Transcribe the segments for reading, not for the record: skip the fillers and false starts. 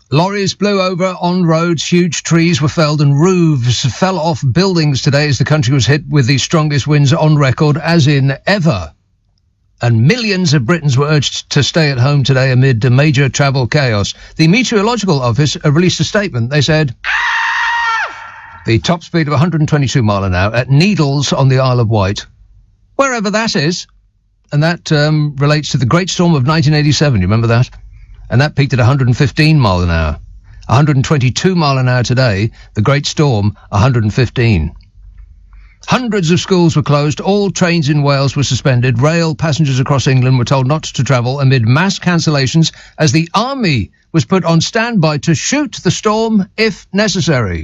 Lorries blew over on roads, huge trees were felled and roofs fell off buildings today as the country was hit with the strongest winds on record as in ever. And millions of Britons were urged to stay at home today amid major travel chaos. The Meteorological Office released a statement. They said the top speed of 122 mile an hour at Needles on the Isle of Wight, wherever that is, and that relates to the Great Storm of 1987. You remember that? And that peaked at 115 mile an hour. 122 mile an hour today, the Great Storm, 115. Hundreds of schools were closed, all trains in Wales were suspended, rail passengers across England were told not to travel amid mass cancellations as the army was put on standby to shoot the storm if necessary.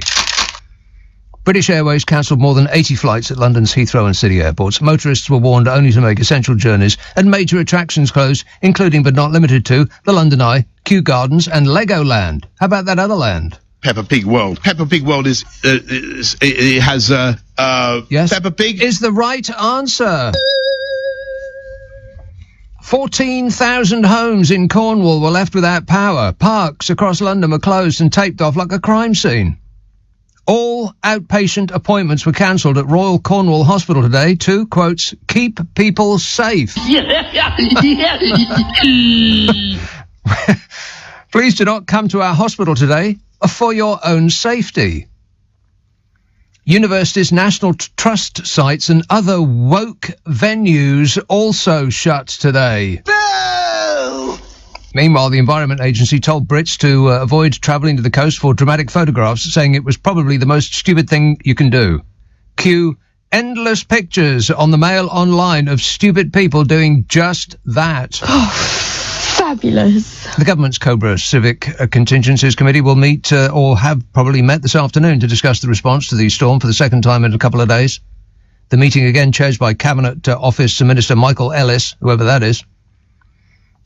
British Airways cancelled more than 80 flights at London's Heathrow and City airports. Motorists were warned only to make essential journeys, and major attractions closed, including but not limited to the London Eye, Kew Gardens and Legoland. How about that other land? Peppa Pig World. Peppa Pig World has yes, Peppa Pig is the right answer. 14,000 homes in Cornwall were left without power. Parks across London were closed and taped off like a crime scene. All outpatient appointments were cancelled at Royal Cornwall Hospital today to, quotes, keep people safe. Please do not come to our hospital today for your own safety. Universities, National Trust sites and other woke venues also shut today. Meanwhile, the Environment Agency told Brits to avoid travelling to the coast for dramatic photographs, saying it was probably the most stupid thing you can do. Cue endless pictures on the Mail Online of stupid people doing just that. Fabulous. The government's Cobra Civic Contingencies Committee will meet, or have probably met this afternoon, to discuss the response to the storm for the second time in a couple of days. The meeting again chaired by Cabinet Office Minister Michael Ellis, whoever that is.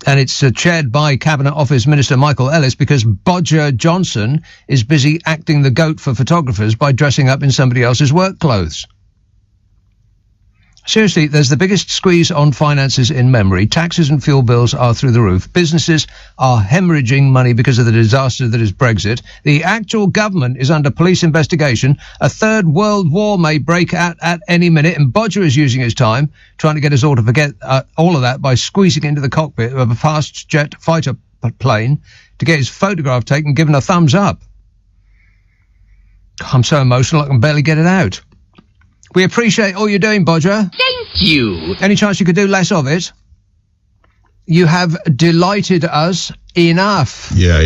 And it's chaired by Cabinet Office Minister Michael Ellis because Bodger Johnson is busy acting the goat for photographers by dressing up in somebody else's work clothes. Seriously, there's the biggest squeeze on finances in memory. Taxes and fuel bills are through the roof. Businesses are hemorrhaging money because of the disaster that is Brexit. The actual government is under police investigation. A third world war may break out at any minute, and Bodger is using his time trying to get us all to forget all of that by squeezing into the cockpit of a fast jet fighter plane to get his photograph taken, given a thumbs up. I'm so emotional I can barely get it out. We appreciate all you're doing, Bodger. Thank you. Any chance you could do less of it? You have delighted us enough. Yeah.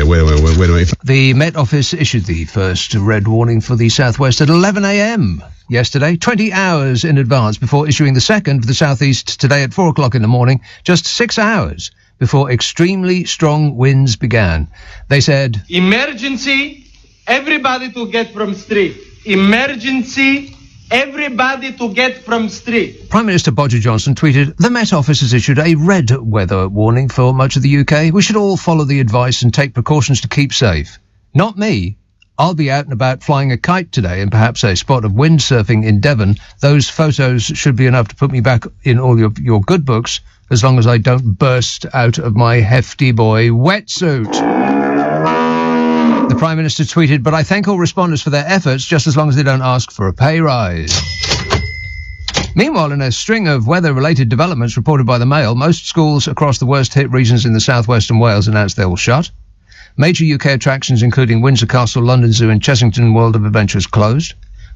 Wait. The Met Office issued the first red warning for the southwest at 11 a.m. yesterday, 20 hours in advance before issuing the second for the southeast today at 4 o'clock in the morning, just 6 hours before extremely strong winds began. They said, emergency, everybody to get from street. Emergency, everybody to get from street. Prime Minister Bodger Johnson tweeted, the Met Office has issued a red weather warning for much of the UK. We should all follow the advice and take precautions to keep safe. Not me. I'll be out and about flying a kite today and perhaps a spot of windsurfing in Devon. Those photos should be enough to put me back in all your good books, as long as I don't burst out of my hefty boy wetsuit. The Prime Minister tweeted, but I thank all responders for their efforts, just as long as they don't ask for a pay rise. Meanwhile, in a string of weather-related developments reported by the Mail, most schools across the worst-hit regions in the southwest and Wales announced they will shut. Major UK attractions, including Windsor Castle, London Zoo and Chessington World of Adventures, closed.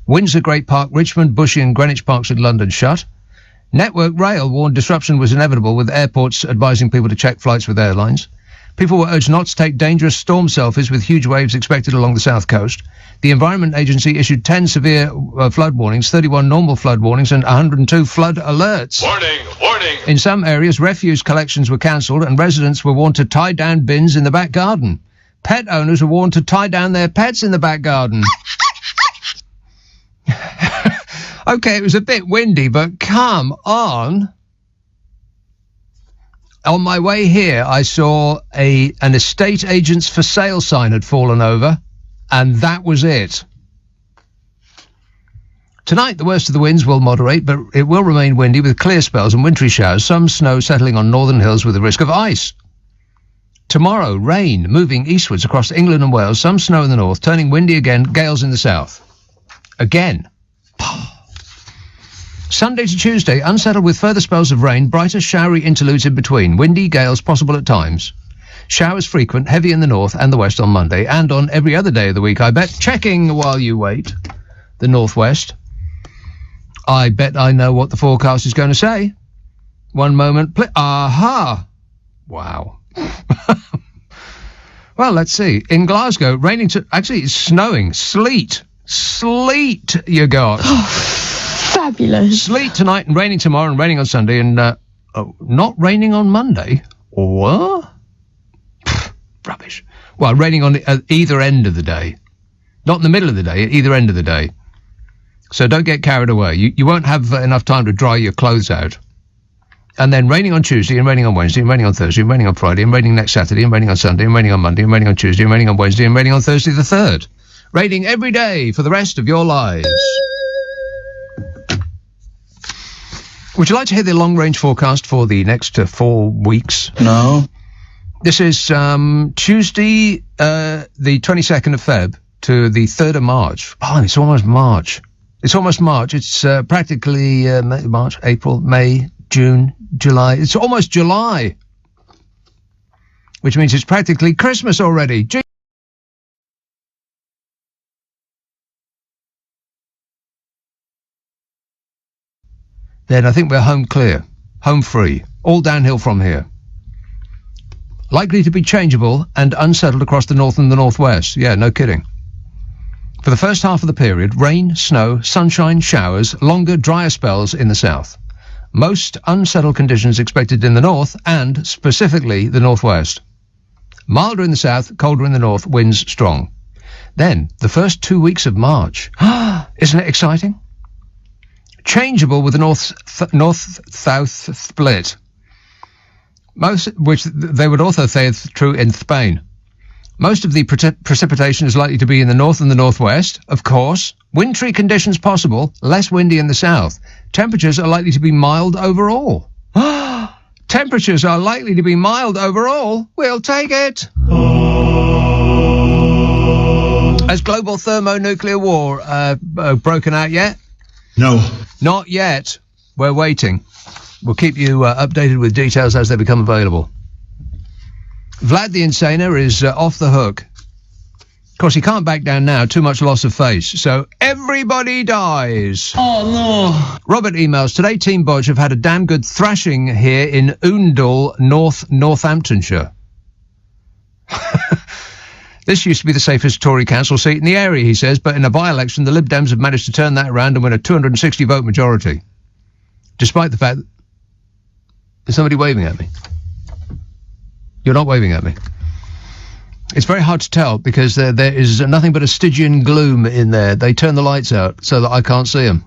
Windsor Great Park, Richmond, Bushey and Greenwich Parks in London shut. Network Rail warned disruption was inevitable, with airports advising people to check flights with airlines. People were urged not to take dangerous storm selfies with huge waves expected along the south coast. The Environment Agency issued 10 severe flood warnings, 31 normal flood warnings and 102 flood alerts. Warning! In some areas, refuse collections were cancelled and residents were warned to tie down bins in the back garden. Pet owners were warned to tie down their pets in the back garden. Okay, it was a bit windy, but come on. On my way here, I saw an estate agent's for sale sign had fallen over, and that was it. Tonight, the worst of the winds will moderate, but it will remain windy with clear spells and wintry showers, some snow settling on northern hills with the risk of ice. Tomorrow, rain moving eastwards across England and Wales, some snow in the north, turning windy again, gales in the south. Again. Sunday to Tuesday, unsettled with further spells of rain, brighter showery interludes in between, windy gales possible at times. Showers frequent, heavy in the north and the west on Monday, and on every other day of the week, I bet. Checking while you wait. The northwest. I bet I know what the forecast is going to say. One moment. Aha! Wow. Well, let's see. In Glasgow, raining actually, it's snowing. Sleet, you got. Fabulous. Sleet tonight and raining tomorrow and raining on Sunday and not raining on Monday. What? Rubbish. Well, raining on either end of the day. Not in the middle of the day, at either end of the day. So don't get carried away. You won't have enough time to dry your clothes out. And then raining on Tuesday and raining on Wednesday and raining on Thursday and raining on Friday and raining next Saturday and raining on Sunday and raining on Monday and raining on Tuesday and raining on Wednesday and raining on Thursday the 3rd. Raining every day for the rest of your lives. Would you like to hear the long-range forecast for the next 4 weeks? No. This is Tuesday, the 22nd of Feb to the 3rd of March. Oh, it's almost March. It's practically March, April, May, June, July. It's almost July, which means it's practically Christmas already. Then I think we're home clear, home free, all downhill from here. Likely to be changeable and unsettled across the north and the northwest. Yeah, no kidding. For the first half of the period, rain, snow, sunshine, showers, longer, drier spells in the south. Most unsettled conditions expected in the north and, specifically, the northwest. Milder in the south, colder in the north, winds strong. Then, the first 2 weeks of March. Isn't it exciting? Changeable with the north-south split. Which they would also say is true in Spain. Most of the precipitation is likely to be in the north and the northwest, of course. Wintry conditions possible, less windy in the south. Temperatures are likely to be mild overall. Temperatures are likely to be mild overall. We'll take it. Has global thermonuclear war broken out yet? No. Not yet. We're waiting. We'll keep you updated with details as they become available. Vlad the Insaner is off the hook. Of course, he can't back down now. Too much loss of face. So everybody dies. Oh, no. Robert emails, today Team Bodge have had a damn good thrashing here in Oundle, Northamptonshire. This used to be the safest Tory council seat in the area, he says, but in a by-election, the Lib Dems have managed to turn that around and win a 260-vote majority. Despite the fact... Is somebody waving at me? You're not waving at me. It's very hard to tell because there is nothing but a Stygian gloom in there. They turn the lights out so that I can't see them.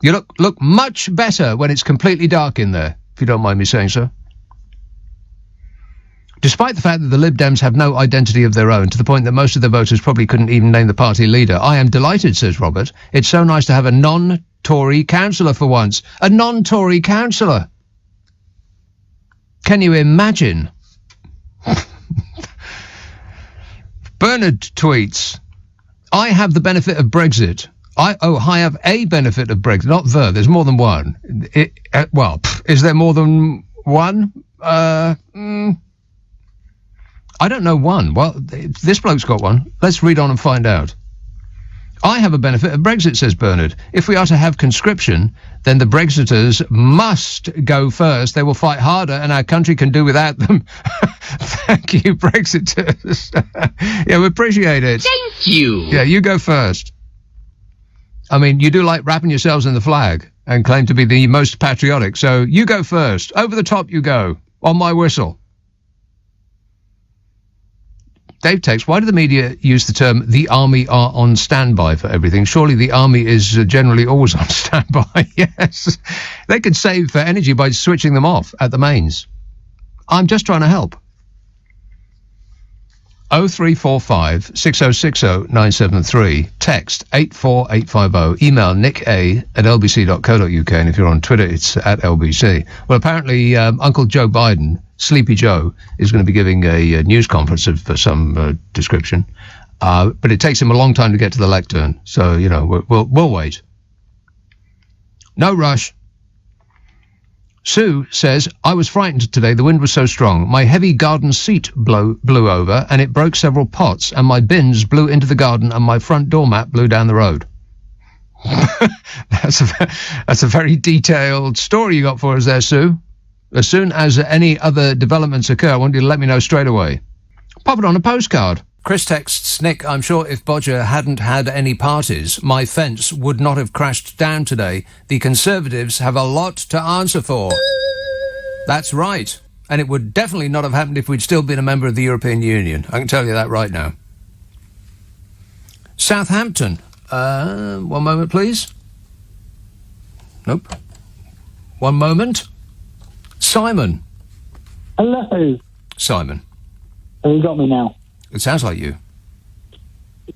You look much better when it's completely dark in there, if you don't mind me saying so. Despite the fact that the Lib Dems have no identity of their own, to the point that most of their voters probably couldn't even name the party leader, I am delighted, says Robert. It's so nice to have a non-Tory councillor for once. A non-Tory councillor. Can you imagine? Bernard tweets, I have the benefit of Brexit. I have a benefit of Brexit, not the. There's more than one. Is there more than one? I don't know one. Well, this bloke's got one. Let's read on and find out. I have a benefit of Brexit, says Bernard. If we are to have conscription, then the Brexiters must go first. They will fight harder, and our country can do without them. Thank you, Brexiters. Yeah, we appreciate it. Thank you. Yeah, you go first. I mean, you do like wrapping yourselves in the flag and claim to be the most patriotic, so you go first. Over the top you go. On my whistle. Dave takes, why do the media use the term the army are on standby for everything? Surely the army is generally always on standby. Yes. They could save energy by switching them off at the mains. I'm just trying to help. 0345 6060 973. Text 84850. Email nick@lbc.co.uk. And if you're on Twitter, it's @LBC. Well, apparently Uncle Joe Biden Sleepy Joe is going to be giving a news conference of some description. But it takes him a long time to get to the lectern. So, we'll wait. No rush. Sue says, I was frightened today. The wind was so strong. My heavy garden seat blew over and it broke several pots and my bins blew into the garden and my front doormat blew down the road. That's a very detailed story you got for us there, Sue. As soon as any other developments occur, I want you to let me know straight away. Pop it on a postcard. Chris texts, Nick, I'm sure if Bodger hadn't had any parties, my fence would not have crashed down today. The Conservatives have a lot to answer for. That's right. And it would definitely not have happened if we'd still been a member of the European Union. I can tell you that right now. Southampton. One moment, please. Nope. One moment. Simon. Hello. Simon. Have you got me now? It sounds like you.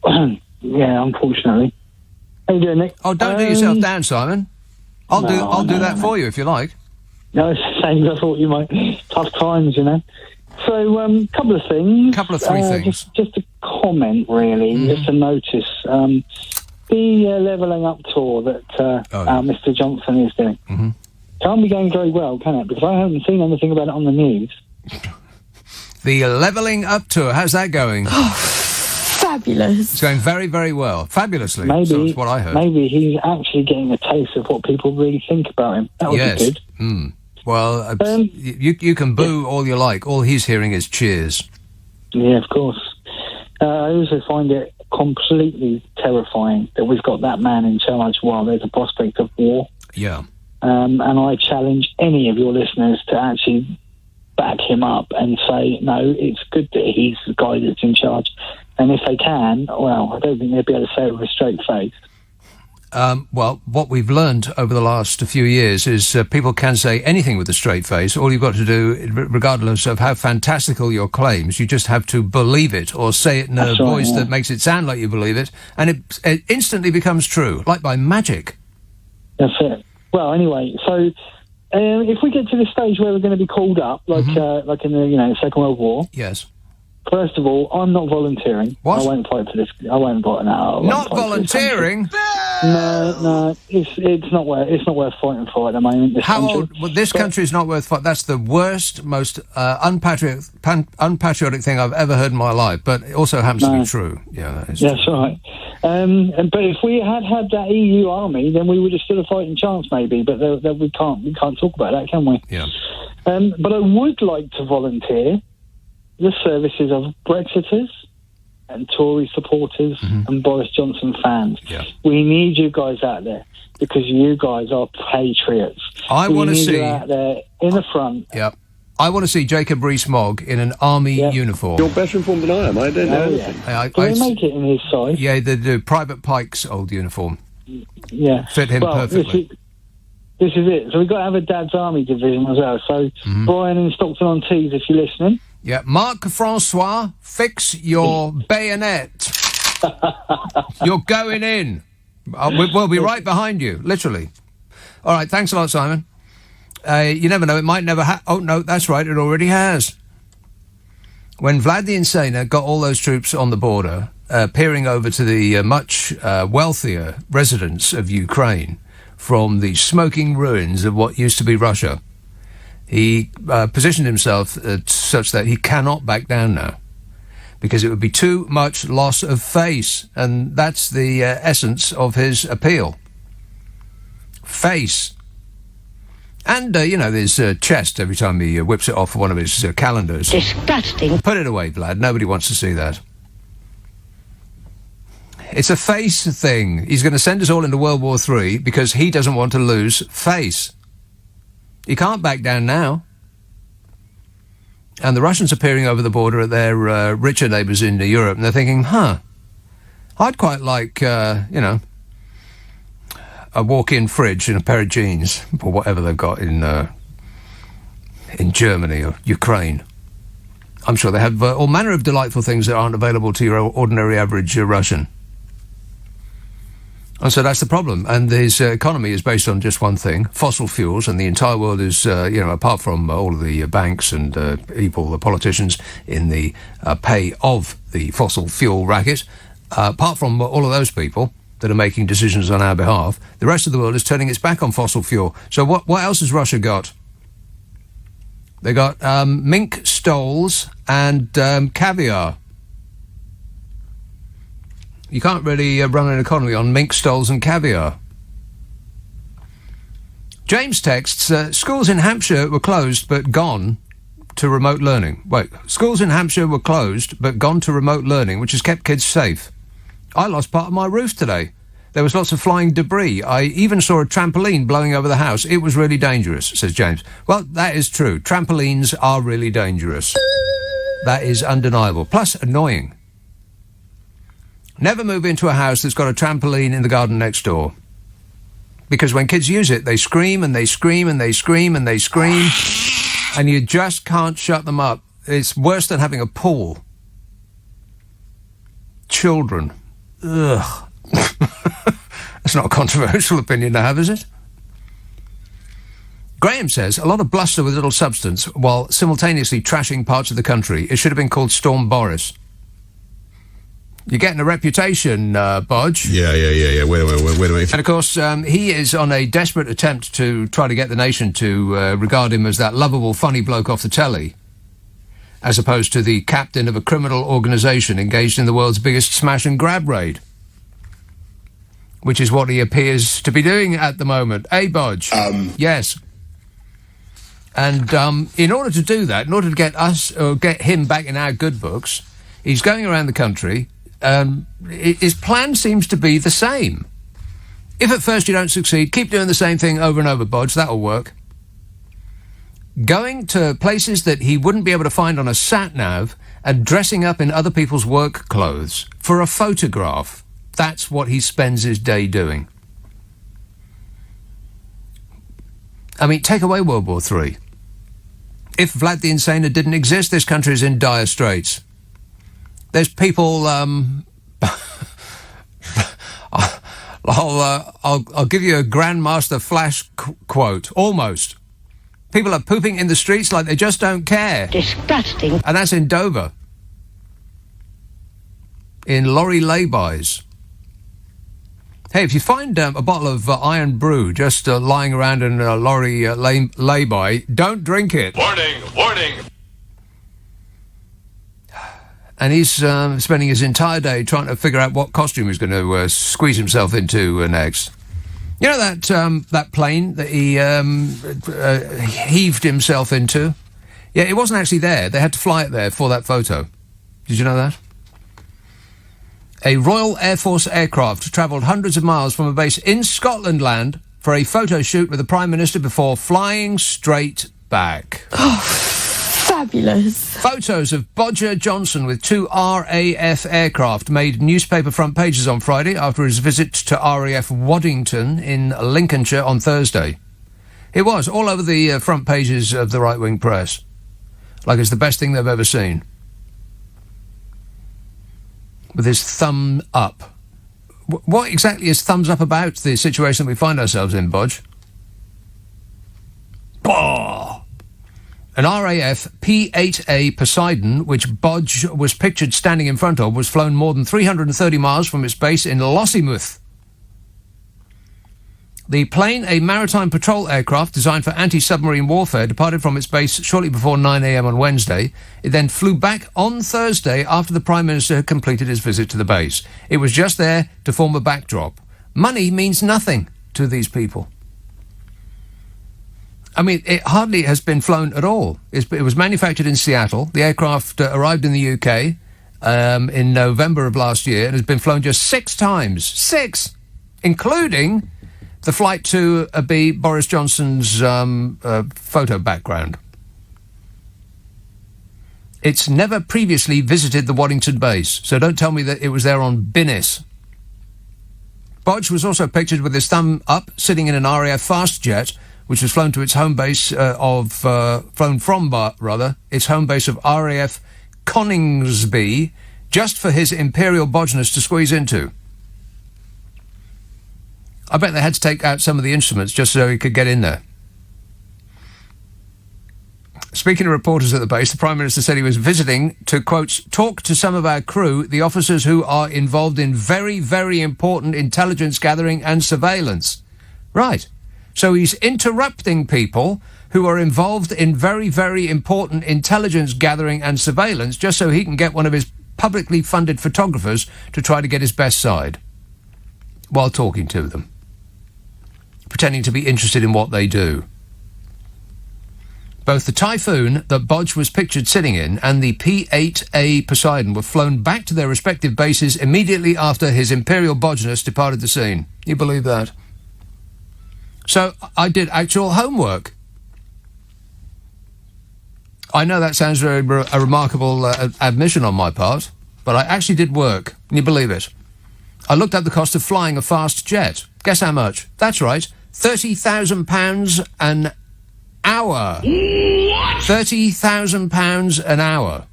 Yeah, unfortunately. How you doing, Nick? Oh, don't do yourself down, Simon. I'll do that for you if you like. No, it's the same. I thought you might. Tough times, you know. So, couple of things. Couple of three things. Just a comment, really. Just a notice. The levelling up tour that Mr. Johnson is doing can't be going very well, can it? Because I haven't seen anything about it on the news. The levelling up tour, how's that going? Fabulous. It's going very, very well. Fabulously, so that's what I heard. Maybe he's actually getting a taste of what people really think about him. That would be good. Well, you can boo all you like. All he's hearing is cheers. Yeah, of course. I also find it completely terrifying that we've got that man in charge while there's a prospect of war. Yeah. And I challenge any of your listeners to actually back him up and say, no, it's good that he's the guy that's in charge. And if they can, well, I don't think they'll be able to say it with a straight face. Well, what we've learned over the last few years is people can say anything with a straight face. All you've got to do, regardless of how fantastical your claims, you just have to believe it or say it in a voice that makes it sound like you believe it, and it instantly becomes true, like by magic. That's it. Well, anyway, so if we get to the stage where we're going to be called up, like in the Second World War. Yes. First of all, I'm not volunteering. What? I won't fight for this. I won't fight now. Not volunteering? No, it's not worth fighting for at the moment. How old? Well, this country is not worth fighting. That's the worst, most unpatriotic thing I've ever heard in my life. But it also happens to be true. Yeah, that is. That's right. But if we had that EU army, then we would have stood a fighting chance, maybe. But we can't talk about that, can we? Yeah. But I would like to volunteer the services of Brexiters and Tory supporters and Boris Johnson fans. Yeah. We need you guys out there because you guys are patriots. I want to see you out there in the front. Yeah. I want to see Jacob Rees-Mogg in an army uniform. You're better informed than I am. I don't know anything. Do they make it in his size? Yeah, they do. Private Pike's old uniform. Yeah. Fit him perfectly. This is it. So we've got to have a Dad's Army division as well. So Brian in Stockton-on-Tees, if you're listening. Yeah, Marc-Francois, fix your bayonet. You're going in. We'll be right behind you, literally. All right, thanks a lot, Simon. You never know, it might never oh, no, that's right, it already has. When Vlad the Insaner got all those troops on the border, peering over to the much wealthier residents of Ukraine from the smoking ruins of what used to be Russia, he positioned himself such that he cannot back down now, because it would be too much loss of face, and that's the essence of his appeal. Face. And, his chest every time he whips it off one of his calendars. Disgusting. Put it away, Vlad. Nobody wants to see that. It's a face thing. He's going to send us all into World War III because he doesn't want to lose face. He can't back down now. And the Russians are peering over the border at their richer neighbours in Europe, and they're thinking, I'd quite like, a walk-in fridge and a pair of jeans, or whatever they've got in Germany or Ukraine. I'm sure they have all manner of delightful things that aren't available to your ordinary average Russian. And so that's the problem. And his economy is based on just one thing, fossil fuels, and the entire world is, apart from all of the banks and people, the politicians in the pay of the fossil fuel racket, apart from all of those people that are making decisions on our behalf, the rest of the world is turning its back on fossil fuel. So what else has Russia got? They got mink stoles and caviar. You can't really run an economy on mink stoles and caviar. James texts, schools in Hampshire were closed but gone to remote learning. Wait, schools in Hampshire were closed but gone to remote learning, which has kept kids safe. I lost part of my roof today. There was lots of flying debris. I even saw a trampoline blowing over the house. It was really dangerous, says James. Well, that is true. Trampolines are really dangerous. That is undeniable. Plus, annoying. Never move into a house that's got a trampoline in the garden next door. Because when kids use it, they scream and they scream and they scream and they scream, and you just can't shut them up. It's worse than having a pool. Children. Ugh. That's not a controversial opinion to have, is it? Graham says, a lot of bluster with little substance while simultaneously trashing parts of the country. It should have been called Storm Boris. You're getting a reputation, Bodge. Yeah. Wait a minute. And, of course, he is on a desperate attempt to try to get the nation to regard him as that lovable, funny bloke off the telly, as opposed to the captain of a criminal organisation engaged in the world's biggest smash-and-grab raid, which is what he appears to be doing at the moment. Bodge? Yes. And in order to do that, in order to get us, or get him back in our good books, he's going around the country. His plan seems to be the same. If at first you don't succeed, keep doing the same thing over and over, Bodge. That'll work. Going to places that he wouldn't be able to find on a sat-nav and dressing up in other people's work clothes for a photograph. That's what he spends his day doing. I mean, take away World War III. If Vlad the Insaner didn't exist, this country is in dire straits. There's people, I'll give you a Grandmaster Flash quote, almost. People are pooping in the streets like they just don't care. Disgusting. And that's in Dover. In lorry laybys. Hey, if you find a bottle of iron brew just lying around in a lorry lay-by, don't drink it. Warning! And he's spending his entire day trying to figure out what costume he's going to squeeze himself into next. You know that plane that he heaved himself into? Yeah, it wasn't actually there. They had to fly it there for that photo. Did you know that? A Royal Air Force aircraft travelled hundreds of miles from a base in Scotland land for a photo shoot with the Prime Minister before flying straight back. Fabulous. Photos of Bodger Johnson with 2 RAF aircraft made newspaper front pages on Friday after his visit to RAF Waddington in Lincolnshire on Thursday. It was all over the front pages of the right-wing press. Like it's the best thing they've ever seen. With his thumb up. What exactly is thumbs up about the situation that we find ourselves in, Bodge? Bah! An RAF P-8A Poseidon, which Bodge was pictured standing in front of, was flown more than 330 miles from its base in Lossiemouth. The plane, a maritime patrol aircraft designed for anti-submarine warfare, departed from its base shortly before 9 a.m. on Wednesday. It then flew back on Thursday after the Prime Minister had completed his visit to the base. It was just there to form a backdrop. Money means nothing to these people. I mean, it hardly has been flown at all. It was manufactured in Seattle. The aircraft arrived in the UK in November of last year and has been flown just 6 times. 6! Including the flight to be Boris Johnson's photo background. It's never previously visited the Waddington base, so don't tell me that it was there on business. Bodge was also pictured with his thumb up, sitting in an RAF fast jet, which was flown to its home base its home base of RAF Coningsby, just for his imperial Bodgeness to squeeze into. I bet they had to take out some of the instruments just so he could get in there. Speaking of reporters at the base, the Prime Minister said he was visiting to, quote, talk to some of our crew, the officers who are involved in very, very important intelligence gathering and surveillance. Right. So he's interrupting people who are involved in very, very important intelligence gathering and surveillance just so he can get one of his publicly funded photographers to try to get his best side while talking to them, pretending to be interested in what they do. Both the Typhoon that Bodge was pictured sitting in and the P-8A Poseidon were flown back to their respective bases immediately after His Imperial Bodgeness departed the scene. You believe that? So I did actual homework. I know that sounds a remarkable admission on my part, but I actually did work. Can you believe it? I looked up the cost of flying a fast jet. Guess how much? That's right, £30,000 an hour. What? £30,000 an hour.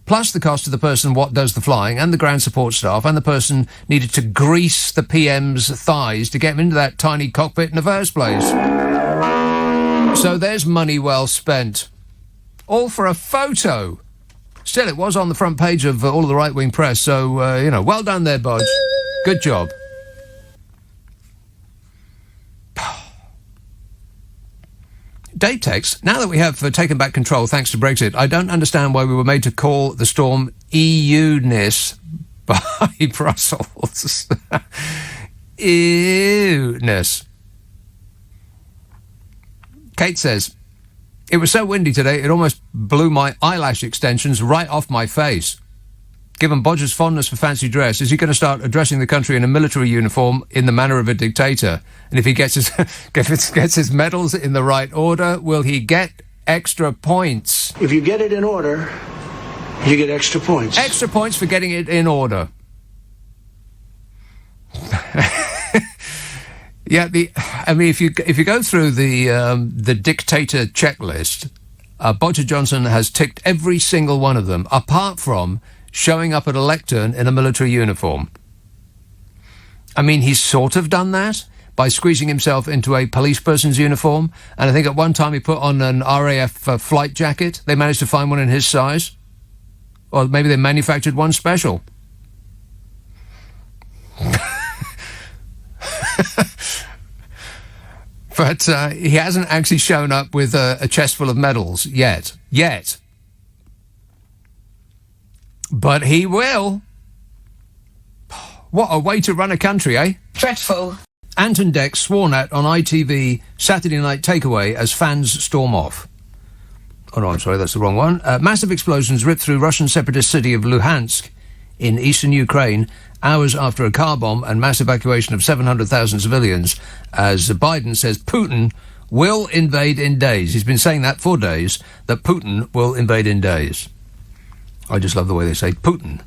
Plus the cost of the person what does the flying and the ground support staff and the person needed to grease the PM's thighs to get him into that tiny cockpit in the first place. So there's money well spent. All for a photo. Still, it was on the front page of all of the right-wing press, so, well done there, Bodge. Good job. Dave texts, now that we have taken back control thanks to Brexit, I don't understand why we were made to call the storm EU-ness by Brussels. EU-ness. Kate says, it was so windy today, it almost blew my eyelash extensions right off my face. Given Bodger's fondness for fancy dress, is he going to start addressing the country in a military uniform in the manner of a dictator? And if he gets his medals in the right order, will he get extra points? If you get it in order, you get extra points. Extra points for getting it in order. Yeah, if you go through the dictator checklist, Bodger Johnson has ticked every single one of them, apart from showing up at a lectern in a military uniform. I mean, he's sort of done that by squeezing himself into a police person's uniform, and I think at one time he put on an RAF flight jacket. They managed to find one in his size. Or maybe they manufactured one special. But he hasn't actually shown up with a chest full of medals yet. But he will. What a way to run a country, eh? Dreadful. Anton Deck sworn at on ITV Saturday Night Takeaway as fans storm off. Oh, no, I'm sorry, that's the wrong one. Massive explosions ripped through Russian separatist city of Luhansk in eastern Ukraine hours after a car bomb and mass evacuation of 700,000 civilians, as Biden says Putin will invade in days. He's been saying that for days, that Putin will invade in days. I just love the way they say Putin.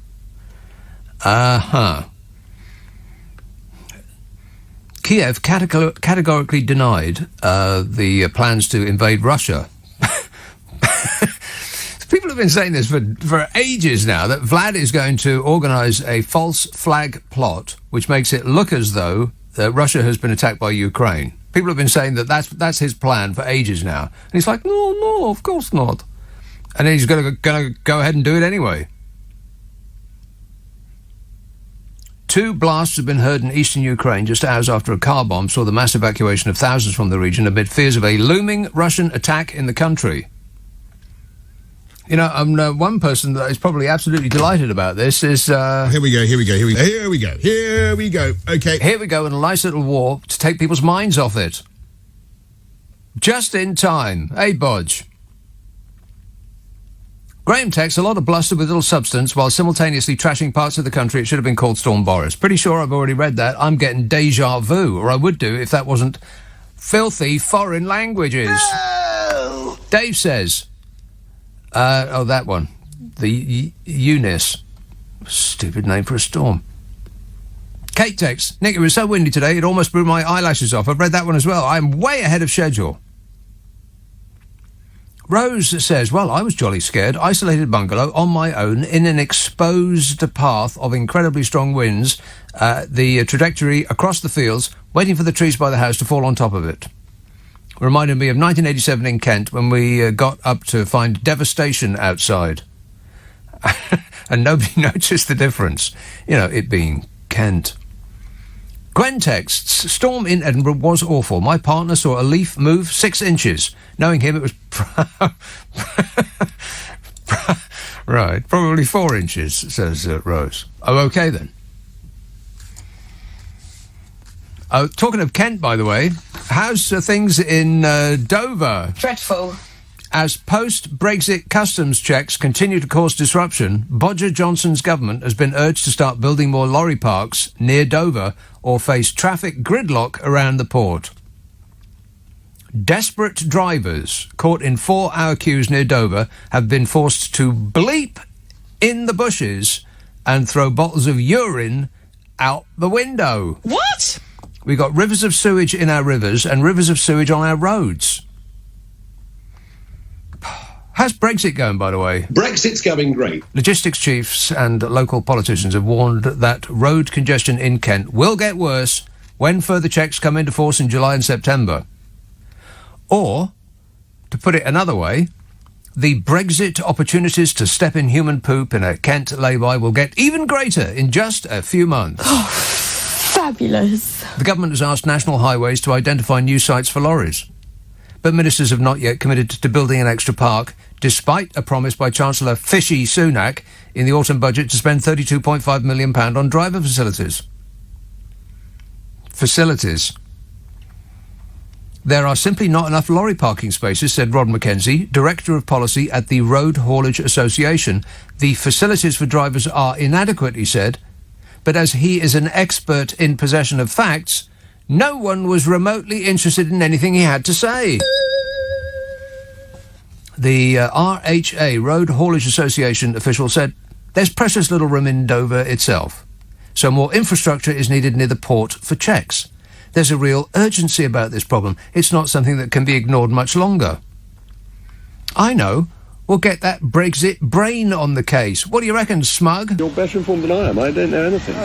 Kiev categorically denied the plans to invade Russia. People have been saying this for ages now, that Vlad is going to organise a false flag plot which makes it look as though Russia has been attacked by Ukraine. People have been saying that that's his plan for ages now. And he's like, no, of course not. And then he's going to go ahead and do it anyway. 2 blasts have been heard in eastern Ukraine just hours after a car bomb saw the mass evacuation of thousands from the region amid fears of a looming Russian attack in the country. You know, one person that is probably absolutely delighted about this is... Here we go. Okay. Here we go in a nice little war to take people's minds off it. Just in time. Hey, Bodge. Graham texts a lot of bluster with little substance while simultaneously trashing parts of the country it should have been called Storm Boris. Pretty sure I've already read that. I'm getting deja vu, or I would do if that wasn't filthy foreign languages. No! Dave says... that one. The Eunice. Stupid name for a storm. Kate texts, Nick, it was so windy today, it almost blew my eyelashes off. I've read that one as well. I'm way ahead of schedule. Rose says, well, I was jolly scared. Isolated bungalow on my own in an exposed path of incredibly strong winds, the trajectory across the fields, waiting for the trees by the house to fall on top of it. Reminded me of 1987 in Kent when we got up to find devastation outside. And nobody noticed the difference. You know, it being Kent. Gwen texts, storm in Edinburgh was awful. My partner saw a leaf move 6 inches. Knowing him, it was... right, probably 4 inches, says Rose. Oh, OK, then. Talking of Kent, by the way, how's things in Dover? Dreadful. As post-Brexit customs checks continue to cause disruption, Bodger Johnson's government has been urged to start building more lorry parks near Dover or face traffic gridlock around the port. Desperate drivers caught in 4-hour queues near Dover have been forced to bleep in the bushes and throw bottles of urine out the window. What? We got rivers of sewage in our rivers and rivers of sewage on our roads. How's Brexit going, by the way? Brexit's going great. Logistics chiefs and local politicians have warned that road congestion in Kent will get worse when further checks come into force in July and September. Or, to put it another way, the Brexit opportunities to step in human poop in a Kent lay-by will get even greater in just a few months. Oh, fabulous. The government has asked National Highways to identify new sites for lorries. But ministers have not yet committed to building an extra park, despite a promise by Chancellor Fishy Sunak in the autumn budget to spend £32.5 million on driver facilities. There are simply not enough lorry parking spaces, said Rod Mackenzie, Director of Policy at the Road Haulage Association. The facilities for drivers are inadequate, he said, but as he is an expert in possession of facts, no one was remotely interested in anything he had to say. The RHA, Road Haulage Association official, said there's precious little room in Dover itself, so more infrastructure is needed near the port for checks. There's a real urgency about this problem. It's not something that can be ignored much longer. I know. We'll get that Brexit brain on the case. What do you reckon, Smug? You're better informed than I am. I don't know anything.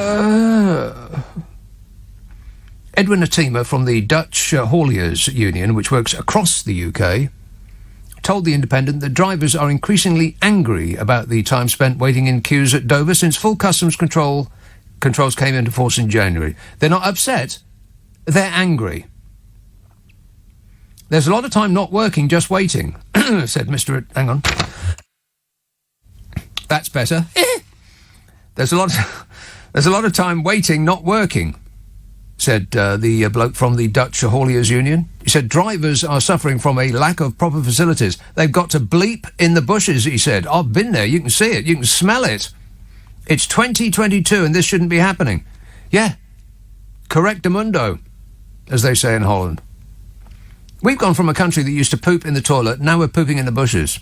Edwin Atima from the Dutch Hauliers Union, which works across the UK, told The Independent that drivers are increasingly angry about the time spent waiting in queues at Dover since full customs controls came into force in January. They're not upset, they're angry. There's a lot of time not working, just waiting, said Mr. Hang on. That's better. There's a lot of time waiting, not working, said the bloke from the Dutch Hauliers Union. He said drivers are suffering from a lack of proper facilities. They've got to bleep in the bushes, he said. I've been there. You can see it. You can smell it. It's 2022 and this shouldn't be happening. Yeah. Correctamundo, as they say in Holland. We've gone from a country that used to poop in the toilet, now we're pooping in the bushes.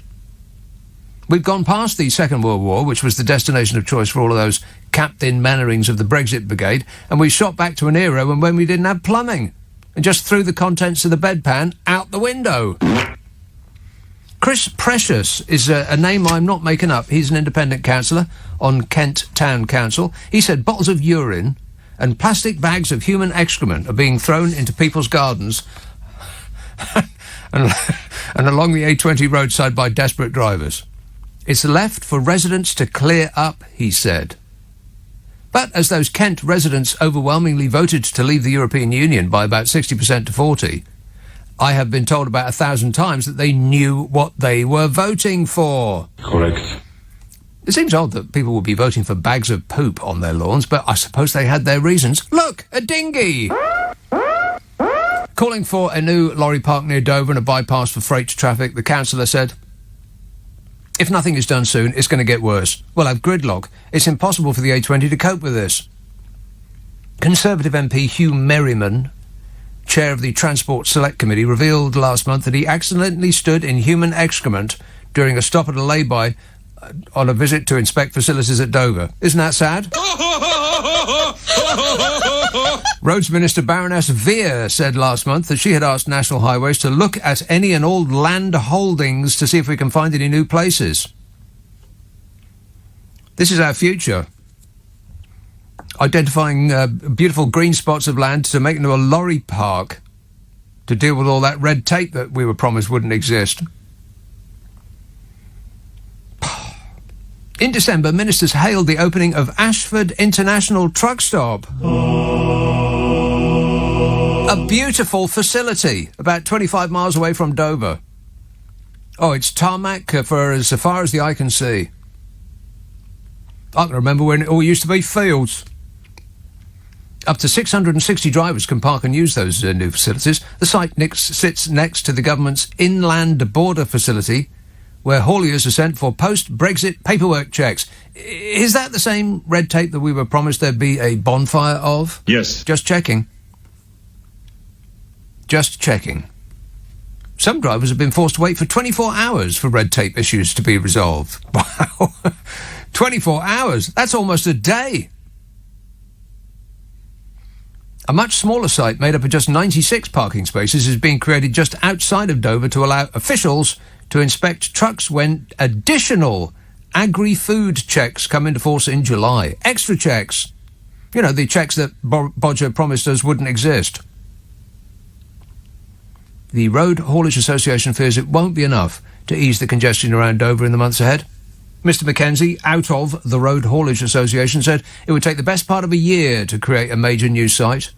We've gone past the Second World War, which was the destination of choice for all of those Captain Mannerings of the Brexit Brigade, and we shot back to an era when we didn't have plumbing and just threw the contents of the bedpan out the window. Chris Precious is a name I'm not making up. He's an independent councillor on Kent Town Council. He said bottles of urine and plastic bags of human excrement are being thrown into people's gardens and along the A20 roadside by desperate drivers. It's left for residents to clear up, he said. But as those Kent residents overwhelmingly voted to leave the European Union by about 60% to 40%, I have been told about 1,000 times that they knew what they were voting for. Correct. It seems odd that people would be voting for bags of poop on their lawns, but I suppose they had their reasons. Look, a dinghy! Calling for a new lorry park near Dover and a bypass for freight traffic, the councillor said, if nothing is done soon, it's going to get worse. We'll have gridlock. It's impossible for the A20 to cope with this. Conservative MP Hugh Merriman, chair of the Transport Select Committee, revealed last month that he accidentally stood in human excrement during a stop at a lay-by on a visit to inspect facilities at Dover. Isn't that sad? Roads Minister Baroness Veer said last month that she had asked National Highways to look at any and all land holdings to see if we can find any new places. This is our future. Identifying beautiful green spots of land to make into a lorry park to deal with all that red tape that we were promised wouldn't exist. In December, ministers hailed the opening of Ashford International Truck Stop. A beautiful facility, about 25 miles away from Dover. Oh, it's tarmac for as far as the eye can see. I can remember when it all used to be fields. Up to 660 drivers can park and use those new facilities. The site sits next to the government's inland border facility, where hauliers are sent for post-Brexit paperwork checks. Is that the same red tape that we were promised there'd be a bonfire of? Yes. Just checking. Just checking. Some drivers have been forced to wait for 24 hours for red tape issues to be resolved. Wow. 24 hours. That's almost a day. A much smaller site made up of just 96 parking spaces is being created just outside of Dover to allow officials to inspect trucks when additional agri-food checks come into force in July. Extra checks. You know, the checks that Bodger promised us wouldn't exist. The Road Haulage Association fears it won't be enough to ease the congestion around Dover in the months ahead. Mr Mackenzie, out of the Road Haulage Association, said it would take the best part of a year to create a major new site.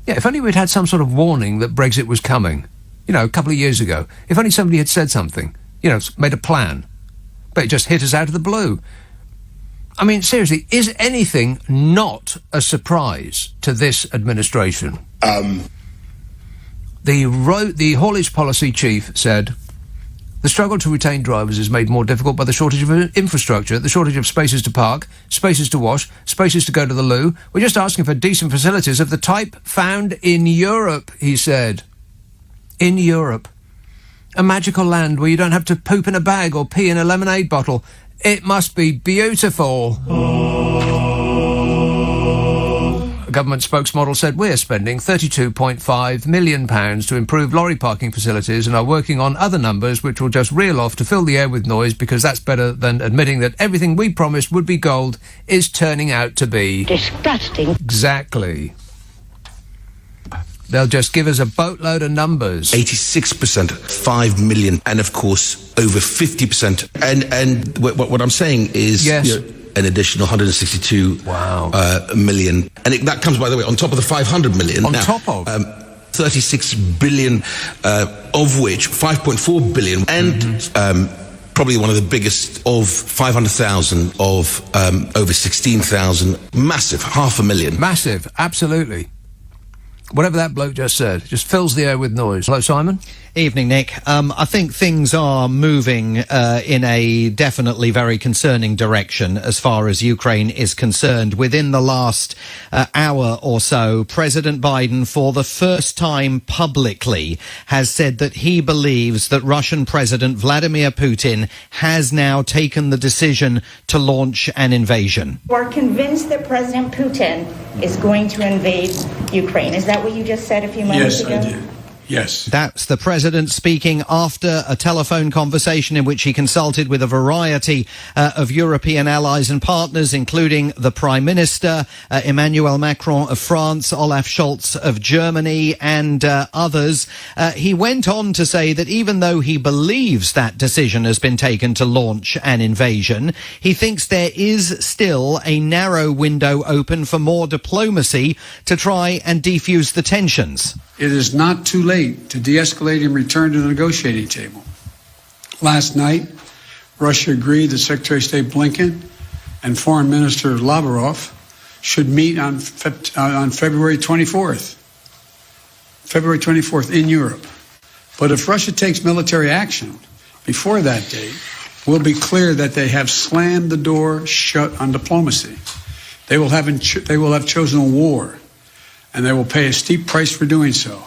Yeah, if only we'd had some sort of warning that Brexit was coming. You know, a couple of years ago. If only somebody had said something. You know, made a plan. But it just hit us out of the blue. I mean, seriously, is anything not a surprise to this administration? The haulage policy chief said, the struggle to retain drivers is made more difficult by the shortage of infrastructure, the shortage of spaces to park, spaces to wash, spaces to go to the loo. We're just asking for decent facilities of the type found in Europe, he said. In Europe. A magical land where you don't have to poop in a bag or pee in a lemonade bottle. It must be beautiful. A government spokesmodel said we're spending £32.5 million to improve lorry parking facilities and are working on other numbers which will just reel off to fill the air with noise because that's better than admitting that everything we promised would be gold is turning out to be... disgusting. Exactly. They'll just give us a boatload of numbers. 86%, 5 million, and of course, over 50%. And what I'm saying is... Yes. You know, an additional 162 million. And that comes, by the way, on top of the 500 million. On top of? 36 billion, of which 5.4 billion, and probably one of the biggest of 500,000 of over 16,000. Massive, 500,000. Massive, absolutely. Whatever that bloke just said, just fills the air with noise. Hello, Simon. Evening, Nick. I think things are moving in a definitely very concerning direction as far as Ukraine is concerned. Within the last hour or so, President Biden, for the first time publicly, has said that he believes that Russian President Vladimir Putin has now taken the decision to launch an invasion. We're convinced that President Putin is going to invade Ukraine. Is that what you just said a few moments ago? Yes, I did. Yes. That's the president speaking after a telephone conversation in which he consulted with a variety of European allies and partners, including the Prime Minister, Emmanuel Macron of France, Olaf Scholz of Germany, and others. He went on to say that even though he believes that decision has been taken to launch an invasion, he thinks there is still a narrow window open for more diplomacy to try and defuse the tensions. It is not too late to de-escalate and return to the negotiating table. Last night, Russia agreed that Secretary of State Blinken and Foreign Minister Lavrov should meet on February 24th. February 24th in Europe. But if Russia takes military action before that date, we'll be clear that they have slammed the door shut on diplomacy. They will have chosen a war. And they will pay a steep price for doing so,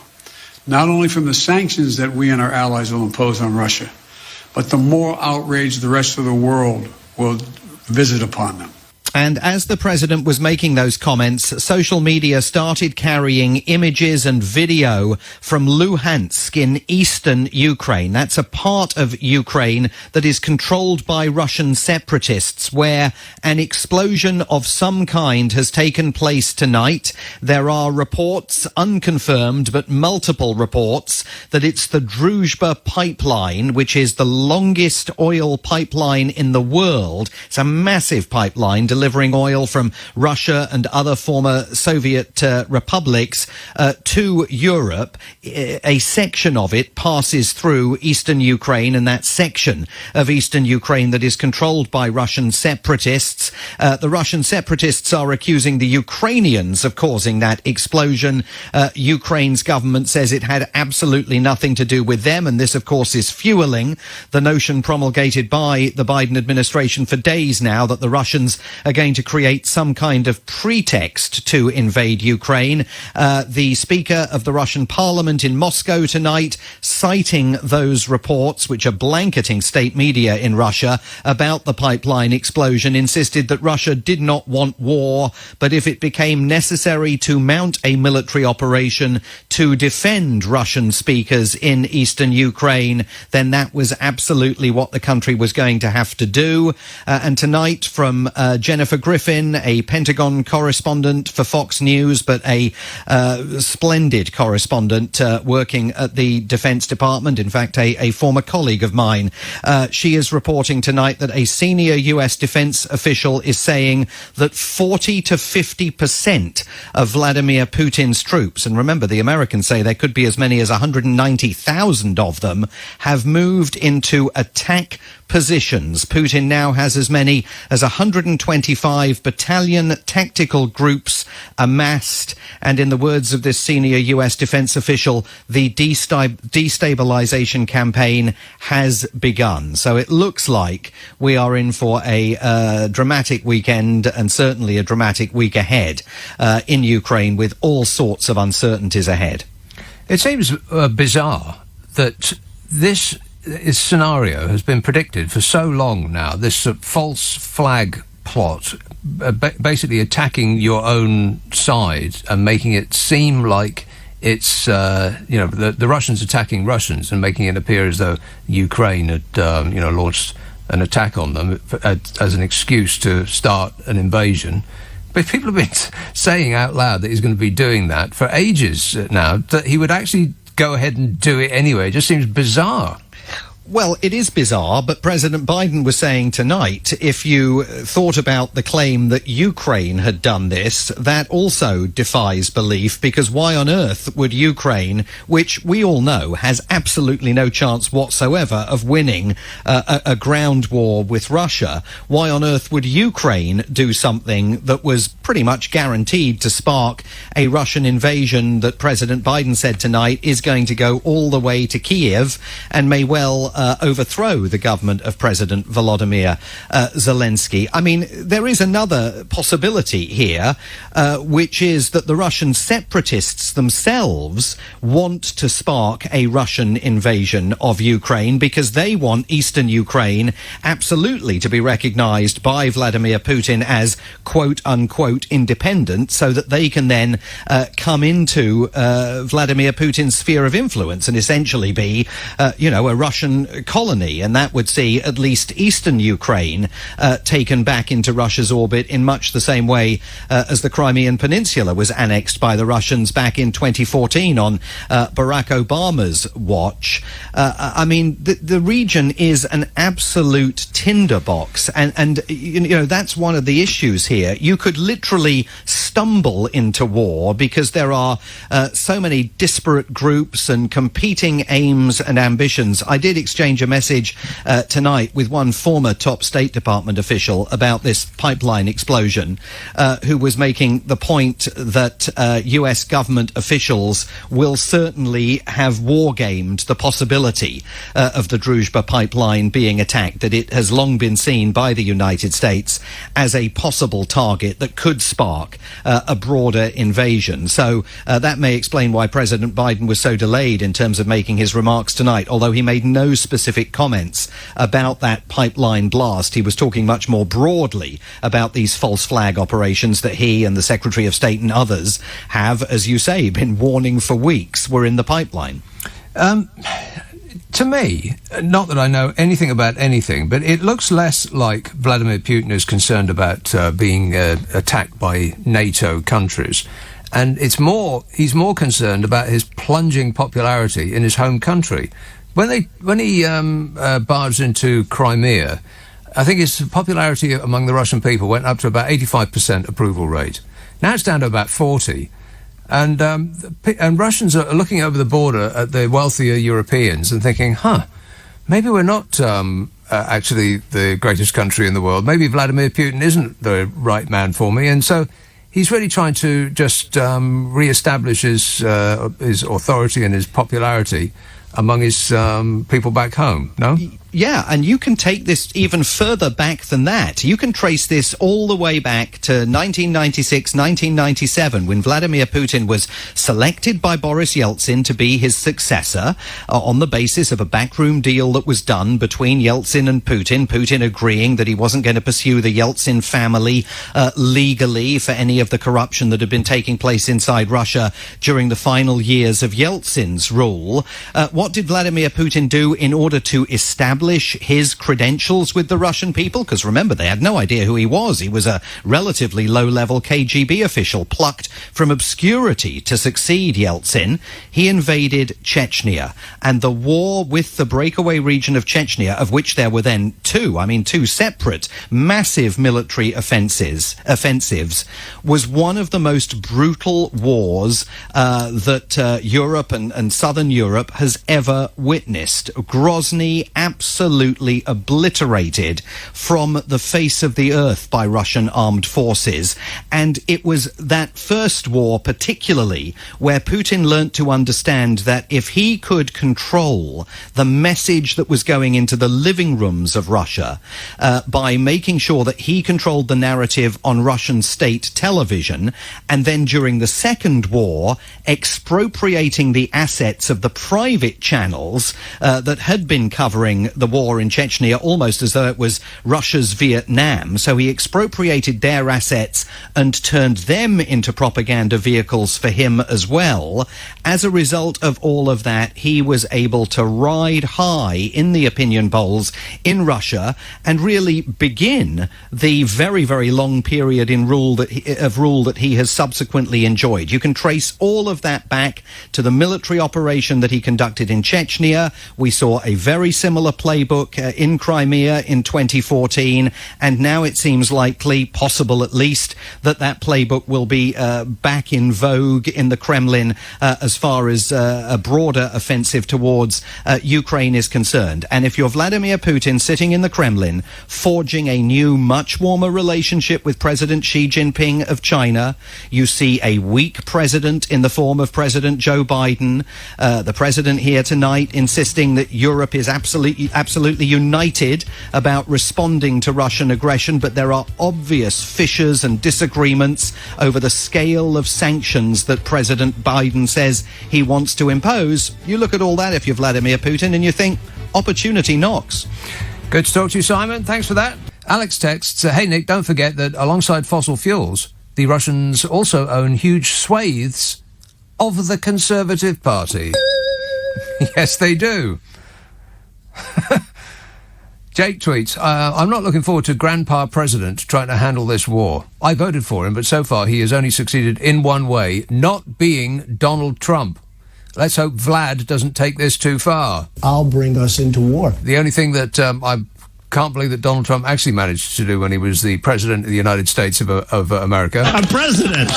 not only from the sanctions that we and our allies will impose on Russia, but the moral outrage the rest of the world will visit upon them. And as the president was making those comments, social media started carrying images and video from Luhansk in eastern Ukraine. That's a part of Ukraine that is controlled by Russian separatists, where an explosion of some kind has taken place tonight. There are reports, unconfirmed, but multiple reports, that it's the Druzhba pipeline, which is the longest oil pipeline in the world. It's a massive pipeline delivering oil from Russia and other former Soviet republics to Europe. A section of it passes through eastern Ukraine, and that section of eastern Ukraine that is controlled by Russian separatists. The Russian separatists are accusing the Ukrainians of causing that explosion. Ukraine's government says it had absolutely nothing to do with them, and this, of course, is fueling the notion promulgated by the Biden administration for days now that the Russians are going to create some kind of pretext to invade Ukraine. The Speaker of the Russian Parliament in Moscow tonight, citing those reports, which are blanketing state media in Russia, about the pipeline explosion, insisted that Russia did not want war, but if it became necessary to mount a military operation to defend Russian speakers in eastern Ukraine, then that was absolutely what the country was going to have to do. And tonight, from Jennifer Griffin, a Pentagon correspondent for Fox News, but a splendid correspondent working at the Defense Department, in fact, a former colleague of mine. She is reporting tonight that a senior US defense official is saying that 40 to 50% of Vladimir Putin's troops, and remember, the Americans say there could be as many as 190,000 of them, have moved into attack positions. Putin now has as many as 125 battalion tactical groups amassed, and in the words of this senior US defense official, the destabilization campaign has begun. So it looks like we are in for a dramatic weekend, and certainly a dramatic week ahead in Ukraine, with all sorts of uncertainties ahead. It seems bizarre that this scenario has been predicted for so long now, this false flag plot, basically attacking your own side and making it seem like it's, the Russians attacking Russians and making it appear as though Ukraine had, launched an attack on them as an excuse to start an invasion. But people have been saying out loud that he's going to be doing that for ages now, that he would actually go ahead and do it anyway. It just seems bizarre. Well, it is bizarre, but President Biden was saying tonight, if you thought about the claim that Ukraine had done this, that also defies belief, because why on earth would Ukraine, which we all know has absolutely no chance whatsoever of winning a ground war with Russia, why on earth would Ukraine do something that was pretty much guaranteed to spark a Russian invasion that President Biden said tonight is going to go all the way to Kiev and may well overthrow the government of President Volodymyr Zelensky? I mean, there is another possibility here, which is that the Russian separatists themselves want to spark a Russian invasion of Ukraine, because they want eastern Ukraine absolutely to be recognized by Vladimir Putin as quote-unquote independent, so that they can then come into Vladimir Putin's sphere of influence and essentially be, a Russian colony, and that would see at least eastern Ukraine taken back into Russia's orbit in much the same way as the Crimean Peninsula was annexed by the Russians back in 2014 on Barack Obama's watch. The region is an absolute tinderbox, and that's one of the issues here. You could literally stumble into war because there are so many disparate groups and competing aims and ambitions. I did exchange a message tonight with one former top State Department official about this pipeline explosion, who was making the point that US government officials will certainly have wargamed the possibility of the Druzhba pipeline being attacked, that it has long been seen by the United States as a possible target that could spark a broader invasion. So that may explain why President Biden was so delayed in terms of making his remarks tonight, although he made no specific comments about that pipeline blast. He was talking much more broadly about these false flag operations that he and the Secretary of State and others have, as you say, been warning for weeks were in the pipeline. To me, not that I know anything about anything, but it looks less like Vladimir Putin is concerned about being attacked by NATO countries. And he's more concerned about his plunging popularity in his home country. When he barged into Crimea, I think his popularity among the Russian people went up to about 85% approval rate. Now it's down to about 40%. And Russians are looking over the border at the wealthier Europeans and thinking, maybe we're not actually the greatest country in the world. Maybe Vladimir Putin isn't the right man for me. And so he's really trying to just re-establish his authority and his popularity among his people back home, no? Yeah, and you can take this even further back than that. You can trace this all the way back to 1996, 1997, when Vladimir Putin was selected by Boris Yeltsin to be his successor on the basis of a backroom deal that was done between Yeltsin and Putin, Putin agreeing that he wasn't going to pursue the Yeltsin family legally for any of the corruption that had been taking place inside Russia during the final years of Yeltsin's rule. What did Vladimir Putin do in order to establish his credentials with the Russian people? Because remember, they had no idea who he was. He was a relatively low-level KGB official plucked from obscurity to succeed Yeltsin. He invaded Chechnya, and the war with the breakaway region of Chechnya, of which there were then two separate massive military offensives, was one of the most brutal wars that Europe and southern Europe has ever witnessed. Grozny absolutely obliterated from the face of the earth by Russian armed forces. And it was that first war particularly where Putin learnt to understand that if he could control the message that was going into the living rooms of Russia by making sure that he controlled the narrative on Russian state television, and then during the Second War expropriating the assets of the private channels that had been covering the war in Chechnya almost as though it was Russia's Vietnam. So he expropriated their assets and turned them into propaganda vehicles for him as well. As a result of all of that, he was able to ride high in the opinion polls in Russia and really begin the very, very long period of rule that he has subsequently enjoyed. You can trace all of that back to the military operation that he conducted in Chechnya. We saw a very similar playbook in Crimea in 2014, and now it seems likely, possible at least, that playbook will be back in vogue in the Kremlin as far as a broader offensive towards Ukraine is concerned. And if you're Vladimir Putin sitting in the Kremlin, forging a new, much warmer relationship with President Xi Jinping of China, you see a weak president in the form of President Joe Biden, the president here tonight insisting that Europe is absolutely united about responding to Russian aggression, but there are obvious fissures and disagreements over the scale of sanctions that President Biden says he wants to impose. You look at all that if you're Vladimir Putin and you think, opportunity knocks. Good to talk to you, Simon. Thanks for that. Alex texts, hey, Nick, don't forget that alongside fossil fuels, the Russians also own huge swathes of the Conservative Party. Yes, they do. Jake tweets, I'm not looking forward to Grandpa President trying to handle this war. I voted for him, but so far he has only succeeded in one way, not being Donald Trump. Let's hope Vlad doesn't take this too far. I'll bring us into war. The only thing that I can't believe that Donald Trump actually managed to do when he was the president of the United States of America. I'm president!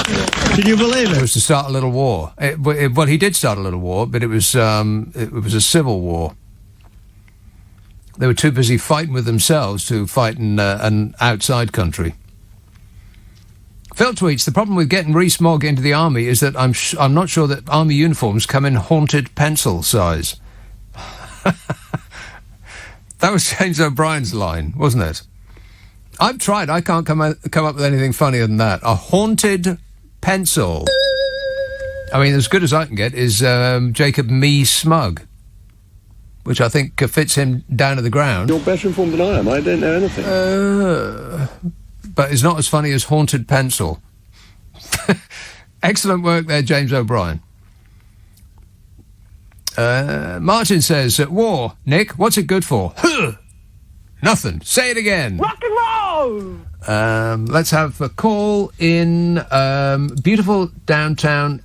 Can you believe it? Was to start a little war. Well, he did start a little war, but it was a civil war. They were too busy fighting with themselves to fight in an outside country. Phil tweets, the problem with getting Rees-Mogg into the army is that I'm not sure that army uniforms come in haunted pencil size. That was James O'Brien's line, wasn't it? I've tried. I can't come up with anything funnier than that. A haunted pencil. I mean, as good as I can get is Jacob Me Smug. which I think fits him down to the ground. You're better informed than I am. I don't know anything. But it's not as funny as Haunted Pencil. Excellent work there, James O'Brien. Martin says, war, Nick, what's it good for? Nothing. Say it again. Rock and roll! Let's have a call in beautiful downtown...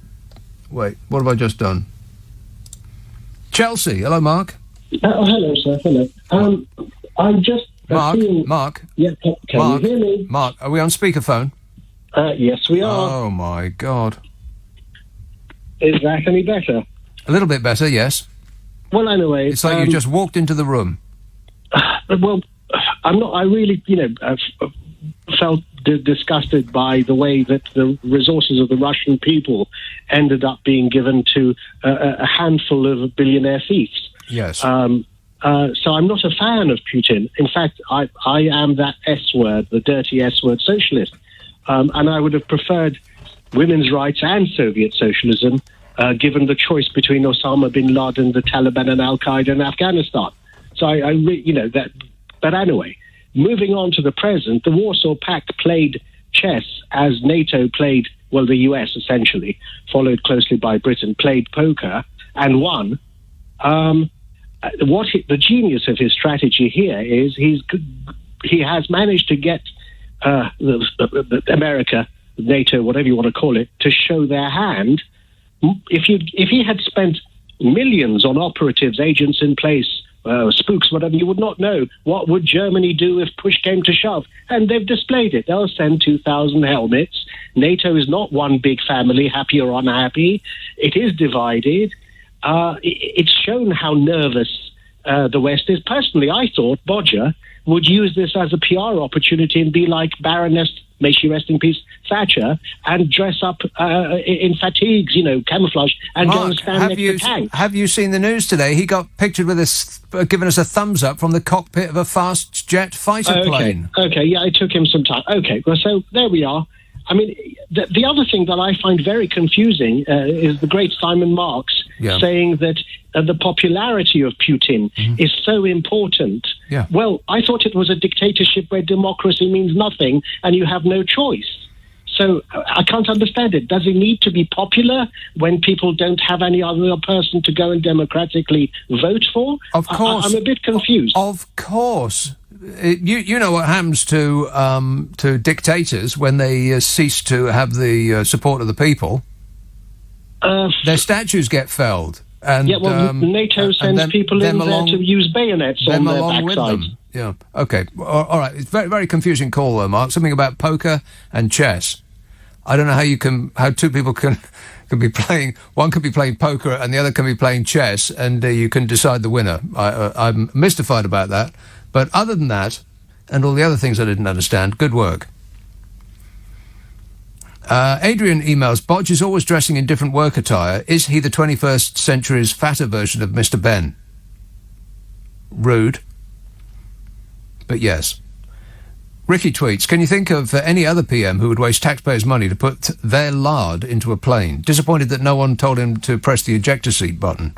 Wait, what have I just done? Chelsea. Hello, Mark. Hello, sir. Hello. I'm just... Mark. Yeah, can you hear me? Mark, are we on speakerphone? Yes, we are. Oh, my God. Is that any better? A little bit better, yes. Well, anyway... It's like you just walked into the room. Well, I'm not... I really, felt disgusted by the way that the resources of the Russian people ended up being given to a handful of billionaire thieves. Yes. So I'm not a fan of Putin. In fact, I am that S word, the dirty S word socialist. And I would have preferred women's rights and Soviet socialism given the choice between Osama bin Laden, the Taliban and Al-Qaeda in Afghanistan. So but anyway, moving on to the present, the Warsaw Pact played chess as NATO played, well, the US essentially, followed closely by Britain, played poker and won. The genius of his strategy here is he has managed to get America, NATO, whatever you want to call it, to show their hand. If he had spent millions on operatives, agents in place, spooks, whatever, you would not know what would Germany do if push came to shove. And they've displayed it. They'll send 2,000 helmets. NATO is not one big family, happy or unhappy. It is divided. It's shown how nervous the West is. Personally, I thought Bodger would use this as a PR opportunity and be like Baroness, may she rest in peace, Thatcher, and dress up in fatigues, camouflage, and Mark, go and stand next to tanks. Have you seen the news today? He got pictured with us, giving us a thumbs up from the cockpit of a fast jet fighter plane. Okay, yeah, it took him some time. Okay, well, so there we are. I mean, the other thing that I find very confusing is the great Simon Marx saying that the popularity of Putin is so important. Yeah. Well, I thought it was a dictatorship where democracy means nothing and you have no choice. So I can't understand it. Does it need to be popular when people don't have any other person to go and democratically vote for? Of course. I'm a bit confused. Of course. You know what happens to dictators when they cease to have the support of the people? Their statues get felled. And, NATO sends people in there to use bayonets on their backsides. Yeah. Okay. All right. It's very, very confusing call, though, Mark. Something about poker and chess. I don't know how two people can be playing. One could be playing poker and the other can be playing chess, and you can decide the winner. I'm mystified about that. But other than that, and all the other things I didn't understand, good work. Adrian emails, Bodge is always dressing in different work attire. Is he the 21st century's fatter version of Mr. Ben? Rude. But yes. Ricky tweets, can you think of any other PM who would waste taxpayers' money to put their lard into a plane? Disappointed that no one told him to press the ejector seat button.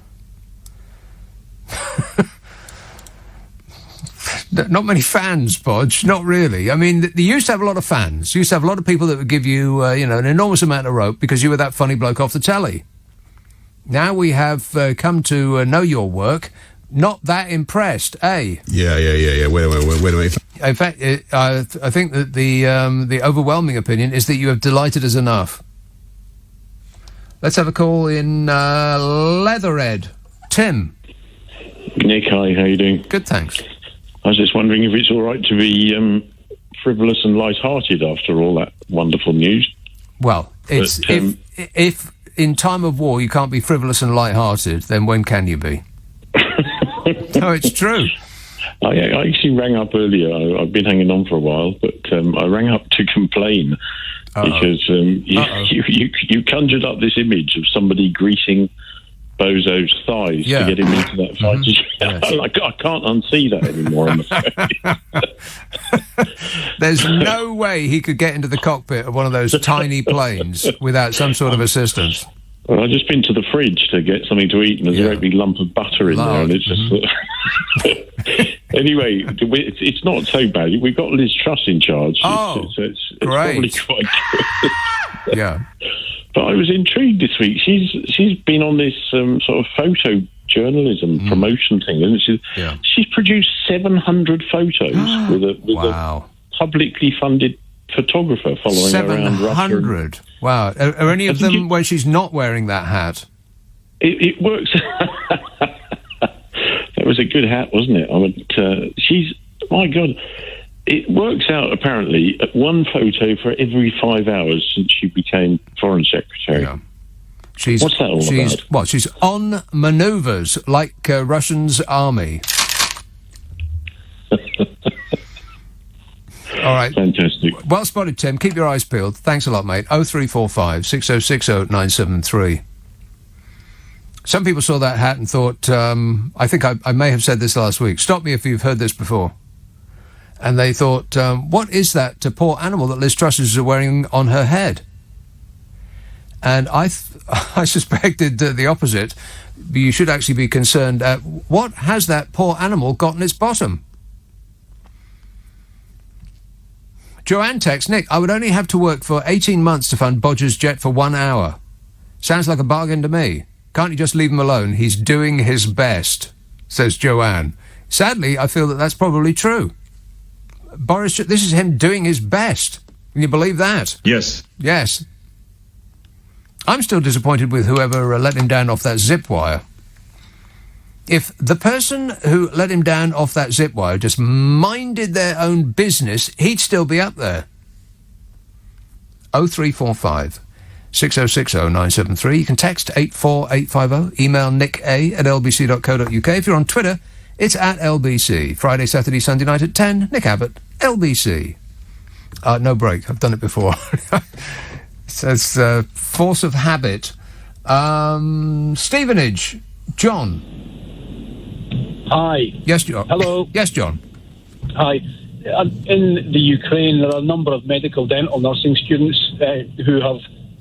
Not many fans, Bodge. Not really. I mean, they used to have a lot of fans. You used to have a lot of people that would give you, an enormous amount of rope because you were that funny bloke off the telly. Now we have come to know your work. Not that impressed, eh? Yeah. Wait a minute. In fact, I think that the overwhelming opinion is that you have delighted us enough. Let's have a call in Leatherhead. Tim. Nick, hi. How you doing? Good, thanks. I was just wondering if it's all right to be frivolous and light-hearted after all that wonderful news. Well, it's if in time of war you can't be frivolous and light-hearted, then when can you be? No, it's true. I actually rang up earlier. I've been hanging on for a while, but I rang up to complain because you conjured up this image of somebody greasing Bozo's thighs to get him into that fight. Yes. I can't unsee that anymore, I'm afraid. There's no way he could get into the cockpit of one of those tiny planes without some sort of assistance. Well, I've just been to the fridge to get something to eat, and there's a great big lump of butter in there, and it's just... Anyway, it's not so bad. We've got Liz Truss in charge. It's probably quite good. Yeah. But I was intrigued this week. She's been on this sort of photo journalism promotion thing, and she's produced 700 photos with a publicly funded photographer following her around Russia. 700? Wow. Are any of them where she's not wearing that hat? It works. That was a good hat, wasn't it? I mean, my God, it works out apparently at one photo for every 5 hours since she became Foreign Secretary. Yeah. What's that all about? Well, she's on manoeuvres like Russian's army. All right. Fantastic. Well spotted, Tim. Keep your eyes peeled. Thanks a lot, mate. 0345 6060 973. Some people saw that hat and thought, I think I may have said this last week. Stop me if you've heard this before. And they thought, what is that poor animal that Liz Truss is wearing on her head? And I suspected the opposite. You should actually be concerned at what has that poor animal got in its bottom? Joanne texts, Nick, I would only have to work for 18 months to fund Bodger's jet for 1 hour. Sounds like a bargain to me. Can't you just leave him alone? He's doing his best, says Joanne. Sadly, I feel that that's probably true. Boris, this is him doing his best. Can you believe that? Yes. Yes. I'm still disappointed with whoever let him down off that zip wire. If the person who let him down off that zip wire just minded their own business, he'd still be up there. 0345 6060 973. You can text 84850, email nick@lbc.co.uk. If you're on Twitter, it's @LBC. Friday, Saturday, Sunday night at 10, Nick Abbott, LBC. No break, I've done it before. Says force of habit. Stevenage, John. Hi. Yes, John. Hello. Yes, John. Hi. In the Ukraine, there are a number of medical dental nursing students who have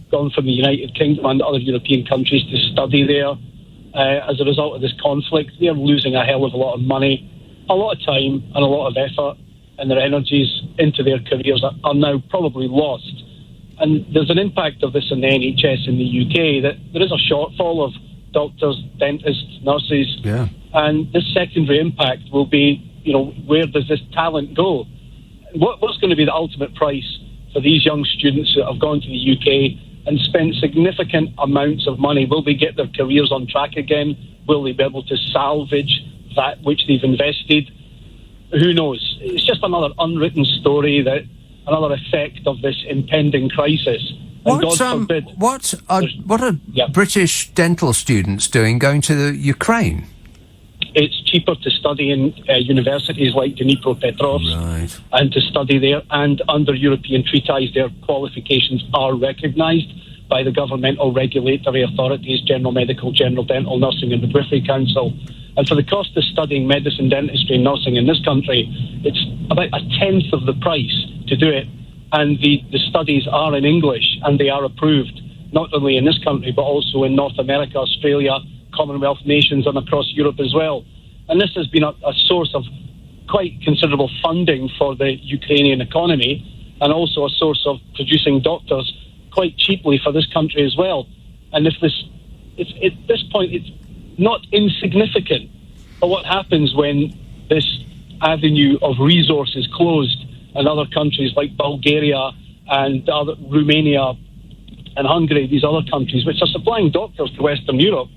gone from the United Kingdom and other European countries to study there. As a result of this conflict, they're losing a hell of a lot of money, a lot of time and a lot of effort, and their energies into their careers are now probably lost. And there's an impact of this in the NHS in the UK, that there is a shortfall of doctors, dentists, nurses, and this secondary impact will be, where does this talent go? What's going to be the ultimate price for these young students that have gone to the UK and spent significant amounts of money? Will they get their careers on track again? Will they be able to salvage that which they've invested? Who knows? It's just another unwritten story, another effect of this impending crisis. And God forbid... What are British dental students doing going to Ukraine? It's cheaper to study in universities like Dnipropetrovsk and to study there, and under European treaties their qualifications are recognised by the governmental regulatory authorities, General Medical, General Dental Nursing and Midwifery Council. And for the cost of studying medicine, dentistry and nursing in this country, it's about a tenth of the price to do it. And the studies are in English and they are approved, not only in this country but also in North America, Australia, Commonwealth nations and across Europe as well. And this has been a source of quite considerable funding for the Ukrainian economy, and also a source of producing doctors quite cheaply for this country as well. And at this point it's not insignificant. But what happens when this avenue of resources closed and other countries like Bulgaria and Romania and Hungary, these other countries which are supplying doctors to Western Europe,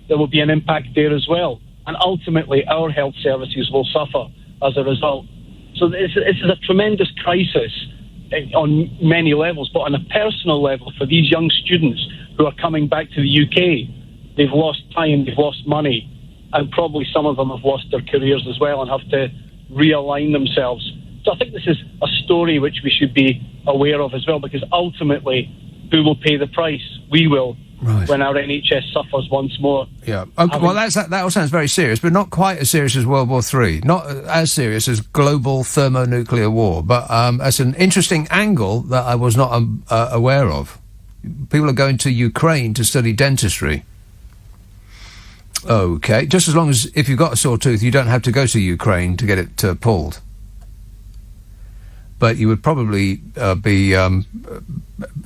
there will be an impact there as well. And ultimately, our health services will suffer as a result. So this is a tremendous crisis on many levels, but on a personal level for these young students who are coming back to the UK, they've lost time, they've lost money, and probably some of them have lost their careers as well and have to realign themselves. So I think this is a story which we should be aware of as well, because ultimately, who will pay the price? We will. Right. When our NHS suffers once more. Yeah. Okay, well, that all sounds very serious, but not quite as serious as World War III. Not as serious as global thermonuclear war. But that's an interesting angle that I was not aware of. People are going to Ukraine to study dentistry. Okay, just as long as if you've got a sore tooth, you don't have to go to Ukraine to get it pulled. But you would probably be,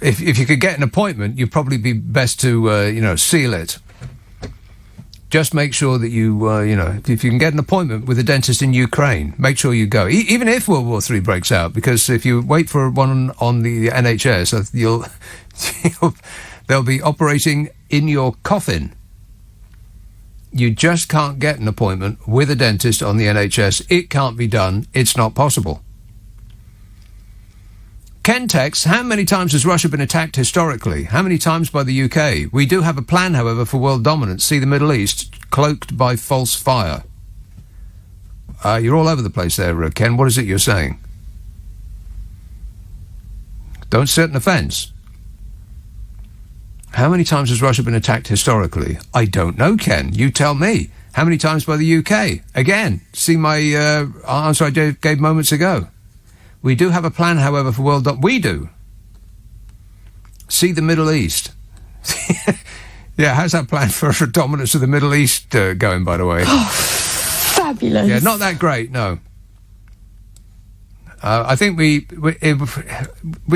if you could get an appointment, you'd probably be best to, seal it. Just make sure that if you can get an appointment with a dentist in Ukraine, make sure you go. Even if World War III breaks out, because if you wait for one on the NHS, they'll be operating in your coffin. You just can't get an appointment with a dentist on the NHS. It can't be done. It's not possible. Ken texts, how many times has Russia been attacked historically? How many times by the UK? We do have a plan, however, for world dominance. See the Middle East cloaked by false fire. You're all over the place there, Ken. What is it you're saying? Don't sit on the fence. How many times has Russia been attacked historically? I don't know, Ken. You tell me. How many times by the UK? Again, see my answer I gave moments ago. We do have a plan, however, for world... We do. See the Middle East. Yeah, how's that plan for dominance of the Middle East going, by the way? Oh, fabulous. Yeah, not that great, no. I think we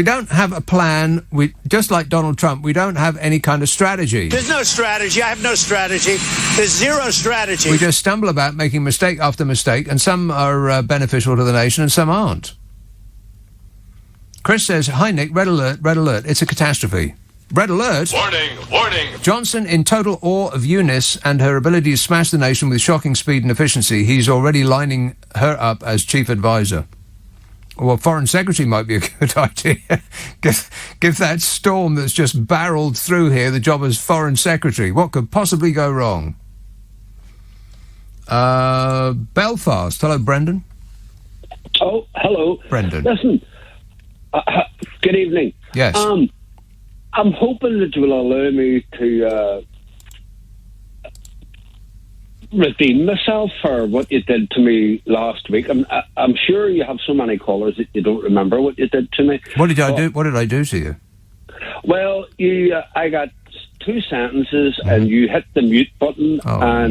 don't have a plan. Just like Donald Trump, we don't have any kind of strategy. There's no strategy. I have no strategy. There's zero strategy. We just stumble about making mistake after mistake, and some are beneficial to the nation and some aren't. Chris says, hi Nick, red alert, it's a catastrophe. Red alert? Warning! Johnson in total awe of Eunice and her ability to smash the nation with shocking speed and efficiency. He's already lining her up as chief advisor. Well, Foreign Secretary might be a good idea. give that storm that's just barreled through here the job as Foreign Secretary. What could possibly go wrong? Belfast. Hello, Brendan. Oh, hello. Brendan. Listen, good evening. Yes. I'm hoping that you will allow me to redeem myself for what you did to me last week. I'm sure you have so many callers that you don't remember what you did to me. What did I do? What did I do to you? Well, I got 2 sentences, and you hit the mute button,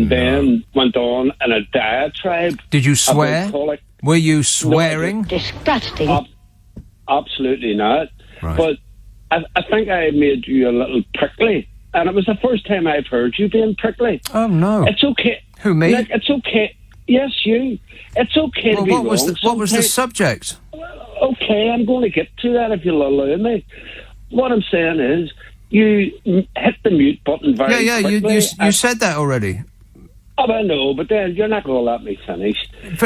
then went on in a diatribe. Did you swear? Were you swearing? No, disgusting. Absolutely not. Right. But I think I made you a little prickly, and it was the first time I've heard you being prickly. Oh no! It's okay. Who, me? Nick, it's okay. Yes, you. It's okay to be wrong. What was the subject? Okay, I'm going to get to that if you'll allow me. What I'm saying is, you hit the mute button very quickly. You said that already. Oh, I know, but then you're not going to let me finish.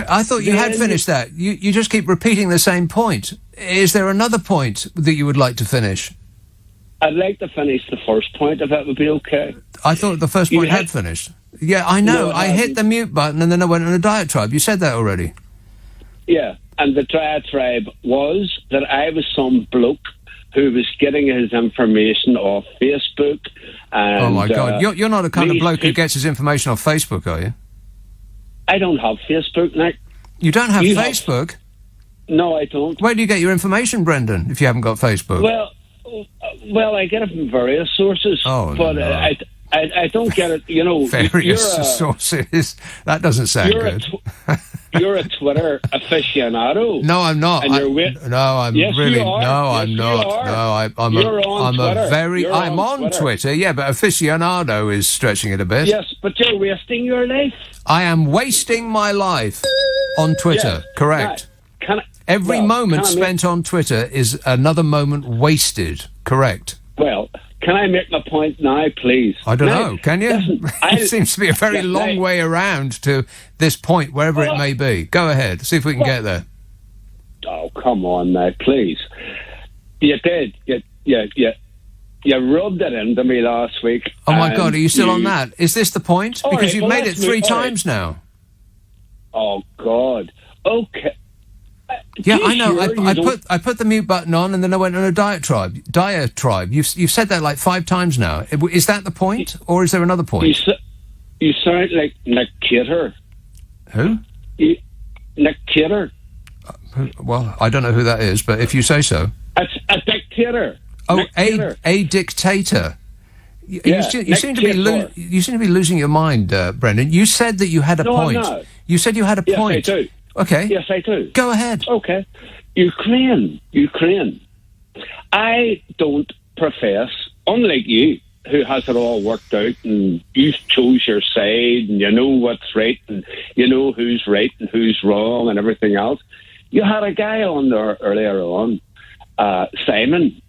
I thought you had finished that. You just keep repeating the same point. Is there another point that you would like to finish? I'd like to finish the first point, if that would be okay. I thought the first point had finished. Yeah, I know. No, I hit the mute button and then I went on a diatribe. You said that already. Yeah, and the diatribe was that I was some bloke who was getting his information off Facebook. And, oh, my God. You're not the kind of bloke who gets his information off Facebook, are you? I don't have Facebook, Nick. You don't have Facebook? No, I don't. Where do you get your information, Brendan, if you haven't got Facebook? Well, I get it from various sources. Oh, but no. I don't get it, various sources. That doesn't sound good. You're a Twitter aficionado. No, I'm not. I'm not. I'm on Twitter. Yeah, but aficionado is stretching it a bit. Yes, but you're wasting your life. I am wasting my life on Twitter. Yes. Correct. Every moment spent on Twitter is another moment wasted. Correct. Well, can I make my point now, please? I don't know. Can you? Listen, it seems to be a very long way around to this point, wherever it may be. Go ahead. See if we can get there. Oh, come on, mate, please. You did. You rubbed it into me last week. Oh, my God. Are you still on that? Is this the point? Because you've made it 3 times now. Oh, God. Okay. Yeah, I know. I put the mute button on and then I went on a diatribe. You've said that like 5 times now. Is that the point, or is there another point? You sound like Nick Cater. Who? Nick Cater. Well, I don't know who that is, but if you say so. It's a dictator. a dictator. You seem to be losing your mind, Brendan. You said that you had a point. I'm not. You said you had a point. Yes, I do. Okay. Yes, I do. Go ahead. Okay. Ukraine. I don't profess, unlike you, who has it all worked out, and you chose your side, and you know what's right, and you know who's right and who's wrong, and everything else. You had a guy on there earlier on, Simon,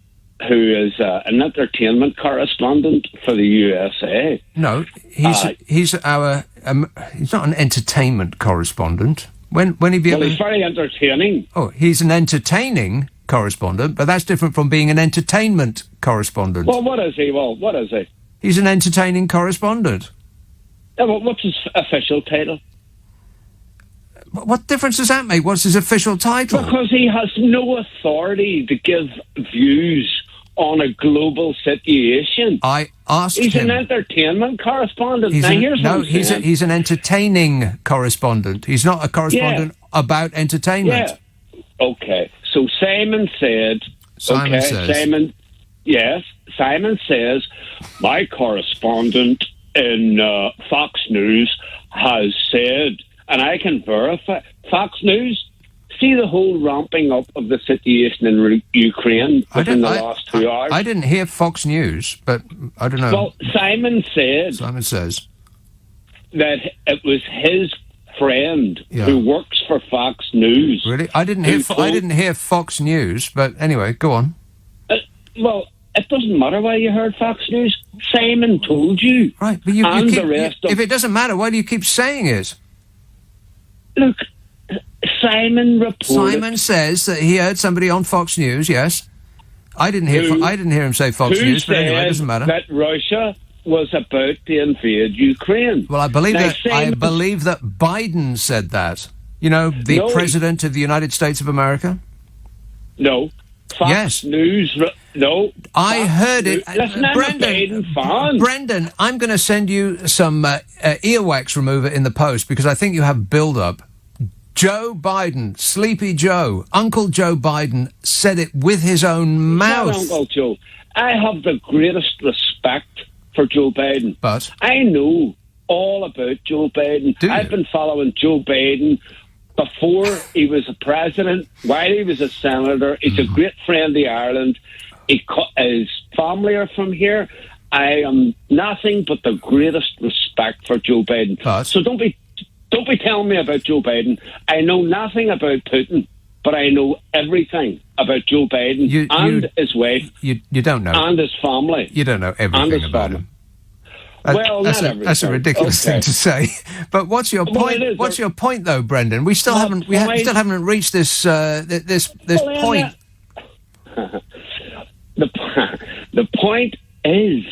who is an entertainment correspondent for the USA. No, he's not an entertainment correspondent. When he be he's very entertaining. Oh, he's an entertaining correspondent, but that's different from being an entertainment correspondent. Well, what is he? He's an entertaining correspondent. Yeah, well, what's his official title? What difference does that make? What's his official title? Because he has no authority to give views on a global situation. I asked He's him. an entertainment correspondent. He's an entertaining correspondent. He's not a correspondent about entertainment. Yeah. Okay. So Simon said... Simon says, my correspondent in Fox News has said, and I can verify, Fox News... See the whole ramping up of the situation in Ukraine within the last 2 hours? I didn't hear Fox News, but I don't know. Well, Simon says that it was his friend who works for Fox News. Really? I didn't hear Fox News, but anyway, go on. Well, it doesn't matter why you heard Fox News. Simon told you. Right, but if it doesn't matter, why do you keep saying it? Look... Simon says that he heard somebody on Fox News. Yes, I didn't hear him say Fox News. But anyway, it doesn't matter. That Russia was about to invade Ukraine. Well, I believe that Biden said that. You know, the president of the United States of America. No. Fox News. No. I heard it. Listen, I'm a Biden fan. Brendan, I'm going to send you some earwax remover in the post because I think you have build-up. Joe Biden, Sleepy Joe, Uncle Joe Biden said it with his own mouth. Not Uncle Joe. I have the greatest respect for Joe Biden. But? I know all about Joe Biden. I've been following Joe Biden before he was a president, while he was a senator. He's a great friend of Ireland. His family are from here. I am nothing but the greatest respect for Joe Biden. So don't be telling me about Joe Biden. I know nothing about Putin, but I know everything about Joe Biden his wife. You don't know. And his family. You don't know everything about him. That's a ridiculous thing to say. But what's your point? What's your point, though, Brendan? We still haven't reached this point. The point is,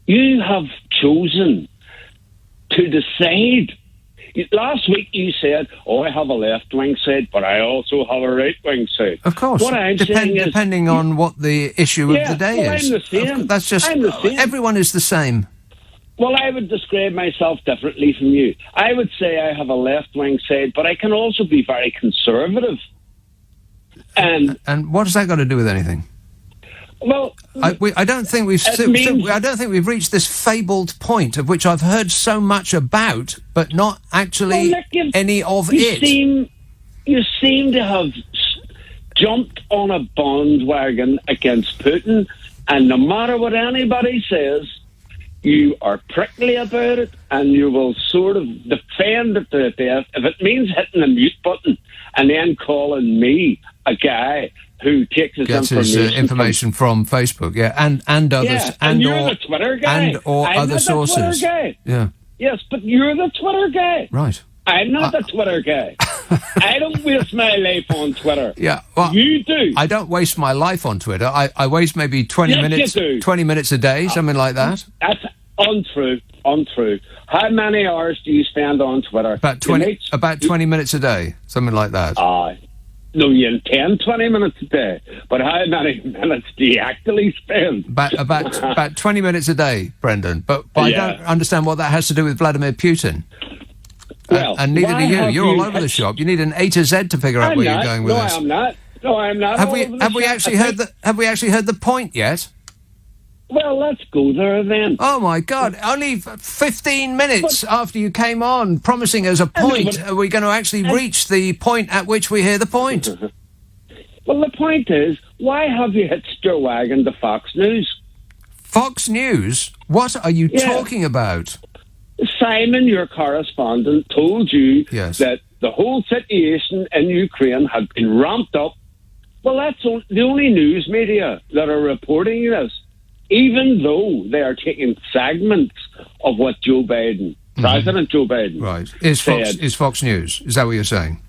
you have chosen to decide. Last week you said, I have a left-wing side, but I also have a right-wing side. Of course. What I'm saying is... Depending on what the issue of the day is. I'm the same. That's just... I'm the same. Everyone is the same. Well, I would describe myself differently from you. I would say I have a left-wing side, but I can also be very conservative. And what has that got to do with anything? Well, I don't think we've reached this fabled point of which I've heard so much about, but not actually any of it. You seem to have jumped on a bandwagon against Putin, and no matter what anybody says, you are prickly about it, and you will sort of defend it to the death. If it means hitting the mute button and then calling me a guy who takes his information from Facebook, and others, and you're the Twitter guy, or other sources. Yeah. Yes, but you're the Twitter guy, right? I'm not the Twitter guy. I don't waste my life on Twitter. Yeah, well, you do. I don't waste my life on Twitter. I waste maybe 20 minutes a day, something like that. That's untrue. How many hours do you spend on Twitter? About 20 minutes a day, something like that. No, you 20 minutes a day. But how many minutes do you actually spend? About 20 minutes a day, Brendan. But I don't understand what that has to do with Vladimir Putin. Well, and neither do you. You're all over the shop. You need an A to Z to figure out where you're going with this. No, I'm not. Have we actually heard the point yet? Well, let's go there then. Oh, my God. Only 15 minutes after you came on, promising us a point, are we going to actually reach the point at which we hear the point? Well, the point is, why have you hitched your wagon to Fox News? Fox News? What are you talking about? Simon, your correspondent, told you that the whole situation in Ukraine had been ramped up. Well, that's the only news media that are reporting this, even though they are taking segments of what Joe Biden, President Joe Biden, is Fox News. Is that what you're saying?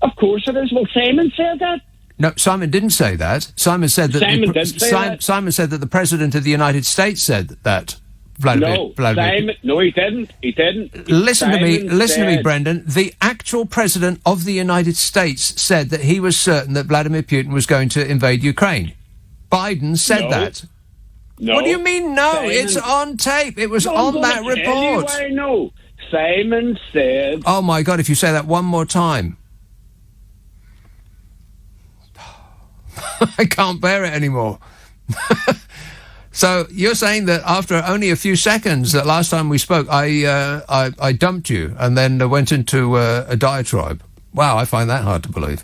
Of course it is. Well, Simon said that. No, Simon didn't say that. Simon said that. Simon said that the President of the United States said that. Simon, no, he didn't. He didn't. Listen to me, Brendan. The actual President of the United States said that he was certain that Vladimir Putin was going to invade Ukraine. Biden said that. No. What do you mean, no? Simon, it's on tape. It was on that report. I know. Simon said... Oh, my God, if you say that one more time. I can't bear it anymore. So you're saying that after only a few seconds, that last time we spoke, I dumped you and then went into a diatribe. Wow, I find that hard to believe.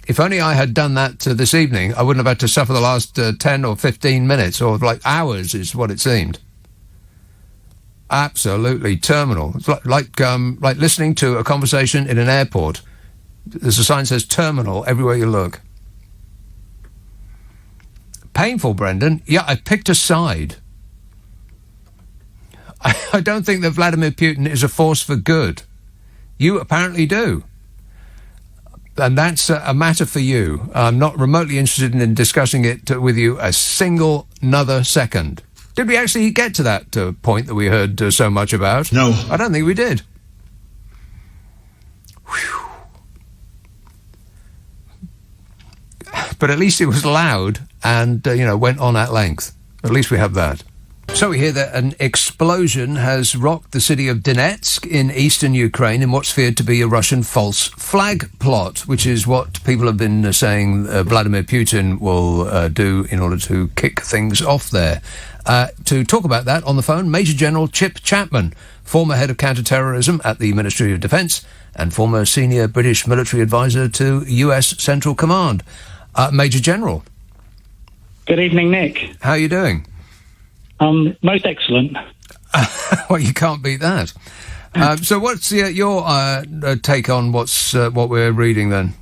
If only I had done that this evening, I wouldn't have had to suffer the last 10 or 15 minutes, or like hours is what it seemed. Absolutely terminal. It's like listening to a conversation in an airport. There's a sign that says terminal everywhere you look. Painful, Brendan. Yeah, I picked a side. I don't think that Vladimir Putin is a force for good. You apparently do. And that's a matter for you. I'm not remotely interested in discussing it with you a single another second. Did we actually get to that point that we heard so much about? No. I don't think we did. Whew. But at least it was loud and, went on at length. At least we have that. So we hear that an explosion has rocked the city of Donetsk in eastern Ukraine in what's feared to be a Russian false flag plot, which is what people have been saying Vladimir Putin will do in order to kick things off there. To talk about that on the phone, Major General Chip Chapman, former head of counter-terrorism at the Ministry of Defence and former senior British military advisor to US Central Command. Major General. Good evening, Nick. How are you doing? Most excellent. Well, you can't beat that. So what's your take on what we're reading then?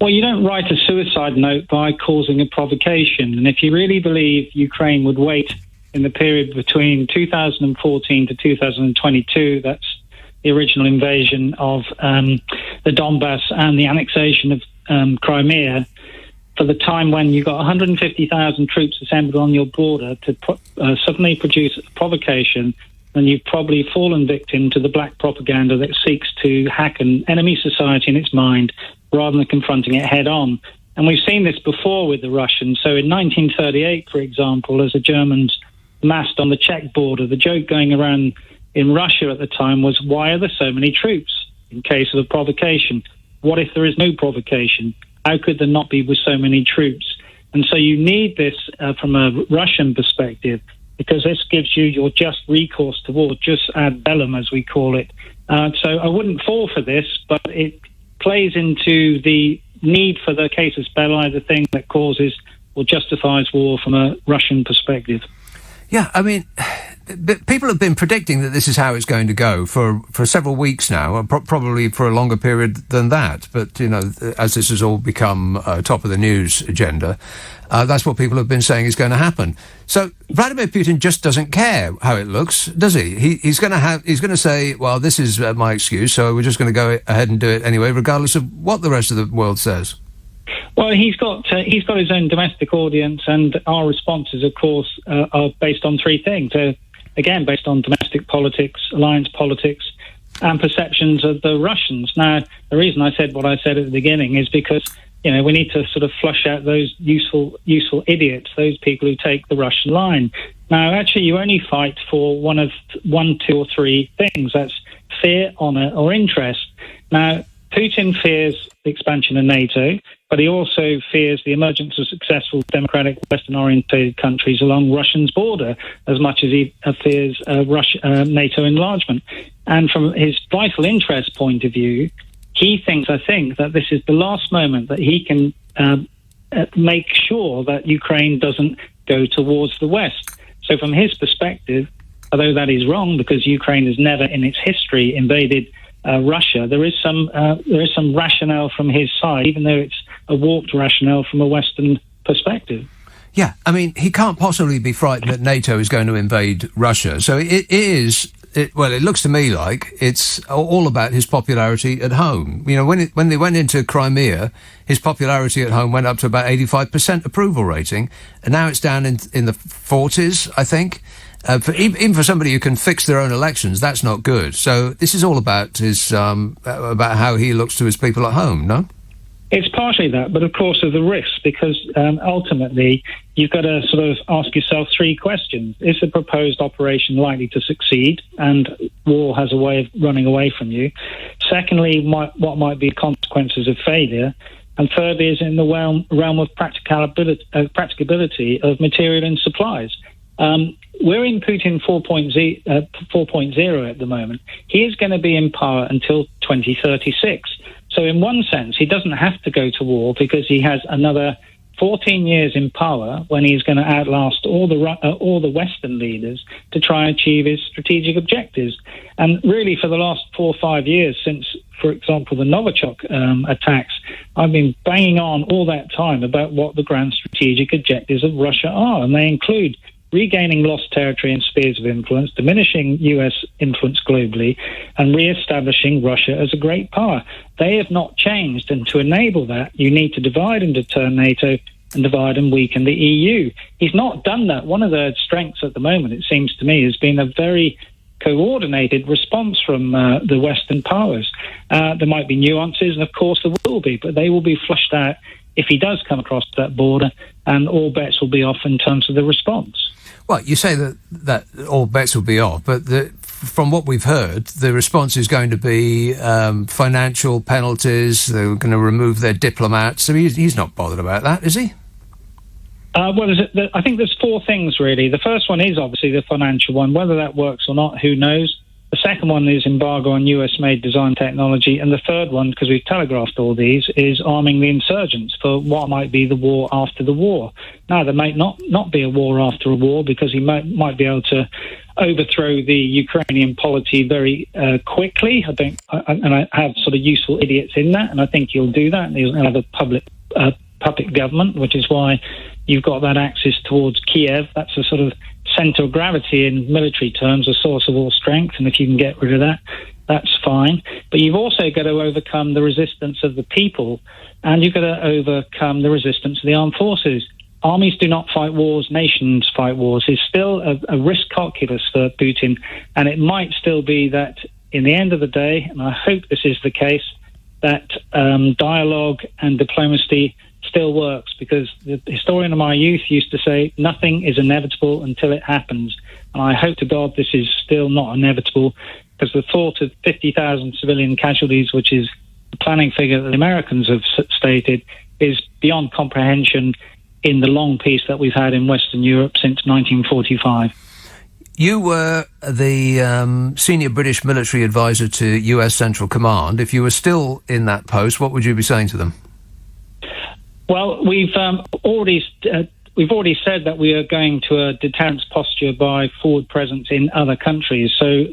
Well, you don't write a suicide note by causing a provocation. And if you really believe Ukraine would wait in the period between 2014 to 2022, that's the original invasion of the Donbass and the annexation of Crimea, for the time when you got 150,000 troops assembled on your border to suddenly produce a provocation, then you've probably fallen victim to the black propaganda that seeks to hack an enemy society in its mind rather than confronting it head on. And we've seen this before with the Russians. So in 1938, for example, as the Germans massed on the Czech border, the joke going around in Russia at the time was, why are there so many troops in case of a provocation? What if there is no provocation? How could there not be with so many troops? And so you need this from a Russian perspective, because this gives you your just recourse to war, just ad bellum, as we call it. So I wouldn't fall for this, but it plays into the need for the casus belli, the thing that causes or justifies war from a Russian perspective. Yeah, I mean, people have been predicting that this is how it's going to go for several weeks now, probably for a longer period than that. But, as this has all become top of the news agenda, that's what people have been saying is going to happen. So Vladimir Putin just doesn't care how it looks, does he? He's going to say, well, this is my excuse, so we're just going to go ahead and do it anyway, regardless of what the rest of the world says. Well, he's got his own domestic audience, and our responses, of course, are based on three things. Again, based on domestic politics, alliance politics, and perceptions of the Russians. Now, the reason I said what I said at the beginning is because, we need to sort of flush out those useful idiots, those people who take the Russian line. Now, actually, you only fight for one, two, or three things. That's fear, honour, or interest. Now, Putin fears the expansion of NATO, but he also fears the emergence of successful democratic Western-oriented countries along Russia's border as much as he fears NATO enlargement. And from his vital interest point of view, he thinks, I think, that this is the last moment that he can make sure that Ukraine doesn't go towards the West. So from his perspective, although that is wrong because Ukraine has never in its history invaded Russia, there is some rationale from his side, even though it's a warped rationale from a Western perspective. Yeah, I mean, he can't possibly be frightened that NATO is going to invade Russia. So it looks to me like it's all about his popularity at home. You know, when they went into Crimea, his popularity at home went up to about 85% approval rating, and now it's down in the 40s, I think. Even for somebody who can fix their own elections, that's not good. So this is all about his about how he looks to his people at home, no? It's partially that, but of course of the risks, because ultimately you've got to sort of ask yourself three questions. Is the proposed operation likely to succeed? And war has a way of running away from you. Secondly, what might be consequences of failure? And thirdly is in the realm of practicability of material and supplies. We're in Putin 4.0 at the moment. He is going to be in power until 2036. So in one sense, he doesn't have to go to war because he has another 14 years in power when he's going to outlast all the Western leaders to try and achieve his strategic objectives. And really, for the last 4 or 5 years, since, for example, the Novichok attacks, I've been banging on all that time about what the grand strategic objectives of Russia are, and they include regaining lost territory and spheres of influence, diminishing US influence globally, and re-establishing Russia as a great power. They have not changed, and to enable that, you need to divide and deter NATO and divide and weaken the EU. He's not done that. One of the strengths at the moment, it seems to me, has been a very coordinated response from the Western powers. There might be nuances, and of course there will be, but they will be flushed out if he does come across that border, and all bets will be off in terms of the response. Well, you say that all bets will be off, but from what we've heard, the response is going to be financial penalties. They're going to remove their diplomats. So he's not bothered about that, is he? I think there's 4 things, really. The first one is obviously the financial one. Whether that works or not, who knows? The second one is embargo on US-made design technology. And the third one, because we've telegraphed all these, is arming the insurgents for what might be the war after the war. Now, there might not be a war after a war because he might be able to overthrow the Ukrainian polity very quickly. I have sort of useful idiots in that, and I think he'll do that. And he'll have a puppet government, which is why you've got that axis towards Kiev. That's a sort of centre of gravity in military terms, a source of all strength, and if you can get rid of that, that's fine. But you've also got to overcome the resistance of the people, and you've got to overcome the resistance of the armed forces. Armies do not fight wars, nations fight wars. It's still a risk calculus for Putin, and it might still be that in the end of the day, and I hope this is the case, that dialogue and diplomacy still works, because the historian of my youth used to say nothing is inevitable until it happens, and I hope to God this is still not inevitable, because the thought of 50,000 civilian casualties, which is the planning figure that the Americans have stated, is beyond comprehension in the long peace that we've had in Western Europe since 1945. You were the senior British military advisor to US Central Command. If you were still in that post, what would you be saying to them? Well, we've already said that we are going to a deterrence posture by forward presence in other countries. So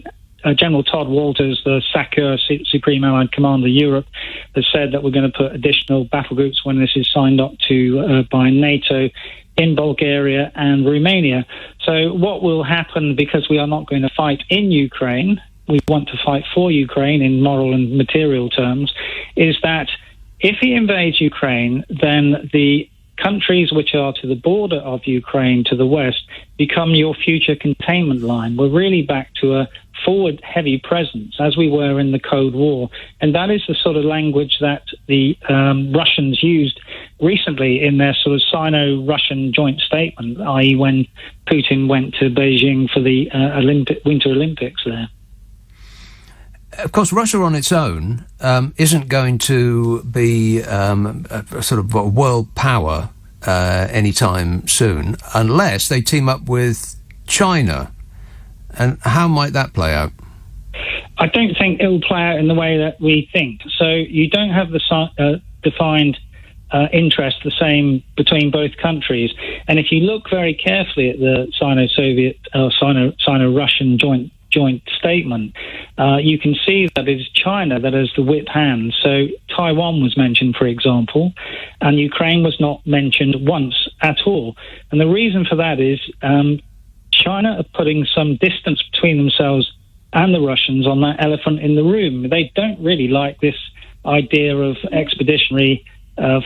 General Todd Walters, the SACEUR, Supreme Allied Commander Europe, has said that we're going to put additional battle groups when this is signed up to by NATO in Bulgaria and Romania. So what will happen, because we are not going to fight in Ukraine, we want to fight for Ukraine in moral and material terms, is that if he invades Ukraine, then the countries which are to the border of Ukraine to the west become your future containment line. We're really back to a forward heavy presence as we were in the Cold War. And that is the sort of language that the Russians used recently in their sort of Sino-Russian joint statement, i.e. when Putin went to Beijing for the Winter Olympics there. of course, Russia on its own isn't going to be a sort of a world power anytime soon, unless they team up with China. And how might that play out? I don't think it'll play out in the way that we think. So you don't have the defined interest the same between both countries. And if you look very carefully at the Sino-Soviet, Sino-Russian joint statement, you can see that it is China that has the whip hand. So Taiwan was mentioned, for example, and Ukraine was not mentioned once at all. And the reason for that is China are putting some distance between themselves and the Russians on that elephant in the room. They don't really like this idea of expeditionary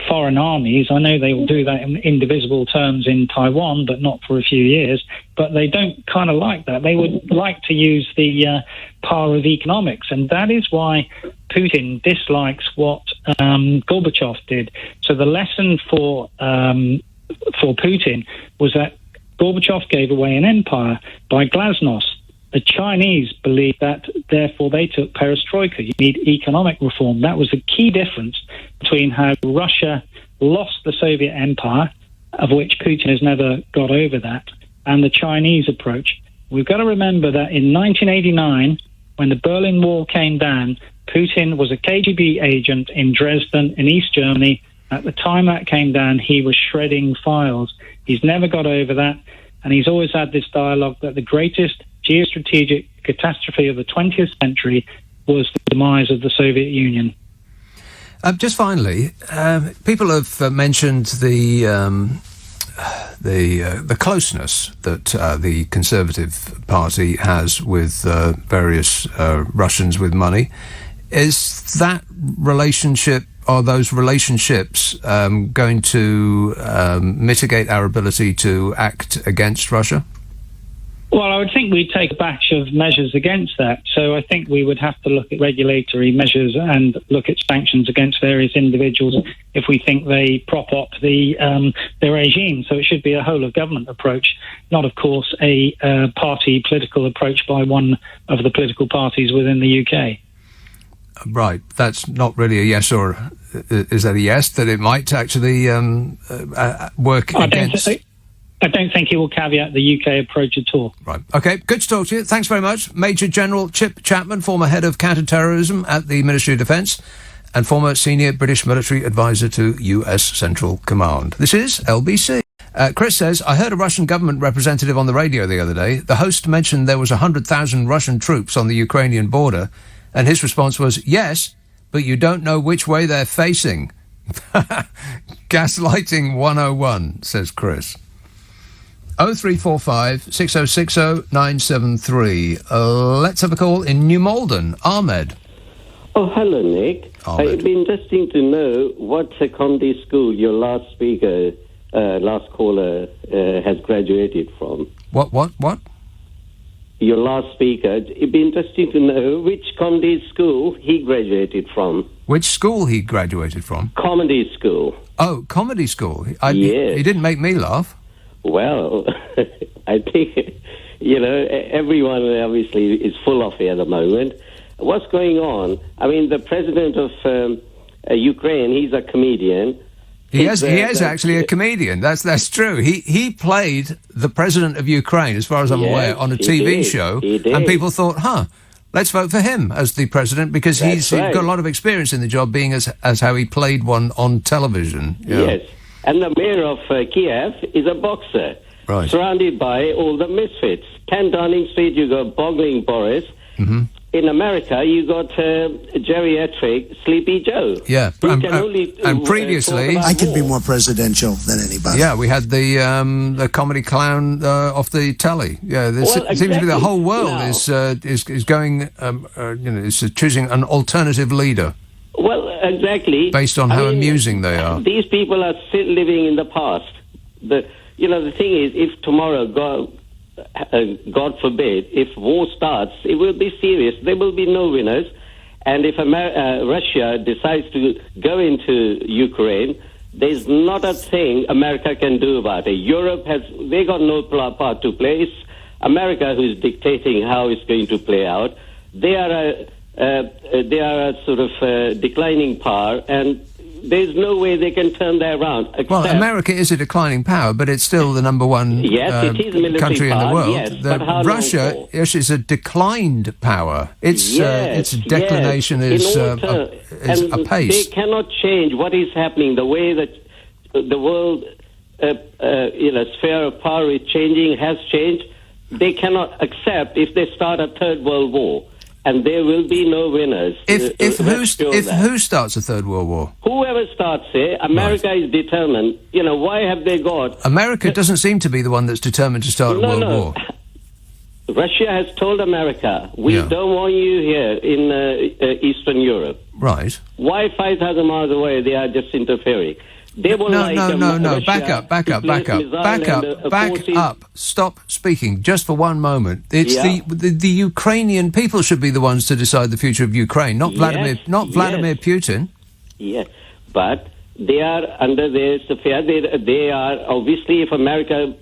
foreign armies. I know they will do that in indivisible terms in Taiwan, but not for a few years. But they don't kind of like that. They would like to use the power of economics, and that is why Putin dislikes what Gorbachev did. So the lesson for Putin was that Gorbachev gave away an empire by glasnost. The Chinese believed that, therefore, they took perestroika. You need economic reform. That was the key difference between how Russia lost the Soviet empire, of which Putin has never got over that, and the Chinese approach. We've got to remember that in 1989, when the Berlin Wall came down, Putin was a KGB agent in Dresden, in East Germany. At the time that came down, he was shredding files. He's never got over that, and he's always had this dialogue that the greatest geostrategic catastrophe of the 20th century was the demise of the Soviet Union. Just finally, people have mentioned the closeness that the Conservative Party has with various Russians with money. Is that relationship, are those relationships going to mitigate our ability to act against Russia? Well, I would think we'd take a batch of measures against that. So I think we would have to look at regulatory measures and look at sanctions against various individuals if we think they prop up the regime. So it should be a whole-of-government approach, not, of course, a party political approach by one of the political parties within the UK. Right. That's not really a yes, or is that a yes, that it might actually work against... I don't think he will caveat the UK approach at all. Right. OK, good to talk to you. Thanks very much. Major General Chip Chapman, former head of counter-terrorism at the Ministry of Defence and former senior British military advisor to US Central Command. This is LBC. Chris says, I heard a Russian government representative on the radio the other day. The host mentioned there was 100,000 Russian troops on the Ukrainian border, and his response was, yes, but you don't know which way they're facing. Gaslighting 101, says Chris. 0345 6060 973. Let's have a call in New Malden. Ahmed. Oh, hello, Nick. It'd be interesting to know what secondary school your last speaker, last caller, has graduated from. What? Your last speaker. It'd be interesting to know which comedy school he graduated from. Which school he graduated from? Comedy school. Oh, comedy school. Yes. He didn't make me laugh. Well, I think, everyone obviously is full of it at the moment. What's going on? I mean, the president of Ukraine, he's a comedian. He is actually a comedian. That's true. He played the president of Ukraine, as far as I'm aware, on a TV show. And people thought, let's vote for him as the president because he's got a lot of experience in the job, being as how he played one on television. Yeah. Yes. And the mayor of Kiev is a boxer, right, surrounded by all the misfits. 10 Downing Street, you got Boggling Boris. Mm-hmm. In America, you got geriatric Sleepy Joe. Yeah, and previously... I could be more presidential than anybody. Yeah, we had the comedy clown off the telly. Yeah, it seems to be the whole world is going, is choosing an alternative leader. Well, exactly. Based on how amusing they are. These people are still living in the past. The thing is, if tomorrow, God forbid, if war starts, it will be serious. There will be no winners. And if Russia decides to go into Ukraine, there's not a thing America can do about it. Europe they got no part to play. It's America who's dictating how it's going to play out. They are they are a sort of declining power, and there's no way they can turn that around. Well, America is a declining power, but it's still the number one it is military country power, in the world. yes, but how Russia long for? is a declined power. Its declination is apace. They cannot change what is happening. The way that the world, sphere of power is changing, has changed. They cannot accept if they start a third world war. And there will be no winners. Who starts a third world war? Whoever starts it, America is determined. Why have they got... America doesn't seem to be the one that's determined to start a world war. Russia has told America, we don't want you here in Eastern Europe. Right. Why 5,000 miles away they are just interfering? They will no. Back up. Stop speaking just for one moment. It's the Ukrainian people should be the ones to decide the future of Ukraine, not Vladimir Putin. Yes, but they are under their sphere. They are obviously, if America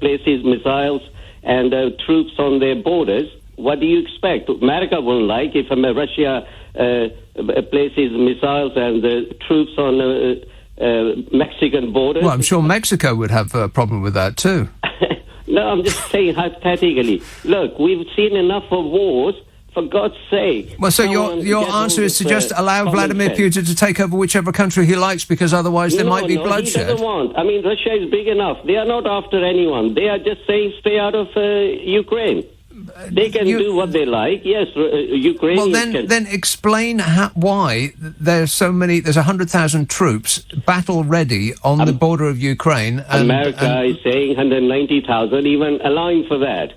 places missiles and troops on their borders, what do you expect? America won't like if Russia places missiles and troops on Mexican borders. Well, I'm sure Mexico would have a problem with that too. No, I'm just saying hypothetically. Look, we've seen enough of wars, for God's sake. Well, so your answer is to just allow Vladimir Putin to take over whichever country he likes, because otherwise there might be bloodshed. He doesn't want. I mean, Russia is big enough. They are not after anyone. They are just saying stay out of Ukraine. They can do what they like. Yes, Ukraine. Well, then explain why there's so many. There's 100,000 troops battle ready on the border of Ukraine. America is saying 190,000, even allowing for that.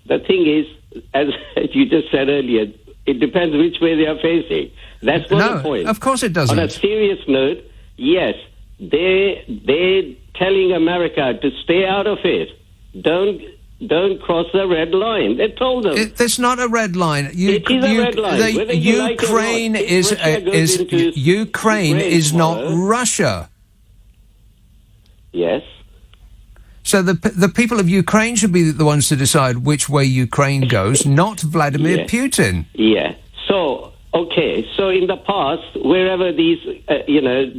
The thing is, as you just said earlier, it depends which way they are facing. That's not the point. Of course it doesn't. On a serious note, yes, they're telling America to stay out of it. Don't cross the red line. They told them. There's not a red line. It is a red line. Ukraine is not Russia. Yes. So the people of Ukraine should be the ones to decide which way Ukraine goes, not Vladimir Putin. Yeah. So, okay. So in the past, wherever these,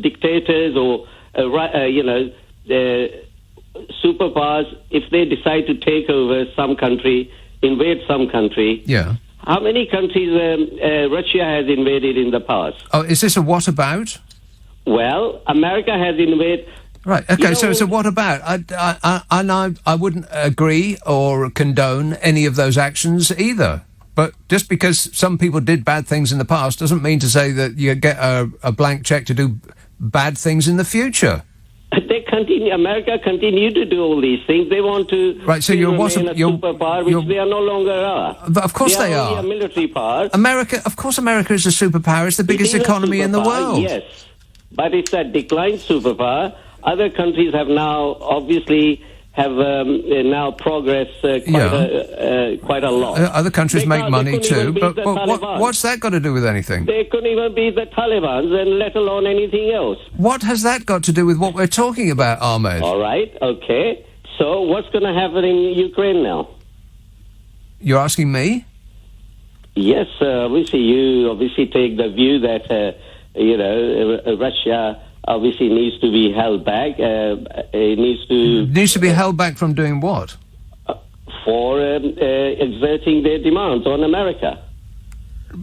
dictators or, superpowers, if they decide to take over some country, invade some country. Yeah. How many countries Russia has invaded in the past? Oh, is this a what about? Well, America has invaded. Right. Okay. So it's a what about? I wouldn't agree or condone any of those actions either. But just because some people did bad things in the past doesn't mean to say that you get a blank check to do bad things in the future. America continue to do all these things. They want to remain a superpower, which they are no longer are. But of course they are. Only a military power. Of course America is a superpower. It's the biggest economy in the world. Yes, but it's a declined superpower. Other countries have now obviously now progressed quite a lot. Other countries make money too, but what's that got to do with anything? They couldn't even beat the Taliban, and let alone anything else. What has that got to do with what we're talking about, Ahmed? All right, okay. So what's going to happen in Ukraine now? You're asking me? Yes, obviously you take the view that Russia obviously needs to be held back. It needs to be held back from doing what? For exerting their demands on America.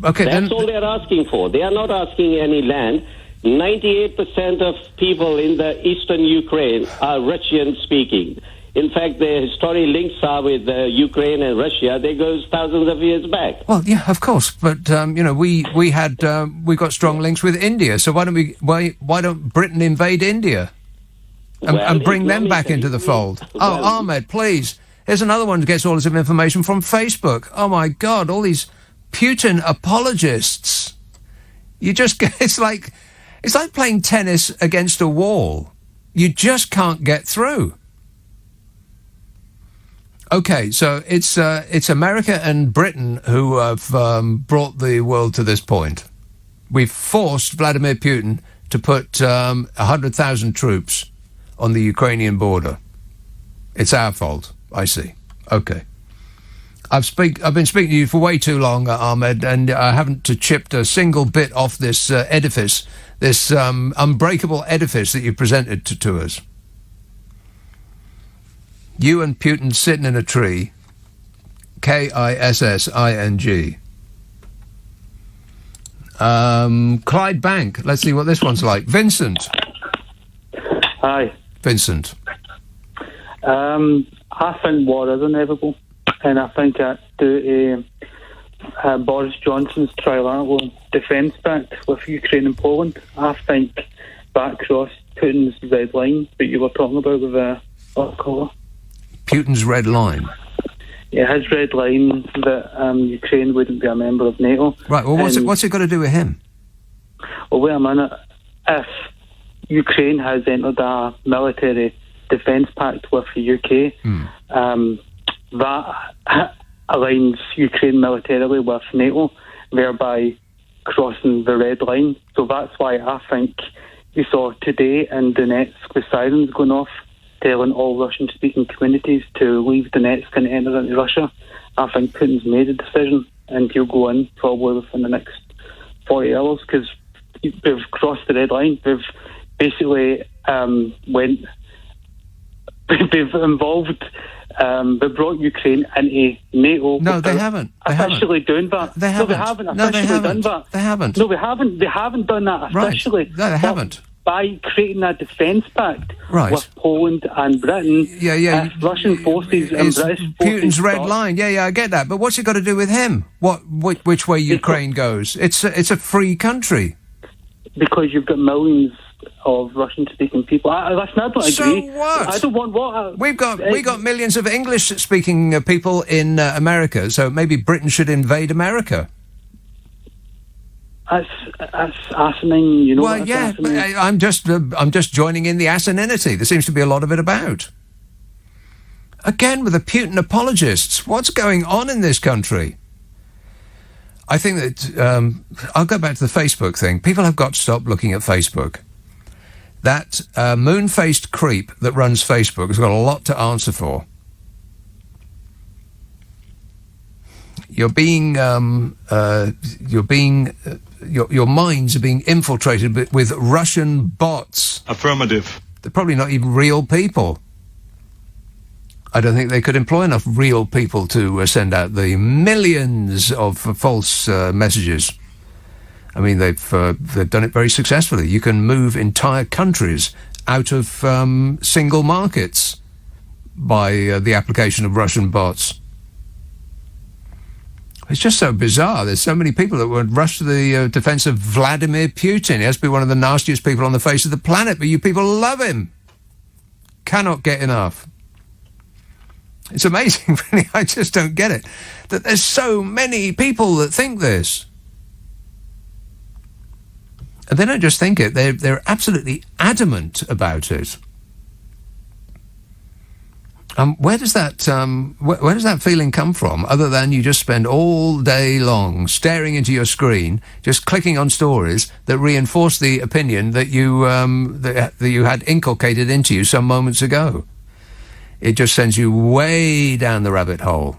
Okay, that's all they're asking for. They are not asking any land. 98% of people in the eastern Ukraine are Russian-speaking. In fact, the historic links are with Ukraine and Russia. They go thousands of years back. Well, yeah, of course, but we got strong links with India. So why don't Britain invade India and bring them back into the fold? Ahmed, please. Here's another one who gets all this information from Facebook. Oh my God, all these Putin apologists. It's like playing tennis against a wall. You just can't get through. Okay, so it's America and Britain who have brought the world to this point. We've forced Vladimir Putin to put 100,000 troops on the Ukrainian border. It's our fault, I see. Okay. I've been speaking to you for way too long, Ahmed, and I haven't chipped a single bit off this edifice, this unbreakable edifice that you presented to us. You and Putin sitting in a tree, Kissing. Clyde Bank. Let's see what this one's like. Vincent. Hi. Vincent. I think war is inevitable, and I think that due to Boris Johnson's trilateral defence pact with Ukraine and Poland, I think that crossed Putin's red line that you were talking about with Okala. Putin's red line? Yeah, his red line that Ukraine wouldn't be a member of NATO. Right, well, what's it got to do with him? Well, wait a minute. If Ukraine has entered a military defence pact with the UK, that aligns Ukraine militarily with NATO, thereby crossing the red line. So that's why I think you saw today in Donetsk the sirens going off, telling all Russian-speaking communities to leave Donetsk and enter into Russia. I think Putin's made a decision, and he'll go in probably within the next 40 hours, because they've crossed the red line. They've basically they've involved, they brought Ukraine into NATO. No, they haven't. Officially doing that. They haven't. No, they haven't officially done that. They haven't. No, they haven't done that officially. Right. No, they haven't. By creating a defence pact with Poland and Britain, Russian forces and British forces... Putin's red line, I get that. But what's it got to do with him? Which way Ukraine goes? It's a free country. Because you've got millions of Russian-speaking people. Listen, I don't agree. So what? I don't want what... We've got millions of English-speaking people in America, so maybe Britain should invade America. That's asinine, you know. Well, yeah, but I'm just joining in the asininity. There seems to be a lot of it about. Again, with the Putin apologists, what's going on in this country? I think that I'll go back to the Facebook thing. People have got to stop looking at Facebook. That moon-faced creep that runs Facebook has got a lot to answer for. Your minds are being infiltrated with Russian bots. Affirmative. They're probably not even real people. I don't think they could employ enough real people to send out the millions of false messages. I mean, they've done it very successfully. You can move entire countries out of single markets by the application of Russian bots. It's just so bizarre. There's so many people that would rush to the defense of Vladimir Putin. He has to be one of the nastiest people on the face of the planet, but you people love him. Cannot get enough. It's amazing, really. I just don't get it. That there's so many people that think this. And they don't just think it, they're absolutely adamant about it. Where does that feeling come from, other than you just spend all day long staring into your screen, just clicking on stories that reinforce the opinion that you that you had inculcated into you some moments ago? It just sends you way down the rabbit hole.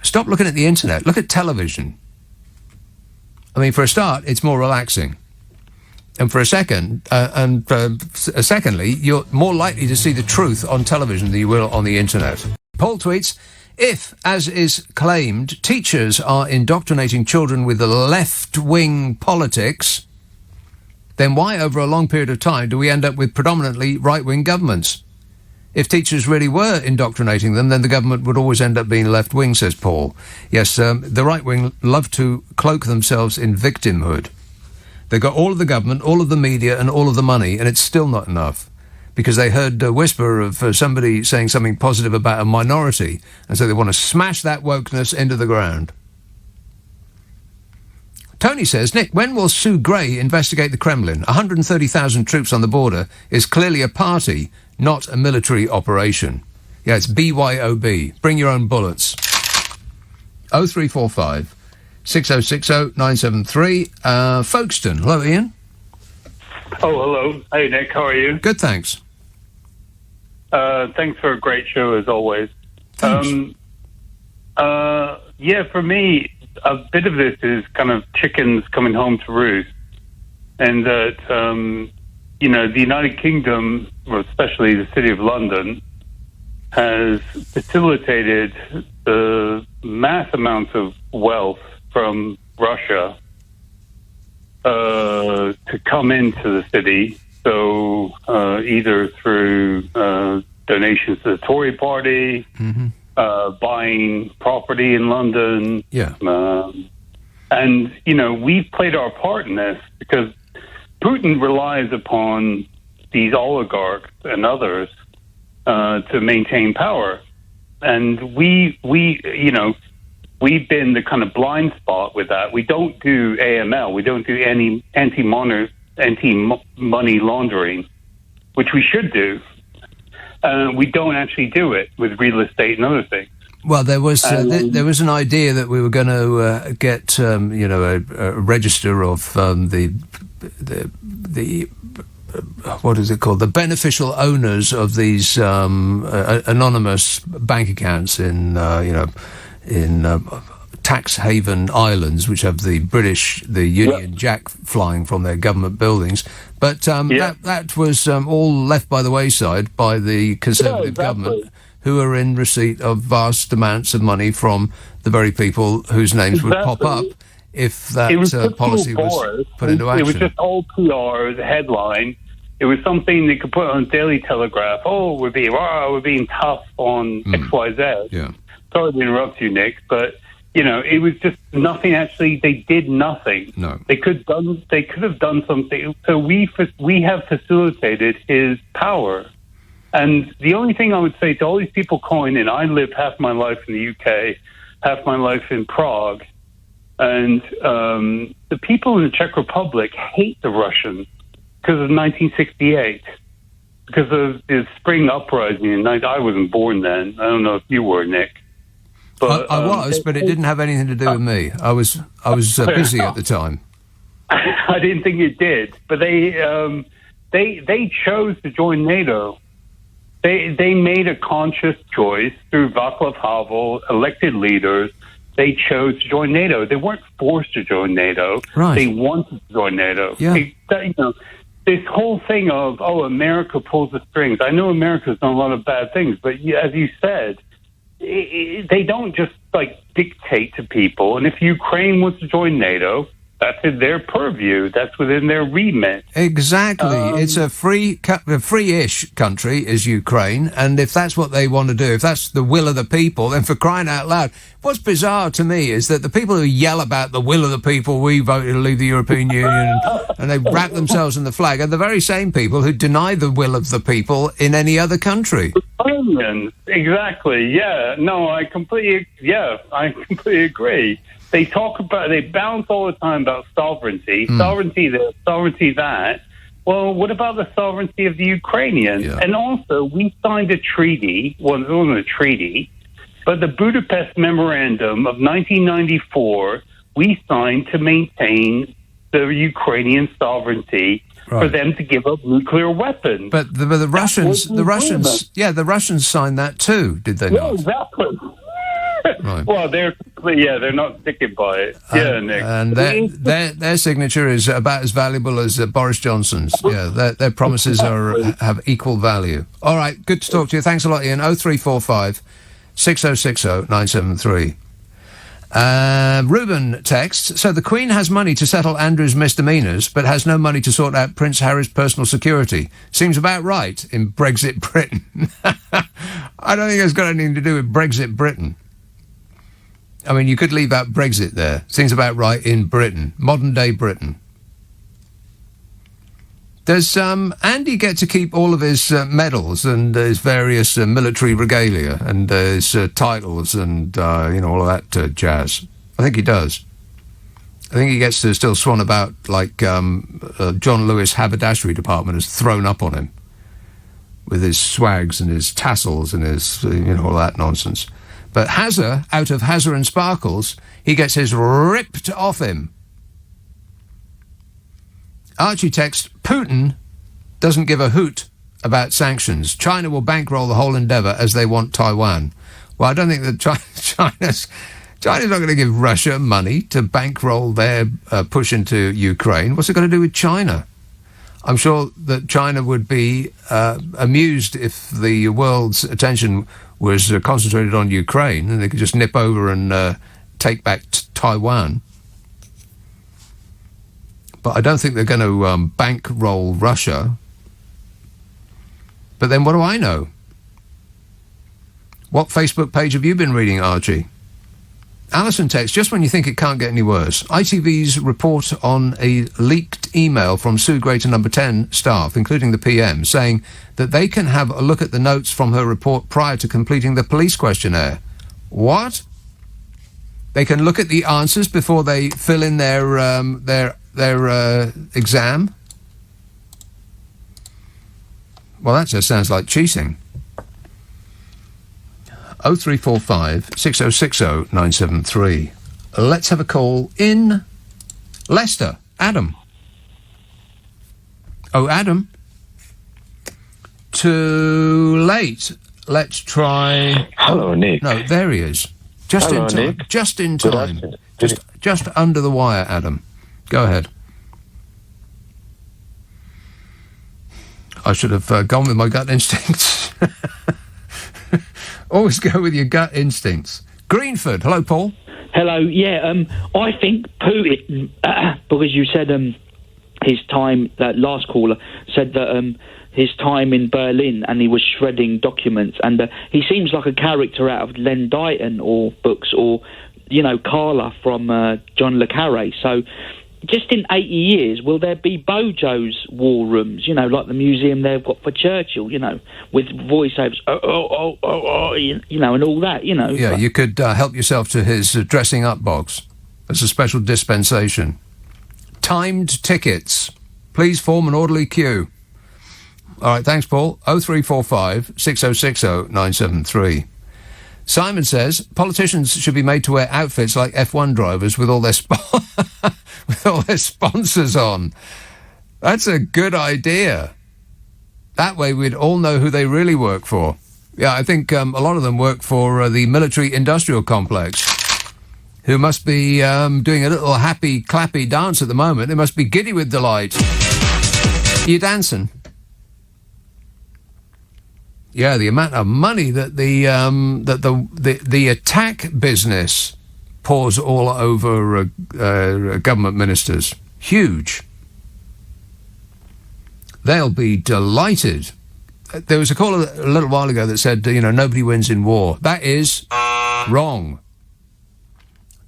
Stop looking at the internet. Look at television. I mean, for a start, it's more relaxing. And for a second, secondly, you're more likely to see the truth on television than you will on the internet. Paul tweets, if, as is claimed, teachers are indoctrinating children with left-wing politics, then why over a long period of time do we end up with predominantly right-wing governments? If teachers really were indoctrinating them, then the government would always end up being left-wing, says Paul. Yes, the right-wing love to cloak themselves in victimhood. They've got all of the government, all of the media, and all of the money, and it's still not enough. Because they heard a whisper of somebody saying something positive about a minority, and so they want to smash that wokeness into the ground. Tony says, Nick, when will Sue Gray investigate the Kremlin? 130,000 troops on the border is clearly a party, not a military operation. Yeah, it's BYOB. Bring your own bullets. 0345 6060 973. Folkestone. Hello, Ian. Oh, hello. Hey, Nick. How are you? Good, thanks. Thanks for a great show, as always. Thanks. Yeah, for me, a bit of this is kind of chickens coming home to roost. And that, the United Kingdom, or especially the City of London, has facilitated the mass amounts of wealth from Russia to come into the city. So either through donations to the Tory party, buying property in London. And, we've played our part in this because Putin relies upon these oligarchs and others to maintain power. And we've been the kind of blind spot with that. We don't do AML. We don't do any anti-money laundering, which we should do. We don't actually do it with real estate and other things. Well, there was there was an idea that we were going to get a register of the what is it called? The beneficial owners of these anonymous bank accounts in tax haven islands, which have the Union Jack flying from their government buildings. But that was all left by the wayside by the Conservative government, who are in receipt of vast amounts of money from the very people whose names would pop up if that policy was put into action. It was just all PR, the headline. It was something they could put on Daily Telegraph. Oh, we're being tough on XYZ. Yeah. Sorry to interrupt you, Nick, but it was just nothing. Actually, they did nothing. No, they could have done something. So we have facilitated his power. And the only thing I would say to all these people calling in, I lived half my life in the UK, half my life in Prague, and the people in the Czech Republic hate the Russians because of 1968, because of the spring uprising. I wasn't born then. I don't know if you were, Nick. But I was, but it didn't have anything to do with me. I was busy at the time. I didn't think it did, but they chose to join NATO. They made a conscious choice through Václav Havel, elected leaders. They chose to join NATO. They weren't forced to join NATO. Right. They wanted to join NATO. Yeah. This whole thing of, America pulls the strings. I know America's done a lot of bad things, but as you said, they don't just dictate to people. And if Ukraine wants to join NATO, that's in their purview. That's within their remit. Exactly. It's a free-ish country is Ukraine, and if that's what they want to do, if that's the will of the people, then for crying out loud, what's bizarre to me is that the people who yell about the will of the people, we voted to leave the European Union, and they wrap themselves in the flag, are the very same people who deny the will of the people in any other country. Exactly. Yeah. No, I completely agree. They bounce all the time about sovereignty. Sovereignty this, sovereignty that. Well, what about the sovereignty of the Ukrainians? Yeah. And also, we signed a treaty. Well, it wasn't a treaty, but the Budapest Memorandum of 1994, we signed to maintain the Ukrainian sovereignty for them to give up nuclear weapons. But the Russians, the Russians signed that too, did they not? Yeah, exactly. Right. Well, they're not sticking by it. Nick. And their signature is about as valuable as Boris Johnson's. Yeah, their promises have equal value. All right, good to talk to you. Thanks a lot, Ian. 0345 6060 973. Ruben texts, so the Queen has money to settle Andrew's misdemeanours, but has no money to sort out Prince Harry's personal security. Seems about right in Brexit Britain. I don't think it's got anything to do with Brexit Britain. I mean, you could leave out Brexit there. Seems about right in Britain, modern-day Britain. Does Andy get to keep all of his medals and his various military regalia and his titles and, all of that jazz? I think he does. I think he gets to still swan about like John Lewis Haberdashery Department has thrown up on him with his swags and his tassels and his, all that nonsense. But Hazard, out of Hazard and Sparkles, he gets his ripped off him. Archie texts, Putin doesn't give a hoot about sanctions. China will bankroll the whole endeavour as they want Taiwan. Well, I don't think that China's not going to give Russia money to bankroll their push into Ukraine. What's it going to do with China? I'm sure that China would be amused if the world's attention was concentrated on Ukraine and they could just nip over and take back Taiwan. But I don't think they're going to bankroll Russia. But then what do I know? What Facebook page have you been reading, Archie? Alison texts, just when you think it can't get any worse. ITV's report on a leaked email from Sue Gray to number 10 staff, including the PM, saying that they can have a look at the notes from her report prior to completing the police questionnaire. What? They can look at the answers before they fill in their exam? Well, that just sounds like cheating. 0345 6060 973. Let's have a call in Leicester. Adam. Oh, Adam. Too late. Let's try... Hello, Nick. No, there he is. Just Hello, in time. Nick. Just in time. Just under the wire, Adam. Go ahead. I should have gone with my gut instincts. Always go with your gut instincts. Greenford. Hello, Paul. Hello. Yeah, I think Putin, because you said his time, that last caller said that his time in Berlin and he was shredding documents, and he seems like a character out of Len Dighton or books, or, you know, Carla from John le Carré. So just in 80 years, will there be Bojo's war rooms, you know, like the museum they've got for Churchill, you know, with voiceovers, you know, and all that, you know? Yeah, you could help yourself to his dressing up box. That's a special dispensation. Timed tickets. Please form an orderly queue. All right, thanks, Paul. 0345 6060 973. Simon says politicians should be made to wear outfits like F1 drivers with all their with all their sponsors on. That's a good idea. That way we'd all know who they really work for. Yeah, I think a lot of them work for the military-industrial complex, who must be doing a little happy, clappy dance at the moment. They must be giddy with delight. You dancing? Yeah, the amount of money that the attack business pours all over government ministers. Huge. They'll be delighted. There was a caller a little while ago that said, you know, nobody wins in war. That is wrong.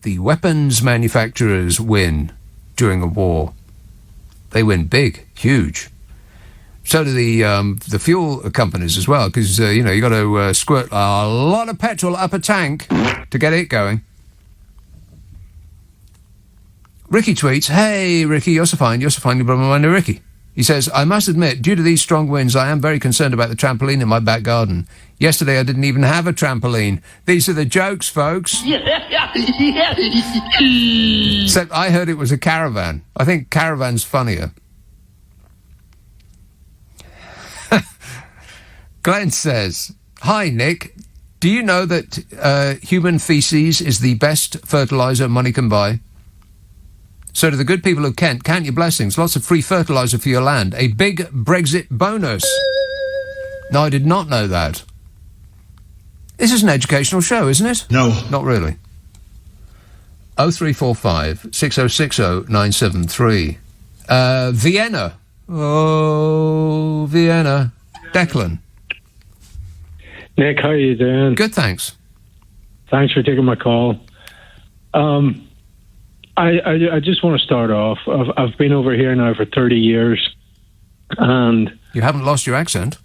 The weapons manufacturers win during a war. They win big, huge. So do the fuel companies as well, because, you know, you got to squirt a lot of petrol up a tank to get it going. Ricky tweets, hey, Ricky, you're so fine, you blow my mind to Ricky. He says, I must admit, due to these strong winds, I am very concerned about the trampoline in my back garden. Yesterday, I didn't even have a trampoline. These are the jokes, folks. Except I heard it was a caravan. I think caravan's funnier. Glenn says, hi, Nick. Do you know that human feces is the best fertiliser money can buy? So to the good people of Kent, count your blessings. Lots of free fertiliser for your land. A big Brexit bonus. No, I did not know that. This is an educational show, isn't it? No. Not really. 0345 6060 973. Vienna. Oh, Vienna. Declan. Nick, how are you doing? Good, thanks. Thanks for taking my call. I just want to start off. I've been over here now for 30 years, and... You haven't lost your accent?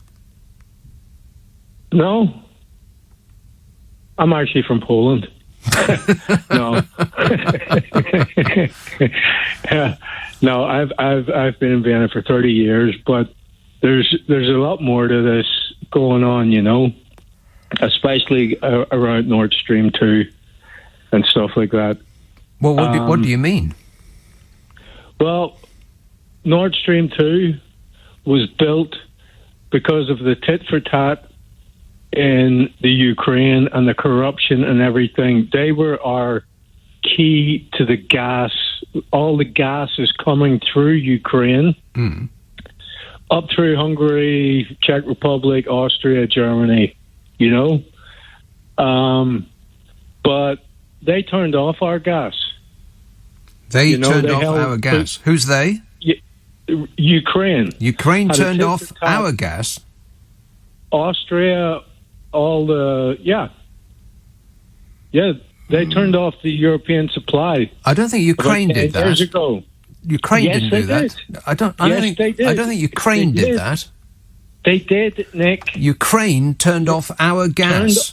No. I'm actually from Poland. No. Yeah. No, I've been in Vienna for 30 years, but there's a lot more to this going on, you know, especially around Nord Stream 2 and stuff like that. Well, what do you mean? Well, Nord Stream 2 was built because of the tit-for-tat in the Ukraine and the corruption and everything. They were our key to the gas. All the gas is coming through Ukraine, up through Hungary, Czech Republic, Austria, Germany, you know. But they turned off our gas. They turned off our gas. Who's they? Ukraine. Ukraine turned off our gas? Austria, all the... Yeah, they turned off the European supply. I don't think Ukraine did that. Years ago. Ukraine didn't do that. I don't think Ukraine did that. They did, Nick. Ukraine turned off our gas.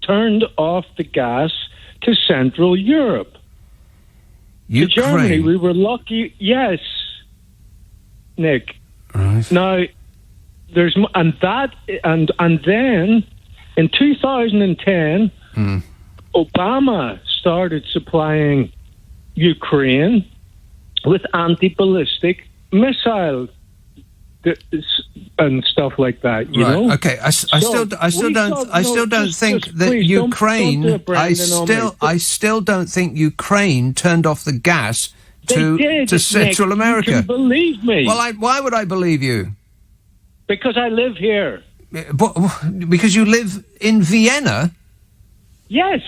Turned off the gas to Central Europe. Ukraine. To Germany, we were lucky. Yes, Nick. Right. Now, there's and then in 2010, Obama started supplying Ukraine with anti-ballistic missiles and stuff like that. You know? Okay. I still don't think that Ukraine. I still don't think Ukraine turned off the gas to Central America. You can believe me. Well, why would I believe you? Because I live here. Because you live in Vienna? Yes.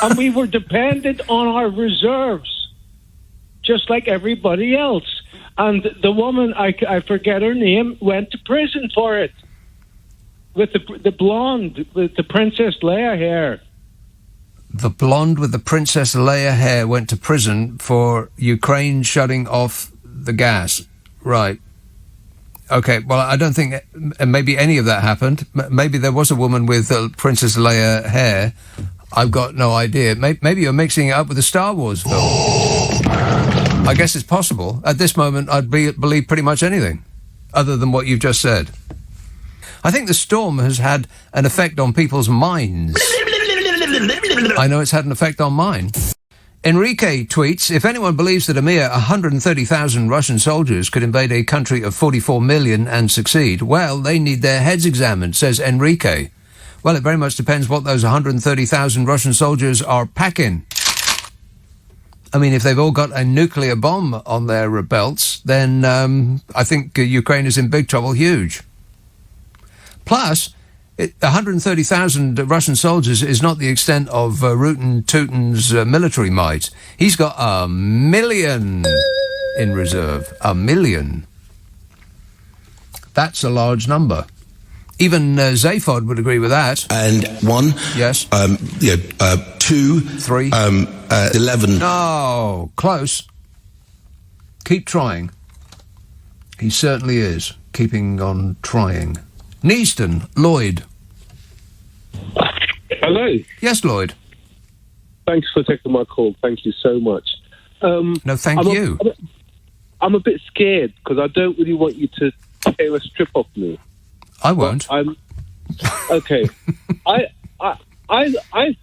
And we were dependent on our reserves, just like everybody else. And the woman, I forget her name, went to prison for it. With the blonde, with the Princess Leia hair. The blonde with the Princess Leia hair went to prison for Ukraine shutting off the gas. Right. Okay, well, I don't think maybe any of that happened. Maybe there was a woman with Princess Leia hair. I've got no idea. Maybe you're mixing it up with the Star Wars film. I guess it's possible. At this moment, I'd believe pretty much anything, other than what you've just said. I think the storm has had an effect on people's minds. I know it's had an effect on mine. Enrique tweets, if anyone believes that a mere 130,000 Russian soldiers could invade a country of 44 million and succeed, well, they need their heads examined, says Enrique. Well, it very much depends what those 130,000 Russian soldiers are packing. I mean, if they've all got a nuclear bomb on their belts, then I think Ukraine is in big trouble, huge. Plus, 130,000 Russian soldiers is not the extent of Rootin' Tootin's military might. He's got 1 million in reserve. 1 million. That's a large number. Even Zaphod would agree with that. And one. Yes. 2. 3. 11. No, close. Keep trying. He certainly is keeping on trying. Neaston, Lloyd. Hello. Yes, Lloyd. Thanks for taking my call. Thank you so much. No, thank you. I'm a bit scared because I don't really want you to tear a strip off me. I won't. Okay. I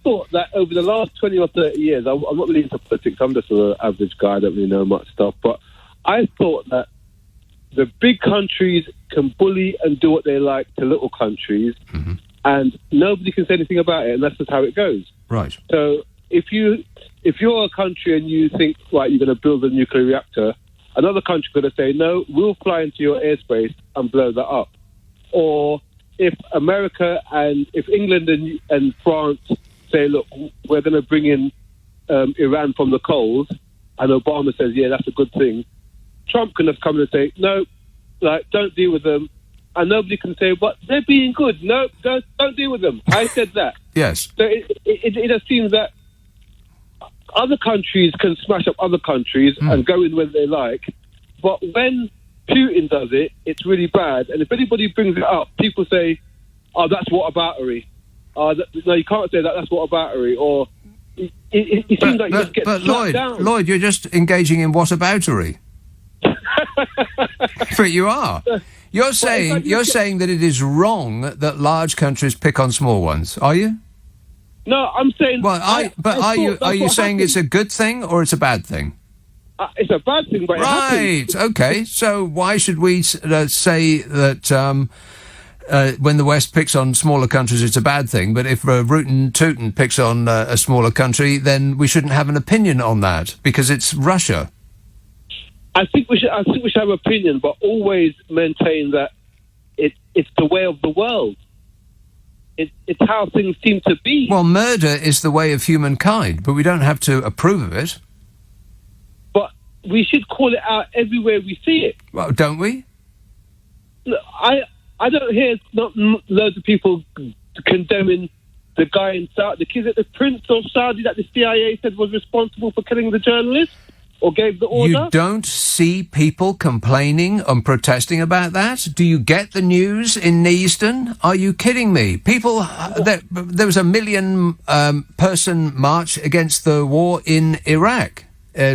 thought that over the last 20 or 30 years, I'm not really into politics. I'm just an average guy. I don't really know much stuff. But I thought that the big countries can bully and do what they like to little countries, and nobody can say anything about it, and that's just how it goes. Right. So if you're a country and you think, right, you're going to build a nuclear reactor, another country going to say, no, we'll fly into your airspace and blow that up. Or if America and if England and France say, look, we're going to bring in Iran from the coals, and Obama says, yeah, that's a good thing, Trump can have come and say, no, don't deal with them. And nobody can say, but they're being good. No, don't deal with them. I said that. Yes. So it just seems that other countries can smash up other countries and go in when they like. But when Putin does it, it's really bad. And if anybody brings it up, people say, oh, that's whataboutery. No, you can't say that, that's whataboutery. Or it seems like you just get slapped down. Lloyd, you're just engaging in whataboutery. But you are. You're saying that it is wrong that large countries pick on small ones, are you? No, I'm saying. Well, are you saying it's a good thing or it's a bad thing? It's a bad thing, but right. It happens. Okay. So why should we say that when the West picks on smaller countries, it's a bad thing. But if Rootin' Tootin' picks on a smaller country, then we shouldn't have an opinion on that because it's Russia. I think we should have an opinion, but always maintain that it's the way of the world. It's how things seem to be. Well, murder is the way of humankind, but we don't have to approve of it. But we should call it out everywhere we see it. Well, don't we? Look, I don't hear loads of people condemning the guy in Saudi, the prince of Saudi that the CIA said was responsible for killing the journalist. Or gave the order? You don't see people complaining and protesting about that? Do you get the news in Neasden? Are you kidding me? People, there was a 1 million person march against the war in Iraq.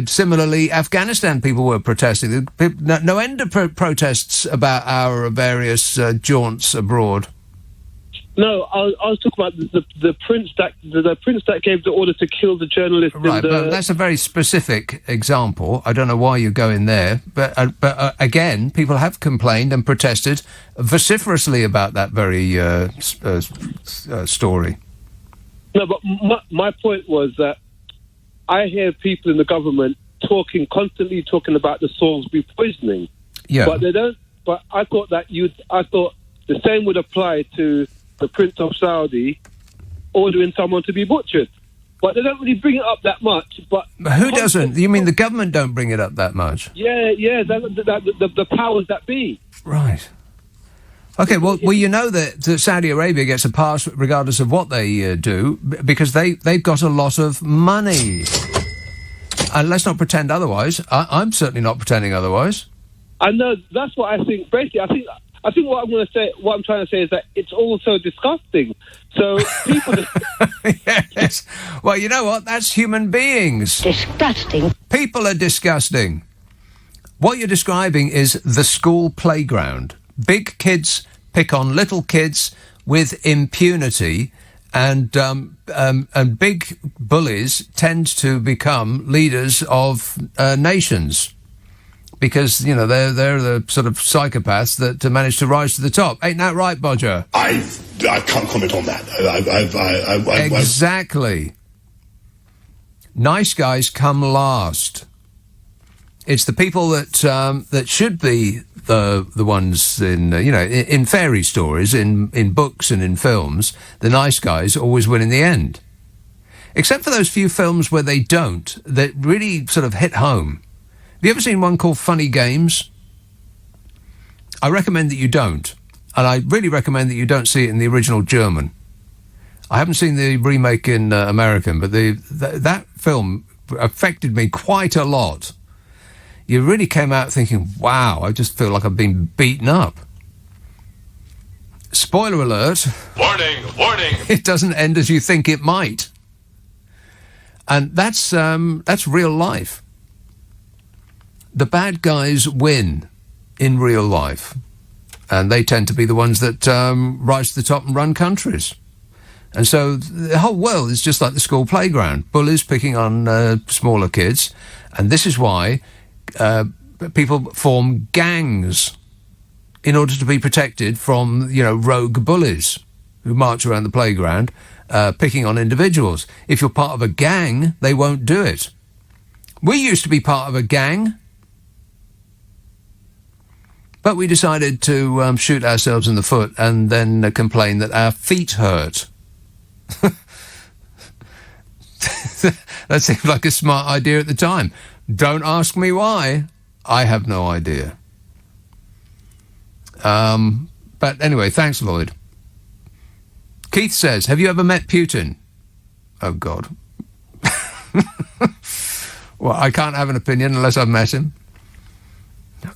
Similarly, Afghanistan people were protesting. No end of protests about our various jaunts abroad. No, I was talking about the prince that gave the order to kill the journalist. Right, but that's a very specific example. I don't know why you're going there, but again, people have complained and protested vociferously about that very story. No, but my point was that I hear people in the government constantly talking about the Salisbury poisoning. Yeah, but they don't. But I thought the same would apply to the Prince of Saudi ordering someone to be butchered. But they don't really bring it up that much. But who doesn't? You mean the government don't bring it up that much? Yeah, the powers that be. Right. Okay, well, you know that Saudi Arabia gets a pass regardless of what they do because they've got a lot of money. And let's not pretend otherwise. I'm certainly not pretending otherwise. I know, that's what I think. Basically, I think what I'm trying to say is that it's all so disgusting. So people... Yes. Well, you know what? That's human beings. Disgusting. People are disgusting. What you're describing is the school playground. Big kids pick on little kids with impunity, and big bullies tend to become leaders of nations. Because, you know, they're the sort of psychopaths that manage to rise to the top. Ain't that right, Bodger? I can't comment on that. Exactly. Nice guys come last. It's the people that should be the ones in fairy stories, in books and in films. The nice guys always win in the end. Except for those few films where they don't, that really sort of hit home. Have you ever seen one called Funny Games? I recommend that you don't. And I really recommend that you don't see it in the original German. I haven't seen the remake in American, but that film affected me quite a lot. You really came out thinking, wow, I just feel like I've been beaten up. Spoiler alert. Warning, warning. It doesn't end as you think it might. And that's real life. The bad guys win in real life, and they tend to be the ones that rise to the top and run countries. And so the whole world is just like the school playground, bullies picking on smaller kids, and this is why people form gangs in order to be protected from, rogue bullies who march around the playground picking on individuals. If you're part of a gang, they won't do it. We used to be part of a gang. But we decided to shoot ourselves in the foot and then complain that our feet hurt. That seemed like a smart idea at the time. Don't ask me why. I have no idea. But anyway, thanks, Lloyd. Keith says, have you ever met Putin? Oh, God. Well, I can't have an opinion unless I've met him.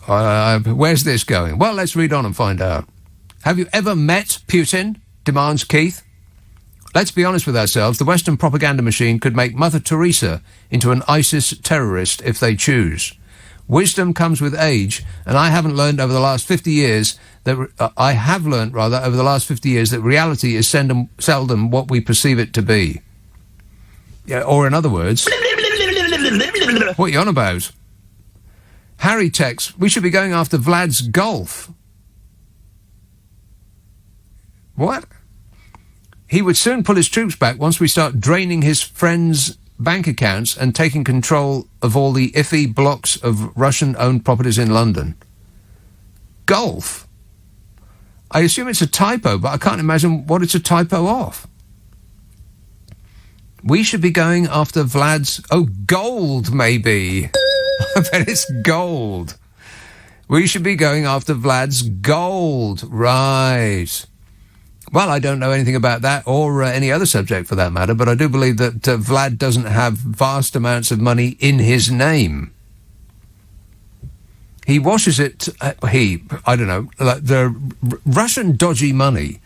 Where's this going? Well, let's read on and find out. Have you ever met Putin? Demands Keith. Let's be honest with ourselves. The Western propaganda machine could make Mother Teresa into an ISIS terrorist if they choose. Wisdom comes with age, and I have learned over the last 50 years that reality is seldom what we perceive it to be. Yeah, or in other words, what are you on about? Harry texts, we should be going after Vlad's golf. What? He would soon pull his troops back once we start draining his friends' bank accounts and taking control of all the iffy blocks of Russian-owned properties in London. Golf? I assume it's a typo, but I can't imagine what it's a typo of. We should be going after Vlad's... Oh, gold, maybe. I bet it's gold. We should be going after Vlad's gold. Right. Well, I don't know anything about that or any other subject for that matter, but I do believe that Vlad doesn't have vast amounts of money in his name. He washes it... I don't know. The Russian dodgy money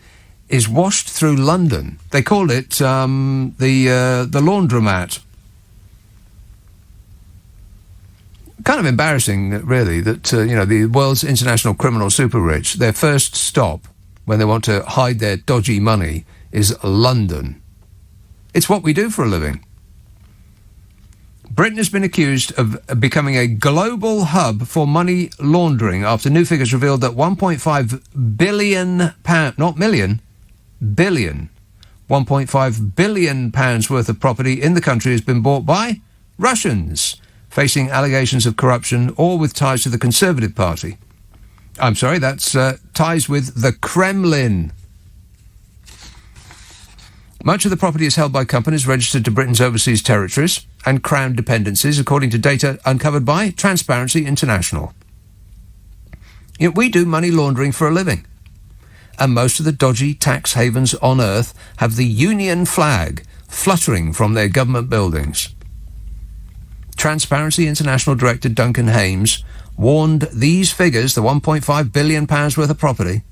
is washed through London. They call it the laundromat. Kind of embarrassing, really, that the world's international criminal super rich, their first stop when they want to hide their dodgy money is London. It's what we do for a living. Britain has been accused of becoming a global hub for money laundering after new figures revealed that £1.5 billion, not million, billion, £1.5 billion worth of property in the country has been bought by Russians, facing allegations of corruption or with ties to the Conservative Party. I'm sorry, that's ties with the Kremlin. Much of the property is held by companies registered to Britain's overseas territories and Crown dependencies, according to data uncovered by Transparency International. Yet we do money laundering for a living, and most of the dodgy tax havens on earth have the Union flag fluttering from their government buildings. Transparency International Director Duncan Hames warned these figures, the £1.5 billion worth of property,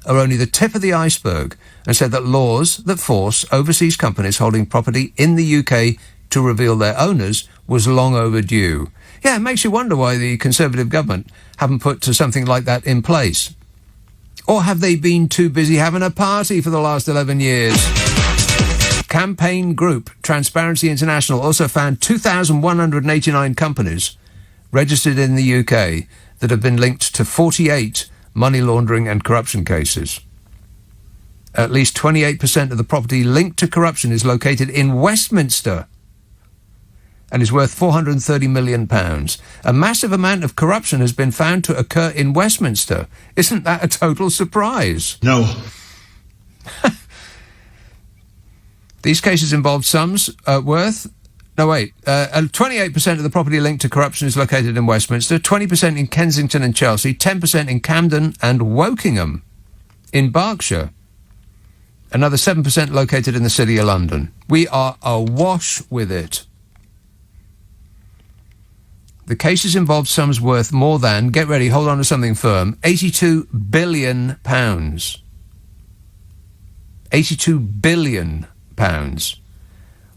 are only the tip of the iceberg, and said that laws that force overseas companies holding property in the UK to reveal their owners was long overdue. Yeah, it makes you wonder why the Conservative government haven't put something like that in place. Or have they been too busy having a party for the last 11 years? Campaign group Transparency International also found 2,189 companies registered in the UK that have been linked to 48 money laundering and corruption cases. At least 28% of the property linked to corruption is located in Westminster and is worth £430 million. A massive amount of corruption has been found to occur in Westminster. Isn't that a total surprise? No. These cases involve sums worth... 28% of the property linked to corruption is located in Westminster, 20% in Kensington and Chelsea, 10% in Camden and Wokingham in Berkshire. Another 7% located in the City of London. We are awash with it. The cases involved sums worth more than, get ready, hold on to something firm, £82 billion. £82 billion.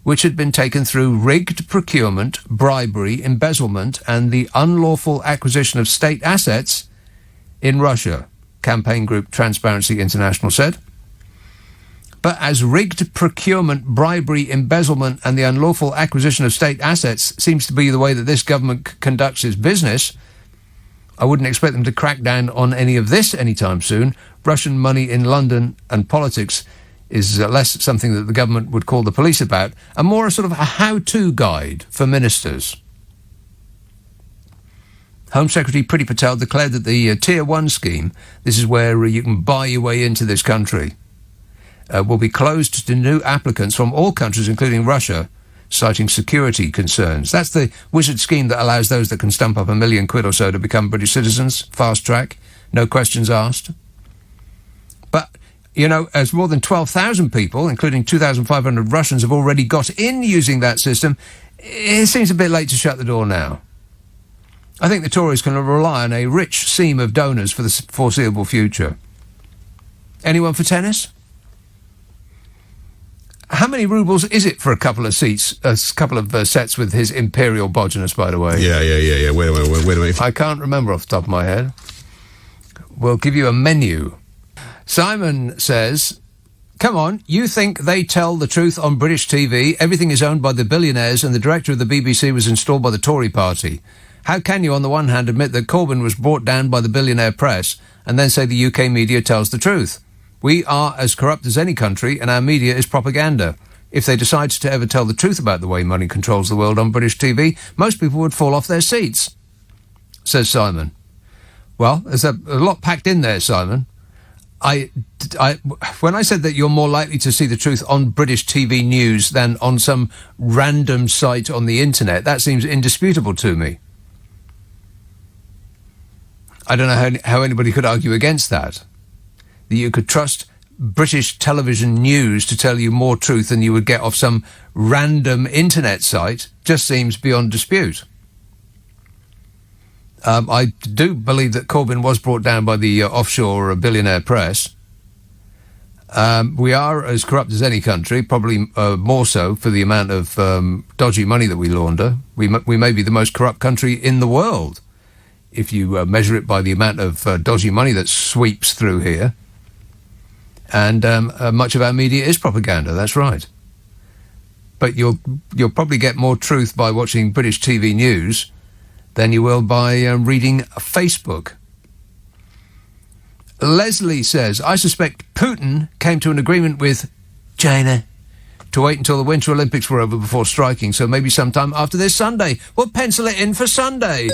Which had been taken through rigged procurement, bribery, embezzlement, and the unlawful acquisition of state assets in Russia, campaign group Transparency International said. But as rigged procurement, bribery, embezzlement, and the unlawful acquisition of state assets seems to be the way that this government conducts its business, I wouldn't expect them to crack down on any of this anytime soon. Russian money in London and politics is less something that the government would call the police about, and more a sort of a how-to guide for ministers. Home Secretary Priti Patel declared that the Tier 1 scheme, this is where you can buy your way into this country, will be closed to new applicants from all countries, including Russia, citing security concerns. That's the wizard scheme that allows those that can stump up £1 million or so to become British citizens, fast track, no questions asked. But as more than 12,000 people, including 2,500 Russians, have already got in using that system, it seems a bit late to shut the door now. I think the Tories can rely on a rich seam of donors for the foreseeable future. Anyone for tennis? How many rubles is it for a couple of seats, a couple of sets with his Imperial Boginus, by the way? Yeah. Wait a minute. I can't remember off the top of my head. We'll give you a menu. Simon says, come on, you think they tell the truth on British TV? Everything is owned by the billionaires and the director of the BBC was installed by the Tory party. How can you, on the one hand, admit that Corbyn was brought down by the billionaire press and then say the UK media tells the truth? We are as corrupt as any country, and our media is propaganda. If they decided to ever tell the truth about the way money controls the world on British TV, most people would fall off their seats, says Simon. Well, there's a lot packed in there, Simon. When I said that you're more likely to see the truth on British TV news than on some random site on the internet, that seems indisputable to me. I don't know how anybody could argue against that. That you could trust British television news to tell you more truth than you would get off some random internet site just seems beyond dispute. I do believe that Corbyn was brought down by the offshore billionaire press. We are as corrupt as any country, probably more so for the amount of dodgy money that we launder. We may be the most corrupt country in the world, if you measure it by the amount of dodgy money that sweeps through here. And much of our media is propaganda, that's right. But you'll probably get more truth by watching British TV news than you will by reading Facebook. Leslie says, I suspect Putin came to an agreement with China to wait until the Winter Olympics were over before striking, so maybe sometime after this Sunday. We'll pencil it in for Sunday.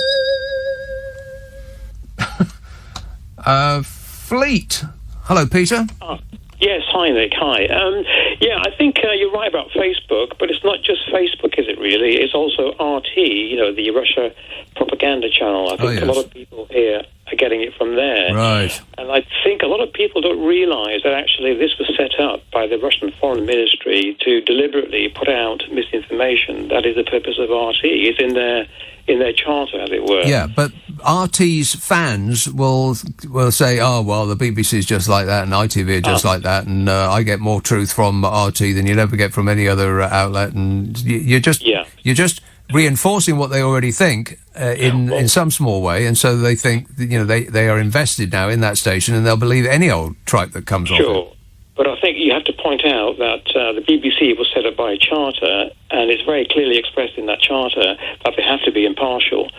Fleet. Hello, Peter. Yes, hi, Nick. Hi. I think you're right about Facebook, but it's not just Facebook, is it really? It's also RT, the Russia propaganda channel. I think a lot of people here are getting it from there. Right. And I think a lot of people don't realise that actually this was set up by the Russian Foreign Ministry to deliberately put out misinformation. That is the purpose of RT. It's in their charter, as it were. Yeah, but RT's fans will say, oh, well, the BBC's just like that and ITV are just like that, and I get more truth from RT than you'll ever get from any other outlet, and you're just reinforcing what they already think in some small way, and so they think that, they are invested now in that station, and they'll believe any old tripe that comes off it. But I think you have to point out that the BBC was set up by a charter, and it's very clearly expressed in that charter that they have to be impartial,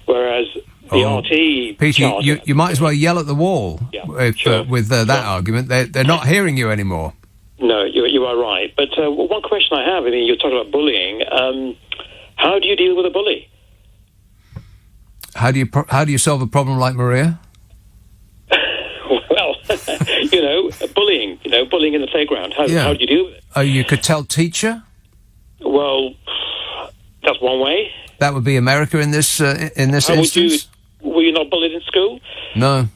whereas the RT Peter, charter... you might as well yell at the wall with that argument. They're not hearing you anymore. No, you are right. But one question I have, you're talking about bullying. How do you deal with a bully? How do you solve a problem like Maria? Well, bullying. Bullying in the playground. How do you deal with it? You could tell teacher. Well, that's one way. That would be America in this instance. Were you not bullied in school? No.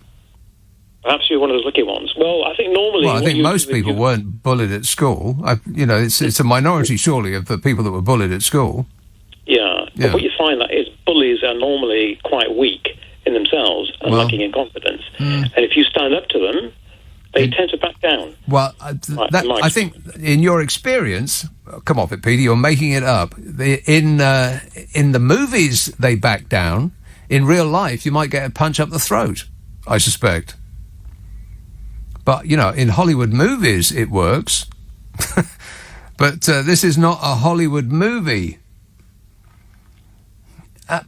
Perhaps you're one of those lucky ones. Well, I think normally... Well, I think most people weren't bullied at school. It's a minority, surely, of the people that were bullied at school. Yeah. But what you find is bullies are normally quite weak in themselves and lacking in confidence. And if you stand up to them, they tend to back down. Well, I think in your experience, come off it, Peter, you're making it up. In the movies, they back down. In real life, you might get a punch up the throat, I suspect. But, in Hollywood movies, it works. But this is not a Hollywood movie.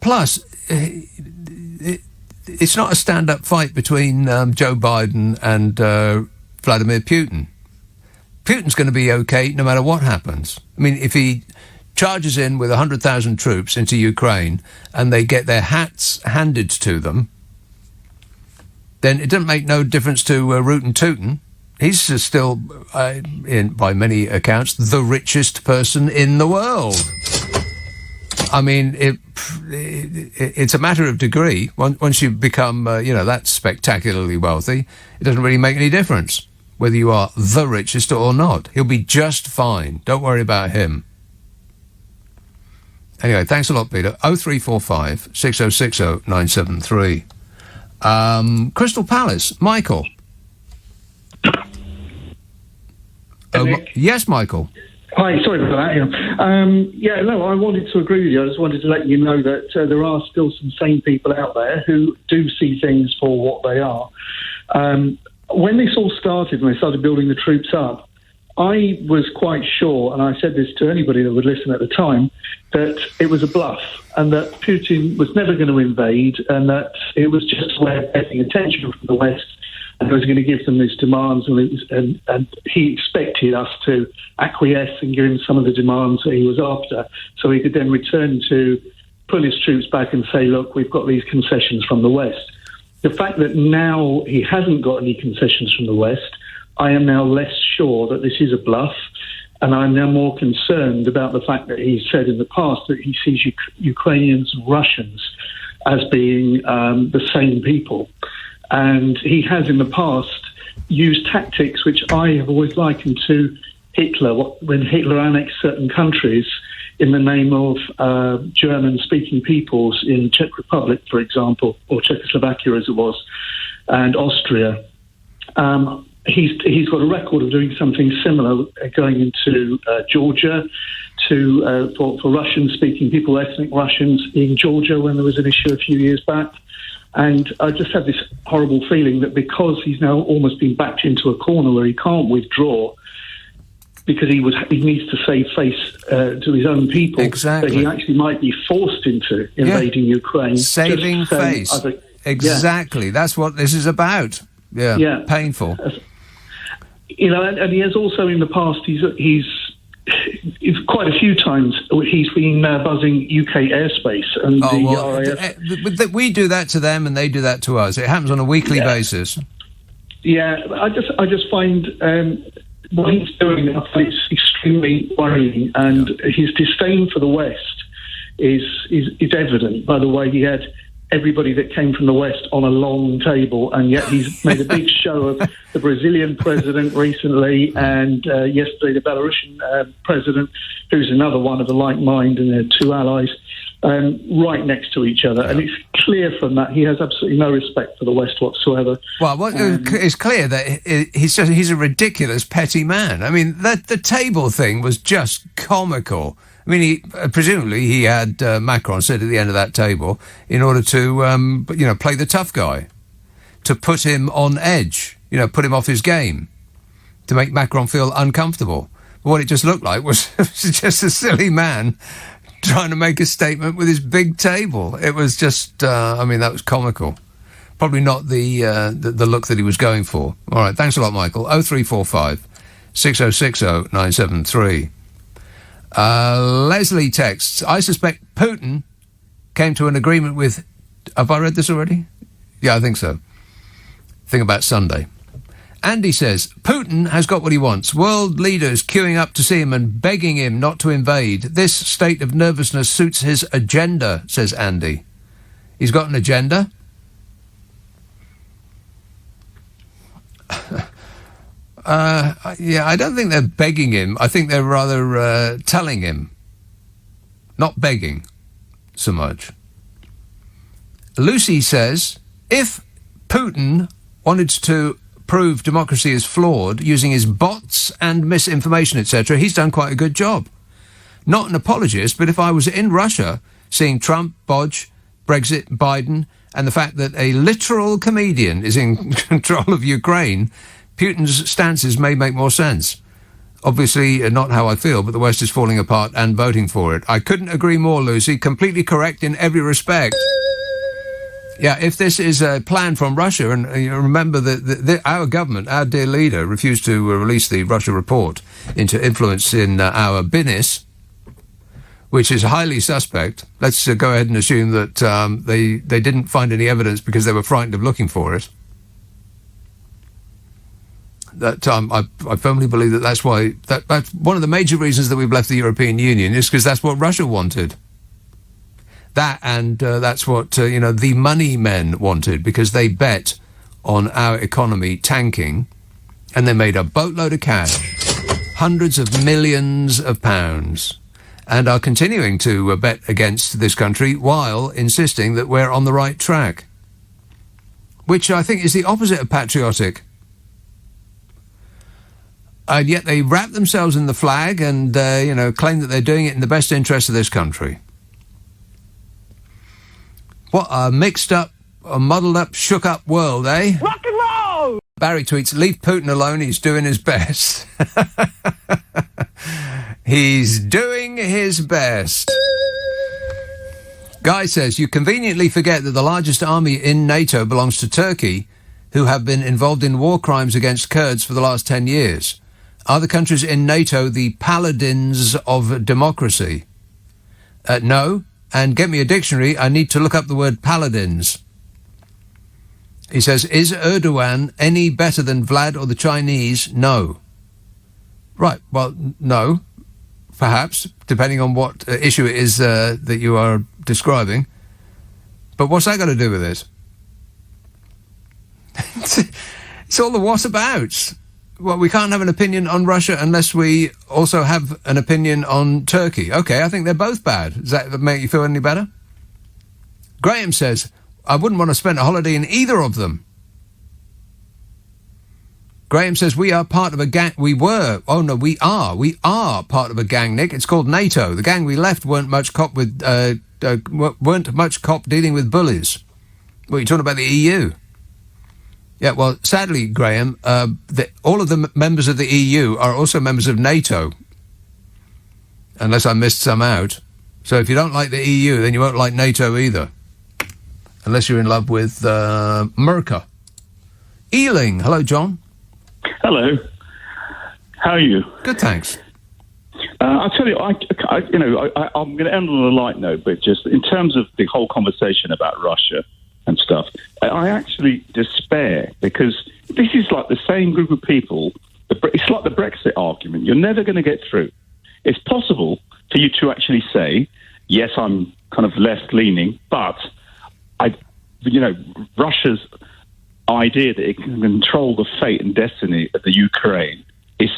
Plus, it's not a stand-up fight between Joe Biden and Vladimir Putin. Putin's going to be okay no matter what happens. If he charges in with 100,000 troops into Ukraine and they get their hats handed to them, then it doesn't make no difference to Rootin' Tootin'. He's still, by many accounts, the richest person in the world. It's a matter of degree. Once you become, that spectacularly wealthy, it doesn't really make any difference whether you are the richest or not. He'll be just fine. Don't worry about him. Anyway, thanks a lot, Peter. 0345 6060 973. Crystal Palace, Michael. Yes, Michael. Hi, sorry for that. I wanted to agree with you. I just wanted to let you know that there are still some sane people out there who do see things for what they are. When this all started, when they started building the troops up, I was quite sure, and I said this to anybody that would listen at the time, that it was a bluff and that Putin was never going to invade and that it was just a way of getting attention from the West and was going to give them these demands, and he expected us to acquiesce and give him some of the demands that he was after, so he could then return to pull his troops back and say, look, we've got these concessions from the West. The fact that now he hasn't got any concessions from the West, I am now less sure that this is a bluff, and I'm now more concerned about the fact that he said in the past that he sees Ukrainians and Russians as being the same people. And he has in the past used tactics which I have always likened to Hitler, when Hitler annexed certain countries in the name of German-speaking peoples in Czech Republic, for example, or Czechoslovakia as it was, and Austria. He's got a record of doing something similar, going into Georgia for Russian-speaking people, ethnic Russians in Georgia, when there was an issue a few years back. And I just have this horrible feeling that because he's now almost been backed into a corner where he can't withdraw, because he needs to save face to his own people, exactly, that he actually might be forced into invading Ukraine. Saving face. Exactly. That's what this is about. Yeah. Painful. And he has also in the past, he's quite a few times he's been buzzing UK airspace, and RAF. We do that to them, and they do that to us. It happens on a weekly basis. Yeah, I just find what he's doing, it's extremely worrying, and his disdain for the West is evident by the way he had everybody that came from the West on a long table, and yet he's made a big show of the Brazilian president recently, and yesterday the Belarusian president, who's another one of a like mind, and their two allies, right next to each other. And it's clear from that he has absolutely no respect for the West whatsoever. Well, it's clear that he's a ridiculous, petty man. I mean, the table thing was just comical. I mean, presumably he had Macron sit at the end of that table in order to, play the tough guy, to put him on edge, put him off his game, to make Macron feel uncomfortable. But what it just looked like was just a silly man trying to make a statement with his big table. It was just, that was comical. Probably not the look that he was going for. All right, thanks a lot, Michael. 0345 6060 973. Leslie texts, I suspect Putin came to an agreement with... Have I read this already? Yeah, I think so. Thing about Sunday. Andy says, Putin has got what he wants. World leaders queuing up to see him and begging him not to invade. This state of nervousness suits his agenda, says Andy. He's got an agenda? I don't think they're begging him. I think they're rather telling him. Not begging so much. Lucy says, if Putin wanted to prove democracy is flawed using his bots and misinformation, etc., he's done quite a good job. Not an apologist, but if I was in Russia seeing Trump, Bodge, Brexit, Biden, and the fact that a literal comedian is in control of Ukraine, Putin's stances may make more sense. Obviously, not how I feel, but the West is falling apart and voting for it. I couldn't agree more, Lucy. Completely correct in every respect. Yeah, if this is a plan from Russia, and remember that our government, our dear leader, refused to release the Russia report into influence in our business, which is highly suspect. Let's go ahead and assume that they didn't find any evidence because they were frightened of looking for it. That I firmly believe that's why that's one of the major reasons that we've left the European Union, is because that's what Russia wanted. That and that's what the money men wanted, because they bet on our economy tanking, and they made a boatload of cash, hundreds of millions of pounds, and are continuing to bet against this country while insisting that we're on the right track, which I think is the opposite of patriotic. And yet they wrap themselves in the flag and, claim that they're doing it in the best interest of this country. What a mixed up, a muddled up, shook up world, eh? Rock and roll! Barry tweets, leave Putin alone, he's doing his best. He's doing his best. Guy says, you conveniently forget that the largest army in NATO belongs to Turkey, who have been involved in war crimes against Kurds for the last 10 years. Are the countries in NATO the paladins of democracy? No. And get me a dictionary. I need to look up the word paladins. He says, is Erdogan any better than Vlad or the Chinese? No. Right. Well, no. Perhaps, depending on what issue it is that you are describing. But what's that got to do with it? It's all the whatabouts. Well, we can't have an opinion on Russia unless we also have an opinion on Turkey. OK, I think they're both bad. Does that make you feel any better? Graham says, I wouldn't want to spend a holiday in either of them. Graham says, we are part of a gang. We were. Oh, no, we are. We are part of a gang, Nick. It's called NATO. The gang we left weren't much cop dealing with bullies. Well, you're talking about the EU. Yeah, well, sadly, Graham, all of the members of the EU are also members of NATO. Unless I missed some out. So if you don't like the EU, then you won't like NATO either. Unless you're in love with Merca. Ealing. Hello, John. Hello. How are you? Good, thanks. I'll tell you, I'm going to end on a light note, but just in terms of the whole conversation about Russia and stuff, I actually despair because this is like the same group of people. It's like the Brexit argument. You're never going to get through. It's possible for you to actually say, yes, I'm kind of left-leaning, but Russia's idea that it can control the fate and destiny of the Ukraine is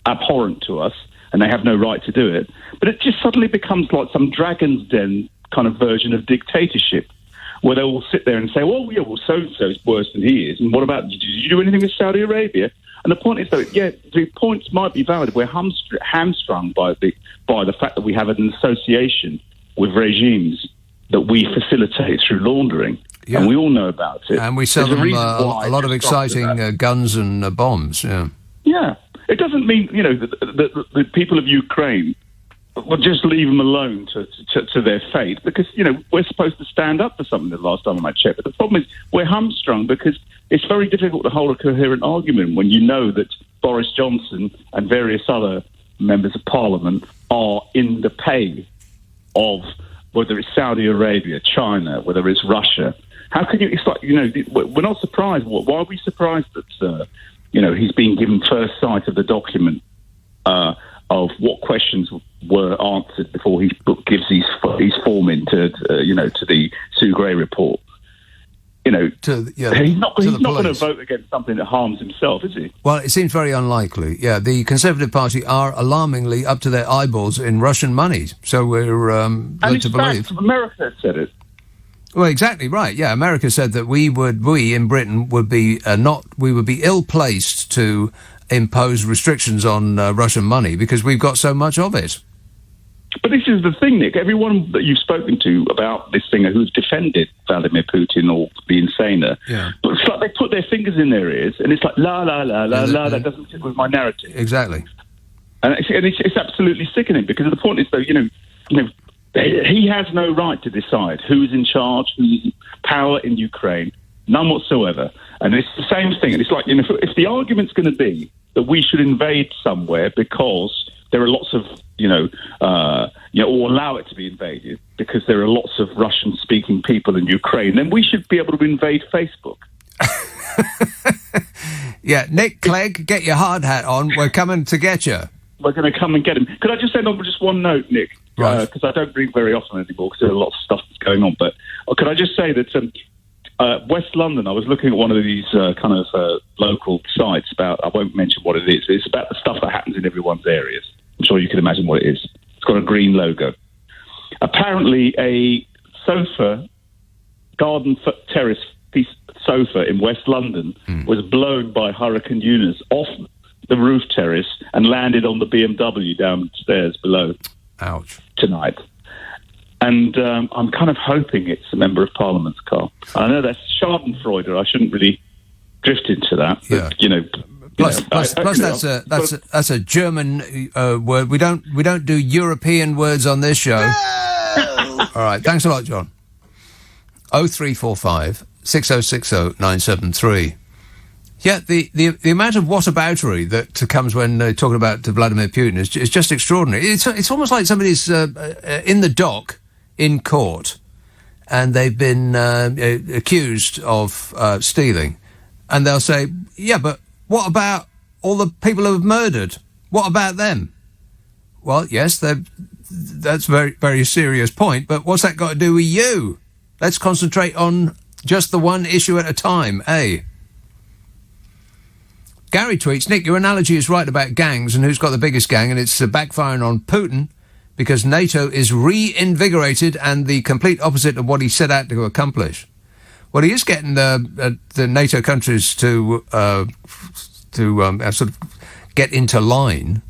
abhorrent to us, and they have no right to do it. But it just suddenly becomes like some Dragon's Den kind of version of dictatorship, where they will sit there and say, well, so-and-so is worse than he is. And what about, did you do anything with Saudi Arabia? And the point is, though, yeah, the points might be valid. We're hamstrung by the fact that we have an association with regimes that we facilitate through laundering. Yeah. And we all know about it. And we sell them a lot of exciting guns and bombs, yeah. Yeah. It doesn't mean, the people of Ukraine will just leave them alone to their fate because, we're supposed to stand up for something the last time I checked. But the problem is we're hamstrung because it's very difficult to hold a coherent argument when you know that Boris Johnson and various other members of Parliament are in the pay of whether it's Saudi Arabia, China, whether it's Russia. How can you? It's like, we're not surprised. Why are we surprised that he's been given first sight of the document of what questions were answered before he gives his form into to the Sue Gray report? He's not going to vote against something that harms himself, is he? Well, it seems very unlikely. Yeah, the Conservative Party are alarmingly up to their eyeballs in Russian money. So we're led to believe. America said it. Well, exactly right. Yeah, America said that we in Britain would be ill-placed to impose restrictions on Russian money because we've got so much of it. But this is the thing, Nick. Everyone that you've spoken to about this thing who's defended Vladimir Putin or the insaner, but it's like they put their fingers in their ears and it's like, la, la, la, la, la, that doesn't fit with my narrative. Exactly. And it's absolutely sickening because the point is, though, he has no right to decide who's in charge, who's in power in Ukraine, none whatsoever. And it's the same thing. And it's like, if the argument's going to be that we should invade somewhere because there are lots of, or allow it to be invaded because there are lots of Russian-speaking people in Ukraine, then we should be able to invade Facebook. Yeah, Nick Clegg, get your hard hat on. We're coming to get you. We're going to come and get him. Could I just end on with just one note, Nick? Right. Because I don't read very often anymore because there's a lot of stuff that's going on. But could I just say that West London, I was looking at one of these local sites about, I won't mention what it is, it's about the stuff that happens in everyone's areas. I'm sure you can imagine what it is. It's got a green logo. Apparently a garden terrace piece sofa in West London was blown by Hurricane Eunice off the roof terrace and landed on the BMW downstairs below. Ouch. Tonight. And I'm kind of hoping it's a Member of Parliament's car. I know that's Schadenfreude. I shouldn't really drift into that. But, yeah. Plus, that's a German word. We don't do European words on this show. No! All right. Thanks a lot, John. 0345 6060 973. Yeah, the amount of whataboutery that comes when talking about Vladimir Putin is just extraordinary. It's almost like somebody's in the dock in court, and they've been accused of stealing, and they'll say, "Yeah, but what about all the people who have murdered? What about them?" Well, yes, that's a very, very serious point, but what's that got to do with you? Let's concentrate on just the one issue at a time, eh? Gary tweets, Nick, your analogy is right about gangs and who's got the biggest gang, and it's backfiring on Putin because NATO is reinvigorated and the complete opposite of what he set out to accomplish. Well, he is getting the NATO countries to sort of get into line,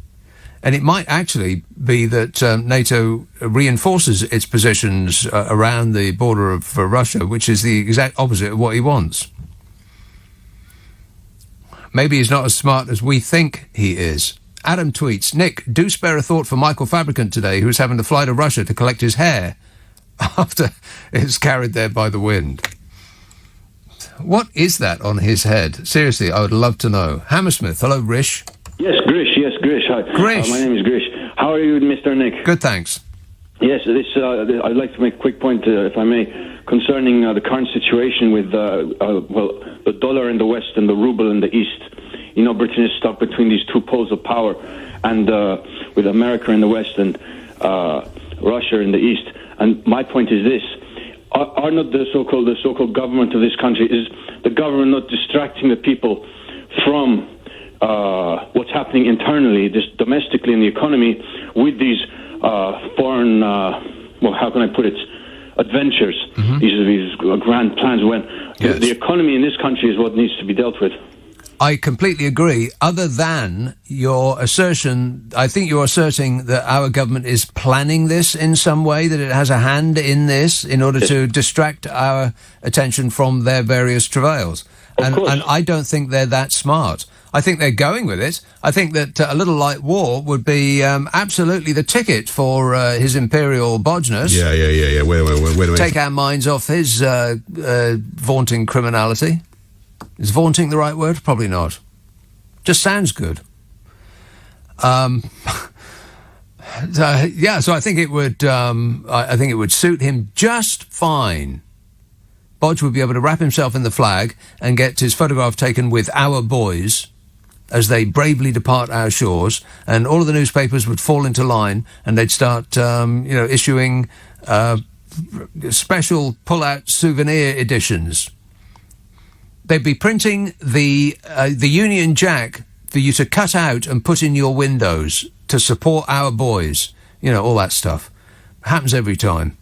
and it might actually be that NATO reinforces its positions around the border of Russia, which is the exact opposite of what he wants. Maybe he's not as smart as we think he is. Adam tweets, Nick, do spare a thought for Michael Fabricant today, who's having to fly to Russia to collect his hair after it's carried there by the wind. What is that on his head? Seriously, I would love to know. Hammersmith, hello, Grish. Yes, Grish. Hi. Grish. My name is Grish. How are you, Mr. Nick? Good, thanks. Yes, I'd like to make a quick point, if I may, concerning the current situation with, the dollar in the West and the ruble in the East. You know, Britain is stuck between these two poles of power, and with America in the West and Russia in the East. And my point is this: are not the so-called government of this country, is the government not distracting the people from what's happening internally, just domestically in the economy, with these foreign, how can I put it, adventures, these grand plans, when the economy in this country is what needs to be dealt with? I completely agree. Other than your assertion, I think you're asserting that our government is planning this in some way, that it has a hand in this in order to distract our attention from their various travails. And I don't think they're that smart. I think they're going with it. I think that a little light war would be absolutely the ticket for his imperial bodgeness. Yeah. Wait. Take our minds off his vaunting criminality. Is vaunting the right word? Probably not. Just sounds good. So I think it would. I think it would suit him just fine. Bodge would be able to wrap himself in the flag and get his photograph taken with our boys as they bravely depart our shores, and all of the newspapers would fall into line, and they'd start, issuing special pull-out souvenir editions. They'd be printing the Union Jack for you to cut out and put in your windows to support our boys. You know, all that stuff. Happens every time.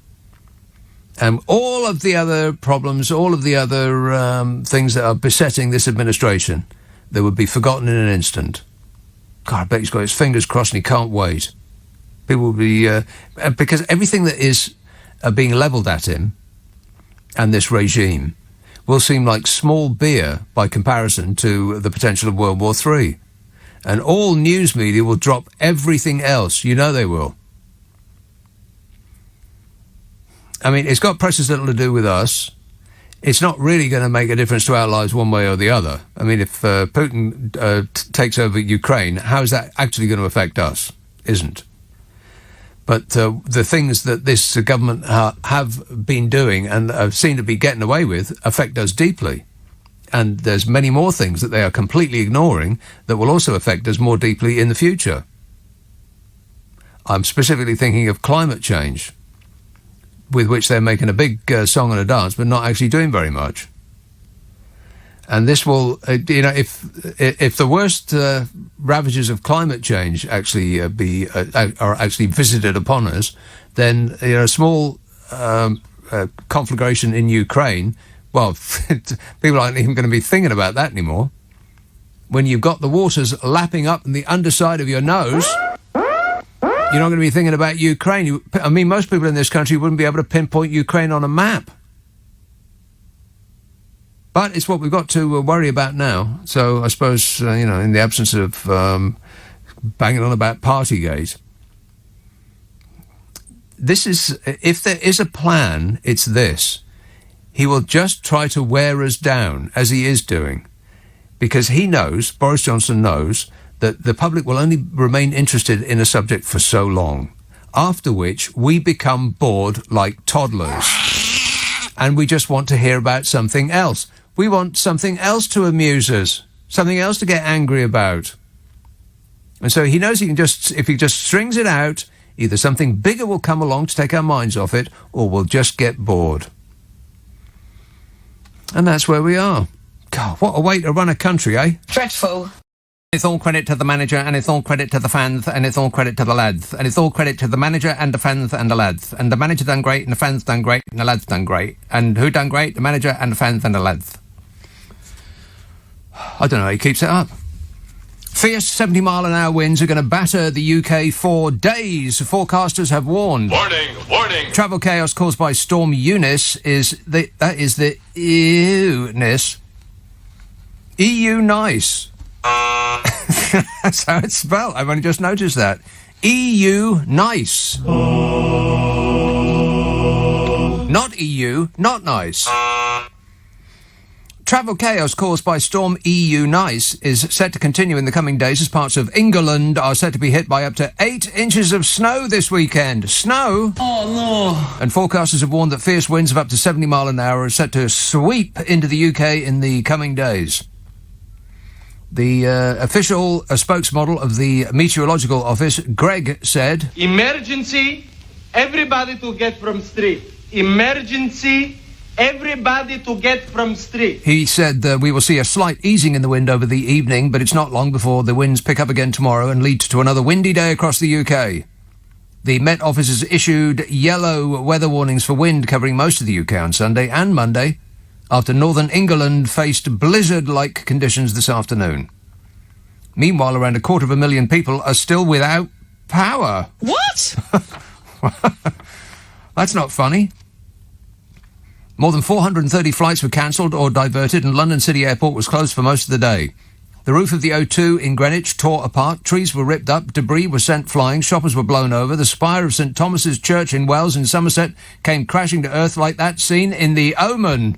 And all of the other problems, all of the other things that are besetting this administration, they would be forgotten in an instant. God, I bet he's got his fingers crossed and he can't wait. People will be... because everything that is being levelled at him and this regime will seem like small beer by comparison to the potential of World War III. And all news media will drop everything else. You know they will. I mean, it's got precious little to do with us. It's not really going to make a difference to our lives one way or the other. I mean, if Putin takes over Ukraine, how is that actually going to affect us? Isn't. But the things that this government have been doing and seem to be getting away with affect us deeply. And there's many more things that they are completely ignoring that will also affect us more deeply in the future. I'm specifically thinking of climate change, with which they're making a big song and a dance, but not actually doing very much. And this will, if the worst ravages of climate change actually are actually visited upon us, then a small conflagration in Ukraine, well, people aren't even going to be thinking about that anymore. When you've got the waters lapping up in the underside of your nose, you're not going to be thinking about Ukraine. Most people in this country wouldn't be able to pinpoint Ukraine on a map. But it's what we've got to worry about now. So I suppose, in the absence of banging on about Partygate, this is, if there is a plan, it's this. he will just try to wear us down, as he is doing, because he knows, Boris Johnson knows, that the public will only remain interested in a subject for so long, after which we become bored like toddlers, and we just want to hear about something else. We want something else to amuse us, something else to get angry about. And so he knows he can just, if he just strings it out, either something bigger will come along to take our minds off it, or we'll just get bored. And that's where we are. God, what a way to run a country, eh? Dreadful. It's all credit to the manager, and it's all credit to the fans, and it's all credit to the lads, and it's all credit to the manager and the fans and the lads. And the manager done great, and the fans done great, and the lads done great. And who done great? The manager and the fans and the lads. I don't know how he keeps it up. Fierce 70-mile-an-hour winds are going to batter the UK for days. Forecasters have warned. Warning, warning. Travel chaos caused by Storm Eunice is the Eunice. EU nice. That's how it's spelled. I've only just noticed that. EU nice. Not EU, not nice. Travel chaos caused by Storm EU Nice is set to continue in the coming days as parts of England are set to be hit by up to 8 inches of snow this weekend. Snow? Oh, no. And forecasters have warned that fierce winds of up to 70 mile an hour are set to sweep into the UK in the coming days. The official spokesmodel of the Meteorological Office, Greg, said, Emergency, everybody to get from street. Emergency, everybody to get from street. He said we will see a slight easing in the wind over the evening, but it's not long before the winds pick up again tomorrow and lead to another windy day across the UK. The Met Office has issued yellow weather warnings for wind covering most of the UK on Sunday and Monday, after northern England faced blizzard-like conditions this afternoon. Meanwhile, around 250,000 people are still without power. What? That's not funny. More than 430 flights were cancelled or diverted, and London City Airport was closed for most of the day. The roof of the O2 in Greenwich tore apart, trees were ripped up, debris was sent flying, shoppers were blown over, the spire of St Thomas's Church in Wells in Somerset came crashing to earth like that scene in The Omen.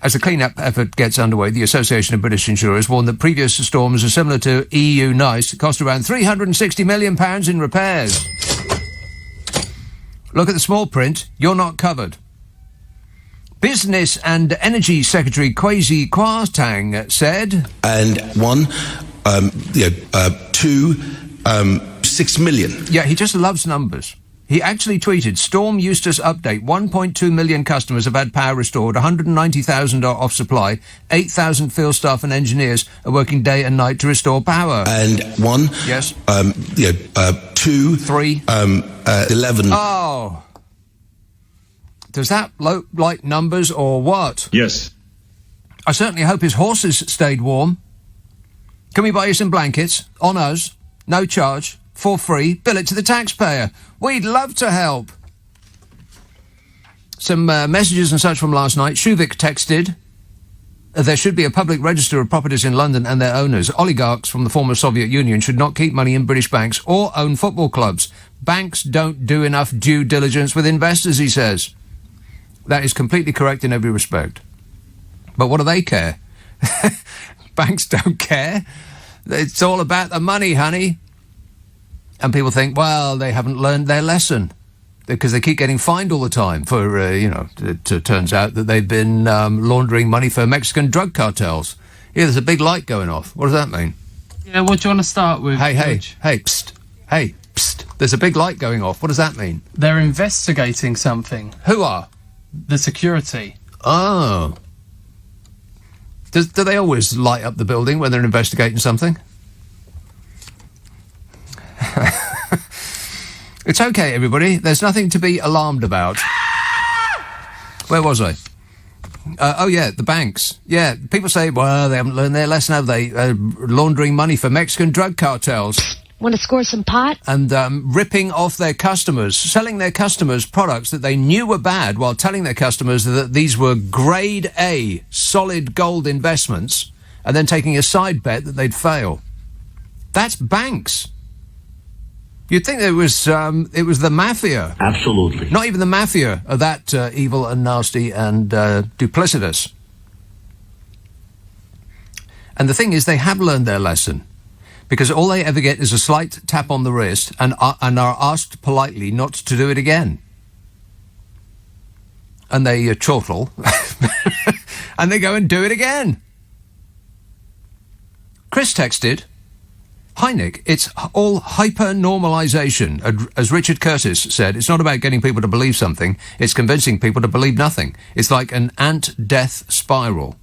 As the clean-up effort gets underway, the Association of British Insurers warned that previous storms are similar to EU Nice, cost around £360 million in repairs. Look at the small print, you're not covered. Business and Energy Secretary Kwasi Kwarteng said... And 6 million. Yeah, he just loves numbers. He actually tweeted, Storm Eustace update, 1.2 million customers have had power restored, 190,000 are off supply, 8,000 field staff and engineers are working day and night to restore power. And 1... Yes. 2... 3... 11... Oh... Does that look like numbers or what? Yes. I certainly hope his horses stayed warm. Can we buy you some blankets? On us. No charge. For free. Bill it to the taxpayer. We'd love to help. Some messages and such from last night. Shuvik texted, there should be a public register of properties in London and their owners. Oligarchs from the former Soviet Union should not keep money in British banks or own football clubs. Banks don't do enough due diligence with investors, he says. That is completely correct in every respect. But what do they care? Banks don't care. It's all about the money, honey. And people think, well, they haven't learned their lesson because they keep getting fined all the time for, it turns out that they've been laundering money for Mexican drug cartels. Yeah, there's a big light going off. What does that mean? Yeah, what do you want to start with? Hey, psst. Hey, psst. There's a big light going off. What does that mean? They're investigating something. Who are? The security. Oh. Do they always light up the building when they're investigating something? It's okay, everybody. There's nothing to be alarmed about. Where was I? The banks. Yeah, people say, well, they haven't learned their lesson, have they? Laundering money for Mexican drug cartels. Want to score some pot? And ripping off their customers, selling their customers products that they knew were bad while telling their customers that these were grade A, solid gold investments, and then taking a side bet that they'd fail. That's banks. You'd think it was the mafia. Absolutely. Not even the mafia are that evil and nasty and duplicitous. And the thing is, they have learned their lesson, because all they ever get is a slight tap on the wrist and are asked politely not to do it again. And they chortle, and they go and do it again. Chris texted, "Hi Nick, it's all hyper-normalisation. As Richard Curtis said, it's not about getting people to believe something, it's convincing people to believe nothing. It's like an ant-death spiral."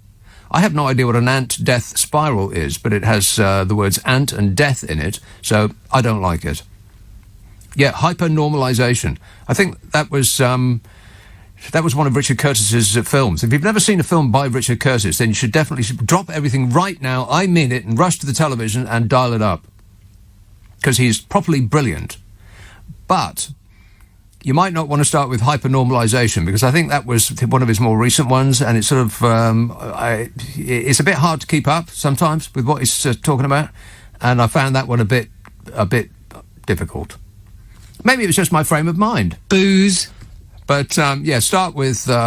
I have no idea what an ant-death spiral is, but it has the words ant and death in it, so I don't like it. Yeah, hyper-normalisation. I think that was one of Richard Curtis's films. If you've never seen a film by Richard Curtis, then you should definitely drop everything right now, I mean it, and rush to the television and dial it up. Because he's properly brilliant. But you might not want to start with hyper-normalisation, because I think that was one of his more recent ones, and it's sort of... it's a bit hard to keep up sometimes with what he's talking about, and I found that one a bit difficult. Maybe it was just my frame of mind. Booze. But, start with... there's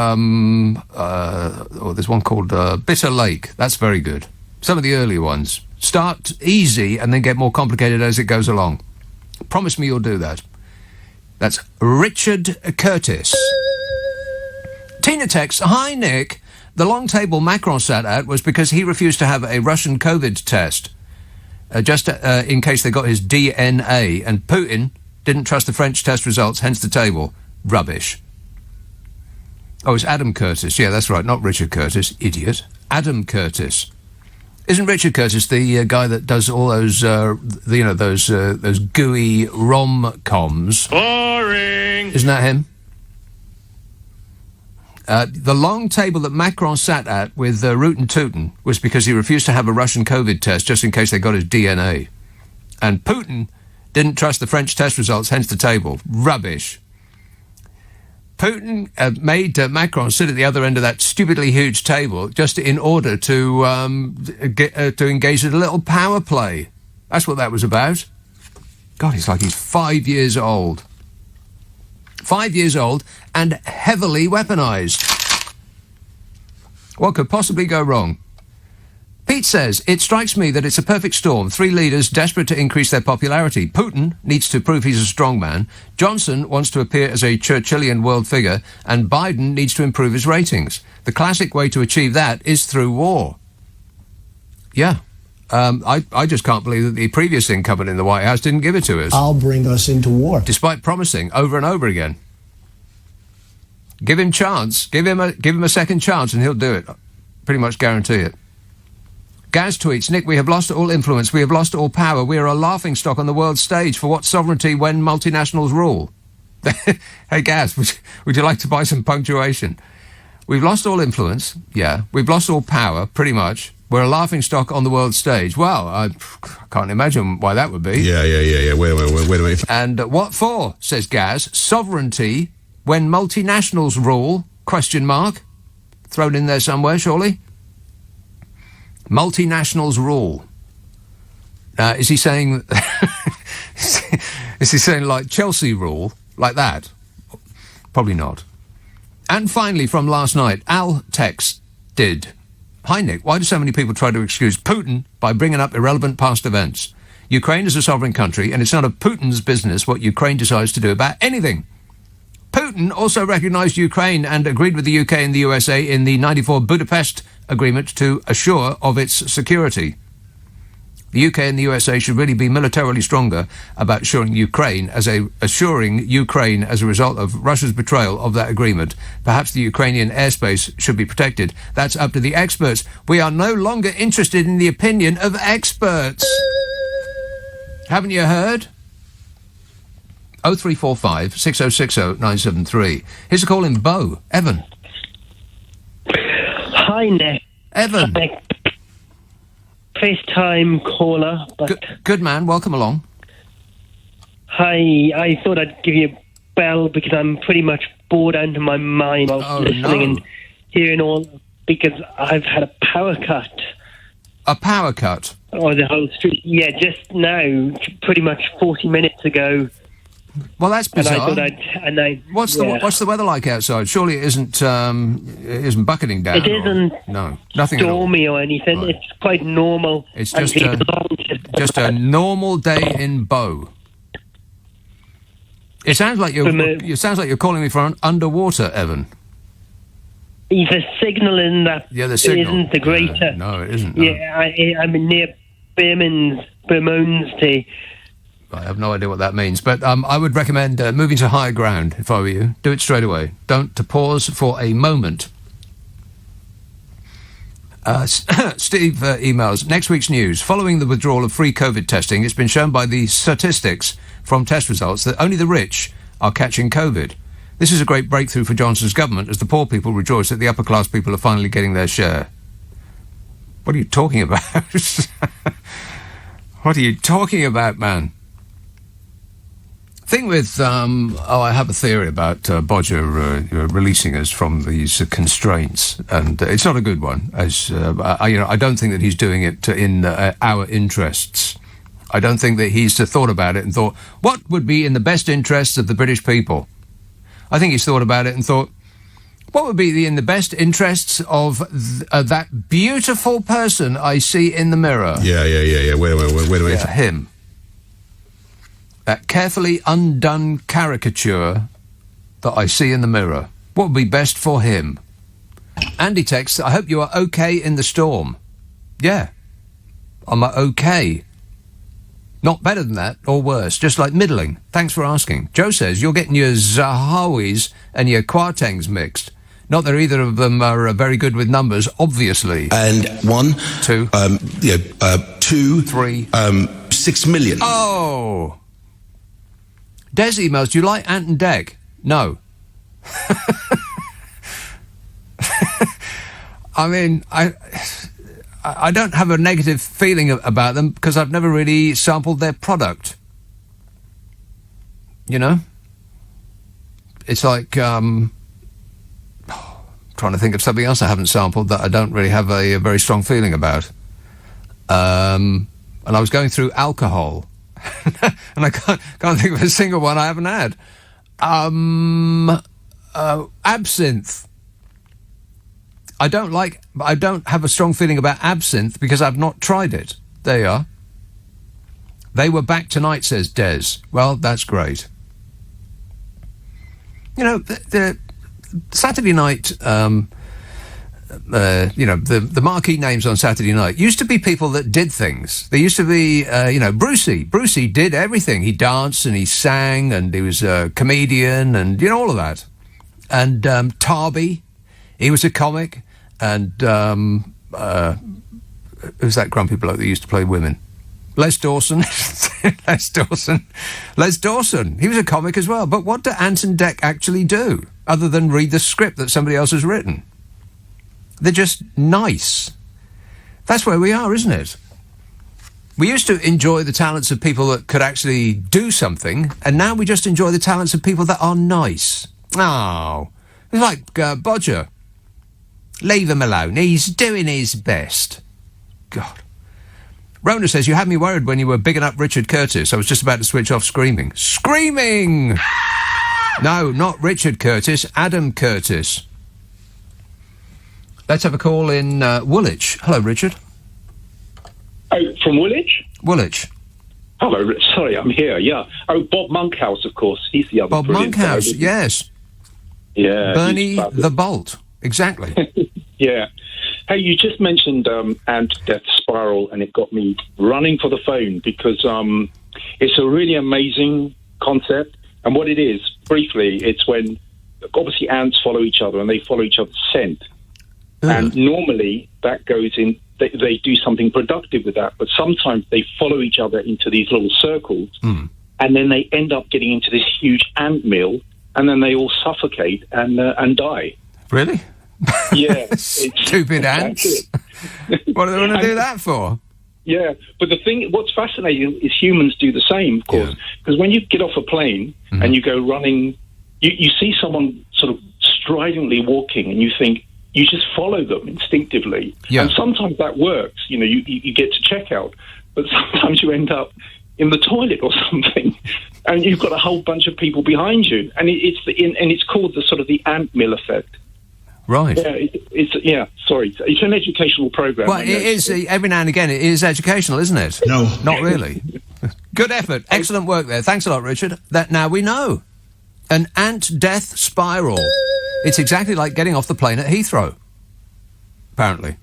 one called Bitter Lake. That's very good. Some of the earlier ones. Start easy and then get more complicated as it goes along. Promise me you'll do that. That's Richard Curtis. Tina texts, "Hi Nick, the long table Macron sat at was because he refused to have a Russian COVID test, just in case they got his DNA, and Putin didn't trust the French test results, hence the table. Rubbish." Oh, it's Adam Curtis. Yeah, that's right, not Richard Curtis. Idiot. Adam Curtis. Isn't Richard Curtis the guy that does all those, those gooey rom-coms? Boring! Isn't that him? The long table that Macron sat at with Rootin' Tootin' was because he refused to have a Russian COVID test just in case they got his DNA. And Putin didn't trust the French test results, hence the table. Rubbish. Putin made Macron sit at the other end of that stupidly huge table just in order to engage in a little power play. That's what that was about. God, it's like he's 5 years old. 5 years old and heavily weaponised. What could possibly go wrong? Pete says, "It strikes me that it's a perfect storm. 3 leaders desperate to increase their popularity. Putin needs to prove he's a strong man. Johnson wants to appear as a Churchillian world figure. And Biden needs to improve his ratings. The classic way to achieve that is through war." Yeah. I just can't believe that the previous incumbent in the White House didn't give it to us. I'll bring us into war. Despite promising over and over again. Give him chance. Give him a second chance and he'll do it. Pretty much guarantee it. Gaz tweets, "Nick, we have lost all influence. We have lost all power. We are a laughingstock on the world stage. For what sovereignty when multinationals rule?" Hey, Gaz, would you like to buy some punctuation? We've lost all influence. Yeah. We've lost all power, pretty much. We're a laughingstock on the world stage. Well, I can't imagine why that would be. Yeah. Wait a minute. And what for, says Gaz? Sovereignty when multinationals rule? ? Thrown in there somewhere, surely? Multinationals rule. Is he saying... is he saying like Chelsea rule? Like that? Probably not. And finally, from last night, Al texted, "Hi Nick, why do so many people try to excuse Putin by bringing up irrelevant past events? Ukraine is a sovereign country, and it's none of Putin's business what Ukraine decides to do about anything. Putin also recognised Ukraine and agreed with the UK and the USA in the 94 Budapest Agreement to assure of its security. The UK and the USA should really be militarily stronger about assuring Ukraine as a result of Russia's betrayal of that agreement. Perhaps the Ukrainian airspace should be protected. That's up to the experts. We are no longer interested in the opinion of experts." Haven't you heard? 0345 6060 973. Here's a call in Bow. Evan. Hi, Nick. Evan. FaceTime caller. But good man. Welcome along. Hi. I thought I'd give you a bell because I'm pretty much bored out of my mind while listening and hearing all, because I've had a power cut. A power cut? Or the whole street? Yeah, just now, pretty much 40 minutes ago. Well, that's bizarre. What's yeah. the weather like outside? Surely it isn't bucketing down. It isn't No, nothing stormy or anything. Right. It's quite normal. It's just a normal day in Bow. It sounds like you're calling me from underwater, Evan. The signal in that the signal isn't the greater. No, it isn't. No. Yeah, I'm near Bermondsey. I have no idea what that means, but I would recommend moving to higher ground if I were you. Do it straight away. Don't to pause for a moment. Steve emails, next week's news. Following the withdrawal of free COVID testing, it's been shown by the statistics from test results that only the rich are catching COVID. This is a great breakthrough for Johnson's government, as the poor people rejoice that the upper class people are finally getting their share. What are you talking about? What are you talking about, man? Thing with, I have a theory about Bodger releasing us from these constraints, and it's not a good one. As I don't think that he's doing it in our interests. I don't think that he's thought about it and thought, what would be in the best interests of the British people? I think he's thought about it and thought, what would be in the best interests of that beautiful person I see in the mirror? Yeah. Wait a minute. Him. That carefully undone caricature that I see in the mirror. What would be best for him? Andy texts, I hope you are okay in the storm. Yeah. I'm okay. Not better than that, or worse, just like middling. Thanks for asking. Joe says, you're getting your Zahawis and your Kwartangs mixed. Not that either of them are very good with numbers, obviously. And 1, 2, 2, 3, 6 million. Oh! Des emails, do you like Ant and Dec? No. I mean, I don't have a negative feeling about them because I've never really sampled their product. You know? It's like, trying to think of something else I haven't sampled that I don't really have a very strong feeling about. And I was going through alcohol. And I can't think of a single one I haven't had. Absinthe. I don't have a strong feeling about absinthe because I've not tried it. There you are. They were back tonight, says Des. Well, that's great. You know, the Saturday night, the marquee names on Saturday night used to be people that did things. There used to be, Brucey. Brucey did everything. He danced and he sang and he was a comedian and, all of that. And Tarby, he was a comic. And who's that grumpy bloke that used to play women? Les Dawson. Les Dawson. He was a comic as well. But what do Ant and Dec actually do, other than read the script that somebody else has written? They're just nice. That's where we are, isn't it? We used to enjoy the talents of people that could actually do something, and now we just enjoy the talents of people that are nice. Oh, it's like Bodger. Leave him alone. He's doing his best. God. Rona says, you had me worried when you were bigging up Richard Curtis. I was just about to switch off screaming. Screaming! No, not Richard Curtis, Adam Curtis. Let's have a call in Woolwich. Hello, Richard. Oh, from Woolwich? Woolwich. Hello, sorry, I'm here, yeah. Oh, Bob Monkhouse, of course. He's the other Bob Monkhouse, guy, yes. Yeah. Bernie the Bolt, exactly. Yeah. Hey, you just mentioned Ant Death Spiral, and it got me running for the phone because it's a really amazing concept. And what it is, briefly, it's when, obviously, ants follow each other, and they follow each other's scent. And normally that goes in, they do something productive with that, but sometimes they follow each other into these little circles, and then they end up getting into this huge ant mill, and then they all suffocate and die. Really? Yeah. Stupid ants. What do they want to do that for? Yeah, but what's fascinating is humans do the same, of course, because when you get off a plane and you go running, you see someone sort of stridently walking, and you think, you just follow them instinctively. Yeah. And sometimes that works. You know, you get to checkout, but sometimes you end up in the toilet or something, and you've got a whole bunch of people behind you, and it's called the sort of the ant mill effect. Right. Yeah, it's an educational program. Well, it is, every now and again, it is educational, isn't it? No. Not really. Good effort. Excellent work there. Thanks a lot, Richard. That now we know. An ant death spiral. It's exactly like getting off the plane at Heathrow, apparently.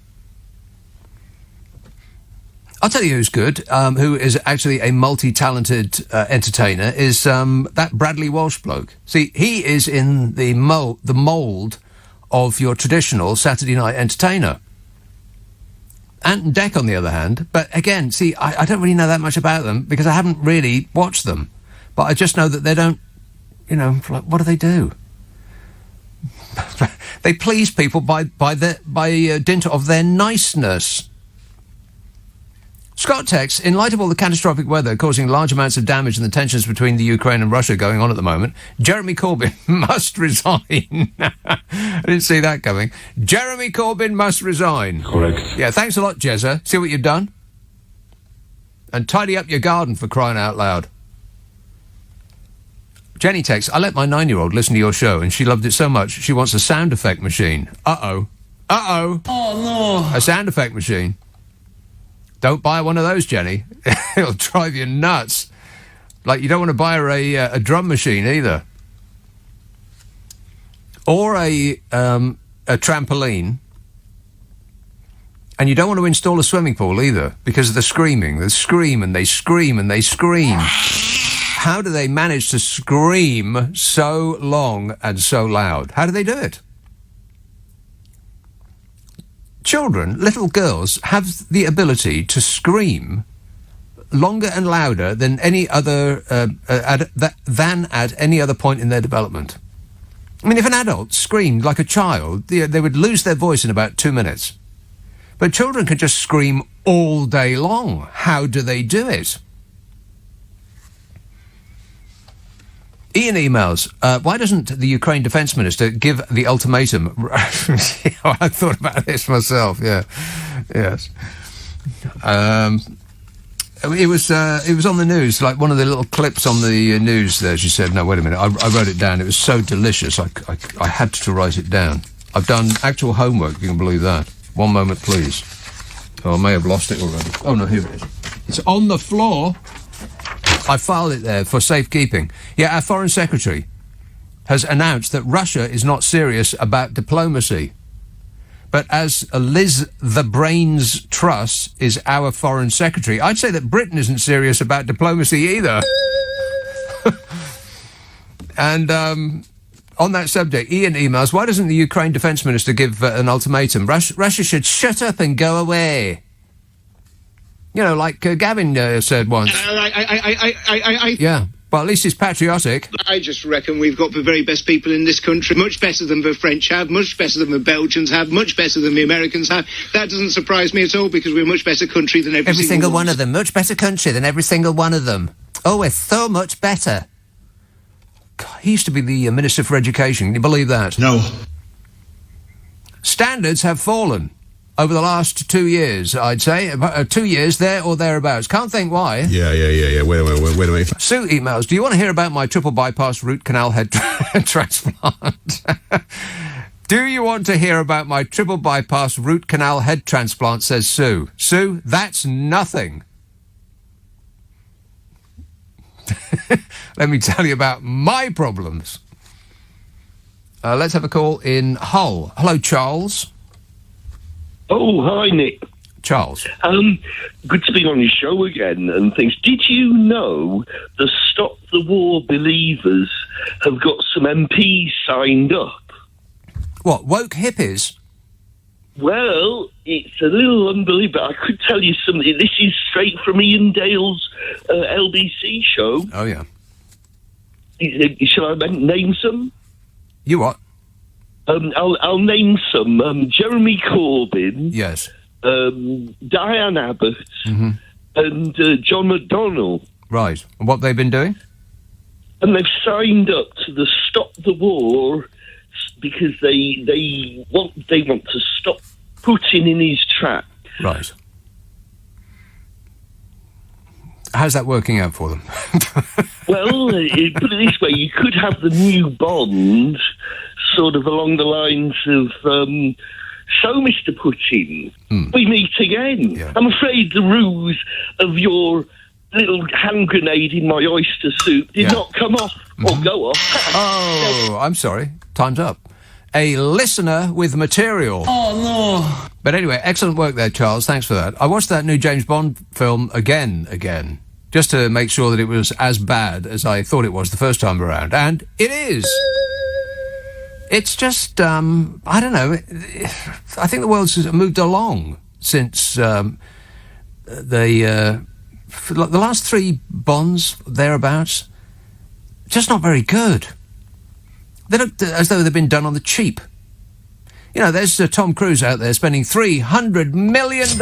I'll tell you who's good, who is actually a multi-talented entertainer, is that Bradley Walsh bloke. See, he is in the mould of your traditional Saturday night entertainer. Ant and Dec, on the other hand, but again, see, I don't really know that much about them because I haven't really watched them. But I just know that they don't, like, what do they do? They please people by dint of their niceness. Scott texts, in light of all the catastrophic weather causing large amounts of damage and the tensions between the Ukraine and Russia going on at the moment, Jeremy Corbyn must resign. I didn't see that coming. Jeremy Corbyn must resign. Correct. Yeah, thanks a lot, Jezza. See what you've done? And tidy up your garden, for crying out loud. Jenny texts, I let my 9-year-old listen to your show and she loved it so much she wants a sound effect machine. Uh-oh. Uh-oh. Oh, no. A sound effect machine. Don't buy one of those, Jenny. It'll drive you nuts. Like, you don't want to buy her a drum machine either. Or a trampoline. And you don't want to install a swimming pool either, because of the screaming. They scream and they scream and they scream. How do they manage to scream so long and so loud? How do they do it? Children, little girls, have the ability to scream longer and louder than any other at any other point in their development. I mean, if an adult screamed like a child, they would lose their voice in about 2 minutes. But children can just scream all day long. How do they do it? Ian emails, why doesn't the Ukraine Defence Minister give the ultimatum? I thought about this myself, yeah. Yes. It was on the news, like one of the little clips on the news there. She said, no, wait a minute, I wrote it down. It was so delicious, I had to write it down. I've done actual homework, if you can believe that. One moment, please. Oh, I may have lost it already. Oh, no, here it is. It's on the floor. I filed it there for safekeeping. Yeah, our Foreign Secretary has announced that Russia is not serious about diplomacy. But as Liz the Brains Truss is our Foreign Secretary, I'd say that Britain isn't serious about diplomacy either. And on that subject, Ian emails, why doesn't the Ukraine Defence Minister give an ultimatum? Russia should shut up and go away. You know, like Gavin said once. Yeah, well, at least he's patriotic. I just reckon we've got the very best people in this country, much better than the French have, much better than the Belgians have, much better than the Americans have. That doesn't surprise me at all, because we're a much better country than every single one of them. Much better country than every single one of them. Oh, we're so much better. God, he used to be the Minister for Education. Can you believe that? No. Standards have fallen over the last 2 years, I'd say. 2 years there or thereabouts. Can't think why. Yeah. Wait a minute. Sue emails, do you want to hear about my triple bypass root canal head transplant? Do you want to hear about my triple bypass root canal head transplant, says Sue. Sue, that's nothing. Let me tell you about my problems. Let's have a call in Hull. Hello, Charles. Oh, hi, Nick. Charles. Good to be on your show again and things. Did you know the Stop the War believers have got some MPs signed up? What, woke hippies? Well, it's a little unbelievable. I could tell you something. This is straight from Ian Dale's LBC show. Oh, yeah. Shall I name some? You what? I'll name some. Jeremy Corbyn. Yes. Diane Abbott. Mm-hmm. And John McDonnell. Right. And what they've been doing? And they've signed up to the Stop the War because they want to stop Putin in his track. Right. How's that working out for them? Well, put it this way, you could have the new Bond sort of along the lines of, so, Mr. Putin, we meet again. Yeah. I'm afraid the ruse of your little hand grenade in my oyster soup did not come off or go off. Oh, I'm sorry. Time's up. A listener with material. Oh, no. But anyway, excellent work there, Charles. Thanks for that. I watched that new James Bond film again, just to make sure that it was as bad as I thought it was the first time around. And it is. It's just, I don't know. I think the world's moved along since the last 3 Bonds, thereabouts. Just not very good. They look as though they've been done on the cheap. You know, there's Tom Cruise out there spending $300 million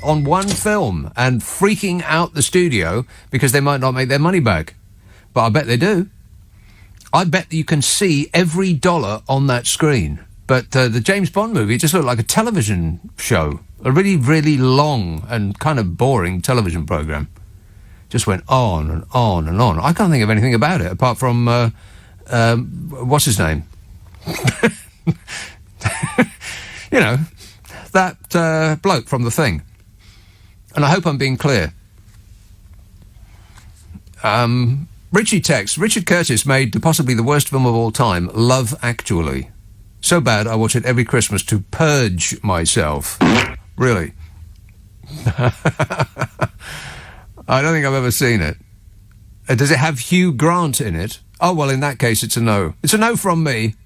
on one film and freaking out the studio because they might not make their money back. But I bet they do. I bet that you can see every dollar on that screen. But the James Bond movie just looked like a television show. A really, really long and kind of boring television program. Just went on and on and on. I can't think of anything about it apart from... what's his name? You know, that bloke from The Thing. And I hope I'm being clear. Richie texts, Richard Curtis made possibly the worst film of all time, Love Actually. So bad I watch it every Christmas to purge myself. Really. I don't think I've ever seen it. Does it have Hugh Grant in it? Oh, well, in that case, it's a no. It's a no from me.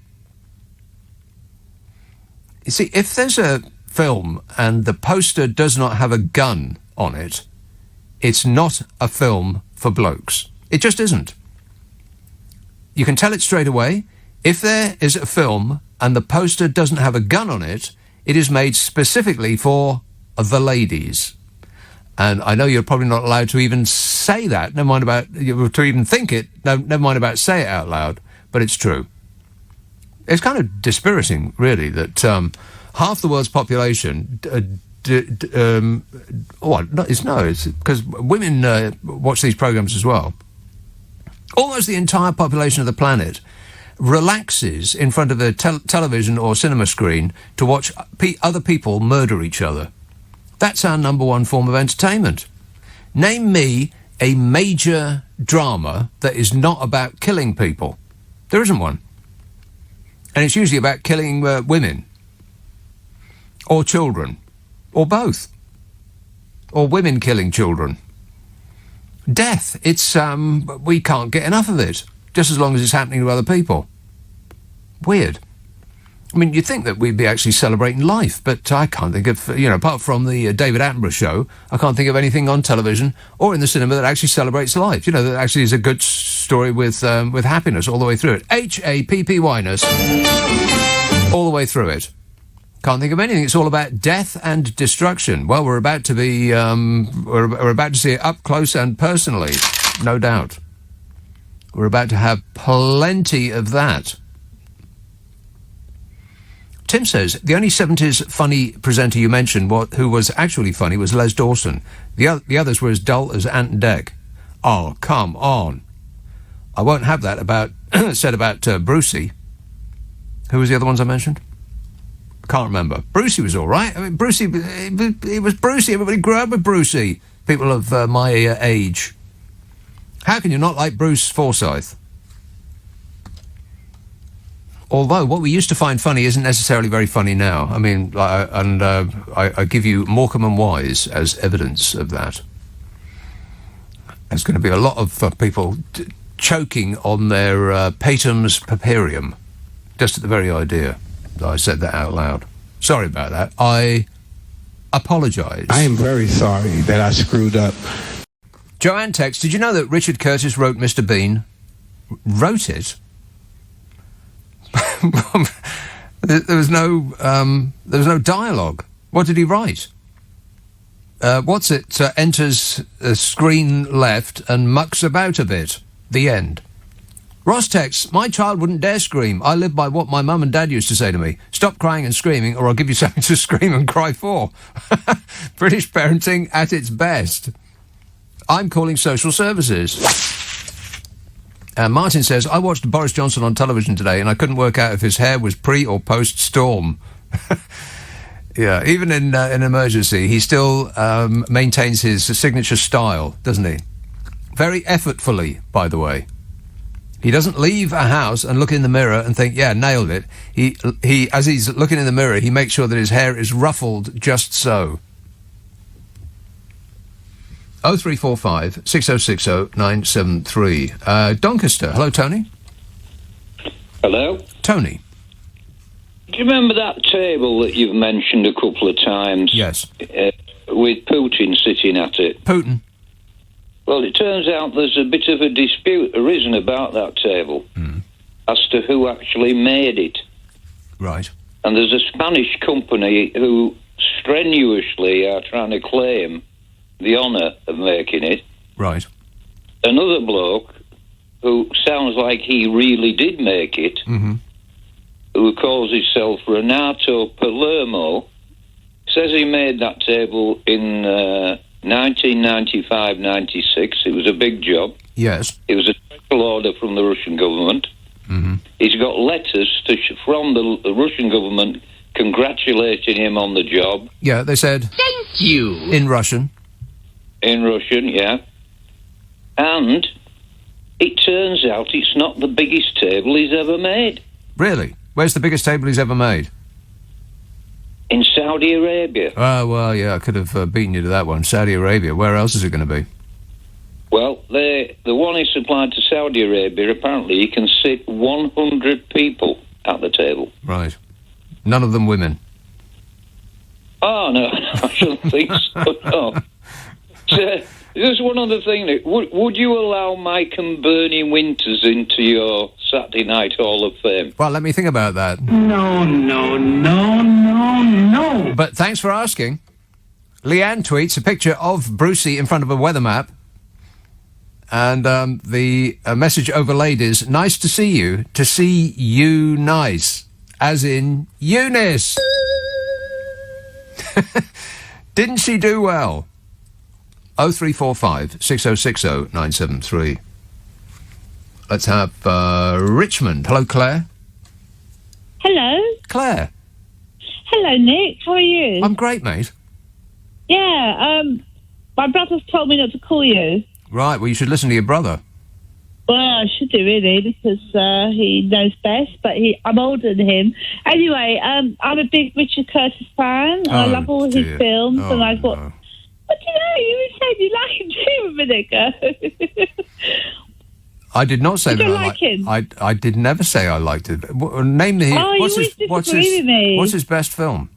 You see, if there's a film and the poster does not have a gun on it, it's not a film for blokes. It just isn't. You can tell it straight away. If there is a film and the poster doesn't have a gun on it, it is made specifically for the ladies. And I know you're probably not allowed to even say that, never mind about, to even think it, never mind about say it out loud, but it's true. It's kind of dispiriting, really, that half the world's population, it's because women watch these programs as well. Almost the entire population of the planet relaxes in front of a television or cinema screen to watch other people murder each other. That's our number one form of entertainment. Name me a major drama that is not about killing people. There isn't one. And it's usually about killing women. Or children. Or both. Or women killing children. Death. It's, we can't get enough of it. Just as long as it's happening to other people. Weird. I mean, you'd think that we'd be actually celebrating life, but I can't think of, apart from the David Attenborough show, I can't think of anything on television or in the cinema that actually celebrates life. That actually is a good story with happiness all the way through it. Happiness all the way through it. Can't think of anything. It's all about death and destruction. Well, we're about to be, we're about to see it up close and personally, no doubt. We're about to have plenty of that. Tim says, the only 70s funny presenter you mentioned who was actually funny was Les Dawson. The others were as dull as Ant and Dec. Oh, come on. I won't have that said about Brucey. Who was the other ones I mentioned? Can't remember. Brucey was all right. I mean, Brucey, it was Brucey. Everybody grew up with Brucey. People of my age. How can you not like Bruce Forsyth? Although what we used to find funny isn't necessarily very funny now. I mean, I give you Morecambe and Wise as evidence of that. There's going to be a lot of people choking on their Patem's Papirium, just at the very idea that I said that out loud. Sorry about that. I apologise. I am very sorry that I screwed up. Joanne texts, did you know that Richard Curtis wrote Mr. Bean? Wrote it? There was no dialogue. What did he write? Enters screen left and mucks about a bit. The end. Ross texts, my child wouldn't dare scream. I live by what my mum and dad used to say to me. Stop crying and screaming or I'll give you something to scream and cry for. British parenting at its best. I'm calling social services. Martin says, I watched Boris Johnson on television today and I couldn't work out if his hair was pre or post storm. Yeah, even in an emergency, he still maintains his signature style, doesn't he? Very effortfully, by the way. He doesn't leave a house and look in the mirror and think, yeah, nailed it. He, as he's looking in the mirror, he makes sure that his hair is ruffled just so. 0345 6060 973. Doncaster. Hello, Tony. Hello. Tony. Do you remember that table that you've mentioned a couple of times? Yes. With Putin sitting at it? Putin. Well, it turns out there's a bit of a dispute arisen about that table as to who actually made it. Right. And there's a Spanish company who strenuously are trying to claim the honour of making it. Right. Another bloke who sounds like he really did make it, who calls himself Renato Palermo, says he made that table in 1995-96. It was a big job. Yes. It was a special order from the Russian government. He's got letters from the Russian government congratulating him on the job. Yeah, they said, thank you. In Russian. In Russian, yeah. And it turns out it's not the biggest table he's ever made. Really? Where's the biggest table he's ever made? In Saudi Arabia. Oh, well, yeah, I could have beaten you to that one. Saudi Arabia. Where else is it going to be? Well, the one he supplied to Saudi Arabia, apparently he can sit 100 people at the table. Right. None of them women. Oh, no, I shouldn't think so, no. Just one other thing, Nick. Would you allow Mike and Bernie Winters into your Saturday Night Hall of Fame? Well, let me think about that. No, no, no, no, no. But thanks for asking. Leanne tweets a picture of Brucey in front of a weather map. And the message overlaid is, nice to see you. To see you nice. As in, Eunice. Didn't she do well? 0345 6060 973. Let's have Richmond. Hello, Claire. Hello. Claire. Hello, Nick. How are you? I'm great, mate. Yeah, my brother's told me not to call you. Right, well, you should listen to your brother. Well, I should do, really, because he knows best, but I'm older than him. Anyway, I'm a big Richard Curtis fan. I love all his films, and I thought... But you know, you said you like him too a minute ago. I did not say you that don't I like him. I did never say I liked it. Name the. What's his best film?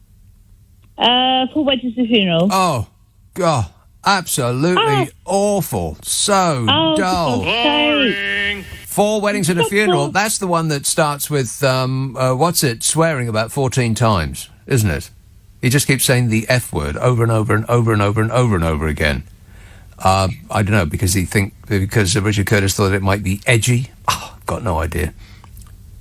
Four Weddings and a Funeral. Oh, God, absolutely awful. So dull. Boring. Four Weddings and a Funeral. That's the one that starts with swearing about 14 times, isn't it? He just keeps saying the F word over and over and over and over and over and over again. I don't know, because Richard Curtis thought it might be edgy. Got no idea.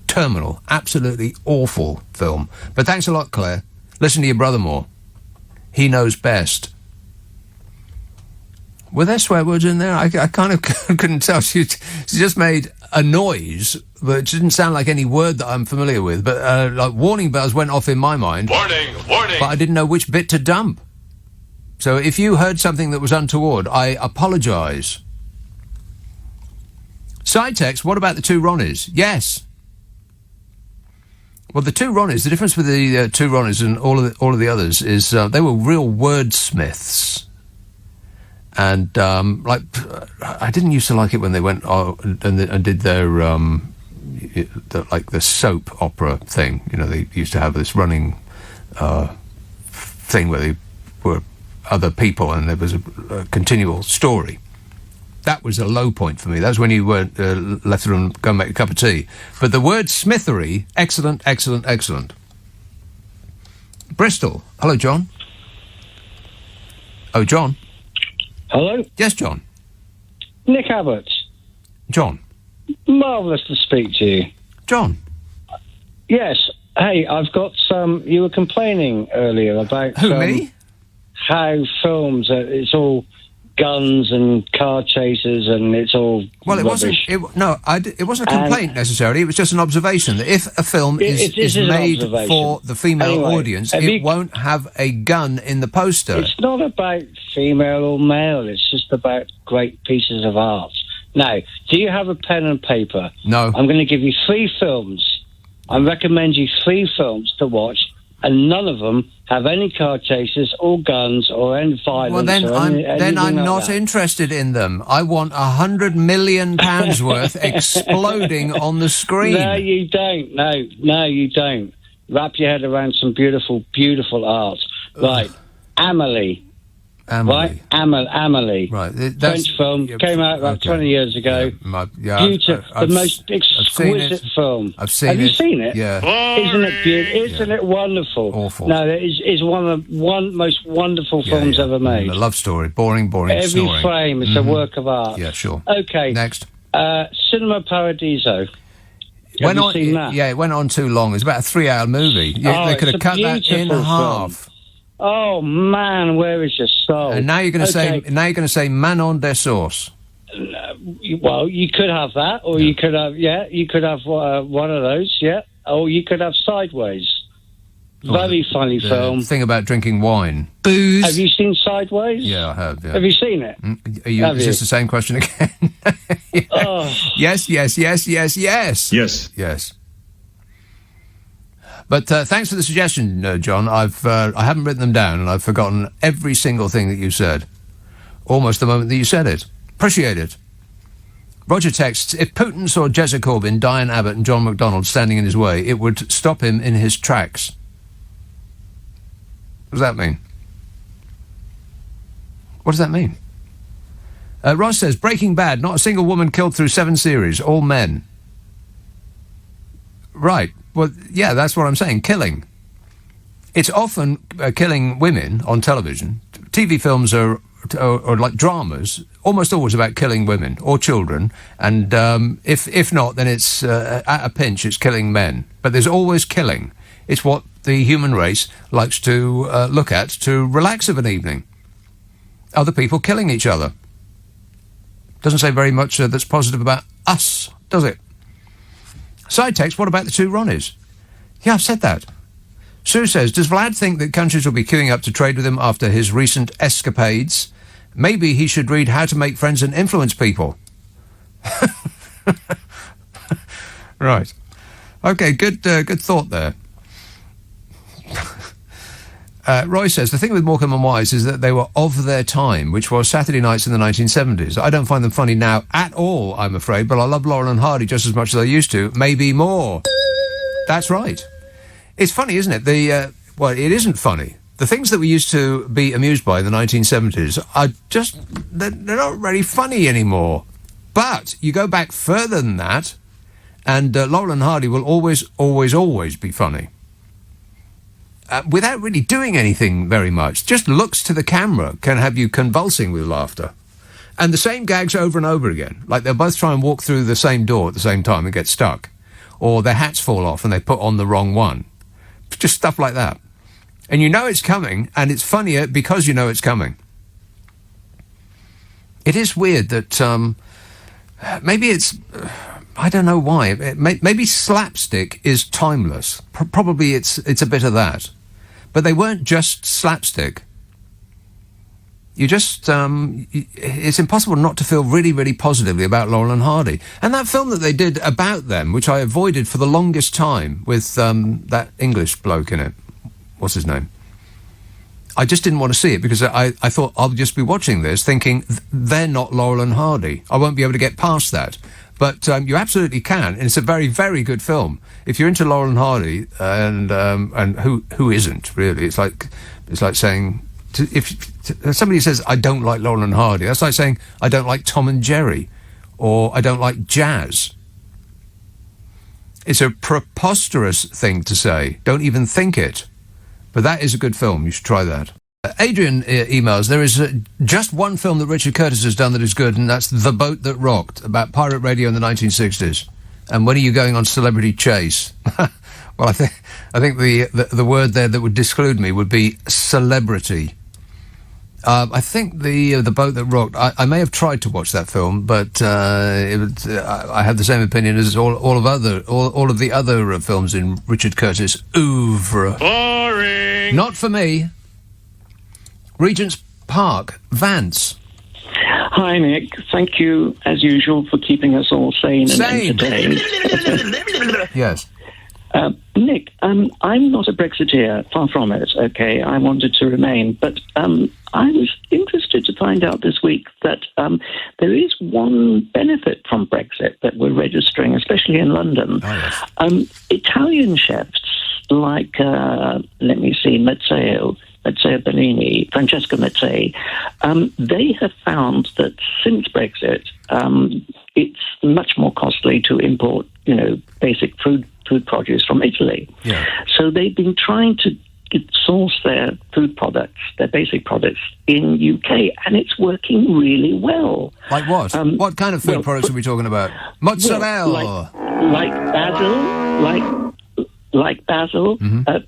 Terminal. Absolutely awful film. But thanks a lot, Claire. Listen to your brother more. He knows best. Were there swear words in there? I kind of couldn't tell. She just made a noise, but it didn't sound like any word that I'm familiar with. But like warning bells went off in my mind. Warning, warning. But I didn't know which bit to dump. So if you heard something that was untoward, I apologise. Side text, what about the two Ronnies? Yes. Well, the two Ronnies, the difference with the two Ronnies and all of the others is they were real wordsmiths. And, I didn't used to like it when they went and did their, the soap opera thing. You know, they used to have this running thing where they were other people and there was a continual story. That was a low point for me. That was when you weren't left the room, go and make a cup of tea. But the word smithery, excellent, excellent, excellent. Bristol. Hello, John. Oh, John. Hello? Yes, John. Nick Abbott. John. Marvellous to speak to you. John. Yes. Hey, I've got some... You were complaining earlier about... Who, me? How films, it's all guns and car chases and it's all Well, it rubbish. it wasn't a complaint necessarily. It was just an observation that if a film is made for the female audience, it won't have a gun in the poster. It's not about female or male. It's just about great pieces of art. Now, do you have a pen and paper? No. I'm going to give you 3 films. I recommend you 3 films to watch, and none of them have any car chases or guns or any violence. Well, then I'm not interested in them. I want £100 million worth exploding on the screen. No, you don't. No, you don't. Wrap your head around some beautiful, beautiful art. Right, Amélie. Right, Amélie. Right, French film, came out about 20 years ago. Beautiful, the most exquisite film. I've seen it. Have you seen it? Yeah. Isn't it beautiful? Isn't it wonderful? Awful. No, it is one of the most wonderful films ever made. A love story, boring, Every snoring. frame is a work of art. Yeah, sure. Okay. Next. Cinema Paradiso. Have you seen that? Yeah, it went on too long. It's about a 3-hour movie. They could have cut that in half. Oh man, where is your soul? And now you're going to say Manon des Sources. Well, you could have that, or you could have one of those, or you could have Sideways. Very funny film. Thing about drinking wine. Booze. Have you seen Sideways? Yeah, I have. Yeah. Have you seen it? Is this the same question again? Yes. But thanks for the suggestion, John. I haven't written them down, and I've forgotten every single thing that you said. Almost the moment that you said it. Appreciate it. Roger texts, if Putin saw Jessica Corbyn, Diane Abbott and John McDonnell standing in his way, it would stop him in his tracks. What does that mean? What does that mean? Ross says, Breaking Bad, not a single woman killed through 7 series, all men. Right. Well, yeah, that's what I'm saying. Killing. It's often killing women on television. TV films are like dramas, almost always about killing women or children. And if not, then it's at a pinch, it's killing men. But there's always killing. It's what the human race likes to look at to relax of an evening. Other people killing each other. Doesn't say very much that's positive about us, does it? Side text, what about the 2 Ronnies? Yeah, I've said that. Sue says, does Vlad think that countries will be queuing up to trade with him after his recent escapades? Maybe he should read How to Make Friends and Influence People. Right. Okay, good thought there. Roy says, the thing with Morecambe and Wise is that they were of their time, which was Saturday nights in the 1970s. I don't find them funny now at all, I'm afraid, but I love Laurel and Hardy just as much as I used to, maybe more. That's right. It's funny, isn't it? Well, it isn't funny. The things that we used to be amused by in the 1970s are just, they're not really funny anymore. But you go back further than that, and Laurel and Hardy will always, always, always be funny. Without really doing anything very much. Just looks to the camera can have you convulsing with laughter. And the same gags over and over again. Like they'll both try and walk through the same door at the same time and get stuck. Or their hats fall off and they put on the wrong one. Just stuff like that. And you know it's coming, and it's funnier because you know it's coming. It is weird that maybe it's... I don't know why. Maybe slapstick is timeless. Probably it's a bit of that. But they weren't just slapstick. You just... it's impossible not to feel really, really positively about Laurel and Hardy. And that film that they did about them, which I avoided for the longest time, with that English bloke in it. What's his name? I just didn't want to see it because I thought I'll just be watching this thinking they're not Laurel and Hardy. I won't be able to get past that. But you absolutely can, and it's a very, very good film. If you're into Laurel and Hardy, and who isn't really? It's like saying if somebody says I don't like Laurel and Hardy, that's like saying I don't like Tom and Jerry, or I don't like jazz. It's a preposterous thing to say. Don't even think it. But that is a good film. You should try that. Adrian emails, there is just one film that Richard Curtis has done that is good, and that's The Boat That Rocked, about pirate radio in the 1960s. And when are you going on Celebrity Chase? Well, I think the word there that would exclude me would be celebrity. I think the Boat That Rocked. I may have tried to watch that film, but I have the same opinion as all of the other films in Richard Curtis' oeuvre. Boring. Not for me. Regent's Park, Vance. Hi, Nick. Thank you, as usual, for keeping us all sane and entertained. Yes. Nick, I'm not a Brexiteer, far from it, okay? I wanted to remain. But I was interested to find out this week that there is one benefit from Brexit that we're registering, especially in London. Oh, yes. Italian chefs like, let me see, Matteo Bellini, Francesco Mattei, they have found that since Brexit, it's much more costly to import, basic food produce from Italy. Yeah. So they've been trying to source their food products, their basic products, in UK, and it's working really well. Like what? What kind of food products are we talking about? Mozzarella? Like basil.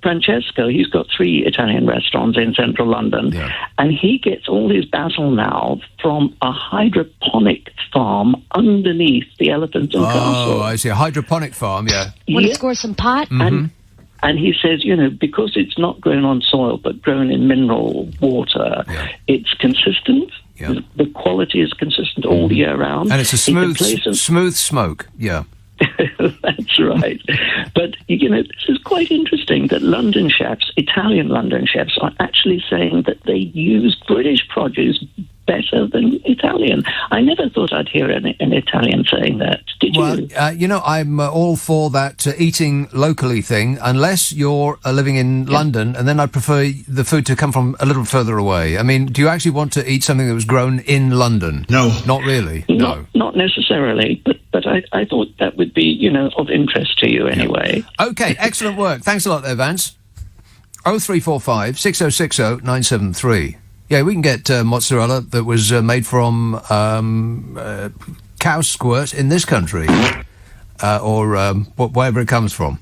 Francesco, he's got 3 Italian restaurants in central London, and he gets all his basil now from a hydroponic farm underneath the Elephant and Castle. Oh, I see. A hydroponic farm, yeah. Want to score some pot? And he says, because it's not grown on soil but grown in mineral water, it's consistent. Yeah. The quality is consistent all year round. And it's a smooth smoke, yeah. That's right. But, this is quite interesting that London chefs, Italian London chefs, are actually saying that they use British produce better than Italian. I never thought I'd hear an Italian saying that. Did you? Well, I'm all for that eating locally thing, unless you're living in London, and then I'd prefer the food to come from a little further away. I mean, do you actually want to eat something that was grown in London? No. Not really? No. Not necessarily, but I thought that would be, of interest to you anyway. Yeah. OK, excellent work. Thanks a lot there, Vance. 0345 6060 973. Yeah, we can get mozzarella that was made from cow squirt in this country, or wherever it comes from.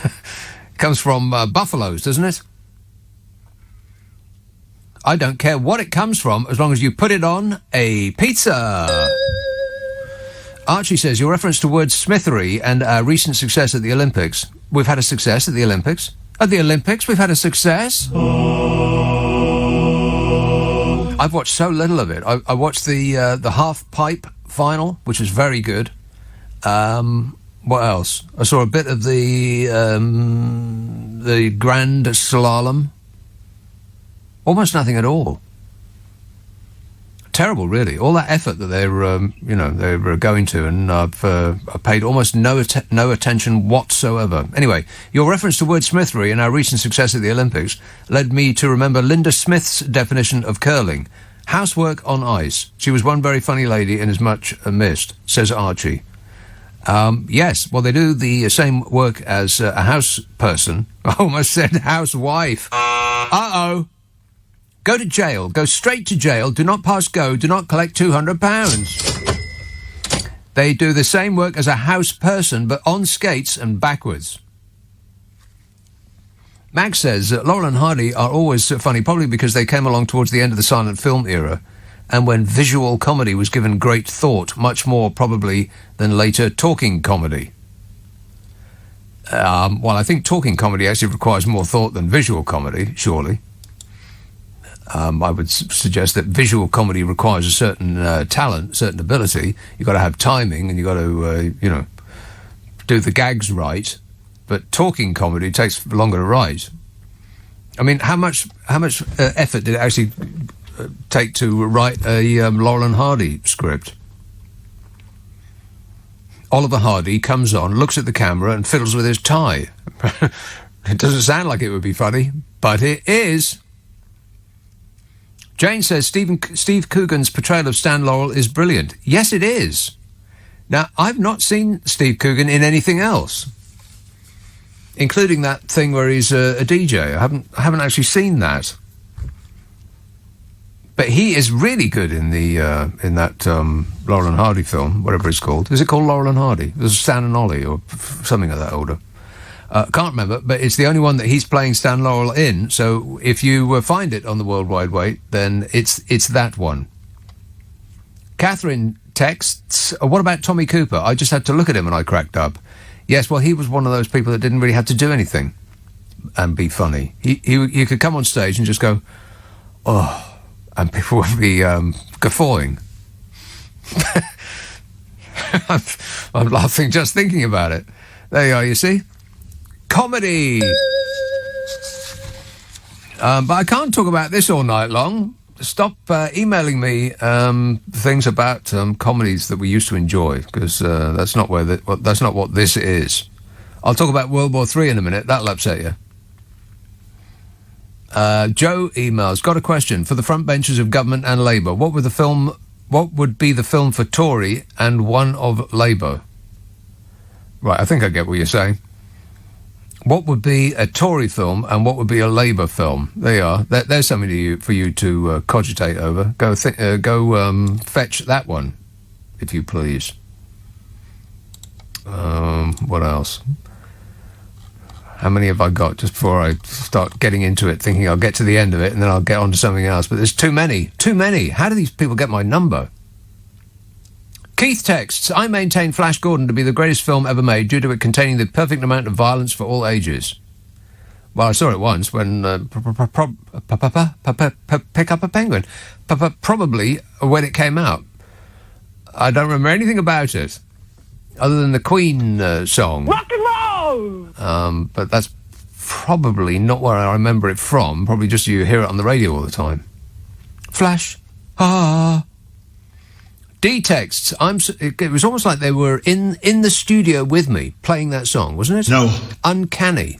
It comes from buffaloes, doesn't it? I don't care what it comes from, as long as you put it on a pizza. Archie says, your reference to wordsmithery and our recent success at the Olympics. We've had a success at the Olympics. At the Olympics, we've had a success. I've watched so little of it. I watched the half-pipe final, which was very good. What else? I saw a bit of the grand slalom. Almost nothing at all. Terrible, really. All that effort that they were going to, and I've paid almost no attention whatsoever. Anyway, your reference to wordsmithery and our recent success at the Olympics led me to remember Linda Smith's definition of curling: housework on ice. She was one very funny lady and is much missed, says Archie. Yes, well, they do the same work as a house person. I almost said housewife. Uh-oh. Go to jail. Go straight to jail. Do not pass go. Do not collect £200. They do the same work as a house person, but on skates and backwards. Max says Laurel and Hardy are always funny, probably because they came along towards the end of the silent film era, and when visual comedy was given great thought, much more probably than later talking comedy. Well, I think talking comedy actually requires more thought than visual comedy, surely. I would suggest that visual comedy requires a certain talent, certain ability. You've got to have timing, and you've got to, do the gags right. But talking comedy takes longer to write. I mean, how much effort did it actually take to write a Laurel and Hardy script? Oliver Hardy comes on, looks at the camera, and fiddles with his tie. It doesn't sound like it would be funny, but it is. Jane says Steve Coogan's portrayal of Stan Laurel is brilliant. Yes, it is. Now, I've not seen Steve Coogan in anything else. including that thing where he's a DJ. I haven't actually seen that. But he is really good in that Laurel and Hardy film, whatever it's called. Is it called Laurel and Hardy? It was Stan and Ollie or something of that order. Can't remember, but it's the only one that he's playing Stan Laurel in. So if you find it on the World Wide Web, then it's that one. Catherine texts, what about Tommy Cooper? I just had to look at him and I cracked up. Yes, well, he was one of those people that didn't really have to do anything and be funny. He could come on stage and just go, oh... and people would be guffawing. I'm laughing just thinking about it. There you are, you see? Comedy! But I can't talk about this all night long. Stop emailing me things about comedies that we used to enjoy, because that's not what this is. I'll talk about World War III in a minute. That'll upset you. Joe emails, got a question for the front benches of government and Labour. What would be the film for Tory and one of Labour? Right, I think I get what you're saying. What would be a Tory film and what would be a Labour film? There you are. There's something for you to cogitate over. Go fetch that one, if you please. What else? How many have I got just before I start getting into it, thinking I'll get to the end of it and then I'll get on to something else? But there's too many. Too many. How do these people get my number? Keith texts, I maintain Flash Gordon to be the greatest film ever made due to it containing the perfect amount of violence for all ages. Well, I saw it once when... Pick Up a Penguin. Probably when it came out. I don't remember anything about it, other than the Queen song. Rock and roll! But that's probably not where I remember it from. Probably just you hear it on the radio all the time. Flash. D texts. It was almost like they were in the studio with me playing that song, wasn't it? No. Uncanny.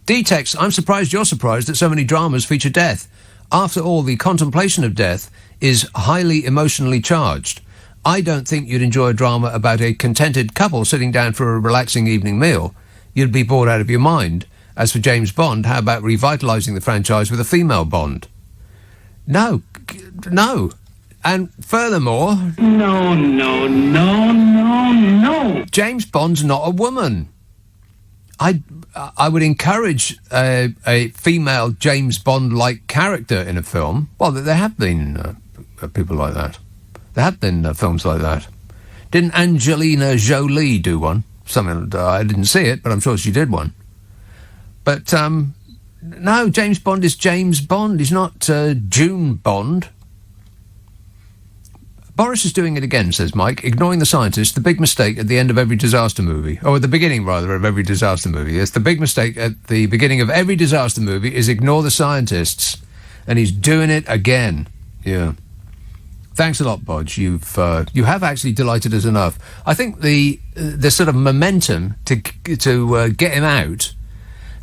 D texts. I'm surprised you're surprised that so many dramas feature death. After all, the contemplation of death is highly emotionally charged. I don't think you'd enjoy a drama about a contented couple sitting down for a relaxing evening meal. You'd be bored out of your mind. As for James Bond, how about revitalising the franchise with a female Bond? No. And furthermore... No. James Bond's not a woman. I would encourage a female James Bond-like character in a film. Well, there have been people like that. There have been films like that. Didn't Angelina Jolie do one? Something I didn't see it, but I'm sure she did one. But no, James Bond is James Bond. He's not June Bond. Boris is doing it again, says Mike, ignoring the scientists, the big mistake at the end of every disaster movie. Or at the beginning, rather, of every disaster movie. Yes, the big mistake at the beginning of every disaster movie is ignore the scientists. And he's doing it again. Yeah. Thanks a lot, Bodge. You have actually delighted us enough. I think the sort of momentum to get him out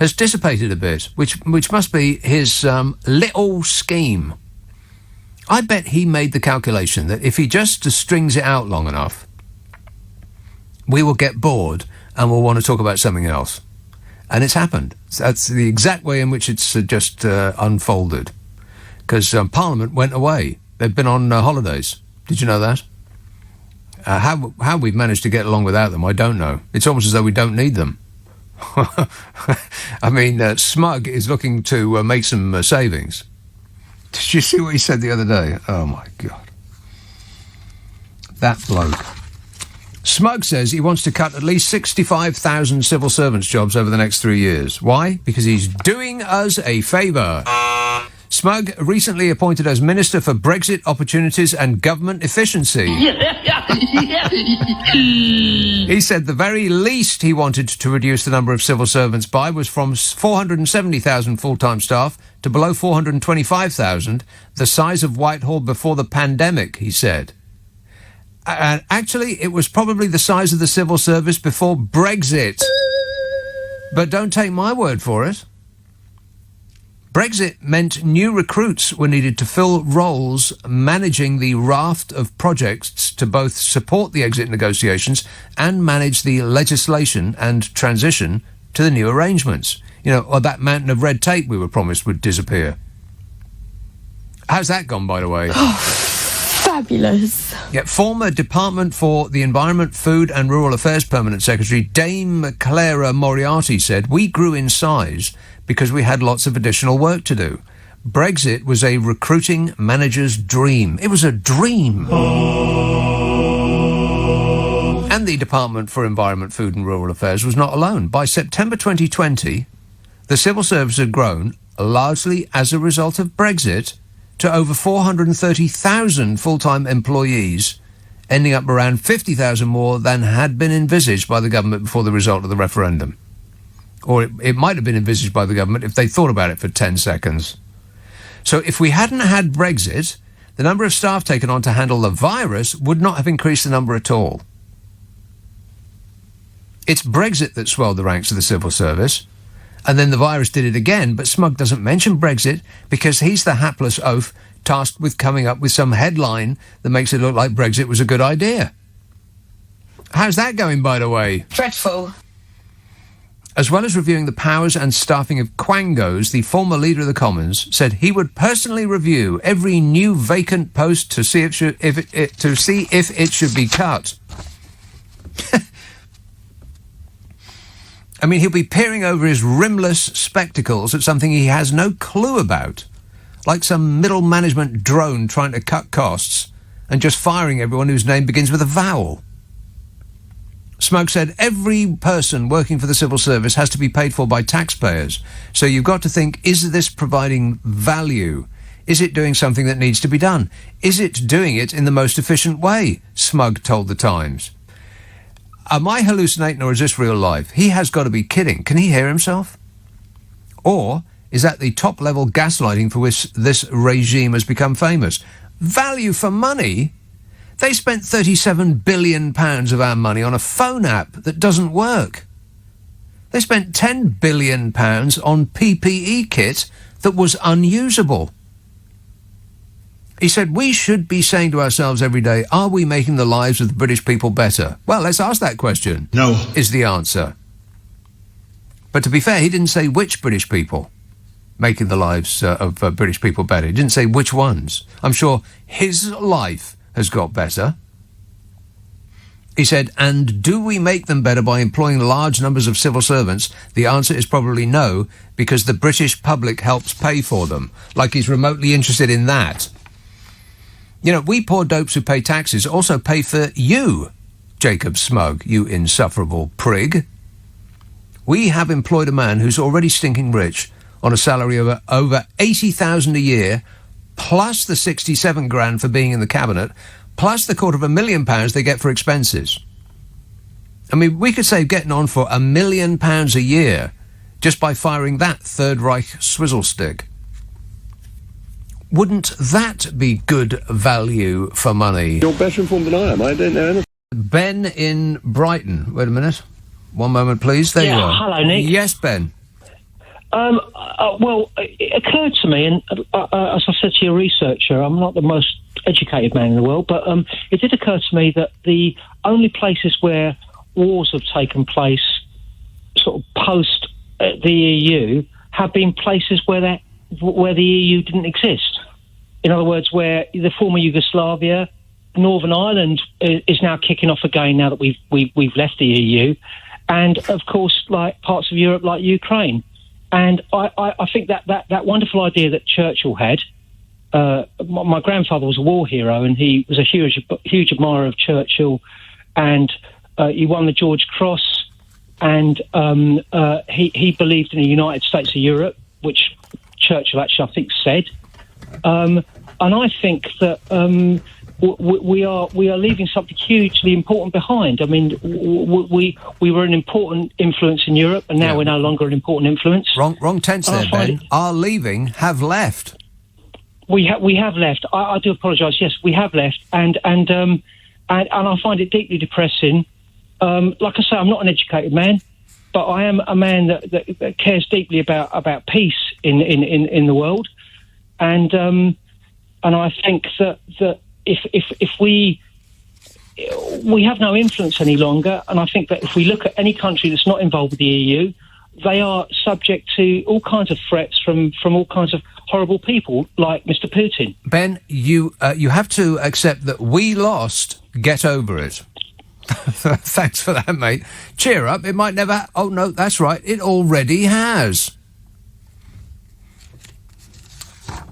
has dissipated a bit, which must be his little scheme. I bet he made the calculation that if he just strings it out long enough, we will get bored and we'll want to talk about something else. And it's happened. That's the exact way in which it's just unfolded. Because Parliament went away. They've been on holidays. Did you know that? How we've managed to get along without them, I don't know. It's almost as though we don't need them. I mean, Smug is looking to make some savings. Did you see what he said the other day? Oh, my God. That bloke. Smug says he wants to cut at least 65,000 civil servants' jobs over the next 3 years. Why? Because he's doing us a favour. Smug recently appointed as Minister for Brexit Opportunities and Government Efficiency. He said the very least he wanted to reduce the number of civil servants by was from 470,000 full-time staff to below 425,000, the size of Whitehall before the pandemic, he said. And actually, it was probably the size of the civil service before Brexit. But don't take my word for it. Brexit meant new recruits were needed to fill roles managing the raft of projects to both support the exit negotiations and manage the legislation and transition to the new arrangements. You know, or that mountain of red tape we were promised would disappear. How's that gone, by the way? Fabulous. Yeah, former Department for the Environment, Food and Rural Affairs Permanent Secretary Dame Clara Moriarty said, "We grew in size because we had lots of additional work to do. Brexit was a recruiting manager's dream. It was a dream." And the Department for Environment, Food and Rural Affairs was not alone. By September 2020, the civil service had grown, largely as a result of Brexit, to over 430,000 full-time employees, ending up around 50,000 more than had been envisaged by the government before the result of the referendum. Or it might have been envisaged by the government if they thought about it for 10 seconds. So if we hadn't had Brexit, the number of staff taken on to handle the virus would not have increased the number at all. It's Brexit that swelled the ranks of the civil service, and then the virus did it again, but Smug doesn't mention Brexit because he's the hapless oaf tasked with coming up with some headline that makes it look like Brexit was a good idea. How's that going, by the way? Dreadful. As well as reviewing the powers and staffing of Quangos, the former Leader of the Commons said he would personally review every new vacant post to see if it should be cut. I mean, he'll be peering over his rimless spectacles at something he has no clue about, like some middle management drone trying to cut costs and just firing everyone whose name begins with a vowel. Smug said every person working for the civil service has to be paid for by taxpayers. So you've got to think, is this providing value? Is it doing something that needs to be done? Is it doing it in the most efficient way? Smug told the Times. Am I hallucinating or is this real life? He has got to be kidding. Can he hear himself? Or is that the top-level gaslighting for which this regime has become famous? Value for money? They spent £37 billion of our money on a phone app that doesn't work. They spent £10 billion on PPE kit that was unusable. He said, we should be saying to ourselves every day, are we making the lives of the British people better? Well, let's ask that question. No. Is the answer. But to be fair, he didn't say which British people making the lives of British people better. He didn't say which ones. I'm sure his life has got better. He said, and do we make them better by employing large numbers of civil servants? The answer is probably no, because the British public helps pay for them. Like he's remotely interested in that. You know, we poor dopes who pay taxes also pay for you, Jacob Smug, you insufferable prig. We have employed a man who's already stinking rich on a salary of over 80,000 a year, plus the 67 grand for being in the cabinet, plus the £250,000 they get for expenses. I mean, we could save getting on for £1 million a year just by firing that Third Reich swizzle stick. Wouldn't that be good value for money? You're better informed than I am. I don't know anything. Ben in Brighton. Wait a minute. One moment, please. There you are. Hello, Nick. Yes, Ben. Well, it occurred to me, and as I said to your researcher, I'm not the most educated man in the world, but it did occur to me that the only places where wars have taken place sort of post the EU have been places where the EU didn't exist. In other words, where the former Yugoslavia, Northern Ireland is now kicking off again now that we've left the EU, and of course, like parts of Europe like Ukraine. And I think that wonderful idea that Churchill had. My grandfather was a war hero, and he was a huge admirer of Churchill, and he won the George Cross, and he believed in the United States of Europe, which Churchill actually, I think, said. And I think that we are leaving something hugely important behind. I mean, we were an important influence in Europe, and now we're no longer an important influence. Wrong tense there, Ben. Are leaving, have left. We have left. I do apologise. Yes, we have left, and I find it deeply depressing. Like I say, I'm not an educated man, but I am a man that cares deeply about peace in the world, and I think that if we have no influence any longer, and I think that if we look at any country that's not involved with the EU, they are subject to all kinds of threats from all kinds of horrible people like Mr. Putin. Ben, you have to accept that we lost. Get over it. Thanks for that, mate. Cheer up. It might never... Oh, no, that's right. It already has.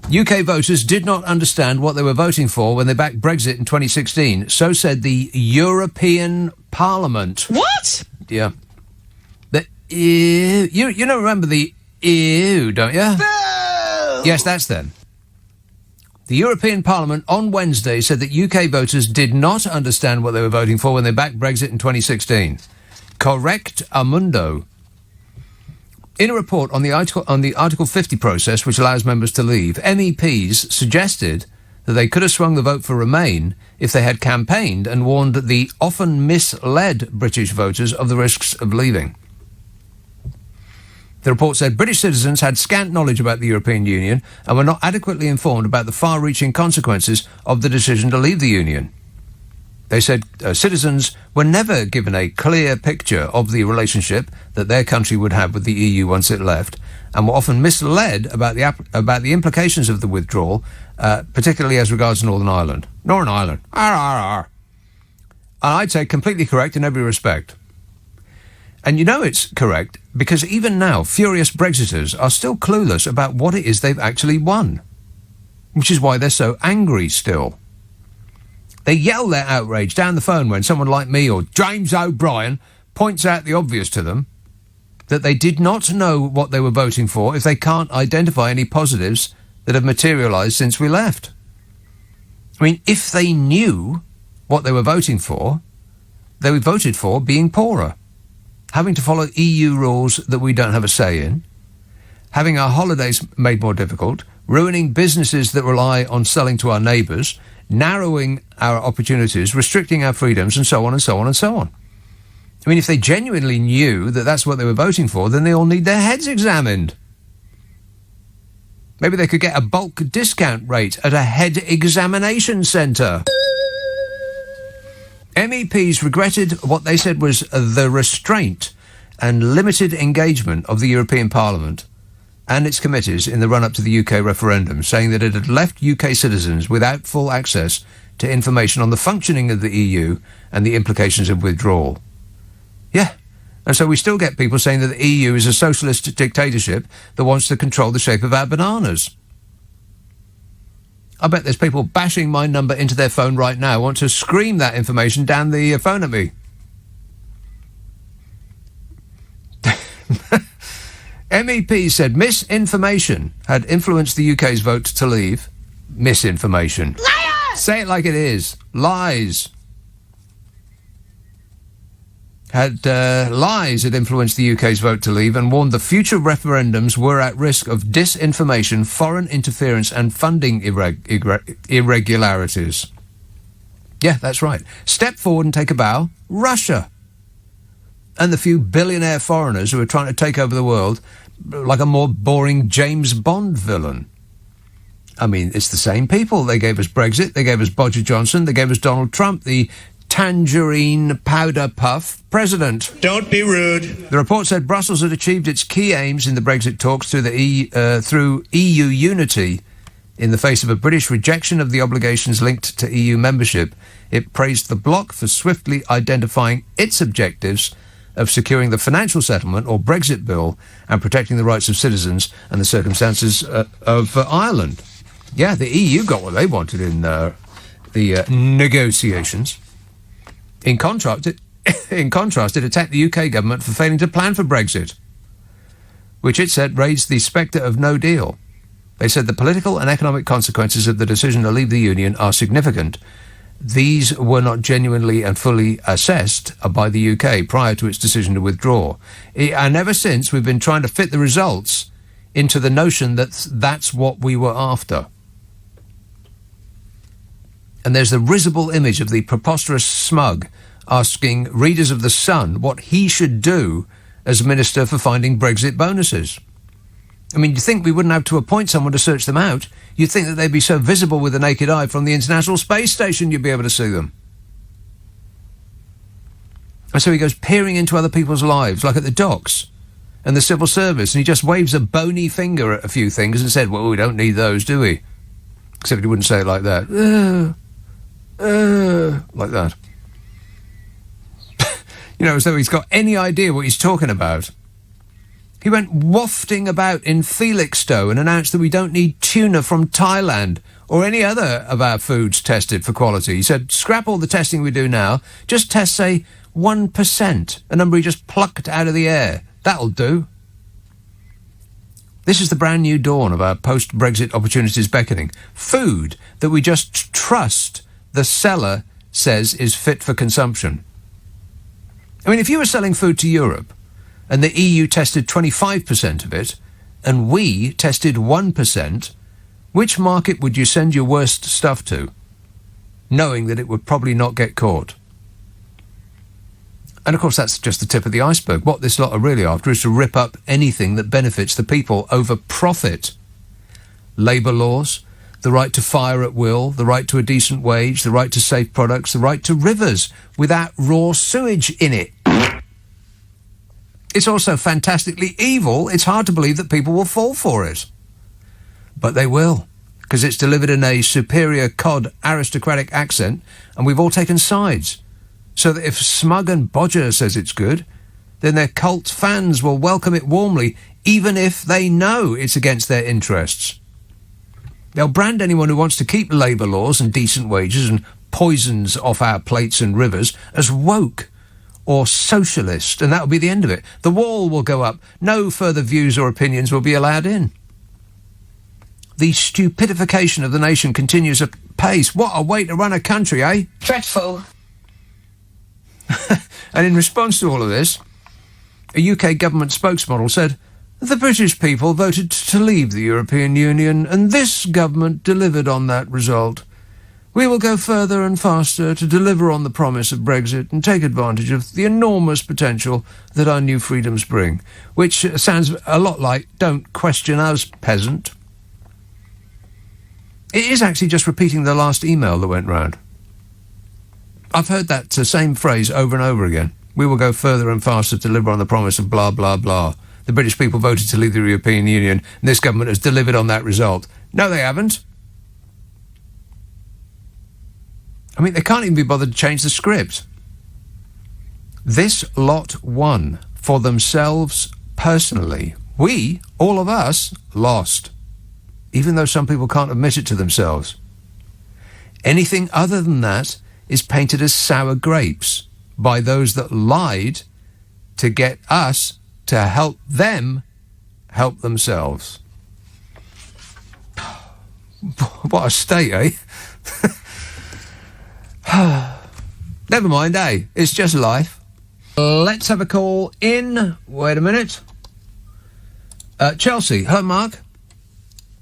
UK voters did not understand what they were voting for when they backed Brexit in 2016. So said the European Parliament. What? Yeah. The EU... You know, remember the EU, don't you? No! Yes, that's them. The European Parliament on Wednesday said that UK voters did not understand what they were voting for when they backed Brexit in 2016. Correct Amundo. In a report on the Article 50 process, which allows members to leave, MEPs suggested that they could have swung the vote for Remain if they had campaigned and warned the often misled British voters of the risks of leaving. The report said British citizens had scant knowledge about the European Union and were not adequately informed about the far-reaching consequences of the decision to leave the Union. They said citizens were never given a clear picture of the relationship that their country would have with the EU once it left, and were often misled about the implications of the withdrawal, particularly as regards Northern Ireland. Northern Ireland. And I'd say completely correct in every respect. And you know it's correct because even now, furious Brexiters are still clueless about what it is they've actually won, which is why they're so angry still. They yell their outrage down the phone when someone like me or James O'Brien points out the obvious to them, that they did not know what they were voting for if they can't identify any positives that have materialised since we left. I mean, if they knew what they were voting for, they voted for being poorer, having to follow EU rules that we don't have a say in, having our holidays made more difficult, ruining businesses that rely on selling to our neighbours, narrowing our opportunities, restricting our freedoms, and so on and so on and so on. I mean, if they genuinely knew that that's what they were voting for, then they all need their heads examined. Maybe they could get a bulk discount rate at a head examination centre. MEPs regretted what they said was the restraint and limited engagement of the European Parliament and its committees in the run-up to the UK referendum, saying that it had left UK citizens without full access to information on the functioning of the EU and the implications of withdrawal. Yeah, and so we still get people saying that the EU is a socialist dictatorship that wants to control the shape of our bananas. I bet there's people bashing my number into their phone right now, want to scream that information down the phone at me. MEP said misinformation had influenced the UK's vote to leave. Misinformation. Liar! Say it like it is. Lies. Lies had influenced the UK's vote to leave and warned the future referendums were at risk of disinformation, foreign interference and funding irregularities. Yeah, that's right. Step forward and take a bow. Russia. And the few billionaire foreigners who are trying to take over the world like a more boring James Bond villain. I mean, it's the same people. They gave us Brexit, they gave us Boris Johnson, they gave us Donald Trump, the tangerine powder puff president. Don't be rude. The report said Brussels had achieved its key aims in the Brexit talks through EU unity in the face of a British rejection of the obligations linked to EU membership. It praised the bloc for swiftly identifying its objectives of securing the financial settlement or Brexit bill and protecting the rights of citizens and the circumstances of Ireland. Yeah, the EU got what they wanted in the negotiations. In contrast, it attacked the UK government for failing to plan for Brexit, which it said raised the spectre of no deal. They said the political and economic consequences of the decision to leave the Union are significant. These were not genuinely and fully assessed by the UK prior to its decision to withdraw. And ever since, we've been trying to fit the results into the notion that that's what we were after. And there's the risible image of the preposterous smug asking readers of The Sun what he should do as Minister for finding Brexit bonuses. I mean, you'd think we wouldn't have to appoint someone to search them out. You'd think that they'd be so visible with the naked eye from the International Space Station you'd be able to see them. And so he goes peering into other people's lives, like at the docks and the civil service, and he just waves a bony finger at a few things and said, well, we don't need those, do we? Except he wouldn't say it like that. Like that. You know, as though he's got any idea what he's talking about. He went wafting about in Felixstowe and announced that we don't need tuna from Thailand or any other of our foods tested for quality. He said, scrap all the testing we do now, just test, say, 1%, a number he just plucked out of the air. That'll do. This is the brand new dawn of our post-Brexit opportunities beckoning. Food that we just trust the seller says is fit for consumption. I mean, if you were selling food to Europe and the EU tested 25% of it and we tested 1%, which market would you send your worst stuff to, knowing that it would probably not get caught? And of course, that's just the tip of the iceberg. What this lot are really after is to rip up anything that benefits the people over profit. Labour laws, the right to fire at will, the right to a decent wage, the right to safe products, the right to rivers without raw sewage in it. It's also fantastically evil. It's hard to believe that people will fall for it. But they will, because it's delivered in a superior cod aristocratic accent, and we've all taken sides. So that if Smug and Bodger says it's good, then their cult fans will welcome it warmly, even if they know it's against their interests. They'll brand anyone who wants to keep labour laws and decent wages and poisons off our plates and rivers as woke or socialist, and that'll be the end of it. The wall will go up. No further views or opinions will be allowed in. The stupidification of the nation continues apace. What a way to run a country, eh? Dreadful. And in response to all of this, a UK government spokesmodel said, the British people voted to leave the European Union, and this government delivered on that result. We will go further and faster to deliver on the promise of Brexit and take advantage of the enormous potential that our new freedoms bring, which sounds a lot like, don't question us, peasant. It is actually just repeating the last email that went round. I've heard that same phrase over and over again. We will go further and faster to deliver on the promise of blah, blah, blah. The British people voted to leave the European Union, and this government has delivered on that result. No, they haven't. I mean, they can't even be bothered to change the script. This lot won for themselves personally. We, all of us, lost. Even though some people can't admit it to themselves. Anything other than that is painted as sour grapes by those that lied to get us to help them help themselves. What a state, eh? Never mind, eh? It's just life. Let's have a call in. Wait a minute. Chelsea. Hello, Mark.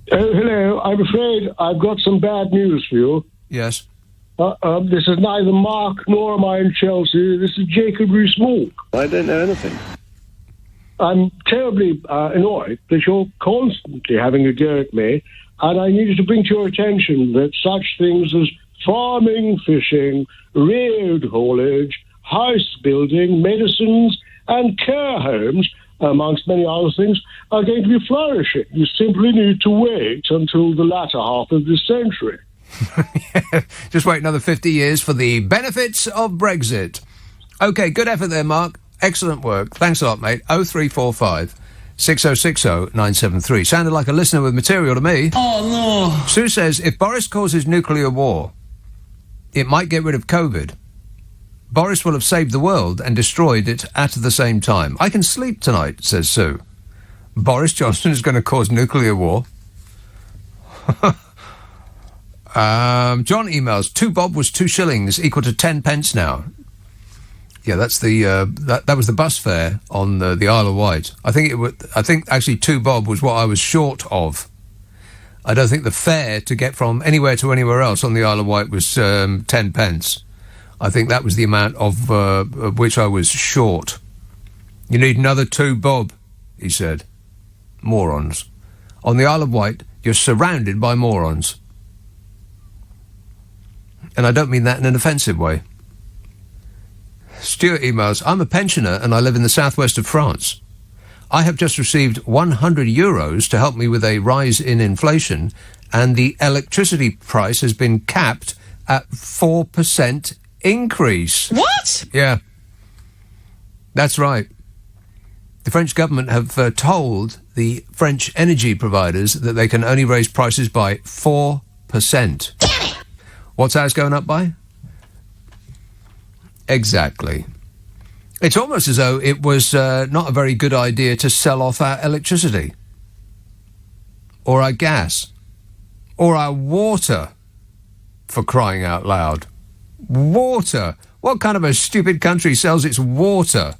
Hello. I'm afraid I've got some bad news for you. Yes. This is neither Mark nor am I in Chelsea. This is Jacob Rees-Mogg. I don't know anything. I'm terribly annoyed that you're constantly having a go at me, and I needed to bring to your attention that such things as farming, fishing, road haulage, house building, medicines, and care homes, amongst many other things, are going to be flourishing. You simply need to wait until the latter half of this century. Yeah, just wait another 50 years for the benefits of Brexit. OK, good effort there, Mark. Excellent work. Thanks a lot, mate. 0345 6060 973. Sounded like a listener with material to me. Oh, no. Sue says, if Boris causes nuclear war, it might get rid of COVID. Boris will have saved the world and destroyed it at the same time. I can sleep tonight, says Sue. Boris Johnson is going to cause nuclear war. John emails, 2 bob was 2 shillings, equal to 10 pence now. Yeah, that's the that was the bus fare on the Isle of Wight. I think actually 2 bob was what I was short of. I don't think the fare to get from anywhere to anywhere else on the Isle of Wight was 10 pence. I think that was the amount of which I was short. You need another 2 bob, he said. Morons. on the Isle of Wight, you're surrounded by morons. And I don't mean that in an offensive way. Stuart emails, I'm a pensioner and I live in the southwest of France. I have just received €100 to help me with a rise in inflation, and the electricity price has been capped at 4% increase. What? Yeah. That's right. The French government have told the French energy providers that they can only raise prices by 4%. What's ours going up by? Exactly. It's almost as though it was not a very good idea to sell off our electricity, or our gas, or our water, for crying out loud. Water! What kind of a stupid country sells its water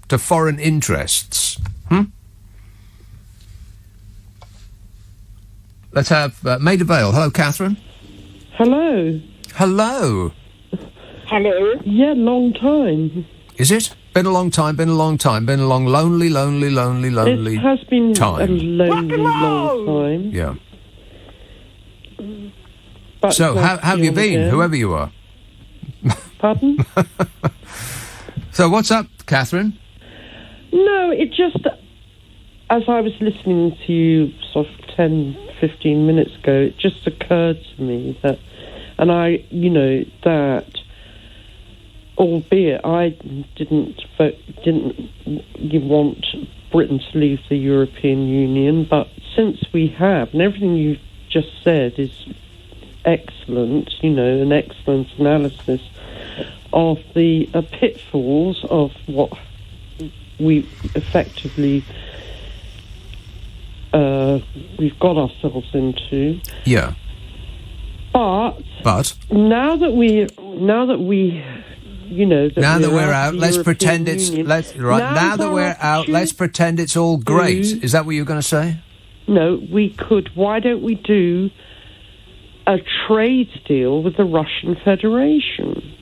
to foreign interests? Let's have Maida Vale. Hello, Catherine. Hello. Hello. Hello. Yeah, long time. Is it? Been a long time, been a long time, been a long, lonely It has been time. a lonely, long time. Yeah. But So, how have you been, again. whoever you are? Pardon? So, what's up, Catherine? No, it just, as I was listening to you sort of 10, 15 minutes ago, it just occurred to me that, and I, that, albeit I didn't want Britain to leave the European Union, but since we have, and everything you've just said is excellent, an excellent analysis of the pitfalls of what we effectively we've got ourselves into. Yeah. But now that we're out, let's pretend it's now that we're out, let's pretend it's all great. Is that what you're going to say? No, we could. Why don't we do a trade deal with the Russian Federation?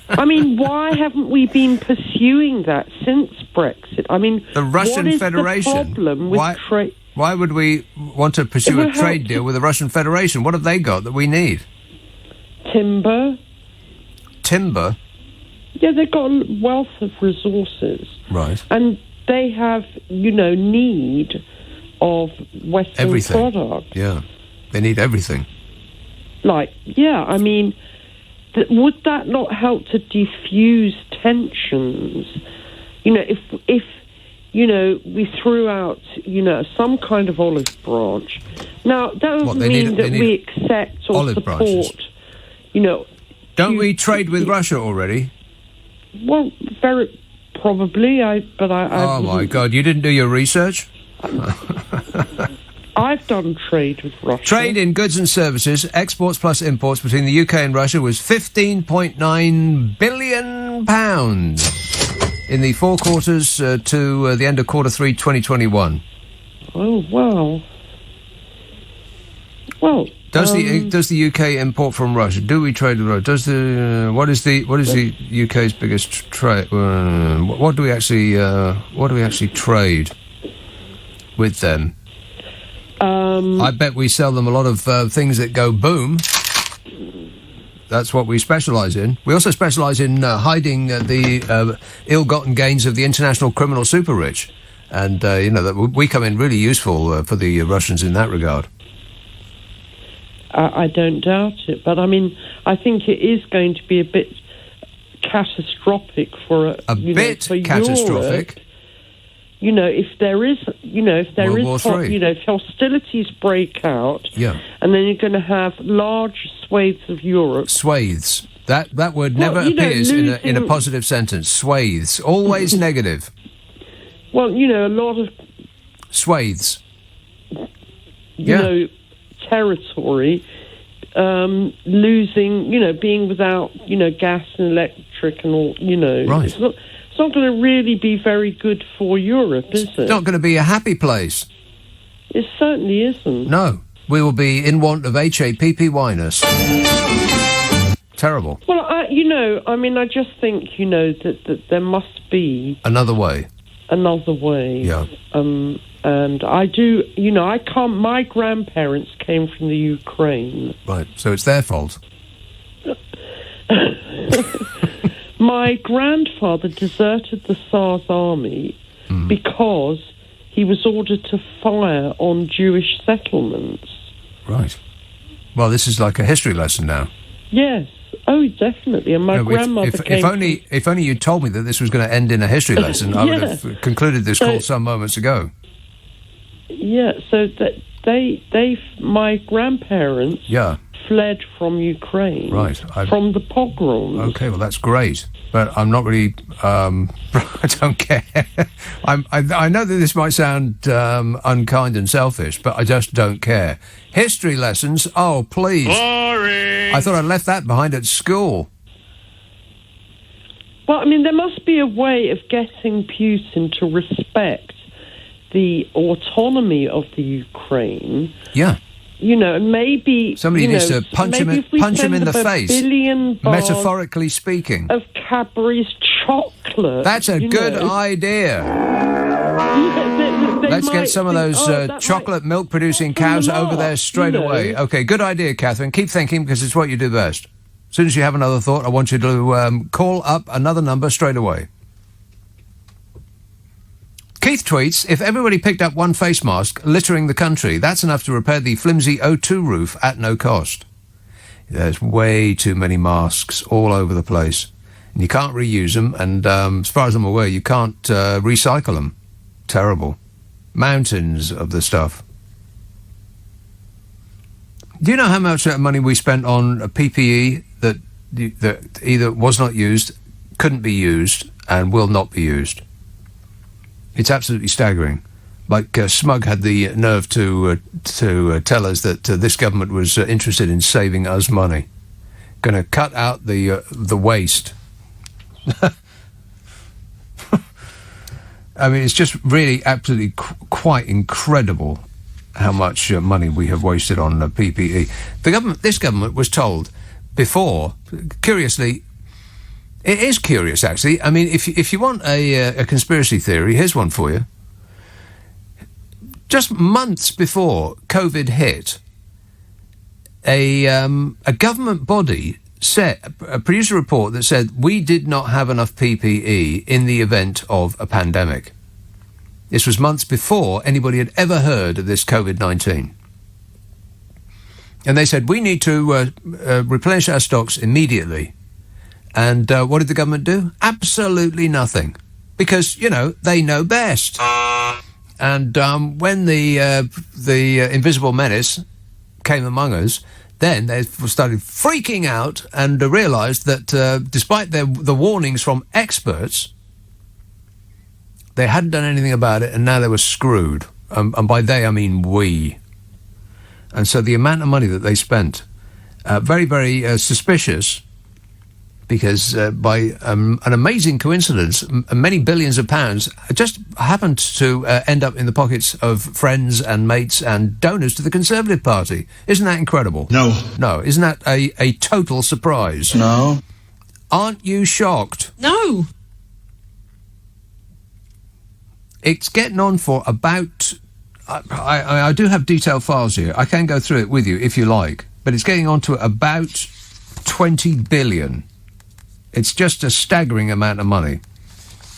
I mean, why haven't we been pursuing that since Brexit? I mean, the Russian what is Federation. The problem with trade? Why would we want to pursue a trade deal with the Russian Federation? What have they got that we need? Timber. Timber? Yeah, they've got a wealth of resources. Right. And they have, need of Western products. Yeah. They need everything. I mean, would that not help to diffuse tensions? If we threw out, some kind of olive branch. Now, that doesn't mean that we accept or support, branches. Don't we trade with Russia already? Well, very probably. Oh, my God, you didn't do your research? I've done trade with Russia. Trade in goods and services, exports plus imports between the UK and Russia was £15.9 billion in the 4 quarters to the end of quarter 3 2021. Oh, wow. Well, does the UK import from Russia? Do we trade with Russia? What is the UK's biggest trade? What do we actually trade with them? I bet we sell them a lot of things that go boom. That's what we specialise in. We also specialise in hiding the ill-gotten gains of the international criminal super rich, and that we come in really useful for the Russians in that regard. I don't doubt it, but I mean, I think it is going to be a bit catastrophic for for catastrophic. Europe. If there is, if hostilities break out, and then you're going to have large swathes of Europe. Swathes. That word never appears in a positive sentence. Swathes. Always negative. Well, a lot of swathes. Territory, losing, being without, gas and electric and all, Right. It's not going to really be very good for Europe, is it? It's not going to be a happy place. It certainly isn't. No. We will be in want of HAPPY-ness. Terrible. Well, I just think, that there must be... Another way. Another way. Yeah. And I do, I can't. My grandparents came from the Ukraine. Right, so it's their fault. My grandfather deserted the Tsar's army because he was ordered to fire on Jewish settlements. Right. Well, this is like a history lesson now. Yes. Oh, definitely. And my grandmother came... If only you'd told me that this was going to end in a history lesson, I would have concluded this call some moments ago. Yeah, so my grandparents fled from Ukraine. Right. From the pogroms. Okay, well, that's great. But I'm not really... I don't care. I know that this might sound unkind and selfish, but I just don't care. History lessons? Oh, please. Boring. I thought I'd left that behind at school. Well, I mean, there must be a way of getting Putin to respect the autonomy of the Ukraine. Yeah. Maybe... Somebody needs to punch him in the face, metaphorically speaking. Of Cadbury's chocolate. That's a good idea. Let's get some of those chocolate milk-producing cows over there straight away. Okay, good idea, Catherine. Keep thinking, because it's what you do best. As soon as you have another thought, I want you to call up another number straight away. Keith tweets, if everybody picked up one face mask littering the country, that's enough to repair the flimsy O2 roof at no cost. There's way too many masks all over the place. And you can't reuse them, and as far as I'm aware, you can't recycle them. Terrible. Mountains of the stuff. Do you know how much money we spent on a PPE that either was not used, couldn't be used, and will not be used? It's absolutely staggering. Like Smug had the nerve to tell us that this government was interested in saving us money, going to cut out the waste. I mean, it's just really absolutely quite incredible how much money we have wasted on PPE. This government was told before, curiously. It is curious, actually. I mean, if you want a conspiracy theory, here's one for you. Just months before COVID hit, a government body produced a report that said we did not have enough PPE in the event of a pandemic. This was months before anybody had ever heard of this COVID-19. And they said, we need to replenish our stocks immediately. And what did the government do? Absolutely nothing. Because, they know best. And when the invisible menace came among us, then they started freaking out and realised that despite the warnings from experts, they hadn't done anything about it, and now they were screwed. And by they, I mean we. And so the amount of money that they spent, very, very suspicious, because by an amazing coincidence, many billions of pounds just happened to end up in the pockets of friends and mates and donors to the Conservative Party. Isn't that incredible? No. No, isn't that a total surprise? No. Aren't you shocked? No. It's getting on for about... I do have detailed files here. I can go through it with you if you like. But it's getting on to about 20 billion. It's just a staggering amount of money.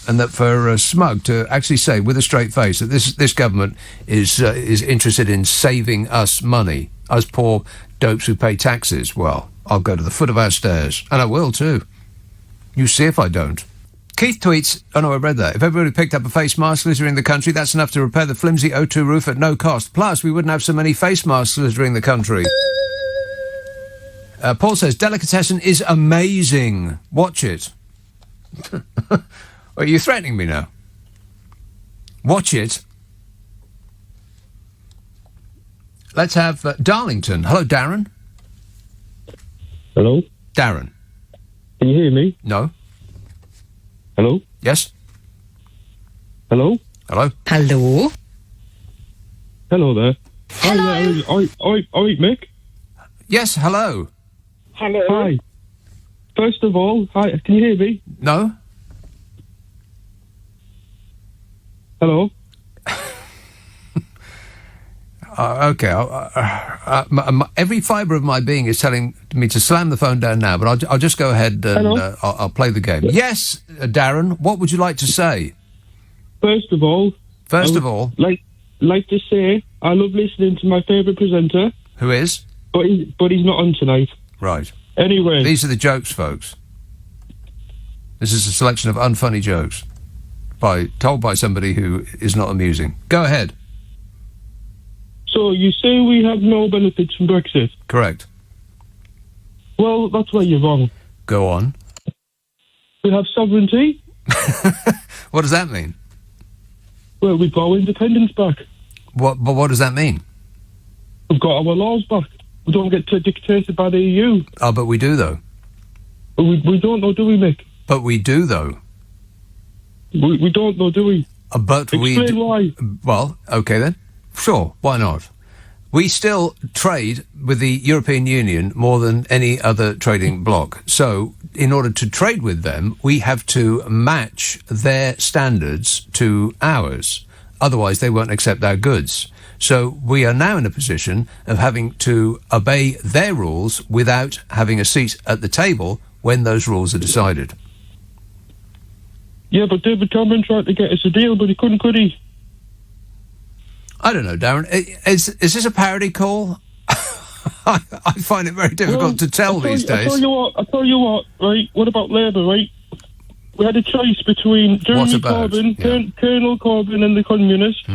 And that for Smug to actually say with a straight face that this government is interested in saving us money, us poor dopes who pay taxes, well, I'll go to the foot of our stairs. And I will too. You see if I don't. Keith tweets, oh no, I read that. If everybody picked up a face mask littering the country, that's enough to repair the flimsy O2 roof at no cost. Plus, we wouldn't have so many face masks littering the country. Paul says, Delicatessen is amazing. Watch it. Are you threatening me now? Watch it. Let's have Darlington. Hello, Darren. Hello? Darren. Can you hear me? No. Hello? Yes. Hello? Hello? Hello? Hello there. Hello? Hi, Mick. Yes, hello. Hello? Hi. First of all, hi, can you hear me? No. Hello? Okay. Every fibre of my being is telling me to slam the phone down now, but I'll just go ahead and I'll play the game. Yes, Darren, what would you like to say? First of all, like to say, I love listening to my favourite presenter. Who is? But he's not on tonight. Right. Anyway. These are the jokes, folks. This is a selection of unfunny jokes told by somebody who is not amusing. Go ahead. So you say we have no benefits from Brexit? Correct. Well, that's where you're wrong. Go on. We have sovereignty. What does that mean? Well, we've got our independence back. But what does that mean? We've got our laws back. We don't get dictated by the EU. Oh, but we do, though. We don't know, do we, Mick? But we do, though. We don't know, do we? Explain why. Well, okay then. Sure, why not? We still trade with the European Union more than any other trading bloc. So, in order to trade with them, we have to match their standards to ours. Otherwise, they won't accept our goods. So, we are now in a position of having to obey their rules without having a seat at the table when those rules are decided. Yeah, but David Cameron tried to get us a deal, but he couldn't, could he? I don't know, Darren. Is this a parody call? I find it very difficult to tell these days. I tell you what, right? What about Labour, right? We had a choice between Jeremy Corbyn, Colonel Corbyn and the Communists,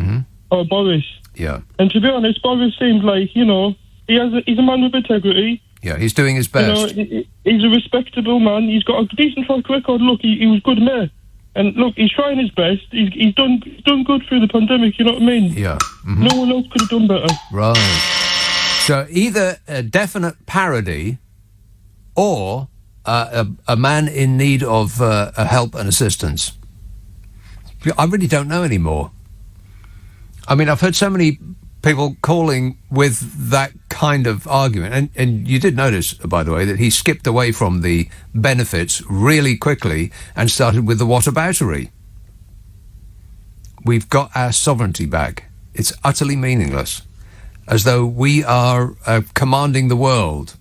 or Boris. Yeah. And to be honest, Boris seems like, he's a man with integrity. Yeah, he's doing his best. He's a respectable man. He's got a decent track record. Look, he was good mayor. And look, he's trying his best. He's done good through the pandemic, you know what I mean? Yeah. Mm-hmm. No one else could have done better. Right. So either a definite parody or a man in need of help and assistance. I really don't know anymore. I mean, I've heard so many people calling with that kind of argument. And you did notice, by the way, that he skipped away from the benefits really quickly and started with the whataboutery. We've got our sovereignty back. It's utterly meaningless. As though we are commanding the world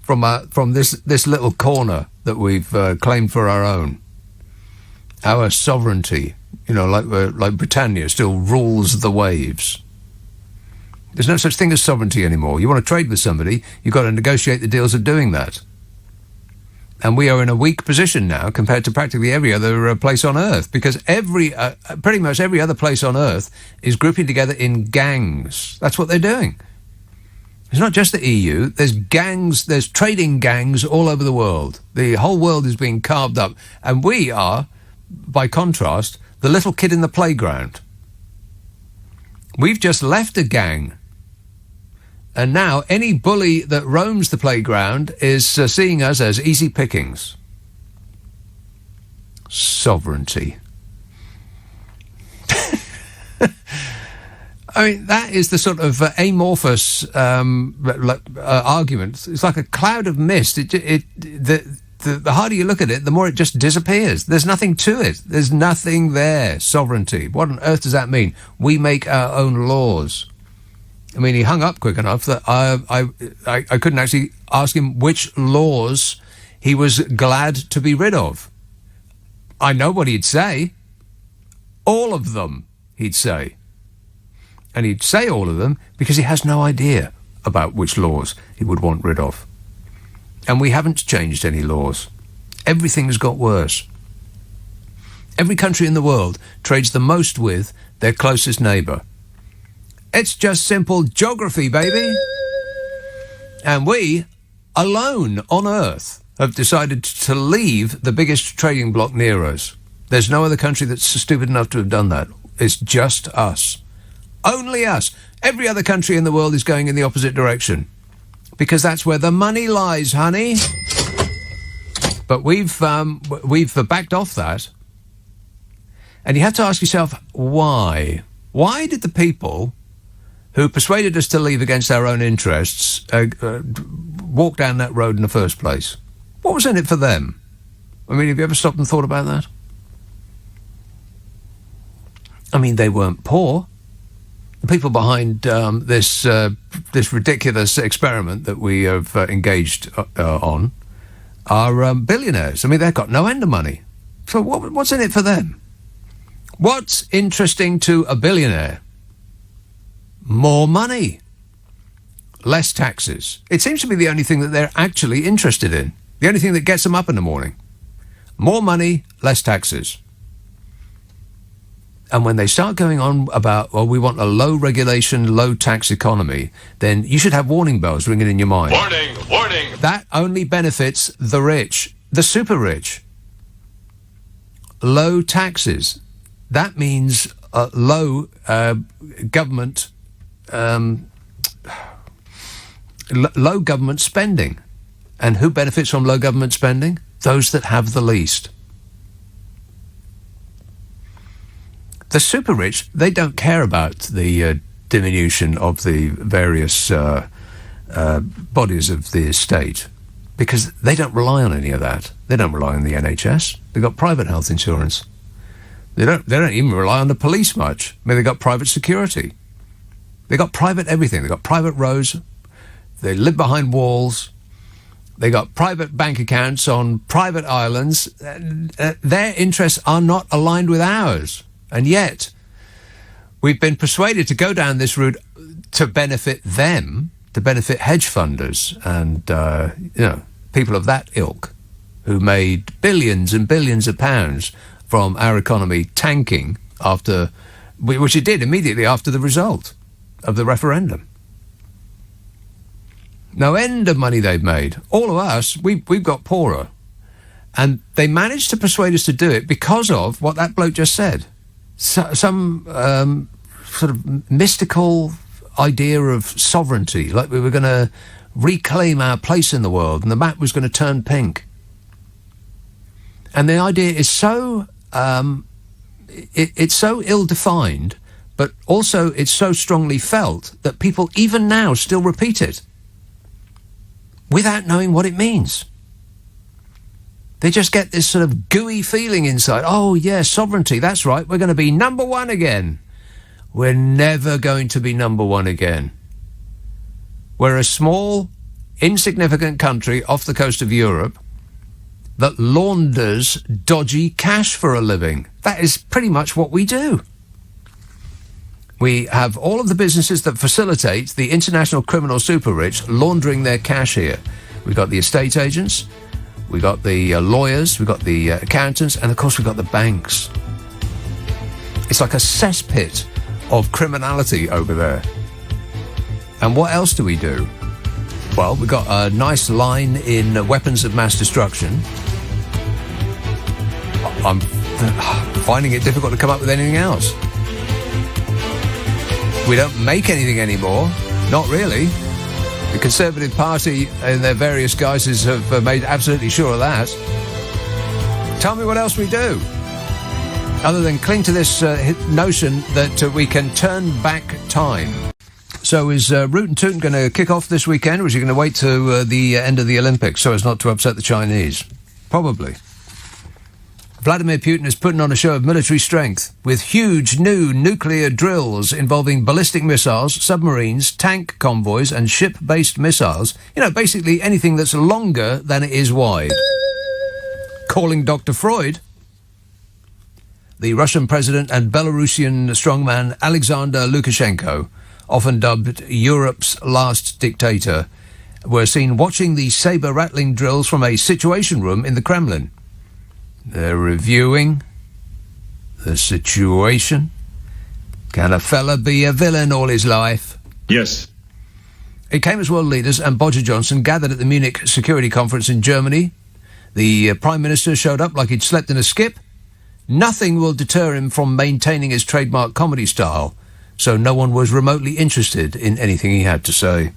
from this little corner that we've claimed for our own. Our sovereignty, like Britannia still rules the waves. There's no such thing as sovereignty anymore. You want to trade with somebody, you've got to negotiate the deals of doing that. And we are in a weak position now compared to practically every other place on Earth, because pretty much every other place on Earth is grouping together in gangs. That's what they're doing. It's not just the EU. There's gangs, there's trading gangs all over the world. The whole world is being carved up. And we are, by contrast, the little kid in the playground. We've just left a gang. And now any bully that roams the playground is seeing us as easy pickings. Sovereignty. I mean, that is the sort of amorphous argument. It's like a cloud of mist. The harder you look at it, the more it just disappears. There's nothing to it. There's nothing there. Sovereignty. What on earth does that mean? We make our own laws. I mean, he hung up quick enough that I couldn't actually ask him which laws he was glad to be rid of. I know what he'd say. All of them, he'd say. And he'd say all of them because he has no idea about which laws he would want rid of. And we haven't changed any laws. Everything's got worse. Every country in the world trades the most with their closest neighbour. It's just simple geography, baby. And we, alone on Earth, have decided to leave the biggest trading bloc near us. There's no other country that's stupid enough to have done that. It's just us. Only us. Every other country in the world is going in the opposite direction. Because that's where the money lies, honey. But we've backed off that. And you have to ask yourself, why? Why did the people who persuaded us to leave against our own interests walk down that road in the first place? What was in it for them? I mean, have you ever stopped and thought about that? I mean, they weren't poor. people behind this ridiculous experiment that we have engaged on are billionaires. I mean, they've got no end of money. So what's in it for them? What's interesting to a billionaire? More money. Less taxes. It seems to be the only thing that they're actually interested in. The only thing that gets them up in the morning. More money, less taxes. And when they start going on about, well, we want a low regulation, low tax economy, then you should have warning bells ringing in your mind. Warning, warning. That only benefits the rich, the super rich. Low taxes. That means low government, low government spending. And who benefits from low government spending? Those that have the least. The super rich, they don't care about the diminution of the various bodies of the estate because they don't rely on any of that. They don't rely on the NHS. They've got private health insurance. They don't even rely on the police much. I mean, they've got private security. They've got private everything. They've got private roads. They live behind walls. They got private bank accounts on private islands. Their interests are not aligned with ours. And yet, we've been persuaded to go down this route to benefit them, to benefit hedge funders and, people of that ilk who made billions and billions of pounds from our economy tanking after, which it did immediately after the result of the referendum. No end of money they've made. All of us, we've got poorer. And they managed to persuade us to do it because of what that bloke just said. Some sort of mystical idea of sovereignty, like we were going to reclaim our place in the world and the map was going to turn pink. And the idea is so, it's so ill-defined, but also it's so strongly felt that people even now still repeat it without knowing what it means. They just get this sort of gooey feeling inside. Oh, yeah, sovereignty, that's right. We're going to be number one again. We're never going to be number one again. We're a small, insignificant country off the coast of Europe that launders dodgy cash for a living. That is pretty much what we do. We have all of the businesses that facilitate the international criminal super rich laundering their cash here. We've got the estate agents, we've got the lawyers, we've got the accountants, and of course we've got the banks. It's like a cesspit of criminality over there. And what else do we do? Well, we've got a nice line in weapons of mass destruction. I'm finding it difficult to come up with anything else. We don't make anything anymore. Not really. The Conservative Party in their various guises have made absolutely sure of that. Tell me what else we do, other than cling to this notion that we can turn back time. So is Rootin' Tootin' going to kick off this weekend, or is he going to wait to the end of the Olympics so as not to upset the Chinese? Probably. Vladimir Putin is putting on a show of military strength with huge new nuclear drills involving ballistic missiles, submarines, tank convoys and ship-based missiles. You know, basically anything that's longer than it is wide. Calling Dr. Freud. The Russian president and Belarusian strongman Alexander Lukashenko, often dubbed Europe's last dictator, were seen watching the saber-rattling drills from a situation room in the Kremlin. They're reviewing the situation. Can a fella be a villain all his life? Yes. It came as world leaders and Boris Johnson gathered at the Munich Security Conference in Germany. The Prime Minister showed up like he'd slept in a skip. Nothing will deter him from maintaining his trademark comedy style, so no one was remotely interested in anything he had to say.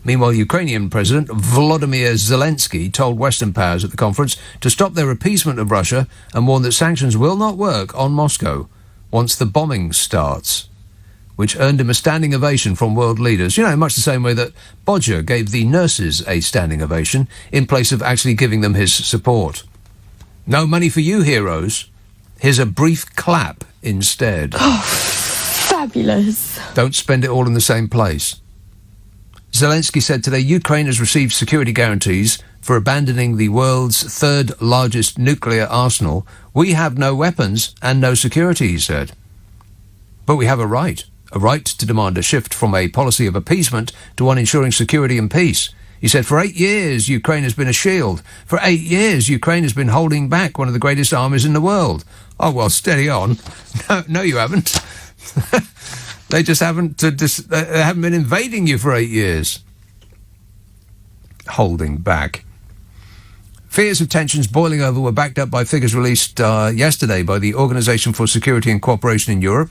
Meanwhile, Ukrainian President Volodymyr Zelensky told Western powers at the conference to stop their appeasement of Russia and warned that sanctions will not work on Moscow once the bombing starts, which earned him a standing ovation from world leaders. You know, much the same way that Bodger gave the nurses a standing ovation in place of actually giving them his support. No money for you, heroes. Here's a brief clap instead. Oh, Fabulous. Don't spend it all in the same place. Zelensky said today Ukraine has received security guarantees for abandoning the world's third largest nuclear arsenal. We have no weapons and no security, he said. But we have a right to demand a shift from a policy of appeasement to one ensuring security and peace. He said, for 8 years, Ukraine has been a shield. For 8 years, Ukraine has been holding back one of the greatest armies in the world. Oh, well, steady on. No, you haven't. They just haven't been invading you for 8 years. Holding back. Fears of tensions boiling over were backed up by figures released yesterday by the Organisation for Security and Cooperation in Europe,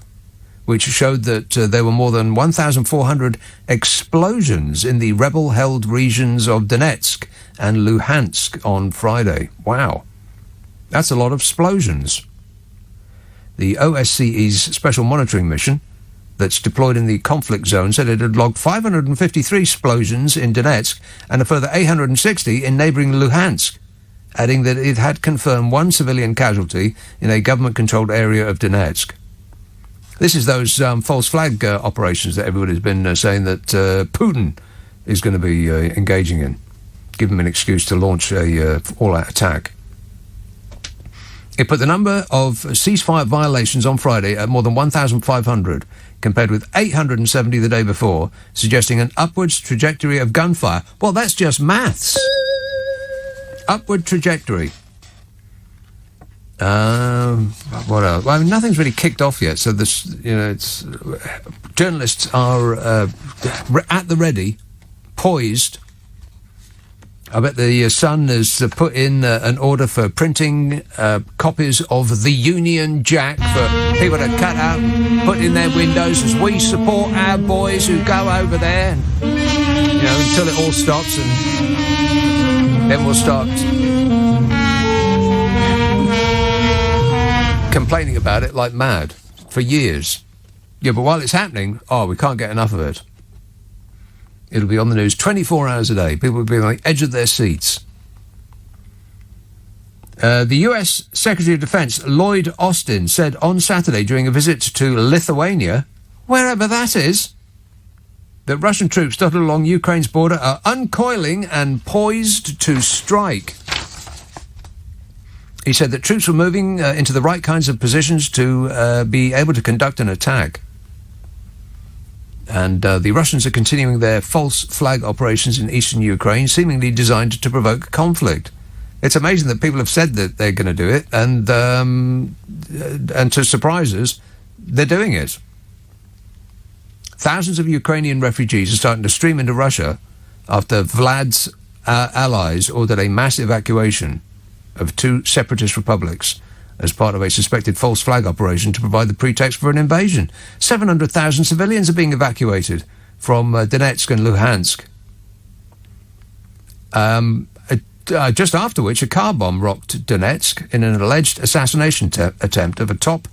which showed that there were more than 1,400 explosions in the rebel-held regions of Donetsk and Luhansk on Friday. Wow. That's a lot of explosions. The OSCE's Special Monitoring Mission that's deployed in the conflict zone said it had logged 553 explosions in Donetsk and a further 860 in neighbouring Luhansk, adding that it had confirmed one civilian casualty in a government-controlled area of Donetsk. This is those false flag operations that everybody's been saying that Putin is going to be engaging in. Give him an excuse to launch a all-out attack. It put the number of ceasefire violations on Friday at more than 1,500, compared with 870 the day before, suggesting an upwards trajectory of gunfire. Well, that's just maths. Upward trajectory. What else? Well, I mean, nothing's really kicked off yet, so this, it's journalists are at the ready, poised. I bet the Sun has put in an order for printing copies of the Union Jack for people to cut out and put in their windows as we support our boys who go over there, and, until it all stops, and then we'll start complaining about it like mad for years. Yeah, but while it's happening, we can't get enough of it. It'll be on the news 24 hours a day. People will be on the edge of their seats. The US Secretary of Defense Lloyd Austin said on Saturday during a visit to Lithuania, wherever that is, that Russian troops dotted along Ukraine's border are uncoiling and poised to strike. He said that troops were moving into the right kinds of positions to be able to conduct an attack. And the Russians are continuing their false flag operations in eastern Ukraine, seemingly designed to provoke conflict. It's amazing that people have said that they're going to do it, and to surprise us, they're doing it. Thousands of Ukrainian refugees are starting to stream into Russia after Vlad's allies ordered a mass evacuation of two separatist republics as part of a suspected false flag operation to provide the pretext for an invasion. 700,000 civilians are being evacuated from Donetsk and Luhansk. Just after which, a car bomb rocked Donetsk in an alleged assassination attempt of a top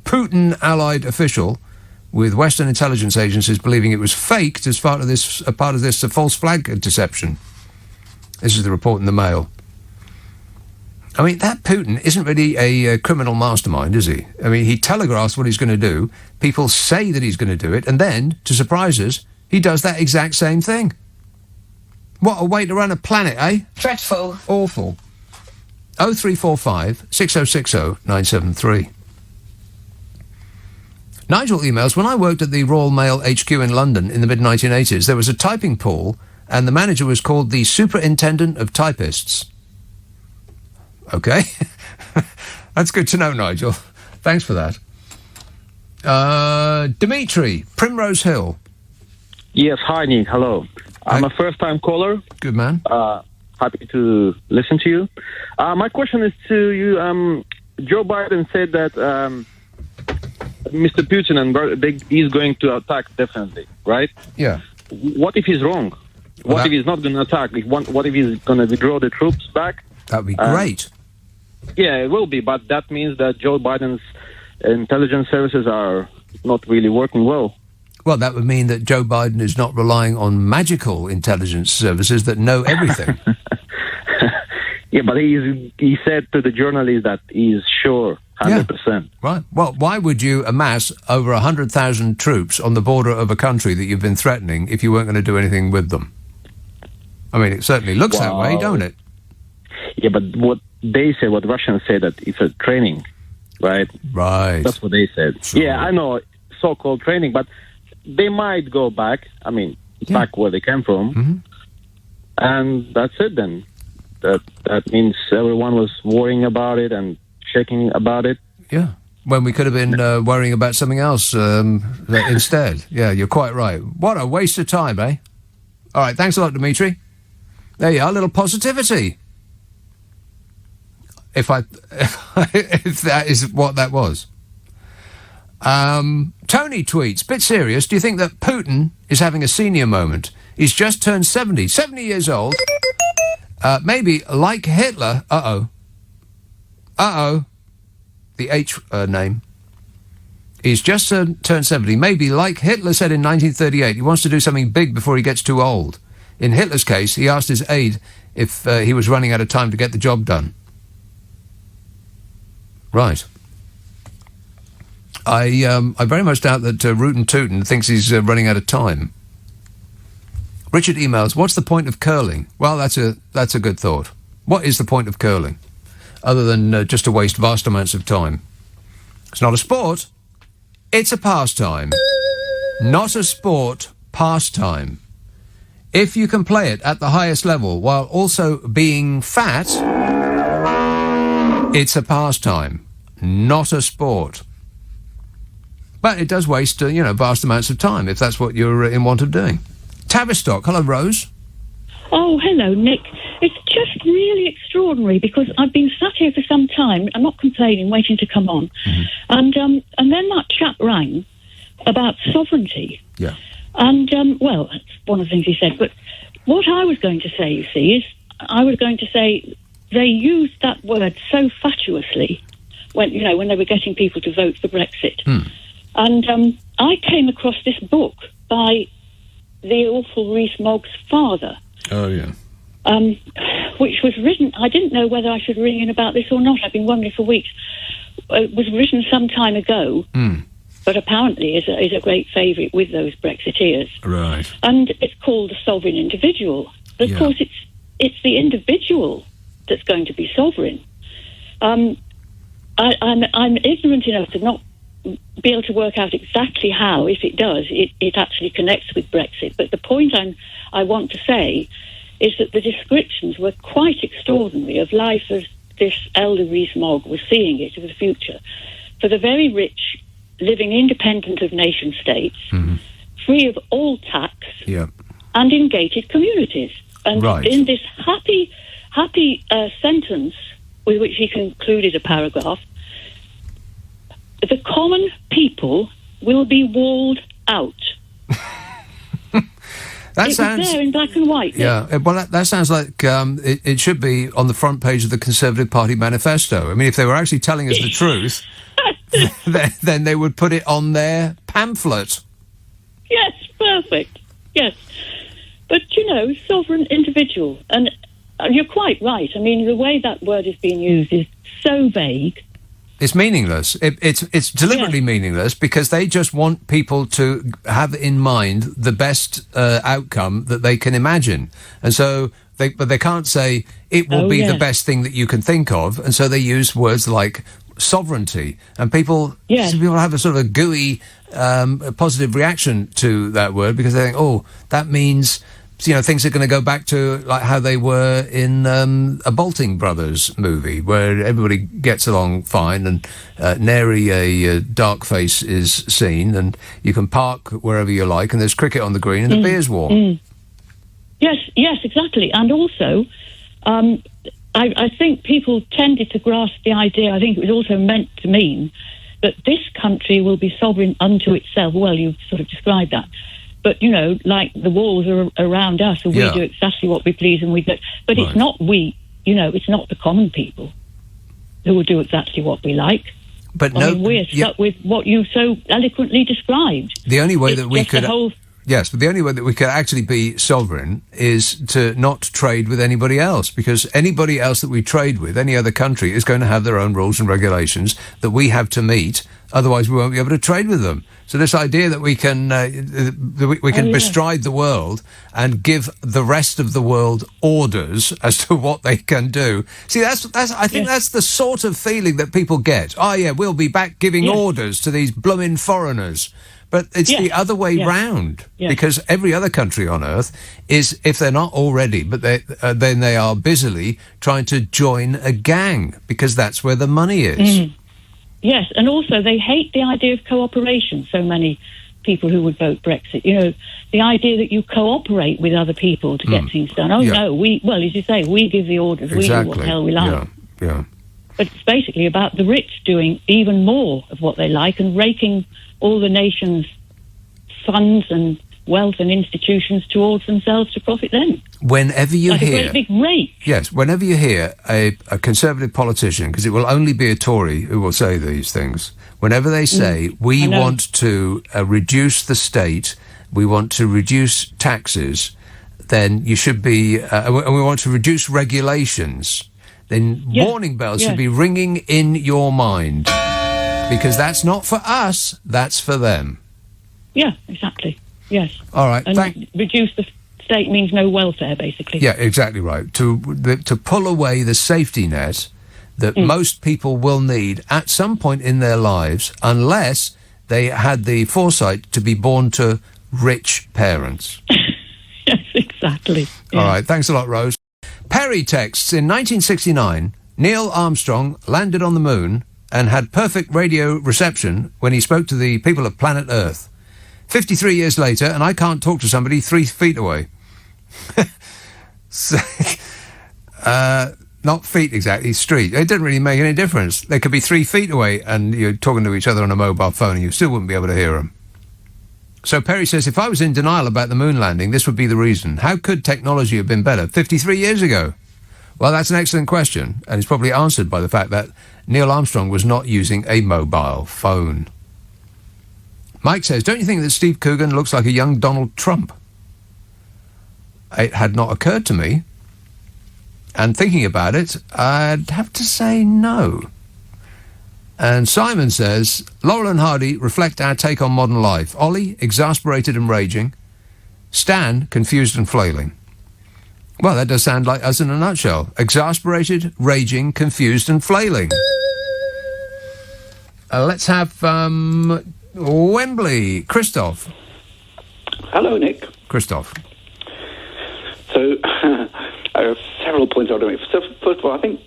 Putin-allied official, with Western intelligence agencies believing it was faked as part of this false flag deception. This is the report in the Mail. I mean, that Putin isn't really a criminal mastermind, is he? I mean, he telegraphs what he's going to do, people say that he's going to do it, and then, to surprise us, he does that exact same thing. What a way to run a planet, eh? Dreadful. Awful. 0345 6060 973. Nigel emails, when I worked at the Royal Mail HQ in London in the mid-1980s, there was a typing pool, and the manager was called the Superintendent of Typists. Okay. That's good to know, Nigel. Thanks for that. Dimitri, Primrose Hill. Yes, hi, Nick. Hello. I'm a first-time caller. Good man. Happy to listen to you. My question is to you. Joe Biden said that Mr. Putin he's going to attack definitely, right? Yeah. What if he's wrong? What if he's not going to attack? What if he's going to withdraw the troops back? That would be great. Yeah, it will be, but that means that Joe Biden's intelligence services are not really working well. Well, that would mean that Joe Biden is not relying on magical intelligence services that know everything. Yeah, but he said to the journalist that he's sure 100%. Right. Well, why would you amass over 100,000 troops on the border of a country that you've been threatening if you weren't going to do anything with them? I mean, it certainly looks that way, don't it? Yeah, but what they said, what Russians said, that it's a training, right? Right. That's what they said. Sure. Yeah, I know, so-called training, but they might go back, back where they came from, and that's it then. That means everyone was worrying about it and shaking about it. Yeah. When we could have been worrying about something else instead. Yeah, you're quite right. What a waste of time, eh? All right, thanks a lot, Dimitri. There you are, a little positivity. If that is what that was. Tony tweets, bit serious, do you think that Putin is having a senior moment? He's just turned 70 years old. Maybe like Hitler. The H name. He's just turned 70. Maybe like Hitler said in 1938, he wants to do something big before he gets too old. In Hitler's case, he asked his aide if he was running out of time to get the job done. Right. I very much doubt that Rootin' Tootin' thinks he's running out of time. Richard emails, what's the point of curling? Well, that's a good thought. What is the point of curling? Other than just to waste vast amounts of time. It's not a sport. It's a pastime. Not a sport, pastime. If you can play it at the highest level while also being fat, it's a pastime, not a sport. But it does waste, vast amounts of time if that's what you're in want of doing. Tavistock, hello, Rose. Oh, hello, Nick. It's just really extraordinary because I've been sat here for some time. I'm not complaining, waiting to come on. And then that chap rang about sovereignty. Yeah. And, well, that's one of the things he said. But what I was going to say, you see, is I was going to say they used that word so fatuously when they were getting people to vote for Brexit. And I came across this book by the awful Rees-Mogg's father. Oh, yeah. Which was written, I didn't know whether I should ring in about this or not. I've been wondering for weeks. It was written some time ago, but apparently is a great favourite with those Brexiteers. Right. And it's called The Sovereign Individual. But of course, it's the individual that's going to be sovereign. I'm ignorant enough to not be able to work out exactly how, if it does, it actually connects with Brexit. But the point I want to say is that the descriptions were quite extraordinary of life as this elder Rees-Mogg was seeing it of the future. For the very rich, living independent of nation states, free of all tax, and in gated communities. And in this happy sentence with which he concluded a paragraph, the common people will be walled out. That it sounds was there in black and white. Yeah, well, that sounds like it should be on the front page of the Conservative Party manifesto. I mean, if they were actually telling us the truth, then they would put it on their pamphlet. Yes, perfect. Yes. But, sovereign individual. And you're quite right. I mean, the way that word is being used is so vague. It's meaningless. It's deliberately meaningless because they just want people to have in mind the best outcome that they can imagine. And so they can't say it will be the best thing that you can think of. And so they use words like sovereignty. And people have a sort of a gooey, positive reaction to that word because they think, oh, that means things are going to go back to like how they were in a Bolting Brothers movie where everybody gets along fine and nary a dark face is seen and you can park wherever you like and there's cricket on the green and the beer's warm. Yes, exactly. And also, I think people tended to grasp the idea, I think it was also meant to mean that this country will be sovereign unto itself. Well, you've sort of described that. But, like the walls are around us and we do exactly what we please and we do. But it's not we, it's not the common people who will do exactly what we like. But we're stuck with what you so eloquently described. The only way that we could... Yes, but the only way that we could actually be sovereign is to not trade with anybody else, because anybody else that we trade with, any other country, is going to have their own rules and regulations that we have to meet. Otherwise, we won't be able to trade with them. So this idea that we can bestride the world and give the rest of the world orders as to what they can do. See, I think that's the sort of feeling that people get. Oh, yeah, we'll be back giving orders to these blooming foreigners. But it's the other way round, because every other country on earth is, if they're not already, but then they are busily trying to join a gang, because that's where the money is. Mm. Yes, and also they hate the idea of cooperation, so many people who would vote Brexit. You know, the idea that you cooperate with other people to get things done. Oh, no, as you say, we give the orders, we do what the hell we like. Yeah. But it's basically about the rich doing even more of what they like and raking all the nation's funds and wealth and institutions towards themselves to profit them. Whenever you hear... a great big rake. Yes, whenever you hear a Conservative politician, because it will only be a Tory who will say these things, whenever they say, we want to reduce the state, we want to reduce taxes, then you should be... and we want to reduce regulations, then warning bells should be ringing in your mind. Because that's not for us, that's for them. Yeah, exactly. Yes. All right. And reduce the state means no welfare, basically. Yeah, exactly right. To pull away the safety net that most people will need at some point in their lives, unless they had the foresight to be born to rich parents. Yes, exactly. Yeah. All right. Thanks a lot, Rose. Perry texts, in 1969, Neil Armstrong landed on the moon and had perfect radio reception when he spoke to the people of planet Earth. 53 years later, and I can't talk to somebody 3 feet away. So, not feet exactly, street. It doesn't really make any difference. They could be 3 feet away and you're talking to each other on a mobile phone and you still wouldn't be able to hear them. So Perry says, if I was in denial about the moon landing, this would be the reason. How could technology have been better 53 years ago? Well, that's an excellent question, and it's probably answered by the fact that Neil Armstrong was not using a mobile phone. Mike says, don't you think that Steve Coogan looks like a young Donald Trump? It had not occurred to me. And thinking about it, I'd have to say no. And Simon says, Laurel and Hardy reflect our take on modern life. Ollie, exasperated and raging. Stan, confused and flailing. Well, that does sound like us in a nutshell. Exasperated, raging, confused and flailing. Let's have Wembley. Christoph. Hello, Nick. Christoph. So, I have several points I want to make. So, first of all, I think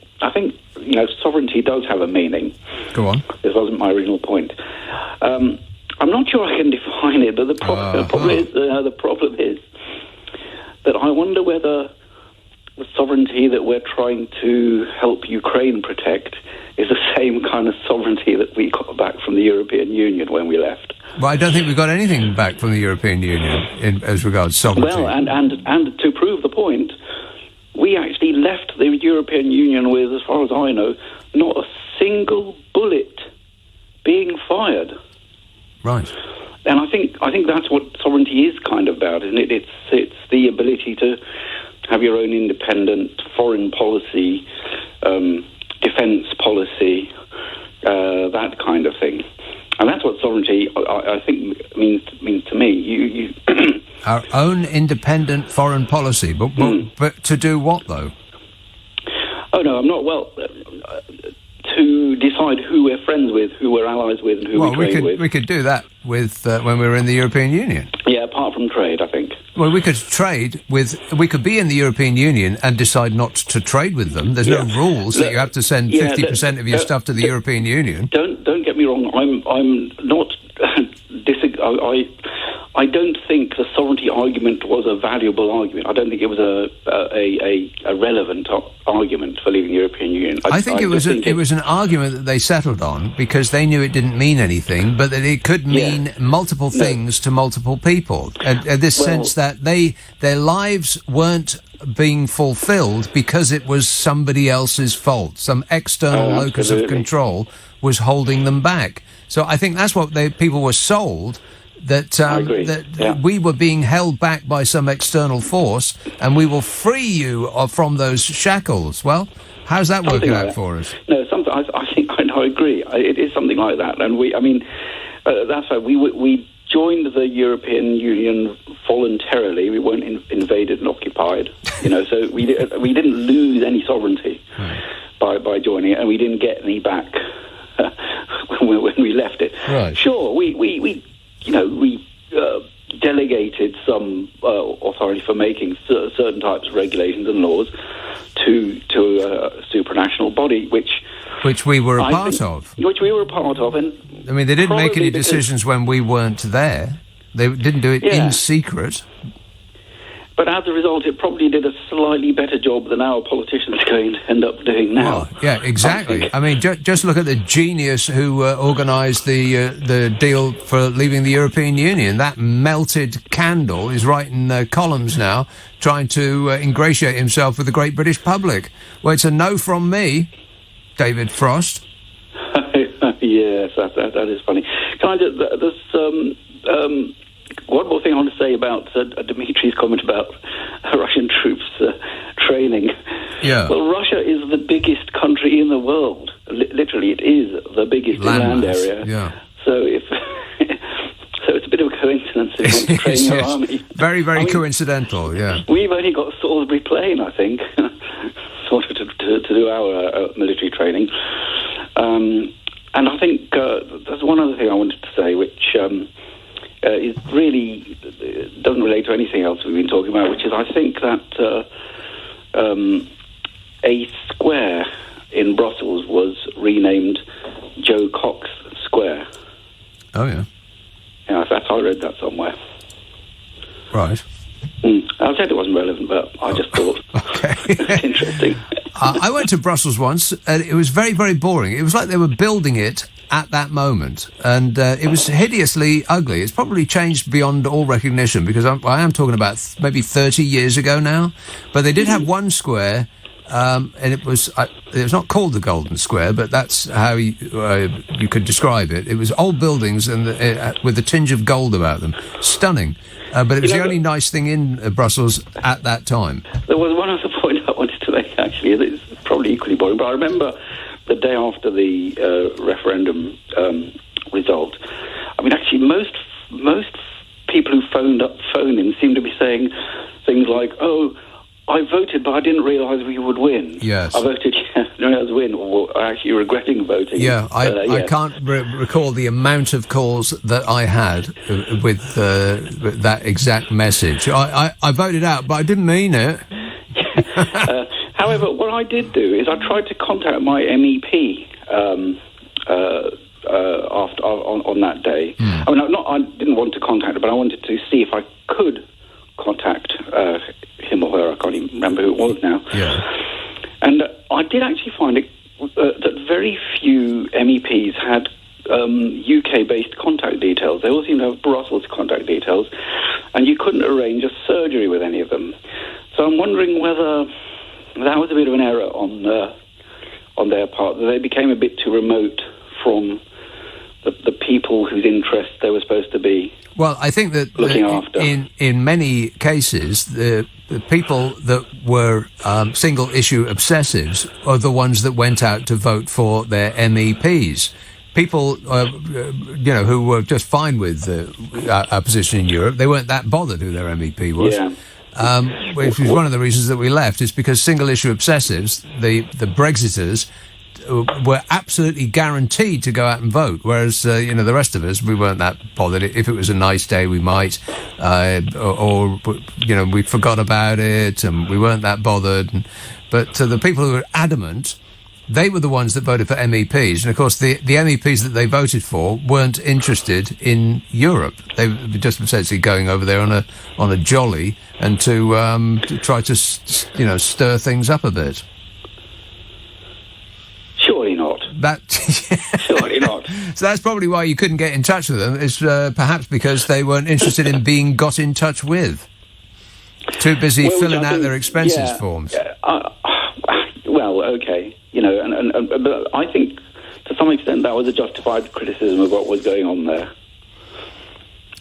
sovereignty does have a meaning. Go on. This wasn't my original point. I'm not sure I can define it, but the problem is that I wonder whether the sovereignty that we're trying to help Ukraine protect is the same kind of sovereignty that we got back from the European Union when we left. Well, I don't think we've got anything back from the European Union as regards sovereignty. Well, and to prove the point, we actually left the European Union with, as far as I know, not a single bullet being fired. Right. And I think that's what sovereignty is kind of about, isn't it? It's the ability to have your own independent foreign policy, defence policy, that kind of thing. And that's what sovereignty, I think, means to me. You Our own independent foreign policy, but to do what, though? Oh, no, I'm not. Well, to decide who we're friends with, who we're allies with, and who we trade with. We could do that with when we were in the European Union. Yeah, apart from trade, I think. Well, we could we could be in the European Union and decide not to trade with them. There's no rules that you have to send 50% of your stuff to the European Union. Don't get me wrong. I'm not. I don't think the sovereignty argument was a valuable argument. I don't think it was a relevant argument for leaving the European Union. I think it was an argument that they settled on because they knew it didn't mean anything, but that it could mean multiple things to multiple people. This sense that their lives weren't being fulfilled because it was somebody else's fault. Some external locus of control was holding them back. So I think that's what people were sold. that I agree. we were being held back by some external force, and we will free you from those shackles. Well, how's that working out for us? No, I think I agree. It is something like that, and that's why we joined the European Union voluntarily. We weren't invaded and occupied, so we didn't lose any sovereignty by joining it, and we didn't get any back when we left it. Right. Sure, we delegated some authority for making certain types of regulations and laws to a supranational body, which we were a part of. Which we were a part of, and I mean, they didn't make any decisions when we weren't there. They didn't do it in secret. But as a result, it probably did a slightly better job than our politicians are going to end up doing now. Well, yeah, exactly. I mean, just look at the genius who organised the deal for leaving the European Union. That melted candle is writing columns now, trying to ingratiate himself with the great British public. Well, it's a no from me, David Frost. Yes, that is funny. Can I just... There's one more thing I want to say about Dimitri's comment about Russian troops training. Yeah. Well, Russia is the biggest country in the world. Literally, it is the biggest land area. Yeah. So it's a bit of a coincidence if you want to train your army. Very, very coincidental, yeah. We've only got Salisbury Plain, I think, sort of to do our military training. And I think there's one other thing I wanted to say, which... it really doesn't relate to anything else we've been talking about, which is I think that a square in Brussels was renamed Joe Cox Square. Oh, yeah. Yeah, I read that somewhere. Right. I said it wasn't relevant, but I just thought it was interesting. I went to Brussels once, and it was very, very boring. It was like they were building it at that moment, and it was hideously ugly. It's probably changed beyond all recognition, because I am talking about maybe 30 years ago now. But they did have one square, and it was not called the Golden Square, but that's how you could describe it. It was old buildings and with a tinge of gold about them. Stunning. But it was the only nice thing in Brussels at that time. There was one other point I wanted to make, actually. It's probably equally boring, but I remember the day after the referendum result. I mean, actually, most people who phoned in seemed to be saying things like, "Oh, I voted, but I didn't realise we would win." Yes. I voted, no, I was win, or actually regretting voting. Yeah, I can't recall the amount of calls that I had with that exact message. I voted out, but I didn't mean it. However, what I did do is I tried to contact my MEP after on that day. I mean, I didn't want to contact her, but I wanted to see if I could contact him or her. I can't even remember who it was now. Yeah. And I did actually find that very few MEPs had UK-based contact details. They all seemed to have Brussels contact details, and you couldn't arrange a surgery with any of them. So I'm wondering whether that was a bit of an error on their part, that they became a bit too remote from the people whose interests they were supposed to be. Well, I think that looking after. In many cases, the people that were single-issue obsessives are the ones that went out to vote for their MEPs. People, who were just fine with our position in Europe, they weren't that bothered who their MEP was. Yeah. Which was one of the reasons that we left, is because single-issue obsessives, the Brexiters, were absolutely guaranteed to go out and vote, whereas the rest of us, we weren't that bothered. If it was a nice day, we might, or we forgot about it and we weren't that bothered. But the people who were adamant, they were the ones that voted for MEPs, and of course the MEPs that they voted for weren't interested in Europe. They were just essentially going over there on a jolly and to try to stir things up a bit. Surely not. Surely not. So that's probably why you couldn't get in touch with them, is perhaps because they weren't interested in being got in touch with. Too busy filling out their expenses forms. Well, okay. But I think to some extent that was a justified criticism of what was going on there.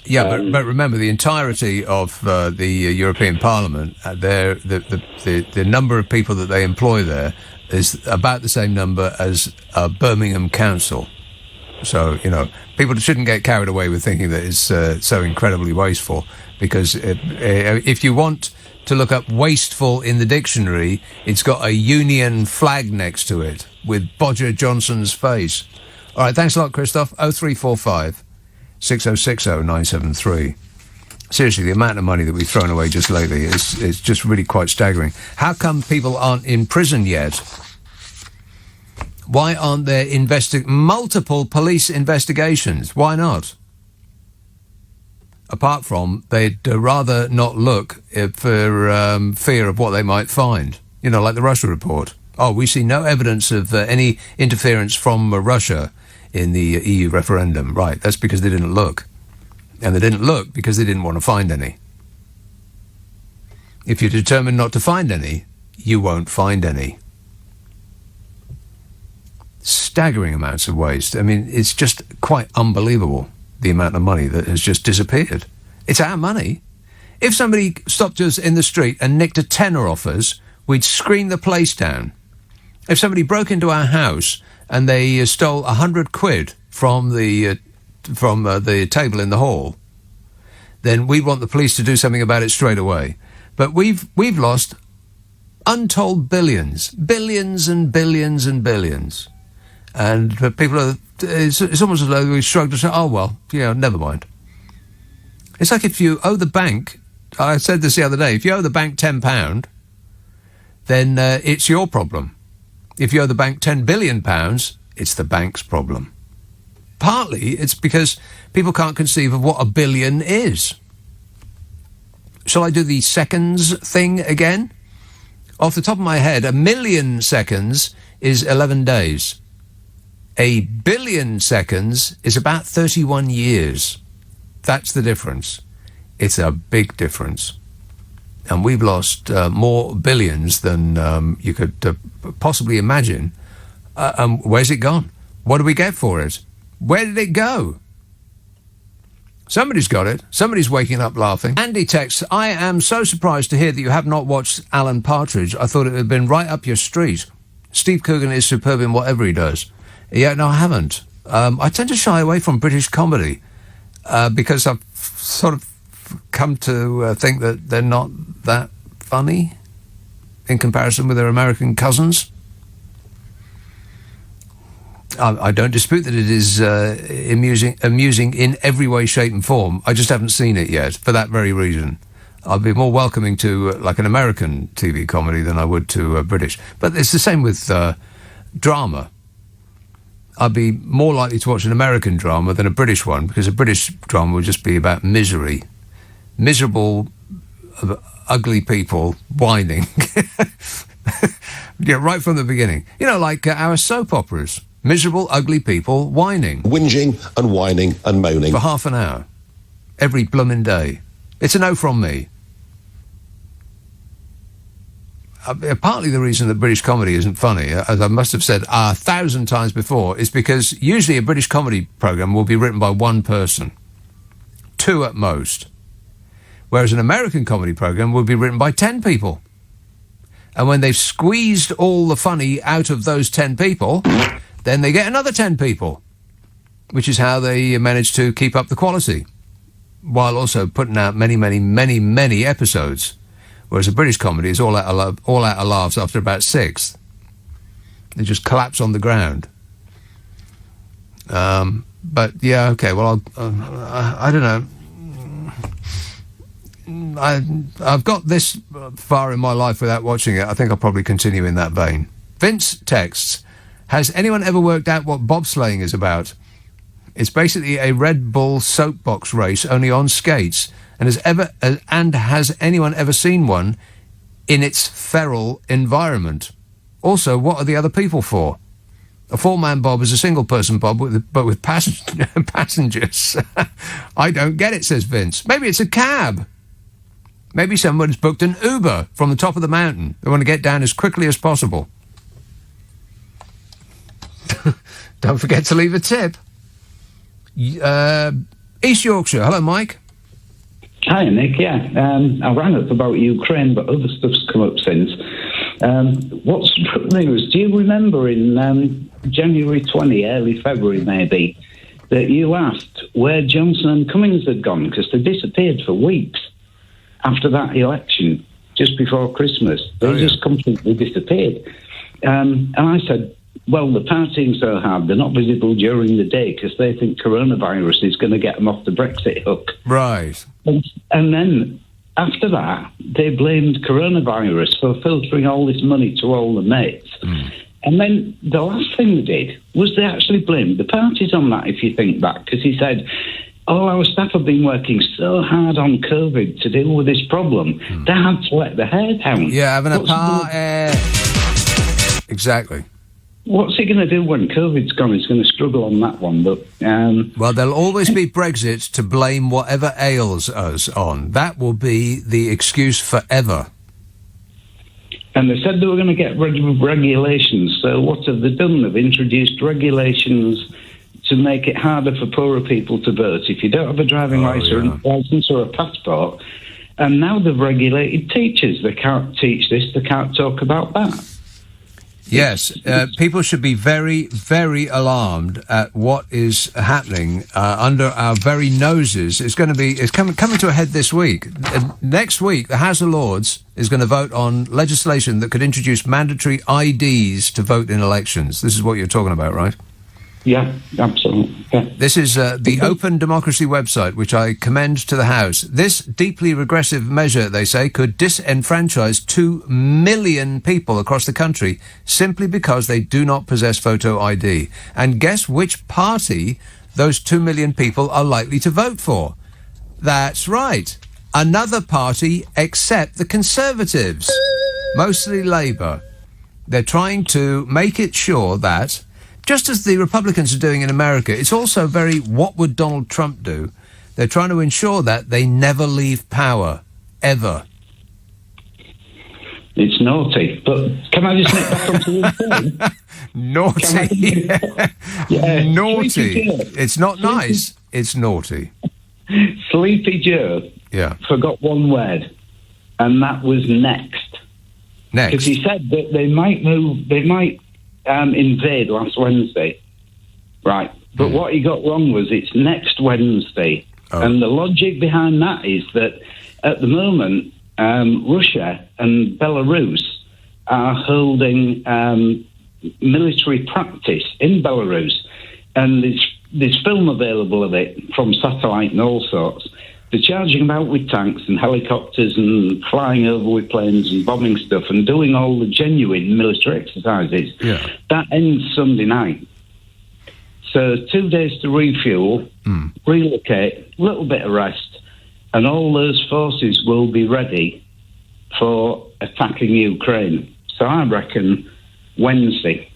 Yeah, but remember, the entirety of the European Parliament, the number of people that they employ there is about the same number as Birmingham Council. So, people shouldn't get carried away with thinking that it's so incredibly wasteful, because if you want to look up wasteful in the dictionary, it's got a Union flag next to it with Bodger Johnson's face. All right, thanks a lot, Christoph. 0345 6060 973. Seriously, the amount of money that we've thrown away just lately is just really quite staggering. How come people aren't in prison yet? Why aren't there multiple police investigations? Why not? Apart from they'd rather not look for fear of what they might find. Like the Russia report. Oh, we see no evidence of any interference from Russia in the EU referendum. Right, that's because they didn't look. And they didn't look because they didn't want to find any. If you're determined not to find any, you won't find any. Staggering amounts of waste. I mean, it's just quite unbelievable, the amount of money that has just disappeared. It's our money. If somebody stopped us in the street and nicked a tenner off us, we'd scream the place down. If somebody broke into our house and they stole 100 quid from the table in the hall, then we'd want the police to do something about it straight away. But we've lost untold billions and billions and billions. And people are, it's almost as though we shrug to say, oh, well, never mind. It's like if you owe the bank, I said this the other day, if you owe the bank £10, then it's your problem. If you owe the bank £10 billion, it's the bank's problem. Partly it's because people can't conceive of what a billion is. Shall I do the seconds thing again? Off the top of my head, 1 million seconds is 11 days. 1 billion seconds is about 31 years. That's the difference. It's a big difference. And we've lost more billions than you could possibly imagine. Where's it gone? What do we get for it? Where did it go? Somebody's got it. Somebody's waking up laughing. Andy texts, I am so surprised to hear that you have not watched Alan Partridge. I thought it had been right up your street. Steve Coogan is superb in whatever he does. Yeah, no, I haven't. I tend to shy away from British comedy because I've sort of come to think that they're not that funny in comparison with their American cousins. I don't dispute that it is amusing in every way, shape and form. I just haven't seen it yet for that very reason. I'd be more welcoming to like an American TV comedy than I would to British. But it's the same with drama. I'd be more likely to watch an American drama than a British one, because a British drama would just be about misery. Miserable, ugly people whining. Yeah, right from the beginning. Like our soap operas. Miserable, ugly people whining. Whinging and whining and moaning. For half an hour. Every bloomin' day. It's a no from me. Partly the reason that British comedy isn't funny, as I must have said 1,000 times before, is because usually a British comedy programme will be written by one person. 2 at most. Whereas an American comedy programme will be written by 10 people. And when they've squeezed all the funny out of those 10 people, then they get another 10 people, which is how they manage to keep up the quality, while also putting out many, many, many, many episodes. Whereas a British comedy is all out of laughs after about 6. They just collapse on the ground. But yeah, okay. Well, I don't know. I've got this far in my life without watching it. I think I'll probably continue in that vein. Vince texts, has anyone ever worked out what bobsleighing is about? It's basically a Red Bull soapbox race, only on skates. And has anyone ever seen one in its feral environment? Also, what are the other people for? A 4-man bob is a single-person bob, but with passengers. I don't get it, says Vince. Maybe it's a cab. Maybe someone's booked an Uber from the top of the mountain. They want to get down as quickly as possible. Don't forget to leave a tip. East Yorkshire. Hello, Mike. Hi, Nick. Yeah, I rang up about Ukraine, but other stuff's come up since. What struck me was, do you remember in January 20, early February maybe, that you asked where Johnson and Cummings had gone because they disappeared for weeks after that election, just before Christmas. They just completely disappeared. And I said, well, they're partying so hard, they're not visible during the day because they think coronavirus is going to get them off the Brexit hook. Right. And then after that, they blamed coronavirus for filtering all this money to all the mates. And then the last thing they did was they actually blamed the parties on that, if you think back, because he said, all our staff have been working so hard on COVID to deal with this problem, they had to let the hair down. Yeah, having a party. Exactly. What's he going to do when COVID's gone? He's going to struggle on that one. But well, there'll always be Brexit to blame whatever ails us on. That will be the excuse forever. And they said they were going to get rid of regulations. So what have they done? They've introduced regulations to make it harder for poorer people to vote if you don't have a driving licence or a passport. And now they've regulated teachers. They can't teach this, they can't talk about that. Yes, people should be very, very alarmed at what is happening under our very noses. It's coming to a head this week. Next week, the House of Lords is going to vote on legislation that could introduce mandatory IDs to vote in elections. This is what you're talking about, right? Yeah, absolutely. Yeah. This is the Open Democracy website, which I commend to the House. This deeply regressive measure, they say, could disenfranchise 2 million people across the country simply because they do not possess photo ID. And guess which party those 2 million people are likely to vote for? That's right. Another party except the Conservatives, mostly Labour. They're trying to make it sure that, just as the Republicans are doing in America, it's also very, what would Donald Trump do? They're trying to ensure that they never leave power, ever. It's naughty, but can I just nick back onto your phone? Naughty. Yeah. Naughty. It's not nice, it's naughty. Sleepy Joe forgot one word, and that was next. Next. Because he said that they might invade last Wednesday, right? But what he got wrong was it's next Wednesday. And the logic behind that is that at the moment, Russia and Belarus are holding military practice in Belarus. And there's film available of it from satellite and all sorts. They're charging about with tanks and helicopters and flying over with planes and bombing stuff and doing all the genuine military exercises. Yeah. That ends Sunday night. So 2 days to refuel, relocate, a little bit of rest, and all those forces will be ready for attacking Ukraine. So I reckon Wednesday.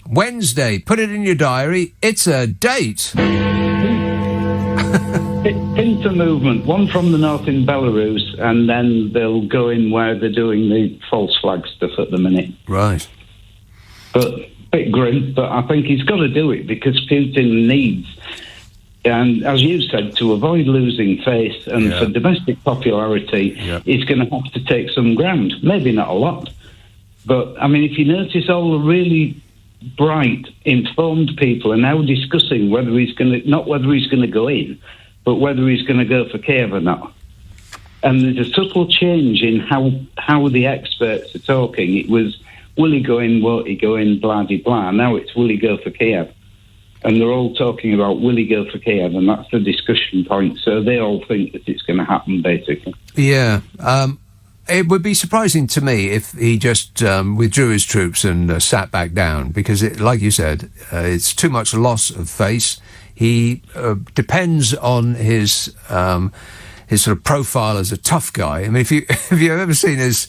Wednesday, put it in your diary. It's a date. Pincer movement, one from the north in Belarus, and then they'll go in where they're doing the false flag stuff at the minute. Right. But a bit grim, but I think he's got to do it because Putin needs, and as you said, to avoid losing face and for domestic popularity, he's going to have to take some ground. Maybe not a lot. But, I mean, if you notice all the really bright, informed people are now discussing whether he's going to, not whether he's going to go in, but whether he's going to go for Kiev or not. And there's a subtle change in how the experts are talking. It was, will he go in, won't he go in, blah-de-blah. Now it's, will he go for Kiev? And they're all talking about, will he go for Kiev? And that's the discussion point. So they all think that it's going to happen, basically. Yeah. It would be surprising to me if he just withdrew his troops and sat back down, because, like you said, it's too much loss of face. He depends on his sort of profile as a tough guy. I mean, if you've ever seen his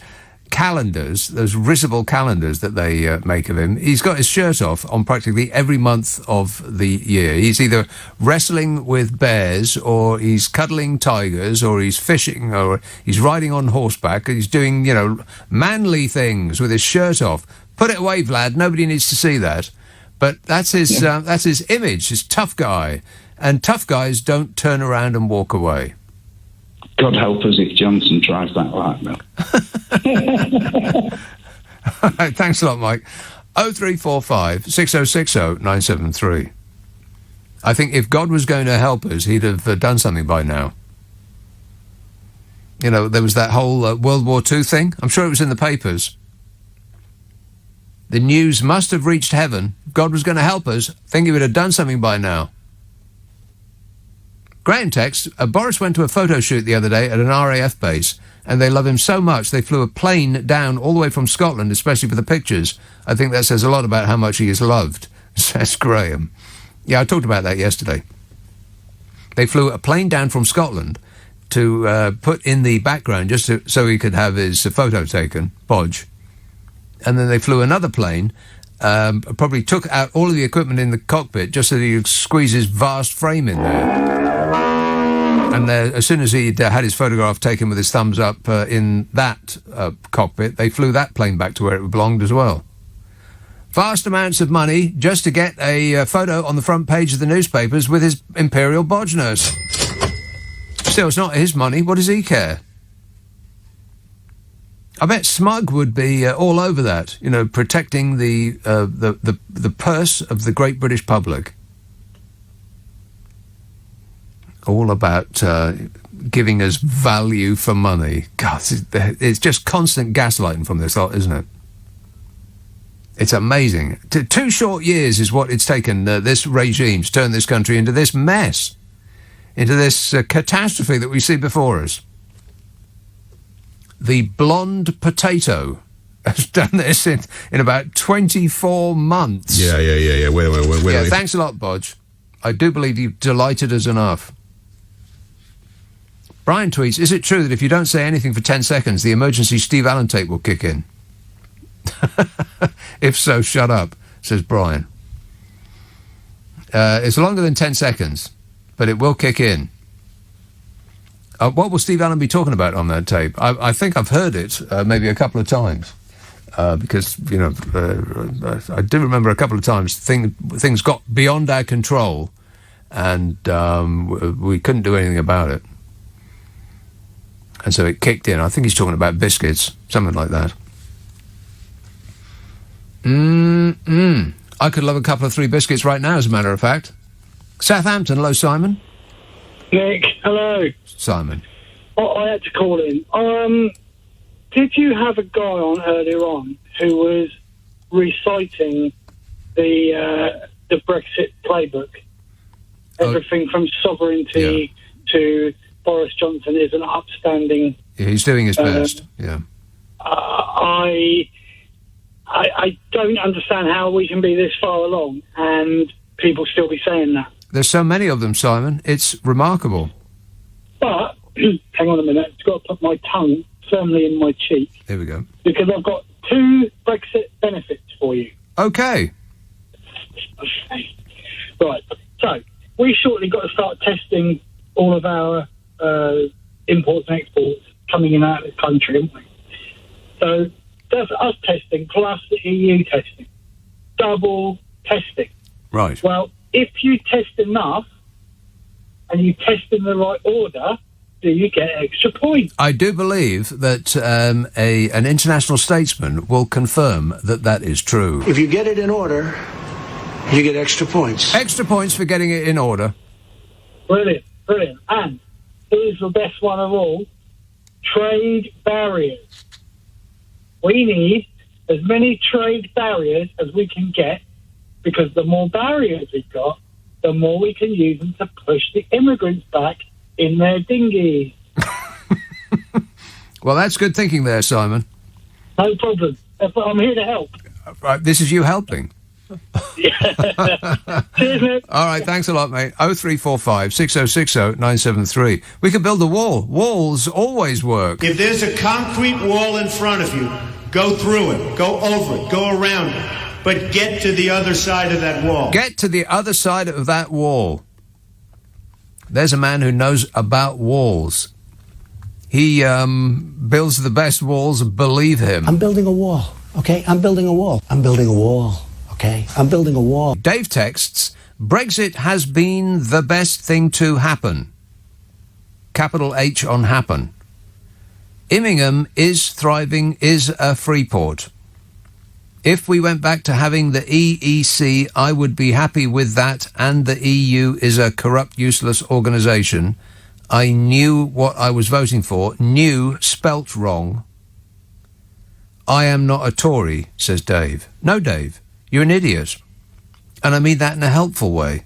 calendars, those risible calendars that they make of him, he's got his shirt off on practically every month of the year. He's either wrestling with bears, or he's cuddling tigers, or he's fishing, or he's riding on horseback. He's doing, manly things with his shirt off. Put it away, Vlad. Nobody needs to see that. But that's his image, his tough guy. And tough guys don't turn around and walk away. God help us if Johnson tries that like that. All right, thanks a lot, Mike. 0345 6060 973. I think if God was going to help us, he'd have done something by now. You know, there was that whole World War II thing. I'm sure it was in the papers. The news must have reached heaven. If God was going to help us, I think he would have done something by now. Graham texts, Boris went to a photo shoot the other day at an RAF base, and they love him so much they flew a plane down all the way from Scotland, especially for the pictures. I think that says a lot about how much he is loved, says Graham. Yeah, I talked about that yesterday. They flew a plane down from Scotland to put in the background just so he could have his photo taken, Podge. And then they flew another plane, probably took out all of the equipment in the cockpit just so that he could squeeze his vast frame in there. And as soon as he'd had his photograph taken with his thumbs up in that cockpit, they flew that plane back to where it belonged as well. Vast amounts of money just to get a photo on the front page of the newspapers with his Imperial Bodge nurse. Still, it's not his money. What does he care? I bet Smug would be all over that, you know, protecting the purse of the great British public. All about giving us value for money. God, it's just constant gaslighting from this lot, isn't it? It's amazing. 2 short years is what it's taken this regime to turn this country into this mess, into this catastrophe that we see before us. The blonde potato has done this in about 24 months. Yeah. Wait. Thanks a lot, Bodge. I do believe you've delighted us enough. Brian tweets, is it true that if you don't say anything for 10 seconds, the emergency Steve Allen tape will kick in? If so, shut up, says Brian. It's longer than 10 seconds, but it will kick in. What will Steve Allen be talking about on that tape? I think I've heard it maybe a couple of times. Because, you know, I do remember a couple of times things got beyond our control and we couldn't do anything about it. And so it kicked in. I think he's talking about biscuits, something like that. I could love a couple of 3 biscuits right now, as a matter of fact. Southampton, hello, Simon. Nick, hello. Simon. I had to call in. Did you have a guy on earlier on who was reciting the Brexit playbook? Everything from sovereignty to Boris Johnson is an upstanding... Yeah, he's doing his best, yeah. I don't understand how we can be this far along and people still be saying that. There's so many of them, Simon. It's remarkable. But, hang on a minute, I've got to put my tongue firmly in my cheek. There we go. Because I've got 2 Brexit benefits for you. Okay. Right, so we shortly got to start testing all of our imports and exports coming in out of the country, haven't we? So that's us testing plus the EU testing. Double testing. Right. Well, if you test enough and you test in the right order, do you get extra points? I do believe that an international statesman will confirm that is true. If you get it in order, you get extra points. Extra points for getting it in order. Brilliant. And here's the best one of all. Trade barriers. We need as many trade barriers as we can get, because the more barriers we've got, the more we can use them to push the immigrants back in their dinghies. Well, that's good thinking there, Simon. No problem. I'm here to help. Right, this is you helping. Cheers, Nick. All right, thanks a lot, mate. 0345 6060 973. We could build a wall. Walls always work. If there's a concrete wall in front of you, go through it, go over it, go around it, but get to the other side of that wall. Get to the other side of that wall. There's a man who knows about walls. He builds the best walls, believe him. I'm building a wall, okay? I'm building a wall. okay? I'm building a wall. Dave texts, Brexit has been the best thing to happen. Capital H on happen. Immingham is thriving, is a free port. If we went back to having the EEC, I would be happy with that, and the EU is a corrupt, useless organisation. I knew what I was voting for. Knew spelt wrong. I am not a Tory, says Dave. No, Dave, you're an idiot. And I mean that in a helpful way.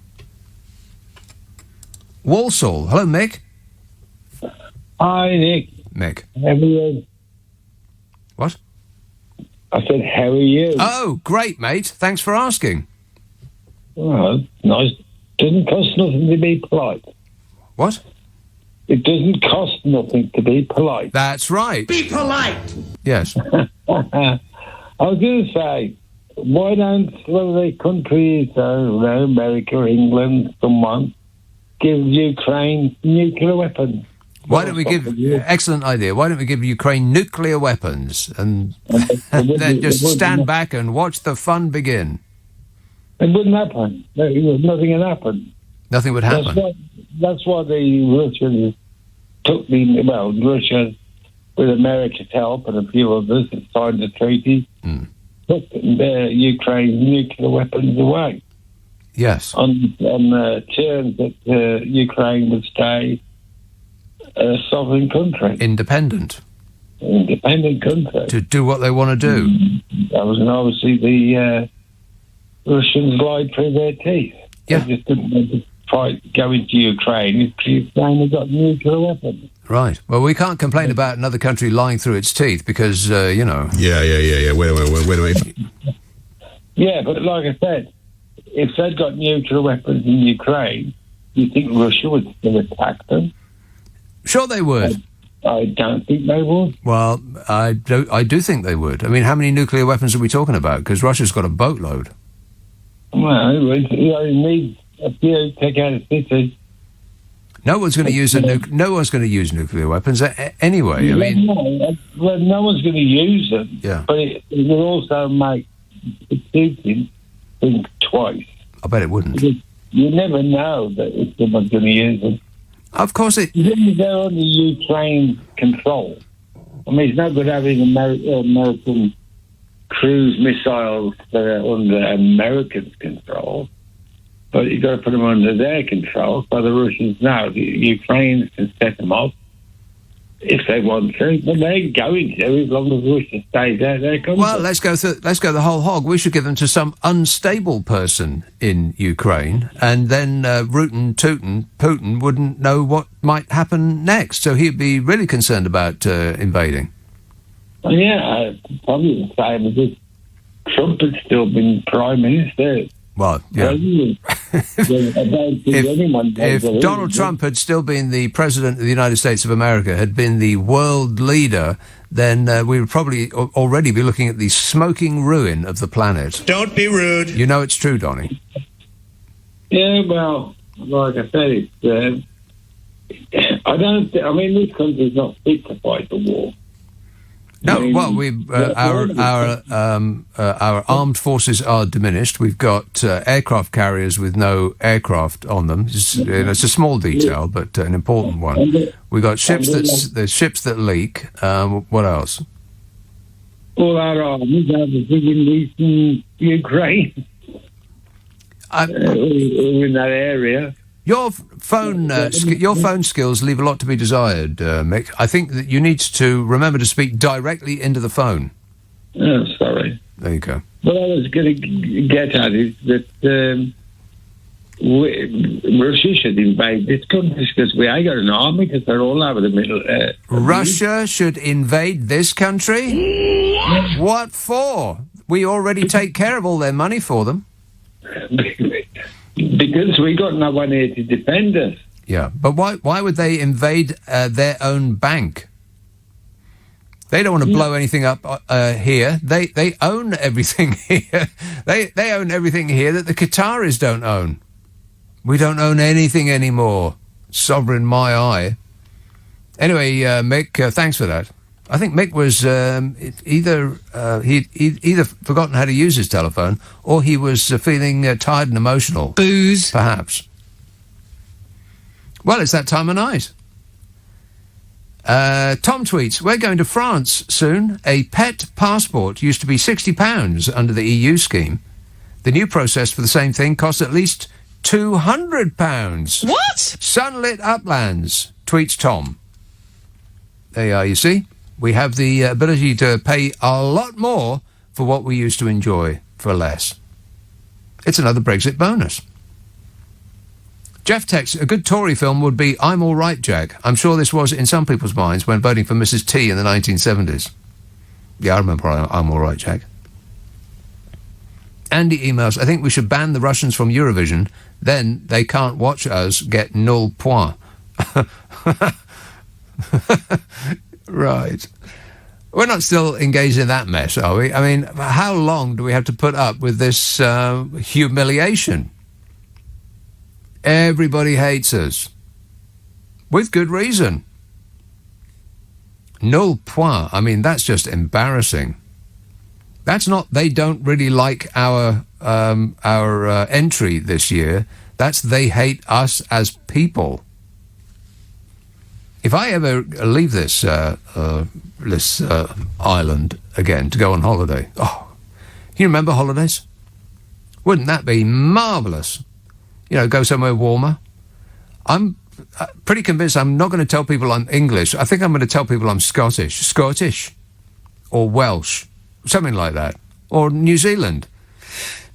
Walsall. Hello, Mick. Hi, Nick. Mick. How are you? What? I said, how are you? Oh, great, mate. Thanks for asking. Oh, nice. Doesn't cost nothing to be polite. What? It doesn't cost nothing to be polite. That's right. Be polite! Yes. I was going to say, why don't the countries, America, England, someone, give Ukraine nuclear weapons? Why don't we give... Excellent idea. Why don't we give Ukraine nuclear weapons and then just stand back and watch the fun begin? It wouldn't happen. Nothing would happen. Nothing would happen. That's why the Russians took Russia, with America's help and a few others, signed the treaty, took the Ukraine nuclear weapons away. Yes. On the terms that Ukraine would stay a sovereign country. Independent country. To do what they want to do. That was obviously the Russians lied through their teeth. Yeah. They just didn't want to go into Ukraine if Ukraine had got nuclear weapons. Right. Well, we can't complain about another country lying through its teeth because, you know... Yeah. Wait a minute. Yeah, but like I said, if they'd got nuclear weapons in Ukraine, you think Russia would still attack them? Sure they would. I don't think they would. Well, I do think they would. I mean, how many nuclear weapons are we talking about? Because Russia's got a boatload. Well, you need a few to take out a city. No one's going to use no one's going to use nuclear weapons anyway. I mean, no one's going to use them. Yeah. But it will also make Putin think twice. I bet it wouldn't. Because you never know that if someone's going to use them. Of course it... They're under Ukraine control. I mean, it's no good having American cruise missiles that are under American control, but you've got to put them under their control. So the Russians know the Ukrainians can set them off if they want to, but they're going to as long as Russia stays out their country. Well, let's go the whole hog. We should give them to some unstable person in Ukraine, and then rootin' tootin' Putin wouldn't know what might happen next, so he'd be really concerned about invading. Well, yeah, probably the same as if Trump had still been Prime Minister. Well, yeah. If Donald Trump had still been the President of the United States of America, had been the world leader, then we would probably already be looking at the smoking ruin of the planet. Don't be rude. You know it's true, Donnie. Yeah, well, like I said, I mean, this country's not fit to fight the war. No, well, our armed forces are diminished. We've got aircraft carriers with no aircraft on them. It's a small detail, but an important one. We've got ships that leak. What else? All our armies are in Ukraine. In that area. Your phone skills leave a lot to be desired, Mick. I think that you need to remember to speak directly into the phone. Oh, sorry. There you go. What I was going to get at is that Russia should invade this country because we ain't got an army because they're all over the middle. Russia should invade this country? What for? We already take care of all their money for them. Because we got no one here to defend us. Yeah, but why would they invade their own bank? They don't want to blow anything up here. They own everything here. They own everything here that the Qataris don't own. We don't own anything anymore. Sovereign my eye. Anyway, Mick, thanks for that. I think Mick was he'd either forgotten how to use his telephone or he was feeling tired and emotional. Booze. Perhaps. Well, it's that time of night. Tom tweets, we're going to France soon. A pet passport used to be £60 under the EU scheme. The new process for the same thing costs at least £200. What? Sunlit uplands, tweets Tom. There you are, you see. We have the ability to pay a lot more for what we used to enjoy for less. It's another Brexit bonus. Jeff texts, a good Tory film would be I'm All Right, Jack. I'm sure this was in some people's minds when voting for Mrs. T in the 1970s. Yeah, I remember I'm All Right, Jack. Andy emails, I think we should ban the Russians from Eurovision, then they can't watch us get 0 points. Right. We're not still engaged in that mess, are we? I mean, how long do we have to put up with this humiliation? Everybody hates us. With good reason. 0 points. I mean, that's just embarrassing. That's not, they don't really like our entry this year. That's they hate us as people. If I ever leave this island again to go on holiday, you remember holidays? Wouldn't that be marvellous? You know, go somewhere warmer. I'm pretty convinced I'm not going to tell people I'm English. I think I'm going to tell people I'm Scottish, or Welsh, something like that, or New Zealand.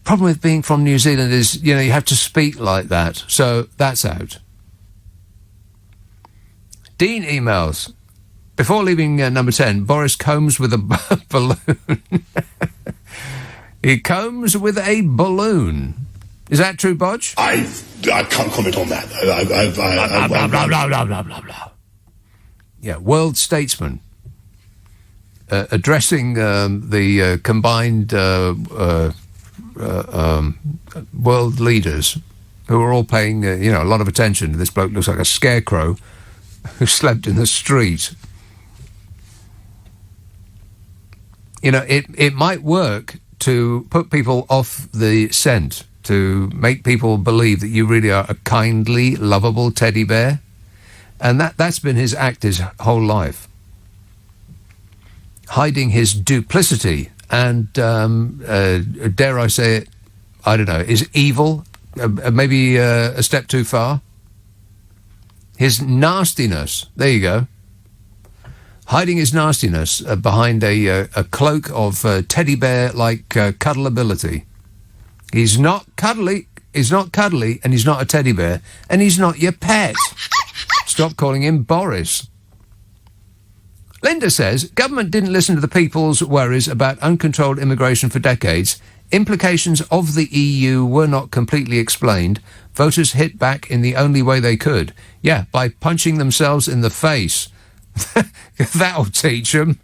Problem with being from New Zealand is, you know, you have to speak like that. So that's out. Dean emails, before leaving number 10, Boris combs with a balloon. He combs with a balloon. Is that true, Bodge? I can't comment on that. Blah. Yeah, world statesman. Addressing the combined world leaders who are all paying, a lot of attention to this bloke. Looks like a scarecrow who slept in the street. You know, it might work to put people off the scent, to make people believe that you really are a kindly, lovable teddy bear. And that's been his act his whole life. Hiding his duplicity and, dare I say it, I don't know, is evil, maybe a step too far. His nastiness, there you go. Hiding his nastiness behind a cloak of teddy bear-like cuddleability. He's not cuddly, and he's not a teddy bear, and he's not your pet. Stop calling him Boris. Linda says, government didn't listen to the people's worries about uncontrolled immigration for decades. Implications of the EU were not completely explained. Voters hit back in the only way they could. Yeah, by punching themselves in the face. That'll teach them.